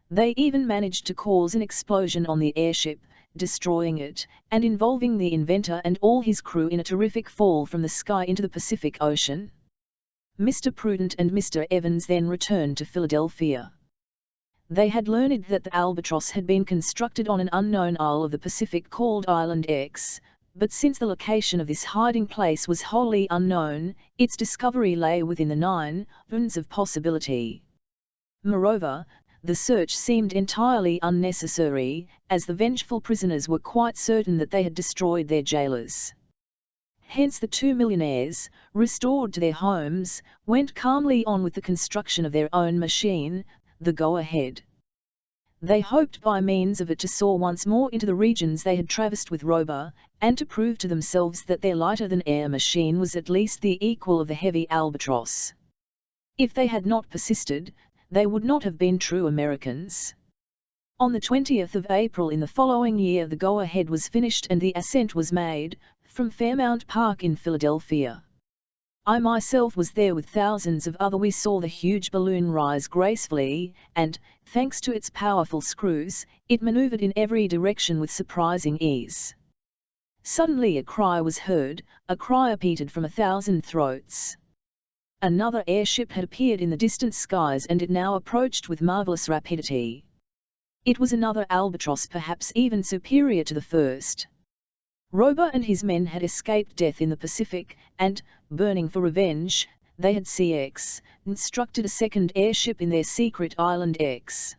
They even managed to cause an explosion on the airship, destroying it, and involving the inventor and all his crew in a terrific fall from the sky into the Pacific Ocean. Mr. Prudent and Mr. Evans then returned to Philadelphia. They had learned that the Albatross had been constructed on an unknown isle of the Pacific called Island X, but since the location of this hiding place was wholly unknown, its discovery lay within the 9 zones of possibility. Moreover, the search seemed entirely unnecessary, as the vengeful prisoners were quite certain that they had destroyed their jailers. Hence the two millionaires, restored to their homes, went calmly on with the construction of their own machine, the Go-Ahead. They hoped by means of it to soar once more into the regions they had traversed with Rober, and to prove to themselves that their lighter-than-air machine was at least the equal of the heavy Albatross. If they had not persisted, they would not have been true Americans. On the 20th of April in the following year the Go-Ahead was finished and the ascent was made, from Fairmount Park in Philadelphia. I myself was there with thousands of others. We saw the huge balloon rise gracefully, and, thanks to its powerful screws, it maneuvered in every direction with surprising ease. Suddenly a cry was heard, a cry repeated from 1,000 throats. Another airship had appeared in the distant skies and it now approached with marvelous rapidity. It was another Albatross, perhaps even superior to the first. Rober and his men had escaped death in the Pacific, and, burning for revenge, they had constructed a second airship in their secret Island X.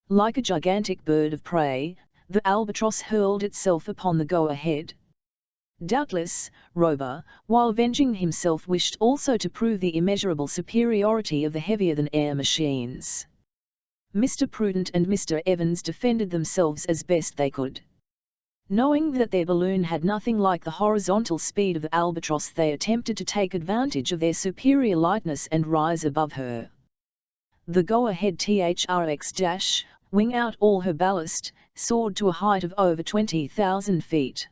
Like a gigantic bird of prey, the Albatross hurled itself upon the Go-Ahead. Doubtless, Rober, while avenging himself, wished also to prove the immeasurable superiority of the heavier-than-air machines. Mr. Prudent and Mr. Evans defended themselves as best they could. Knowing that their balloon had nothing like the horizontal speed of the Albatross, they attempted to take advantage of their superior lightness and rise above her. The Go-Ahead THRX- wing out all her ballast, soared to a height of over 20,000 feet.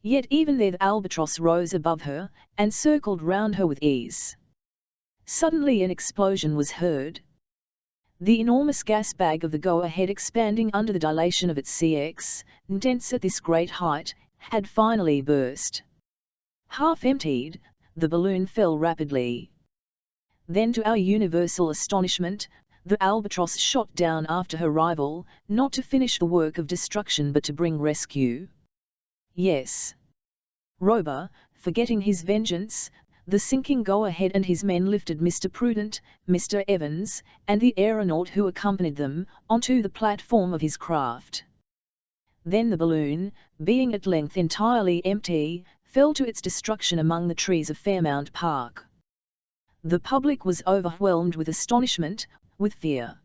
Yet even there the Albatross rose above her, and circled round her with ease. Suddenly an explosion was heard. The enormous gas bag of the Go-Ahead, expanding under the dilation of its dense at this great height, had finally burst. Half emptied, the balloon fell rapidly. Then, to our universal astonishment, the Albatross shot down after her rival, not to finish the work of destruction but to bring rescue. Yes. Rober, forgetting his vengeance, the sinking Go-Ahead and his men lifted Mr. Prudent, Mr. Evans, and the aeronaut who accompanied them, onto the platform of his craft. Then the balloon, being at length entirely empty, fell to its destruction among the trees of Fairmount Park. The public was overwhelmed with astonishment, with fear.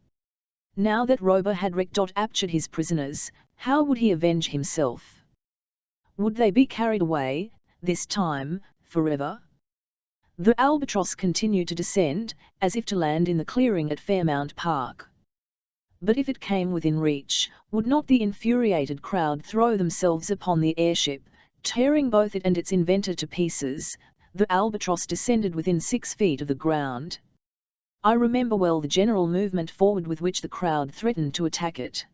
Now that Rober had captured his prisoners, how would he avenge himself? Would they be carried away, this time, forever? The Albatross continued to descend, as if to land in the clearing at Fairmount Park. But if it came within reach, would not the infuriated crowd throw themselves upon the airship, tearing both it and its inventor to pieces? The Albatross descended within 6 feet of the ground. I remember well the general movement forward with which the crowd threatened to attack it.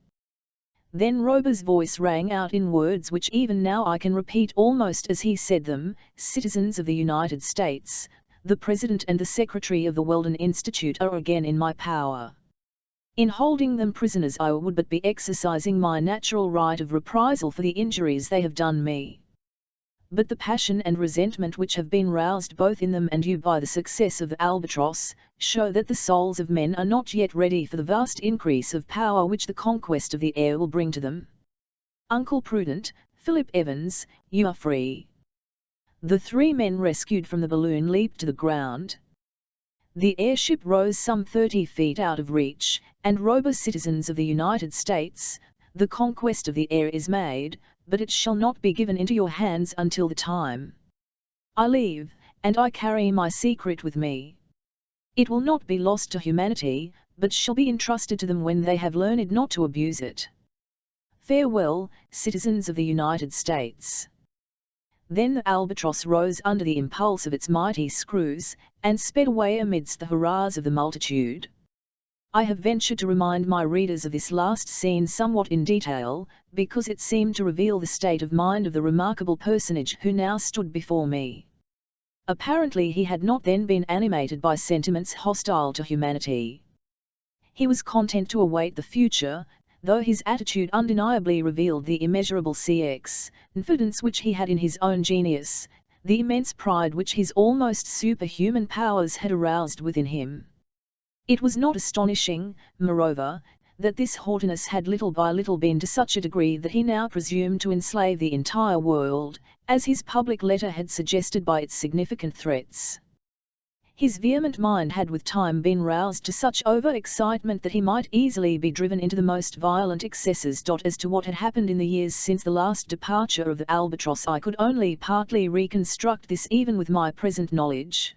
Then Rober's voice rang out in words which even now I can repeat almost as he said them: "Citizens of the United States, the President and the Secretary of the Weldon Institute are again in my power. In holding them prisoners I would but be exercising my natural right of reprisal for the injuries they have done me. But the passion and resentment which have been roused both in them and you by the success of the Albatross, show that the souls of men are not yet ready for the vast increase of power which the conquest of the air will bring to them. Uncle Prudent, Philip Evans, you are free." The 3 men rescued from the balloon leaped to the ground. The airship rose some 30 feet out of reach, and Rober, "Citizens of the United States, the conquest of the air is made, but it shall not be given into your hands until the time I leave, and I carry my secret with me. It will not be lost to humanity, but shall be entrusted to them when they have learned not to abuse it. Farewell, citizens of the United States." Then the Albatross rose under the impulse of its mighty screws, and sped away amidst the hurrahs of the multitude. I have ventured to remind my readers of this last scene somewhat in detail, because it seemed to reveal the state of mind of the remarkable personage who now stood before me. Apparently he had not then been animated by sentiments hostile to humanity. He was content to await the future, though his attitude undeniably revealed the immeasurable confidence which he had in his own genius, the immense pride which his almost superhuman powers had aroused within him. It was not astonishing, moreover, that this haughtiness had little by little been to such a degree that he now presumed to enslave the entire world, as his public letter had suggested by its significant threats. His vehement mind had with time been roused to such over-excitement that he might easily be driven into the most violent excesses. As to what had happened in the years since the last departure of the Albatross, I could only partly reconstruct this even with my present knowledge.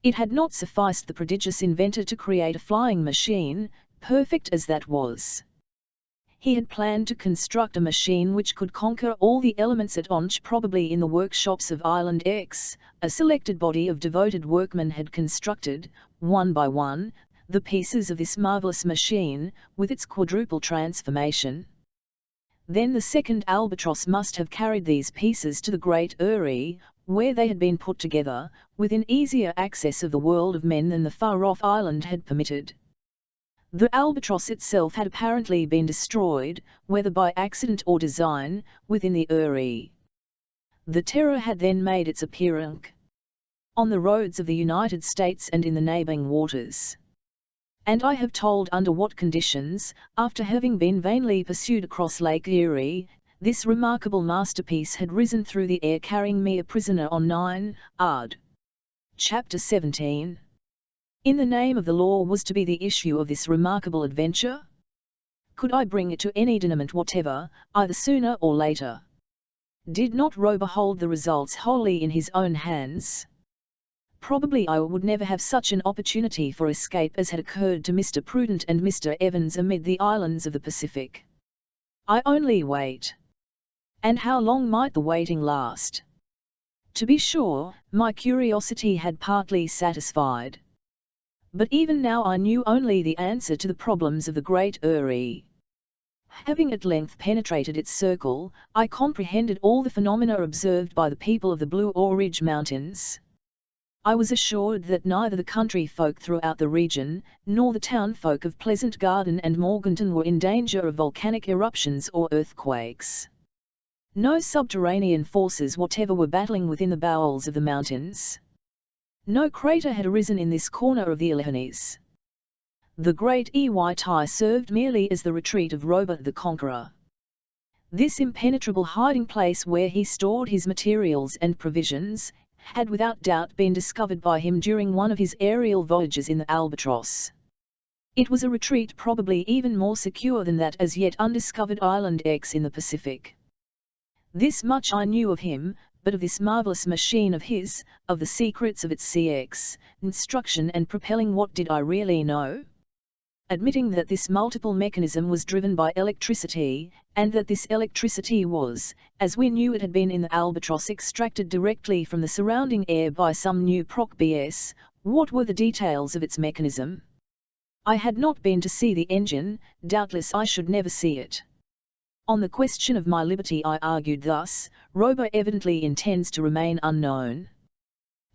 It had not sufficed the prodigious inventor to create a flying machine, perfect as that was. He had planned to construct a machine which could conquer all the elements at once. Probably in the workshops of Island X, a selected body of devoted workmen had constructed, one by one, the pieces of this marvelous machine, with its quadruple transformation. Then the second Albatross must have carried these pieces to the great Eyrie, where they had been put together, within easier access of the world of men than the far-off island had permitted. The Albatross itself had apparently been destroyed, whether by accident or design, within the Eyrie. The Terror had then made its appearance on the roads of the United States and in the neighboring waters. And I have told under what conditions, after having been vainly pursued across Lake Erie, this remarkable masterpiece had risen through the air, carrying me a prisoner on 9 Ard. Chapter 17. In the name of the law was to be the issue of this remarkable adventure? Could I bring it to any denouement whatever, either sooner or later? Did not Rober hold the results wholly in his own hands? Probably I would never have such an opportunity for escape as had occurred to Mr. Prudent and Mr. Evans amid the islands of the Pacific. I only wait. And how long might the waiting last? To be sure, my curiosity had partly satisfied. But even now I knew only the answer to the problems of the great Eyrie. Having at length penetrated its circle, I comprehended all the phenomena observed by the people of the Blue Ridge Mountains. I was assured that neither the country folk throughout the region, nor the town folk of Pleasant Garden and Morganton were in danger of volcanic eruptions or earthquakes. No subterranean forces whatever were battling within the bowels of the mountains. No crater had arisen in this corner of the Alleghanies. The great Eyrie served merely as the retreat of Rober the Conqueror. This impenetrable hiding place where he stored his materials and provisions, had without doubt been discovered by him during one of his aerial voyages in the Albatross. It was a retreat probably even more secure than that as yet undiscovered Island X in the Pacific. This much I knew of him, but of this marvelous machine of his, of the secrets of its CX, instruction and propelling, what did I really know? Admitting that this multiple mechanism was driven by electricity, and that this electricity was, as we knew it had been in the Albatross, extracted directly from the surrounding air by some new BS, what were the details of its mechanism? I had not been to see the engine, doubtless I should never see it. On the question of my liberty I argued thus: Rober evidently intends to remain unknown.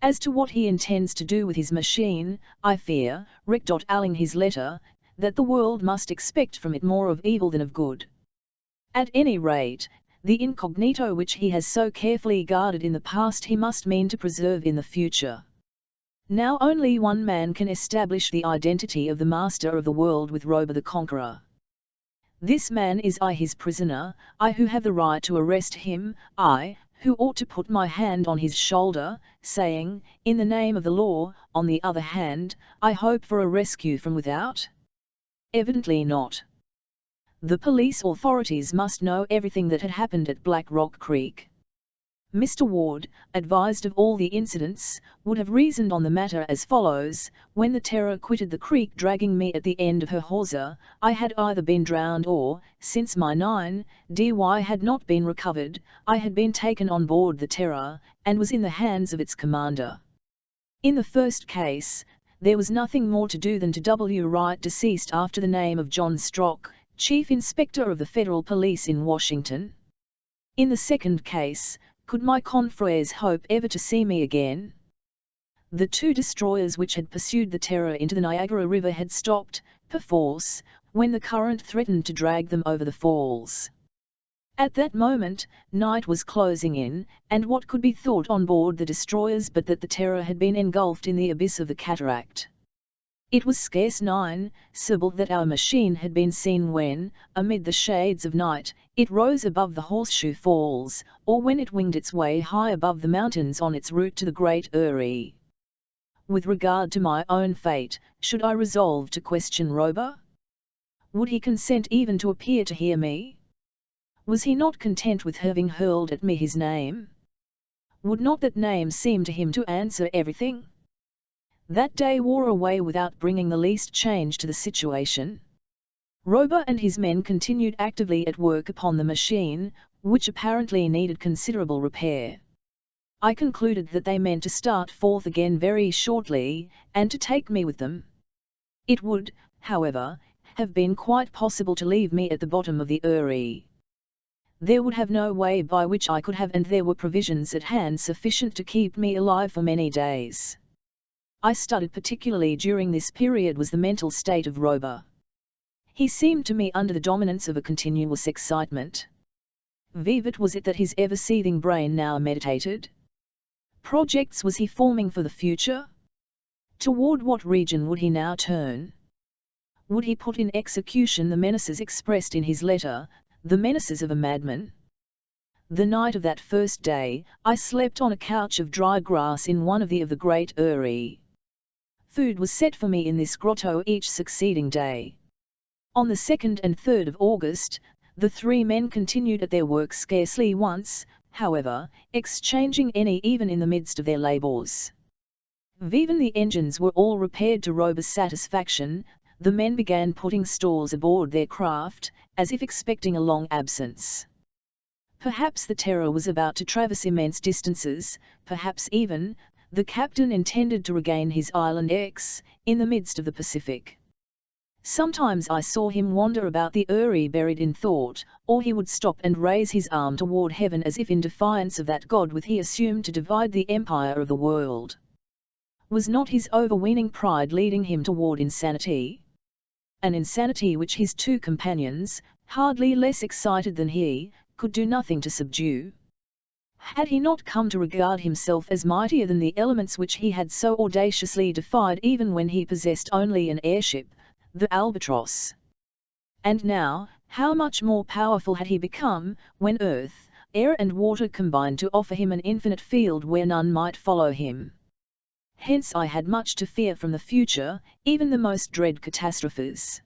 As to what he intends to do with his machine, I fear, Rick.Alling his letter, that the world must expect from it more of evil than of good. At any rate, the incognito which he has so carefully guarded in the past he must mean to preserve in the future. Now only one man can establish the identity of the master of the world with Rober the Conqueror. This man is I, his prisoner, I who have the right to arrest him, I, who ought to put my hand on his shoulder, saying, in the name of the law. On the other hand, I hope for a rescue from without? Evidently not. The police authorities must know everything that had happened at Black Rock Creek. Mr. Ward, advised of all the incidents, would have reasoned on the matter as follows: when the Terror quitted the creek dragging me at the end of her hawser, I had either been drowned or, since my 9dy had not been recovered, I had been taken on board the Terror, and was in the hands of its commander. In the first case, there was nothing more to do than to write deceased after the name of John Strock, Chief Inspector of the Federal Police in Washington. In the second case, could my confreres hope ever to see me again? The two destroyers which had pursued the Terror into the Niagara River had stopped, perforce, when the current threatened to drag them over the falls. At that moment, night was closing in, and what could be thought on board the destroyers but that the Terror had been engulfed in the abyss of the cataract? It was scarce 9, Sybil, that our machine had been seen when, amid the shades of night, it rose above the Horseshoe Falls, or when it winged its way high above the mountains on its route to the Great Eyrie. With regard to my own fate, should I resolve to question Rober? Would he consent even to appear to hear me? Was he not content with having hurled at me his name? Would not that name seem to him to answer everything? That day wore away without bringing the least change to the situation. Rober and his men continued actively at work upon the machine, which apparently needed considerable repair. I concluded that they meant to start forth again very shortly, and to take me with them. It would, however, have been quite possible to leave me at the bottom of the Eyrie. There would have no way by which I could have, and there were provisions at hand sufficient to keep me alive for many days. I studied particularly during this period was the mental state of Rober. He seemed to me under the dominance of a continuous excitement. Vivid was it that his ever-seething brain now meditated? Projects was he forming for the future? Toward what region would he now turn? Would he put in execution the menaces expressed in his letter, the menaces of a madman? The night of that first day, I slept on a couch of dry grass in one of the Great Eyrie. Food was set for me in this grotto each succeeding day. On the 2nd and 3rd of August, the 3 men continued at their work scarcely once, however, exchanging any even in the midst of their labours. Even the engines were all repaired to Rober's satisfaction. The men began putting stores aboard their craft, as if expecting a long absence. Perhaps the Terror was about to traverse immense distances, perhaps even, the captain intended to regain his island X, in the midst of the Pacific. Sometimes I saw him wander about the Eyrie buried in thought, or he would stop and raise his arm toward heaven as if in defiance of that God with he assumed to divide the empire of the world. Was not his overweening pride leading him toward insanity? An insanity which his 2 companions, hardly less excited than he, could do nothing to subdue. Had he not come to regard himself as mightier than the elements which he had so audaciously defied even when he possessed only an airship, the Albatross? And now, how much more powerful had he become, when earth, air and water combined to offer him an infinite field where none might follow him? Hence I had much to fear from the future, even the most dread catastrophes.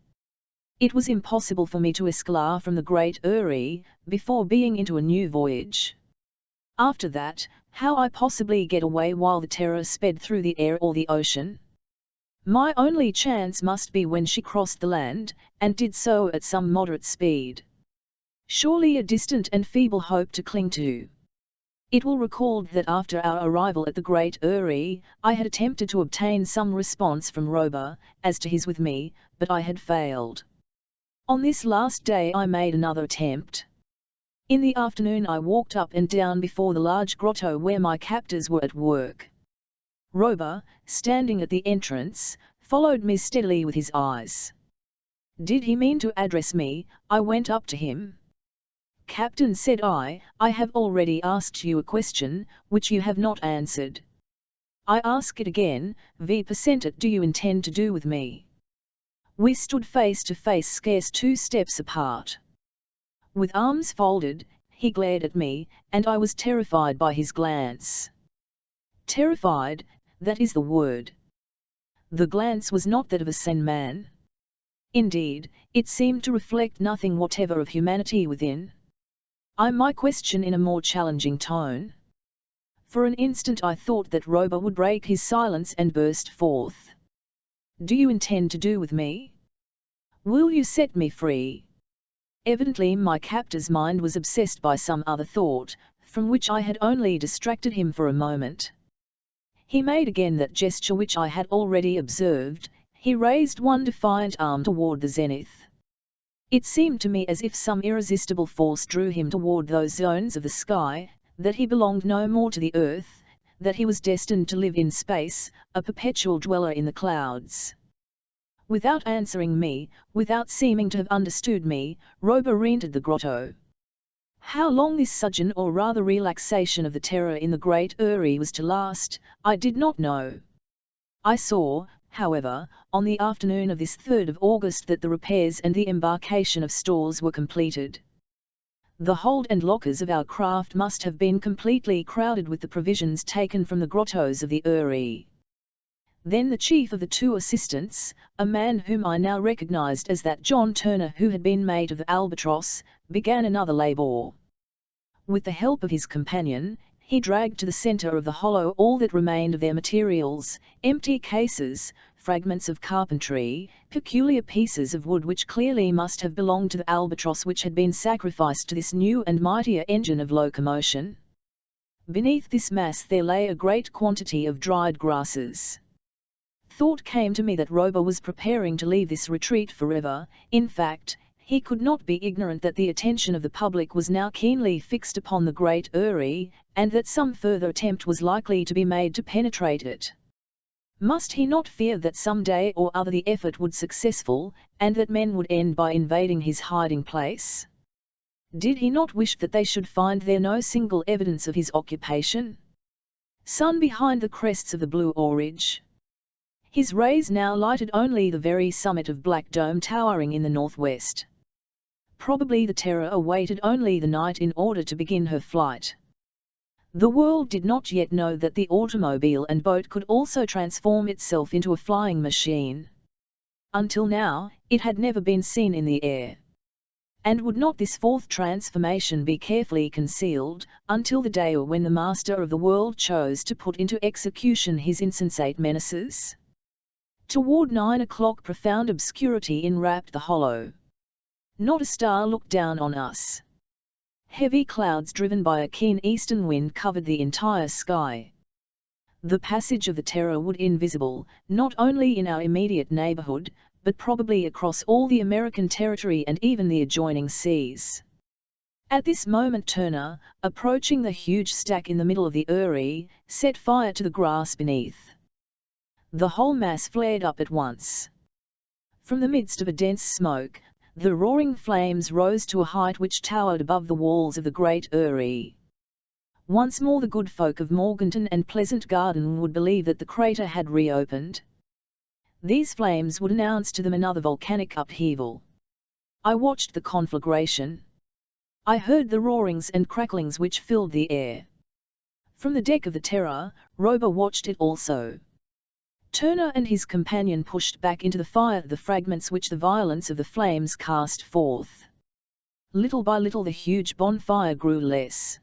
It was impossible for me to escalar from the Great Eyrie, before being into a new voyage. After that, how I possibly get away while the Terror sped through the air or the ocean? My only chance must be when she crossed the land, and did so at some moderate speed. Surely a distant and feeble hope to cling to. It will recalled that after our arrival at the Great Eyrie, I had attempted to obtain some response from Rober, as to his with me, but I had failed. On this last day I made another attempt. In the afternoon I walked up and down before the large grotto where my captors were at work. Rober, standing at the entrance, followed me steadily with his eyes. Did he mean to address me? I went up to him. "Captain," said I have already asked you a question, which you have not answered. I ask it again, what do you intend to do with me? We stood face to face scarce 2 steps apart. With arms folded, he glared at me, and I was terrified by his glance. Terrified, that is the word. The glance was not that of a sane man. Indeed, it seemed to reflect nothing whatever of humanity within. I might question in a more challenging tone. For an instant I thought that Rober would break his silence and burst forth. "Do you intend to do with me? Will you set me free?" Evidently my captor's mind was obsessed by some other thought, from which I had only distracted him for a moment. He made again that gesture which I had already observed. He raised one defiant arm toward the zenith. It seemed to me as if some irresistible force drew him toward those zones of the sky, that he belonged no more to the earth, that he was destined to live in space, a perpetual dweller in the clouds. Without answering me, without seeming to have understood me, Rober re-entered the grotto. How long this sojourn or rather relaxation of the Terror in the Great Eyrie was to last, I did not know. I saw, however, on the afternoon of this 3rd of August that the repairs and the embarkation of stores were completed. The hold and lockers of our craft must have been completely crowded with the provisions taken from the grottos of the Uri. Then the chief of the 2 assistants, a man whom I now recognized as that John Turner who had been mate of the Albatross, began another labor. With the help of his companion, he dragged to the center of the hollow all that remained of their materials, empty cases, fragments of carpentry, peculiar pieces of wood which clearly must have belonged to the Albatross which had been sacrificed to this new and mightier engine of locomotion. Beneath this mass there lay a great quantity of dried grasses. Thought came to me that Rober was preparing to leave this retreat forever. In fact, he could not be ignorant that the attention of the public was now keenly fixed upon the great Uri, and that some further attempt was likely to be made to penetrate it. Must he not fear that some day or other the effort would successful, and that men would end by invading his hiding place? Did he not wish that they should find there no single evidence of his occupation? Sun behind the crests of the blue Ridge. His rays now lighted only the very summit of Black Dome towering in the northwest. Probably the Terror awaited only the night in order to begin her flight. The world did not yet know that the automobile and boat could also transform itself into a flying machine. Until now, it had never been seen in the air. And would not this 4th transformation be carefully concealed, until the day when the master of the world chose to put into execution his insensate menaces? Toward 9 o'clock profound obscurity enwrapped the hollow. Not a star looked down on us. Heavy clouds driven by a keen eastern wind covered the entire sky. The passage of the Terror would invisible, not only in our immediate neighborhood, but probably across all the American territory and even the adjoining seas. At this moment Turner, approaching the huge stack in the middle of the Uri, set fire to the grass beneath. The whole mass flared up at once. From the midst of a dense smoke, the roaring flames rose to a height which towered above the walls of the great Uri. Once more the good folk of Morganton and Pleasant Garden would believe that the crater had reopened. These flames would announce to them another volcanic upheaval. I watched the conflagration. I heard the roarings and cracklings which filled the air. From the deck of the Terror, Rober watched it also. Turner and his companion pushed back into the fire the fragments which the violence of the flames cast forth. Little by little the huge bonfire grew less.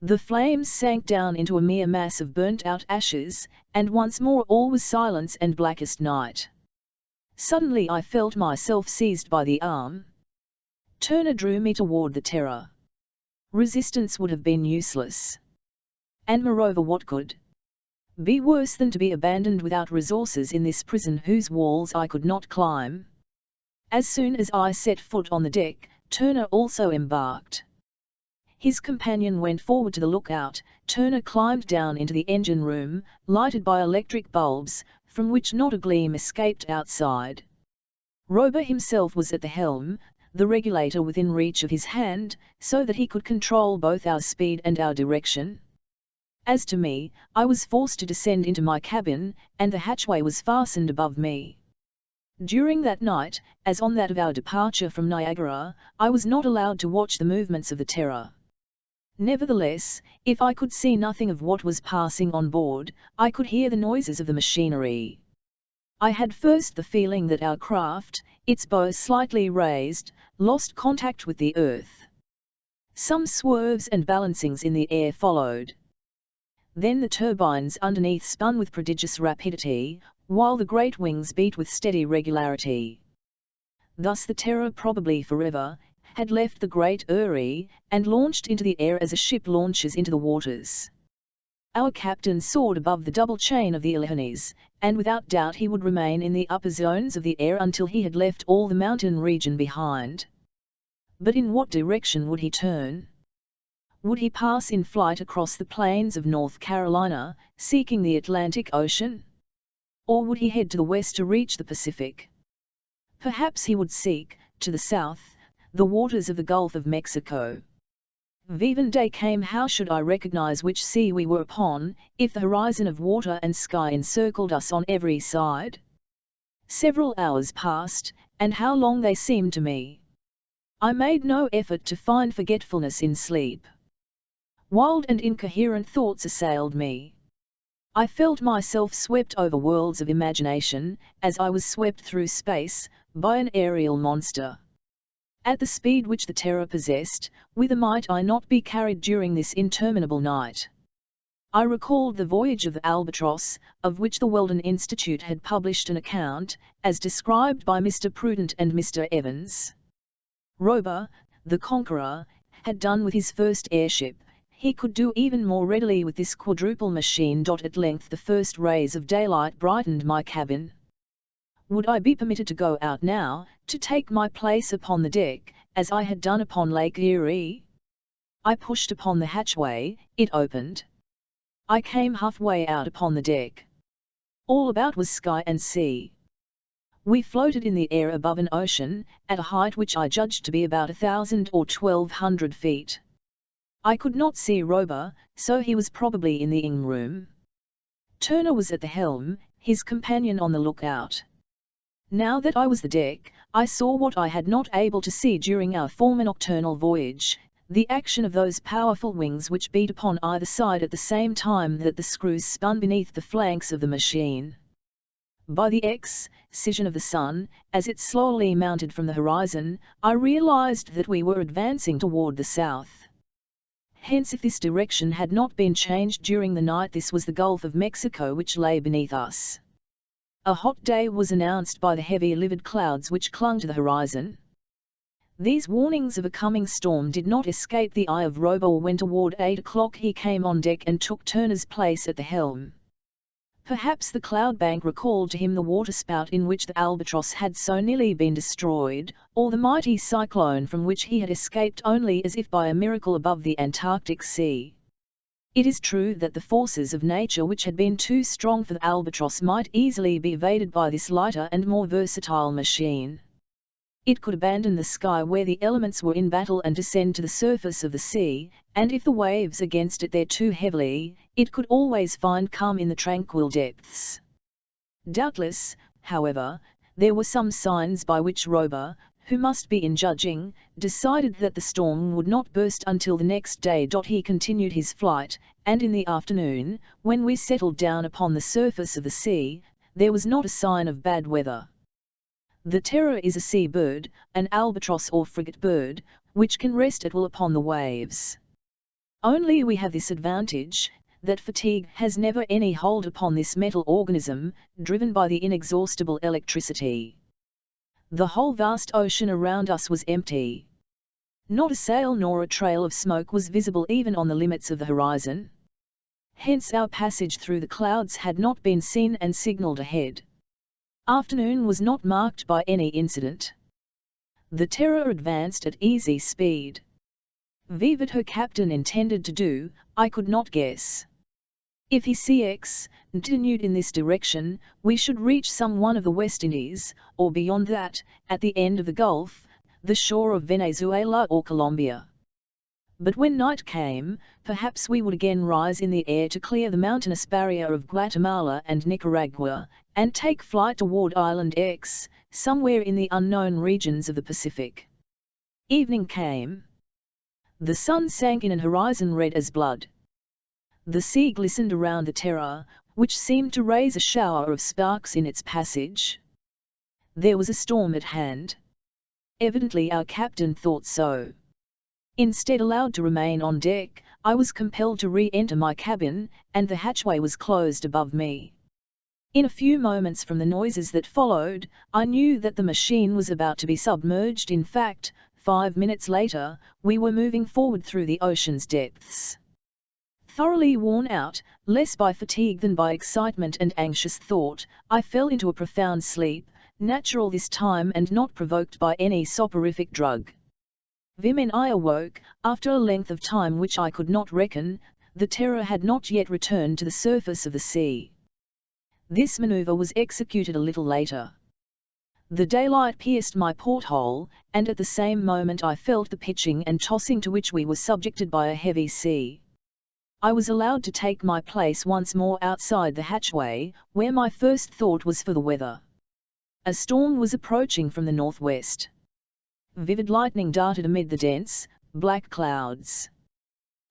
The flames sank down into a mere mass of burnt-out ashes, and once more all was silence and blackest night. Suddenly I felt myself seized by the arm. Turner drew me toward the Terror. Resistance would have been useless. And moreover, what could be worse than to be abandoned without resources in this prison whose walls I could not climb? As soon as I set foot on the deck, Turner also embarked. His companion went forward to the lookout. Turner climbed down into the engine room, lighted by electric bulbs, from which not a gleam escaped outside. Rober himself was at the helm, the regulator within reach of his hand, so that he could control both our speed and our direction. As to me, I was forced to descend into my cabin, and the hatchway was fastened above me. During that night, as on that of our departure from Niagara, I was not allowed to watch the movements of the Terror. Nevertheless, if I could see nothing of what was passing on board, I could hear the noises of the machinery. I had first the feeling that our craft, its bow slightly raised, lost contact with the earth. Some swerves and balancings in the air followed. Then the turbines underneath spun with prodigious rapidity, while the great wings beat with steady regularity. Thus the Terror, probably forever, had left the great Uri, and launched into the air as a ship launches into the waters. Our captain soared above the double chain of the Alleghanies, and without doubt he would remain in the upper zones of the air until he had left all the mountain region behind. But in what direction would he turn? Would he pass in flight across the plains of North Carolina, seeking the Atlantic Ocean? Or would he head to the west to reach the Pacific? Perhaps he would seek, to the south, the waters of the Gulf of Mexico. Even day came. How should I recognize which sea we were upon, if the horizon of water and sky encircled us on every side? Several hours passed, and how long they seemed to me! I made no effort to find forgetfulness in sleep. Wild and incoherent thoughts assailed me. I felt myself swept over worlds of imagination, as I was swept through space, by an aerial monster. At the speed which the terror possessed, whither might I not be carried during this interminable night? I recalled the voyage of the Albatross, of which the Weldon Institute had published an account, as described by Mr. Prudent and Mr. Evans. Roeber, the conqueror, had done with his first airship. He could do even more readily with this quadruple machine. At length the first rays of daylight brightened my cabin. Would I be permitted to go out now, to take my place upon the deck, as I had done upon Lake Erie? I pushed upon the hatchway, it opened. I came halfway out upon the deck. All about was sky and sea. We floated in the air above an ocean, at a height which I judged to be about 1,000 or 1,200 feet. I could not see Roeber, so he was probably in the ing room. Turner was at the helm, his companion on the lookout. Now that I was the deck, I saw what I had not able to see during our former nocturnal voyage, the action of those powerful wings which beat upon either side at the same time that the screws spun beneath the flanks of the machine. By the excision of the sun, as it slowly mounted from the horizon, I realized that we were advancing toward the south. Hence, if this direction had not been changed during the night, this was the Gulf of Mexico which lay beneath us. A hot day was announced by the heavy livid clouds which clung to the horizon. These warnings of a coming storm did not escape the eye of Roeber when toward 8 o'clock he came on deck and took Turner's place at the helm. Perhaps the cloudbank recalled to him the waterspout in which the Albatross had so nearly been destroyed, or the mighty cyclone from which he had escaped only as if by a miracle above the Antarctic Sea. It is true that the forces of nature which had been too strong for the Albatross might easily be evaded by this lighter and more versatile machine. It could abandon the sky where the elements were in battle and descend to the surface of the sea, and if the waves against it there too heavily, it could always find calm in the tranquil depths. Doubtless, however, there were some signs by which Roeber, who must be in judging, decided that the storm would not burst until the next day. He continued his flight, and in the afternoon, when we settled down upon the surface of the sea, there was not a sign of bad weather. The Terror is a sea bird, an albatross or frigate bird, which can rest at will upon the waves. Only we have this advantage, that fatigue has never any hold upon this metal organism, driven by the inexhaustible electricity. The whole vast ocean around us was empty. Not a sail nor a trail of smoke was visible even on the limits of the horizon. Hence our passage through the clouds had not been seen and signalled ahead. Afternoon was not marked by any incident. The Terror advanced at easy speed. What her captain intended to do, I could not guess. If he continued in this direction, we should reach some one of the West Indies, or beyond that, at the end of the Gulf, the shore of Venezuela or Colombia. But when night came, perhaps we would again rise in the air to clear the mountainous barrier of Guatemala and Nicaragua, and take flight toward Island X, somewhere in the unknown regions of the Pacific. Evening came. The sun sank in an horizon red as blood. The sea glistened around the Terror, which seemed to raise a shower of sparks in its passage. There was a storm at hand. Evidently our captain thought so. Instead allowed to remain on deck, I was compelled to re-enter my cabin, and the hatchway was closed above me. In a few moments from the noises that followed, I knew that the machine was about to be submerged. In fact, 5 minutes later, we were moving forward through the ocean's depths. Thoroughly worn out, less by fatigue than by excitement and anxious thought, I fell into a profound sleep, natural this time and not provoked by any soporific drug. When I awoke, after a length of time which I could not reckon, the Terror had not yet returned to the surface of the sea. This maneuver was executed a little later. The daylight pierced my porthole, and at the same moment I felt the pitching and tossing to which we were subjected by a heavy sea. I was allowed to take my place once more outside the hatchway, where my first thought was for the weather. A storm was approaching from the northwest. Vivid lightning darted amid the dense, black clouds.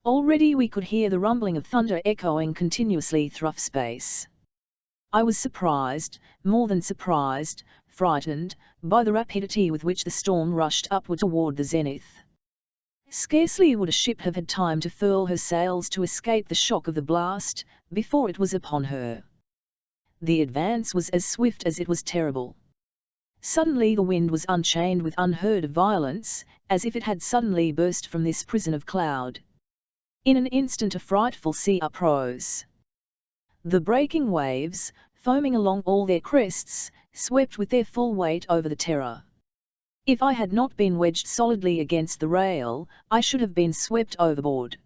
Already we could hear the rumbling of thunder echoing continuously through space. I was surprised, more than surprised, frightened, by the rapidity with which the storm rushed upward toward the zenith. Scarcely would a ship have had time to furl her sails to escape the shock of the blast, before it was upon her. The advance was as swift as it was terrible. Suddenly the wind was unchained with unheard of violence, as if it had suddenly burst from this prison of cloud. In an instant a frightful sea uprose. The breaking waves, foaming along all their crests, swept with their full weight over the Terror. If I had not been wedged solidly against the rail, I should have been swept overboard.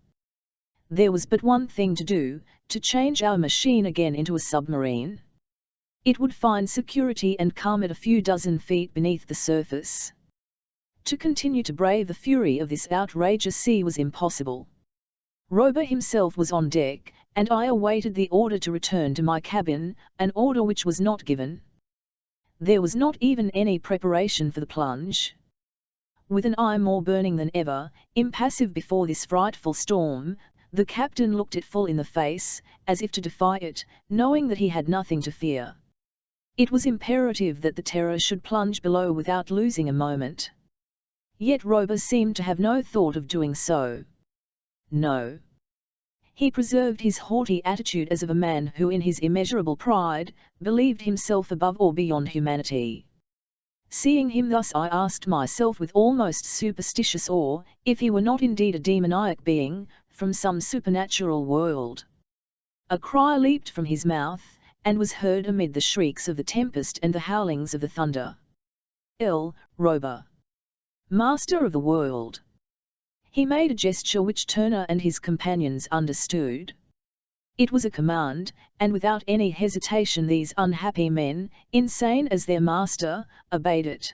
There was but one thing to do, to change our machine again into a submarine. It would find security and calm at a few dozen feet beneath the surface. To continue to brave the fury of this outrageous sea was impossible. Rober himself was on deck, and I awaited the order to return to my cabin, an order which was not given. There was not even any preparation for the plunge. With an eye more burning than ever, impassive before this frightful storm, the captain looked it full in the face, as if to defy it, knowing that he had nothing to fear. It was imperative that the Terror should plunge below without losing a moment. Yet Rober seemed to have no thought of doing so. No. He preserved his haughty attitude as of a man who in his immeasurable pride, believed himself above or beyond humanity. Seeing him thus I asked myself with almost superstitious awe, if he were not indeed a demoniac being, from some supernatural world. A cry leaped from his mouth, and was heard amid the shrieks of the tempest and the howlings of the thunder. Rober, master of the world. He made a gesture which Turner and his companions understood. It was a command, and without any hesitation these unhappy men, insane as their master, obeyed it.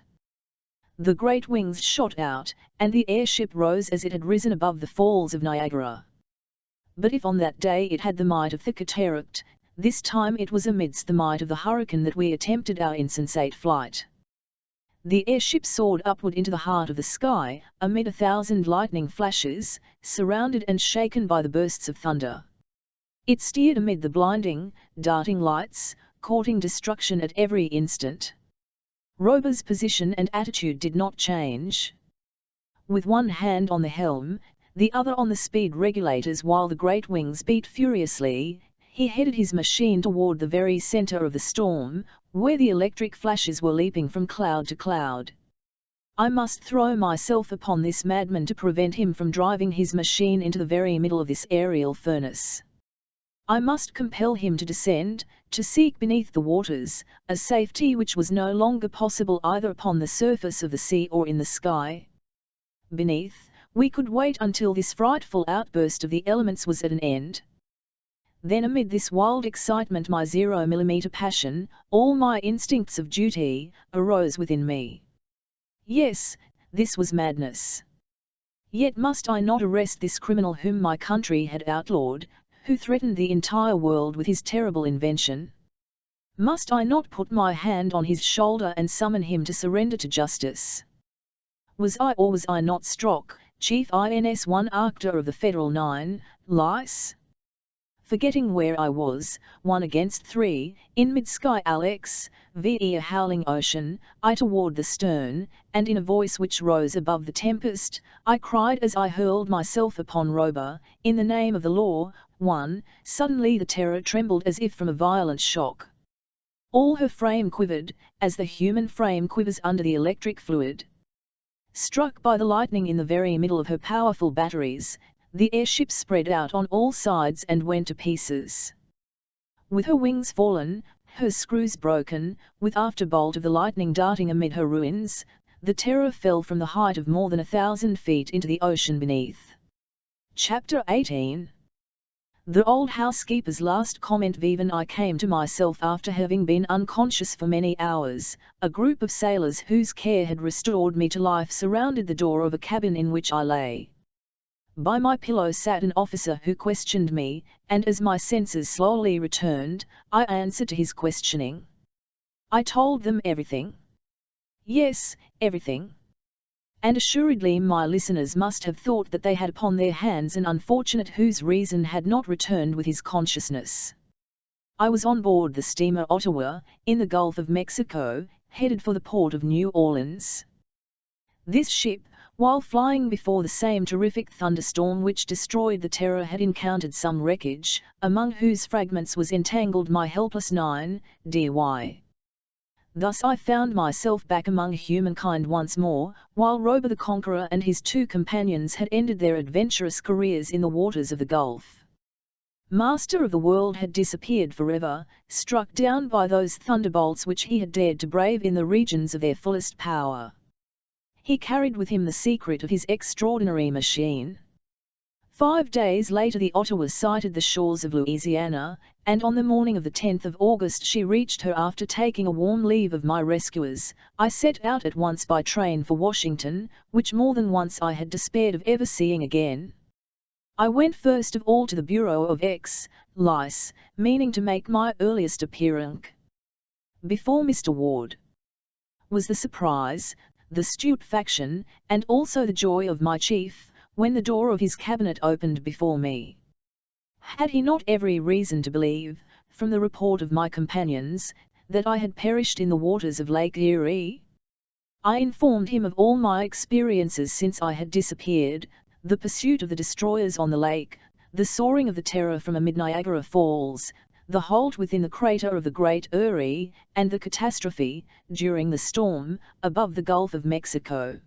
The great wings shot out, and the airship rose as it had risen above the falls of Niagara. But if on that day it had the might of the cataract, this time it was amidst the might of the hurricane that we attempted our insensate flight. The airship soared upward into the heart of the sky, amid 1,000 lightning flashes, surrounded and shaken by the bursts of thunder. It steered amid the blinding, darting lights, courting destruction at every instant. Rober's position and attitude did not change. With one hand on the helm, the other on the speed regulators while the great wings beat furiously, he headed his machine toward the very center of the storm, where the electric flashes were leaping from cloud to cloud. I must throw myself upon this madman to prevent him from driving his machine into the very middle of this aerial furnace. I must compel him to descend, to seek beneath the waters, a safety which was no longer possible either upon the surface of the sea or in the sky. Beneath, we could wait until this frightful outburst of the elements was at an end. Then amid this wild excitement my 0mm passion, all my instincts of duty, arose within me. Yes, this was madness. Yet must I not arrest this criminal whom my country had outlawed, who threatened the entire world with his terrible invention? Must I not put my hand on his shoulder and summon him to surrender to justice? Was I or was I not Strock, Chief INS-1 Actor of the Federal 9, Lice? Forgetting where I was, 1 against 3, in mid-sky Alex, v.e. a howling ocean, I toward the stern, and in a voice which rose above the tempest, I cried as I hurled myself upon Rober, in the name of the law, 1, suddenly the Terror trembled as if from a violent shock. All her frame quivered, as the human frame quivers under the electric fluid. Struck by the lightning in the very middle of her powerful batteries, the airship spread out on all sides and went to pieces. With her wings fallen, her screws broken, with afterbolt of the lightning darting amid her ruins, the Terror fell from the height of more than 1,000 feet into the ocean beneath. Chapter 18. The old housekeeper's last comment. Even I came to myself after having been unconscious for many hours. A group of sailors whose care had restored me to life surrounded the door of a cabin in which I lay. By my pillow sat an officer who questioned me, and as my senses slowly returned, I answered to his questioning. I told them everything. Yes, everything. And assuredly my listeners must have thought that they had upon their hands an unfortunate whose reason had not returned with his consciousness. I was on board the steamer Ottawa, in the Gulf of Mexico, headed for the port of New Orleans. This ship, while flying before the same terrific thunderstorm which destroyed the Terror, had encountered some wreckage, among whose fragments was entangled my helpless 9dy. Thus I found myself back among humankind once more, while Rober the Conqueror and his two companions had ended their adventurous careers in the waters of the Gulf. Master of the world had disappeared forever, struck down by those thunderbolts which he had dared to brave in the regions of their fullest power. He carried with him the secret of his extraordinary machine. 5 days later the Ottawa sighted the shores of Louisiana, and on the morning of the 10th of August she reached her. After taking a warm leave of my rescuers, I set out at once by train for Washington, which more than once I had despaired of ever seeing again. I went first of all to the Bureau of Lice, meaning to make my earliest appearance. Before Mr. Ward was the surprise, the stupefaction, and also the joy of my chief, when the door of his cabinet opened before me. Had he not every reason to believe, from the report of my companions, that I had perished in the waters of Lake Erie? I informed him of all my experiences since I had disappeared, the pursuit of the destroyers on the lake, the soaring of the Terror from amid Niagara Falls, the halt within the crater of the Great Erie, and the catastrophe, during the storm, above the Gulf of Mexico.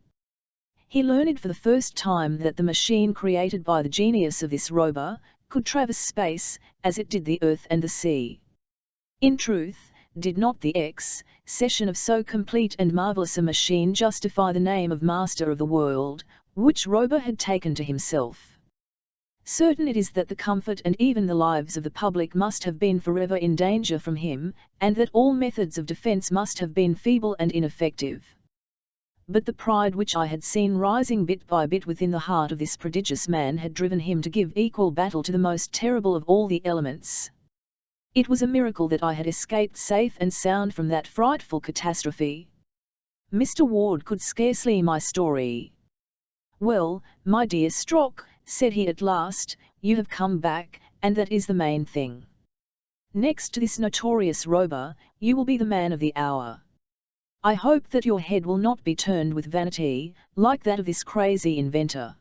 He learned for the first time that the machine created by the genius of this Rober could traverse space, as it did the earth and the sea. In truth, did not the cession of so complete and marvelous a machine justify the name of Master of the World, which Rober had taken to himself? Certain it is that the comfort and even the lives of the public must have been forever in danger from him, and that all methods of defense must have been feeble and ineffective. But the pride which I had seen rising bit by bit within the heart of this prodigious man had driven him to give equal battle to the most terrible of all the elements. It was a miracle that I had escaped safe and sound from that frightful catastrophe. Mr. Ward could scarcely my story. "Well, my dear Strock," said he at last, "you have come back, and that is the main thing. Next to this notorious Rober, you will be the man of the hour. I hope that your head will not be turned with vanity, like that of this crazy inventor."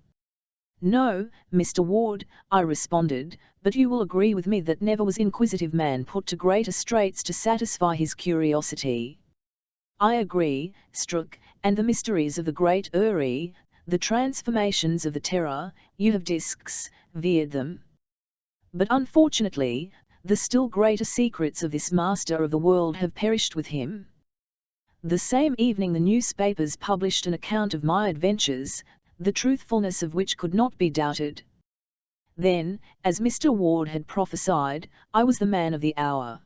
"No, Mr. Ward," I responded, "but you will agree with me that never was inquisitive man put to greater straits to satisfy his curiosity." "I agree, Strook, and the mysteries of the Great Erie, the transformations of the Terror, you have discovered them. But unfortunately, the still greater secrets of this Master of the World have perished with him." The same evening the newspapers published an account of my adventures, the truthfulness of which could not be doubted. Then, as Mr. Ward had prophesied, I was the man of the hour.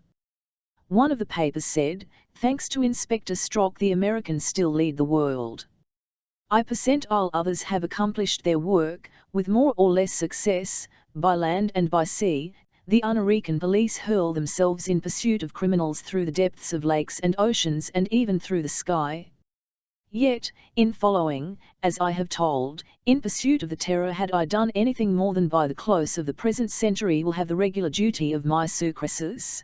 One of the papers said, "Thanks to Inspector Strock the Americans still lead the world." I percent all others have accomplished their work, with more or less success, by land and by sea. The American police hurl themselves in pursuit of criminals through the depths of lakes and oceans and even through the sky. Yet, in following, as I have told, in pursuit of the Terror, had I done anything more than by the close of the present century will have the regular duty of my successors?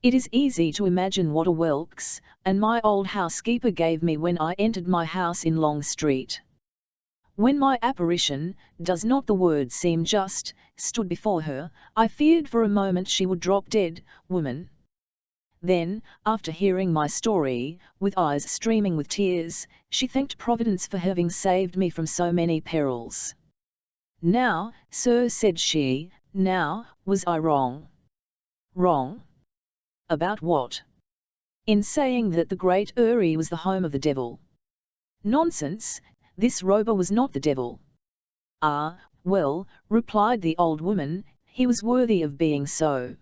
It is easy to imagine what a welcome and my old housekeeper gave me when I entered my house in Long Street. When my apparition, does not the word seem just, stood before her, I feared for a moment she would drop dead, woman. Then, after hearing my story, with eyes streaming with tears, she thanked Providence for having saved me from so many perils. "Now, sir," said she, "now, was I wrong?" "Wrong? About what?" "In saying that the Great Erie was the home of the devil." "Nonsense! This Rober was not the devil." "Ah, well," replied the old woman, He was worthy of being so.